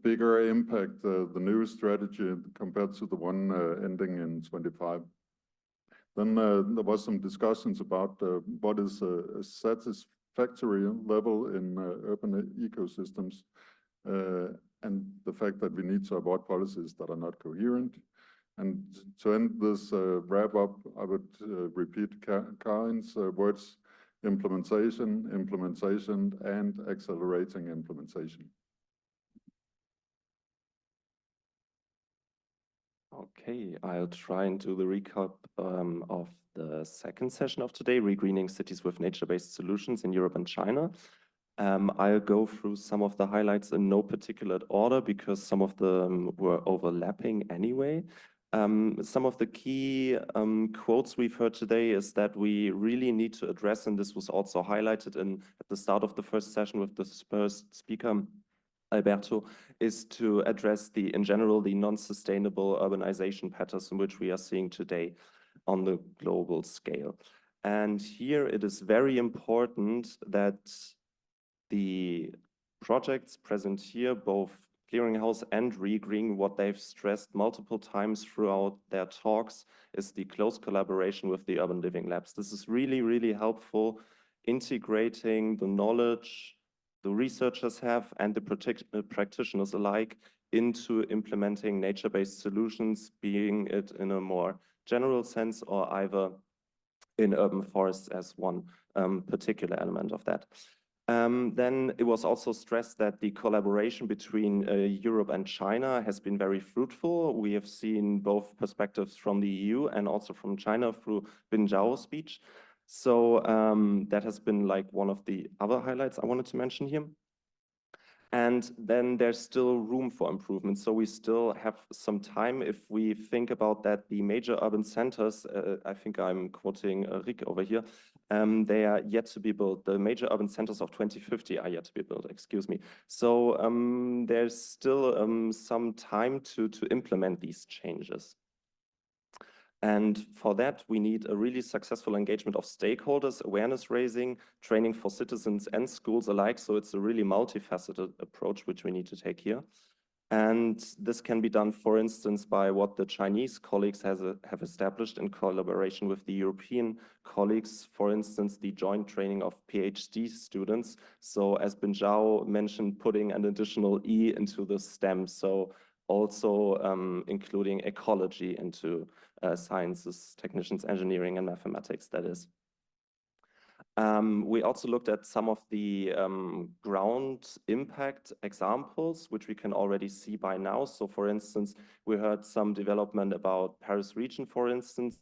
Speaker 13: bigger impact, the new strategy compared to the one ending in 25. Then there was some discussions about what is a satisfactory level in urban ecosystems and the fact that we need to avoid policies that are not coherent. And to end this wrap up, I would repeat Karin's words: implementation, and accelerating implementation.
Speaker 15: Okay, I'll try and do the recap of the second session of today, Regreening Cities with Nature-Based Solutions in Europe and China. I'll go through some of the highlights in no particular order because some of them were overlapping anyway. Some of the key quotes we've heard today is that we really need to address, and this was also highlighted at the start of the first session with the first speaker, Alberto, is to address in general, the non-sustainable urbanization patterns in which we are seeing today on the global scale. And here it is very important that the projects present here, both Clearing House and REGREEN, what they've stressed multiple times throughout their talks is the close collaboration with the urban living labs. This is really, really helpful integrating the knowledge the researchers have and the practitioners alike into implementing nature-based solutions, being it in a more general sense or either in urban forests as one particular element of that. Then it was also stressed that the collaboration between Europe and China has been very fruitful. We have seen both perspectives from the EU and also from China through Bin Zhao's speech. So that has been like one of the other highlights I wanted to mention here. And then there's still room for improvement. So we still have some time if we think about that the major urban centers, I think I'm quoting Rick over here, they are yet to be built. The major urban centers of 2050 are yet to be built, excuse me. So there's still some time to implement these changes. And for that, we need a really successful engagement of stakeholders, awareness raising, training for citizens and schools alike. So it's a really multifaceted approach which we need to take here. And this can be done, for instance, by what the Chinese colleagues have established in collaboration with the European colleagues, for instance, the joint training of PhD students. So as Bin Zhao mentioned, putting an additional E into the STEM. So also including ecology into sciences, technicians, engineering, and mathematics, that is. We also looked at some of the ground impact examples, which we can already see by now. So for instance, we heard some development about Paris region, for instance.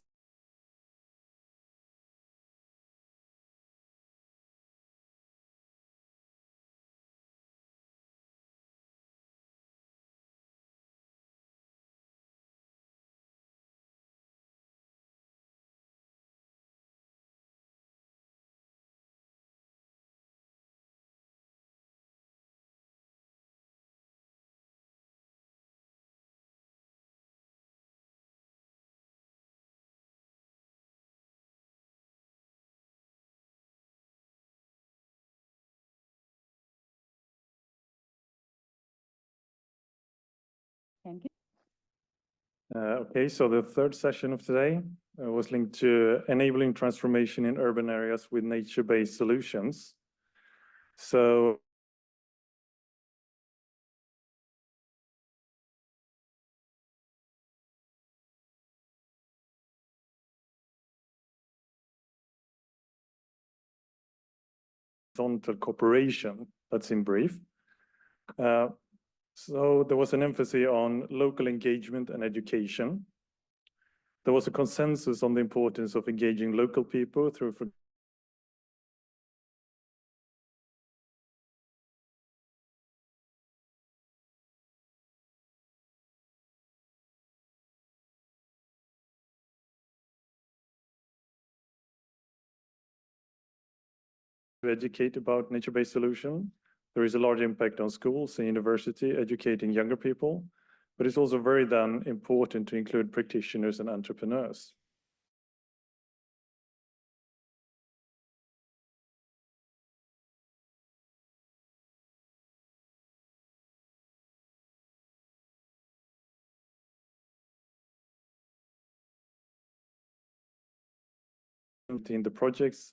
Speaker 9: Thank you.
Speaker 16: Okay, so the third session of today was linked to enabling transformation in urban areas with nature-based solutions. So horizontal cooperation, that's in brief. So there was an emphasis on local engagement and education. There was a consensus on the importance of engaging local people through to educate about nature-based solution. There is a large impact on schools and university educating younger people, but it's also very then important to include practitioners and entrepreneurs. In the projects,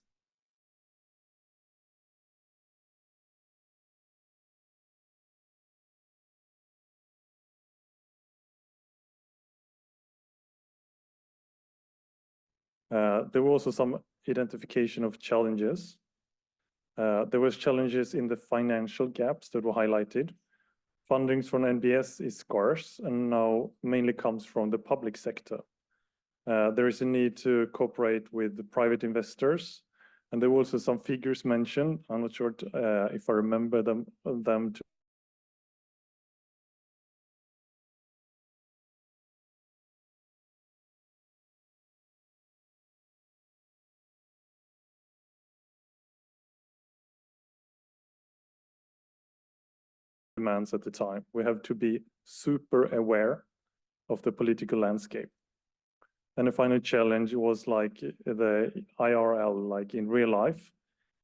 Speaker 16: there were also some identification of challenges. There was challenges in the financial gaps that were highlighted. Fundings from NBS is scarce and now mainly comes from the public sector. There is a need to cooperate with the private investors. And there were also some figures mentioned. I'm not sure if I remember them to demands at the time. We have to be super aware of the political landscape. And the final challenge was like the IRL, like in real life.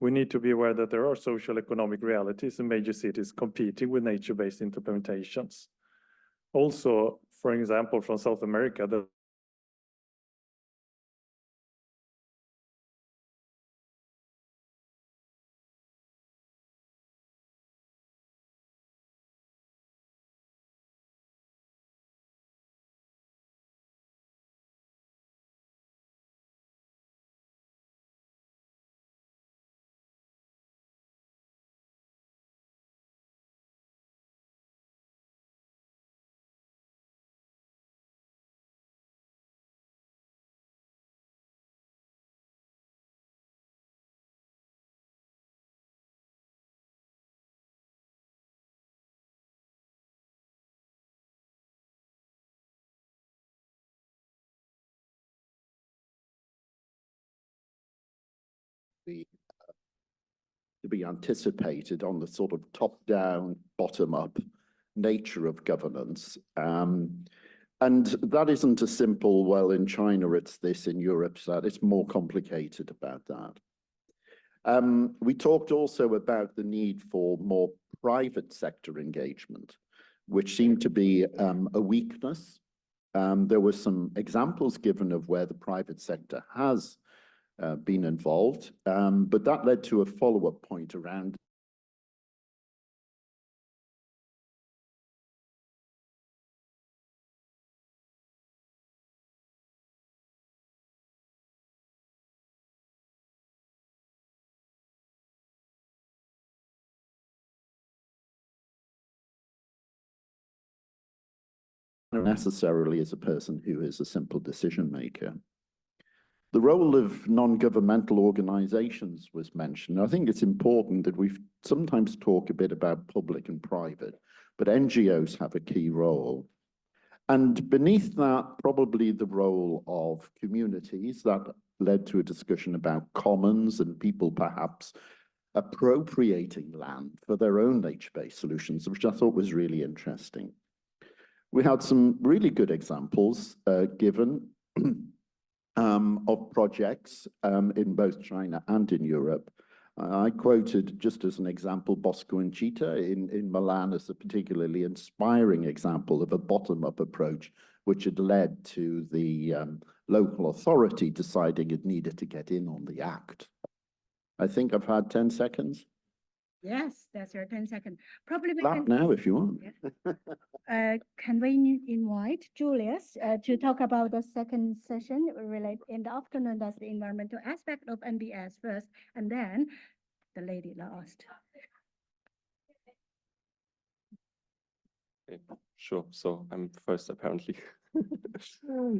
Speaker 16: We need to be aware that there are social economic realities in major cities competing with nature-based implementations. Also, for example, from South America, the
Speaker 7: to be anticipated on the sort of top-down, bottom-up nature of governance. And that isn't a simple, well, in China it's this, in Europe that. It's more complicated about that. We talked also about the need for more private sector engagement, which seemed to be a weakness. There were some examples given of where the private sector has been involved, but that led to a follow-up point around necessarily as a person who is a simple decision maker. The role of non-governmental organizations was mentioned. I think it's important that we sometimes talk a bit about public and private, but NGOs have a key role. And beneath that, probably the role of communities. That led to a discussion about commons and people perhaps appropriating land for their own nature-based solutions, which I thought was really interesting. We had some really good examples given of projects in both China and in Europe. I quoted, just as an example, Bosco and Chita in Milan as a particularly inspiring example of a bottom-up approach, which had led to the local authority deciding it needed to get in on the act. I think I've had 10 seconds.
Speaker 9: Yes, that's your 10 seconds. Probably we
Speaker 7: Clap now if you want.
Speaker 9: Can we invite Julius to talk about the second session related in the afternoon? That's the environmental aspect of NBS first, and then the lady last.
Speaker 15: Okay, sure. So I'm first, apparently.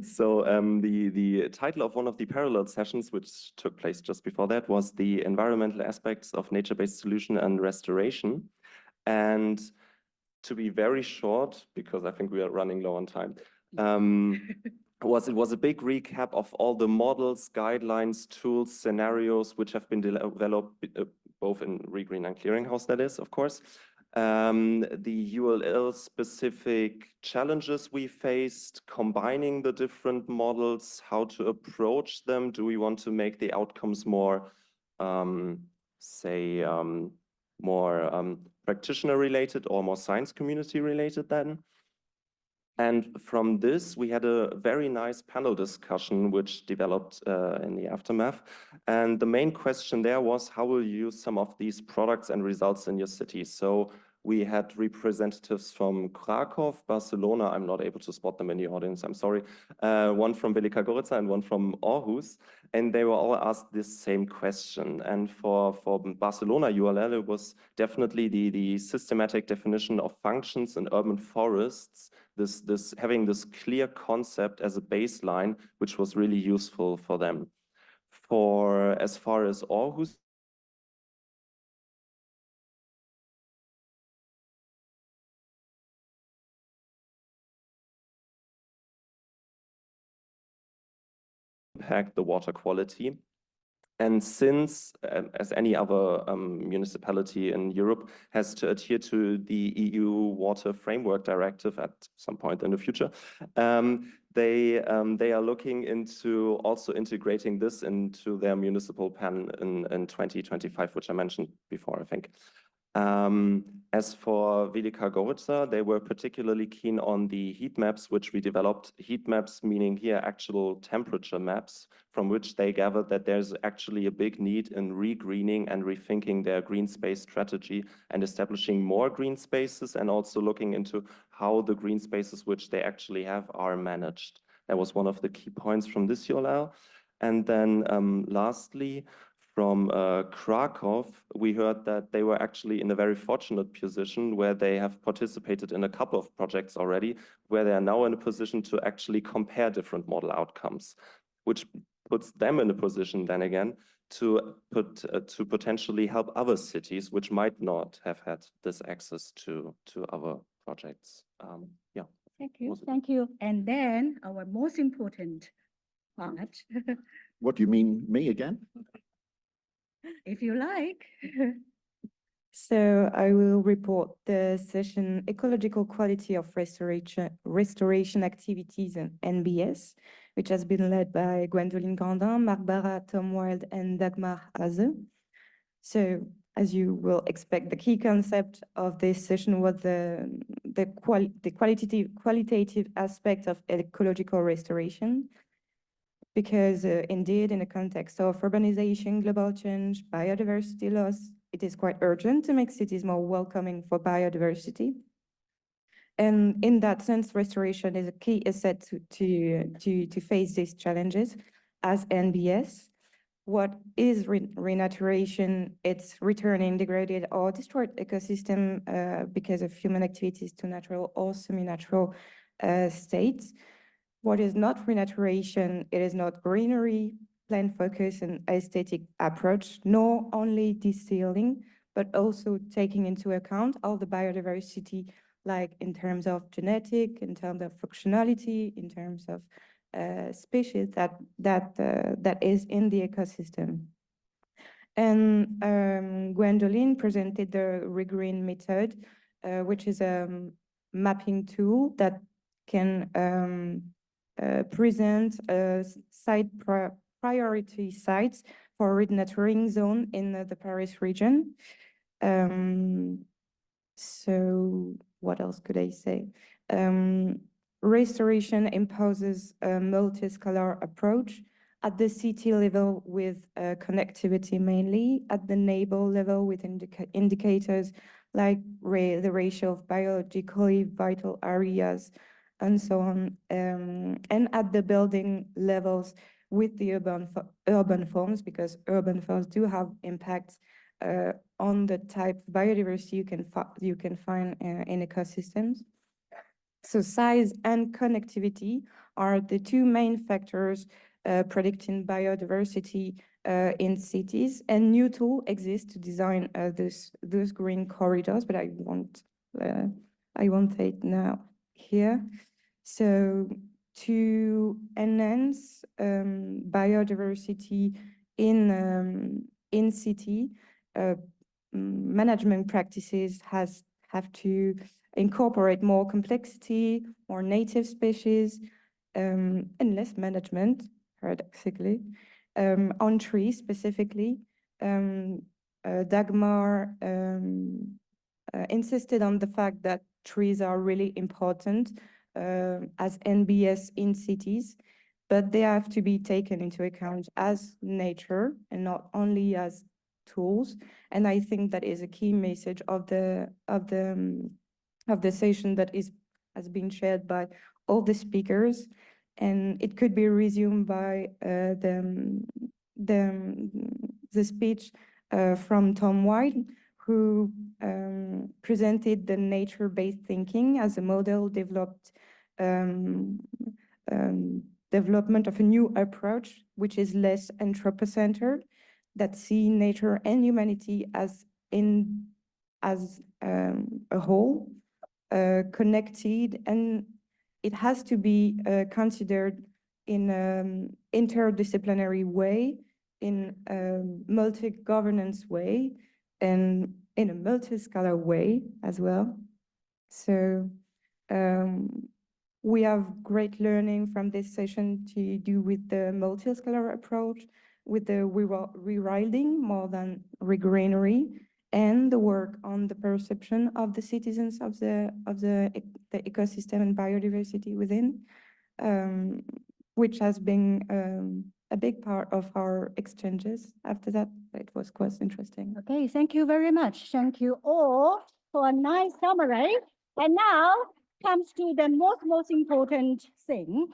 Speaker 15: So the title of one of the parallel sessions, which took place just before that, was the environmental aspects of nature-based solution and restoration. And to be very short, because I think we are running low on time, it was a big recap of all the models, guidelines, tools, scenarios which have been developed both in REGREEN and Clearing House, that is, of course. The ULL specific challenges we faced, combining the different models, how to approach them. Do we want to make the outcomes more, more practitioner related or more science community related then? And from this, we had a very nice panel discussion, which developed in the aftermath. And the main question there was, how will you use some of these products and results in your city? So we had representatives from Krakow, Barcelona. I'm not able to spot them in the audience, I'm sorry. One from Velika Gorica and one from Aarhus. And they were all asked this same question. And for Barcelona ULL, it was definitely the systematic definition of functions in urban forests, having this clear concept as a baseline, which was really useful for them. As far as Aarhus, impact the water quality. And since, as any other municipality in Europe has to adhere to the EU Water Framework Directive at some point in the future, they are looking into also integrating this into their municipal plan in 2025, which I mentioned before, I think. As for Velika Gorica, they were particularly keen on the heat maps, which we developed. Heat maps meaning here actual temperature maps, from which they gathered that there's actually a big need in regreening and rethinking their green space strategy and establishing more green spaces, and also looking into how the green spaces which they actually have are managed. That was one of the key points from this ULL. And then lastly, from Krakow, we heard that they were actually in a very fortunate position where they have participated in a couple of projects already, where they are now in a position to actually compare different model outcomes, which puts them in a position then again to potentially help other cities which might not have had this access to other projects. Yeah.
Speaker 9: Thank you. And then our most important part.
Speaker 7: What do you mean, me again?
Speaker 9: if you like.
Speaker 8: So I will report the session Ecological Quality of Restoration Activities and NBS, which has been led by Gwendoline Grandin, Marc Barra, Tom Wild, and Dagmar Hase. So as you will expect, the key concept of this session was the qualitative aspect of ecological restoration. Because indeed, in the context of urbanization, global change, biodiversity loss, it is quite urgent to make cities more welcoming for biodiversity. And in that sense, restoration is a key asset to face these challenges as NBS. What is renaturation? It's returning degraded or destroyed ecosystem because of human activities to natural or semi-natural states. What is not renaturation? It is not greenery, plant focus, and aesthetic approach, nor only desealing, but also taking into account all the biodiversity, like in terms of genetic, in terms of functionality, in terms of species that is in the ecosystem. And Gwendoline presented the REGREEN method, which is a mapping tool that can present priority sites for renaturing zone in the Paris region. So what else could I say? Restoration imposes a multi-scalar approach at the city level with connectivity mainly, at the neighbor level with indicators like the ratio of biologically vital areas and so on, and at the building levels with the urban forms, because urban forms do have impacts on the type of biodiversity you can find in ecosystems. So size and connectivity are the two main factors predicting biodiversity in cities, and new tools exist to design those green corridors, but I won't say it now here. So to enhance biodiversity in city, management practices have to incorporate more complexity, more native species, and less management, paradoxically, on trees specifically. Dagmar insisted on the fact that trees are really important as NBS in cities, but they have to be taken into account as nature and not only as tools. And I think that is a key message of the session that has been shared by all the speakers, and it could be resumed by the speech from Tom White, who presented the nature-based thinking as a model development of a new approach, which is less anthropocentered, that see nature and humanity as a whole, connected, and it has to be considered in an interdisciplinary way, in a multi-governance way, and in a multi-scalar way as well. So we have great learning from this session to do with the multi-scalar approach, with the rewilding more than regreenery, and the work on the perception of the citizens of the ecosystem and biodiversity within, which has been a big part of our exchanges after that. It was quite interesting.
Speaker 9: Okay, thank you very much. Thank you all for a nice summary. And now comes to the most important thing.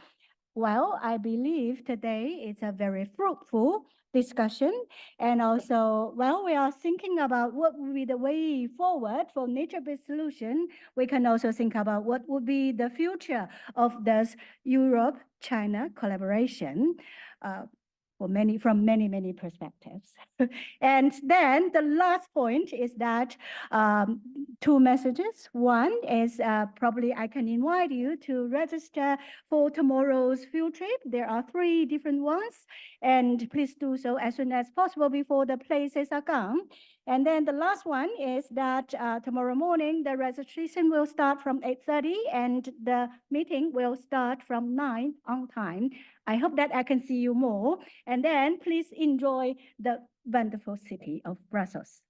Speaker 9: Well, I believe today it's a very fruitful discussion. And also, well, we are thinking about what would be the way forward for nature-based solution. We can also think about what would be the future of this Europe-China collaboration. from many perspectives. And then the last point is that two messages. One is probably I can invite you to register for tomorrow's field trip. There are 3 different ones, and please do so as soon as possible before the places are gone. And then the last one is that tomorrow morning, the registration will start from 8:30 and the meeting will start from 9 on time. I hope that I can see you more. And then please enjoy the wonderful city of Brussels.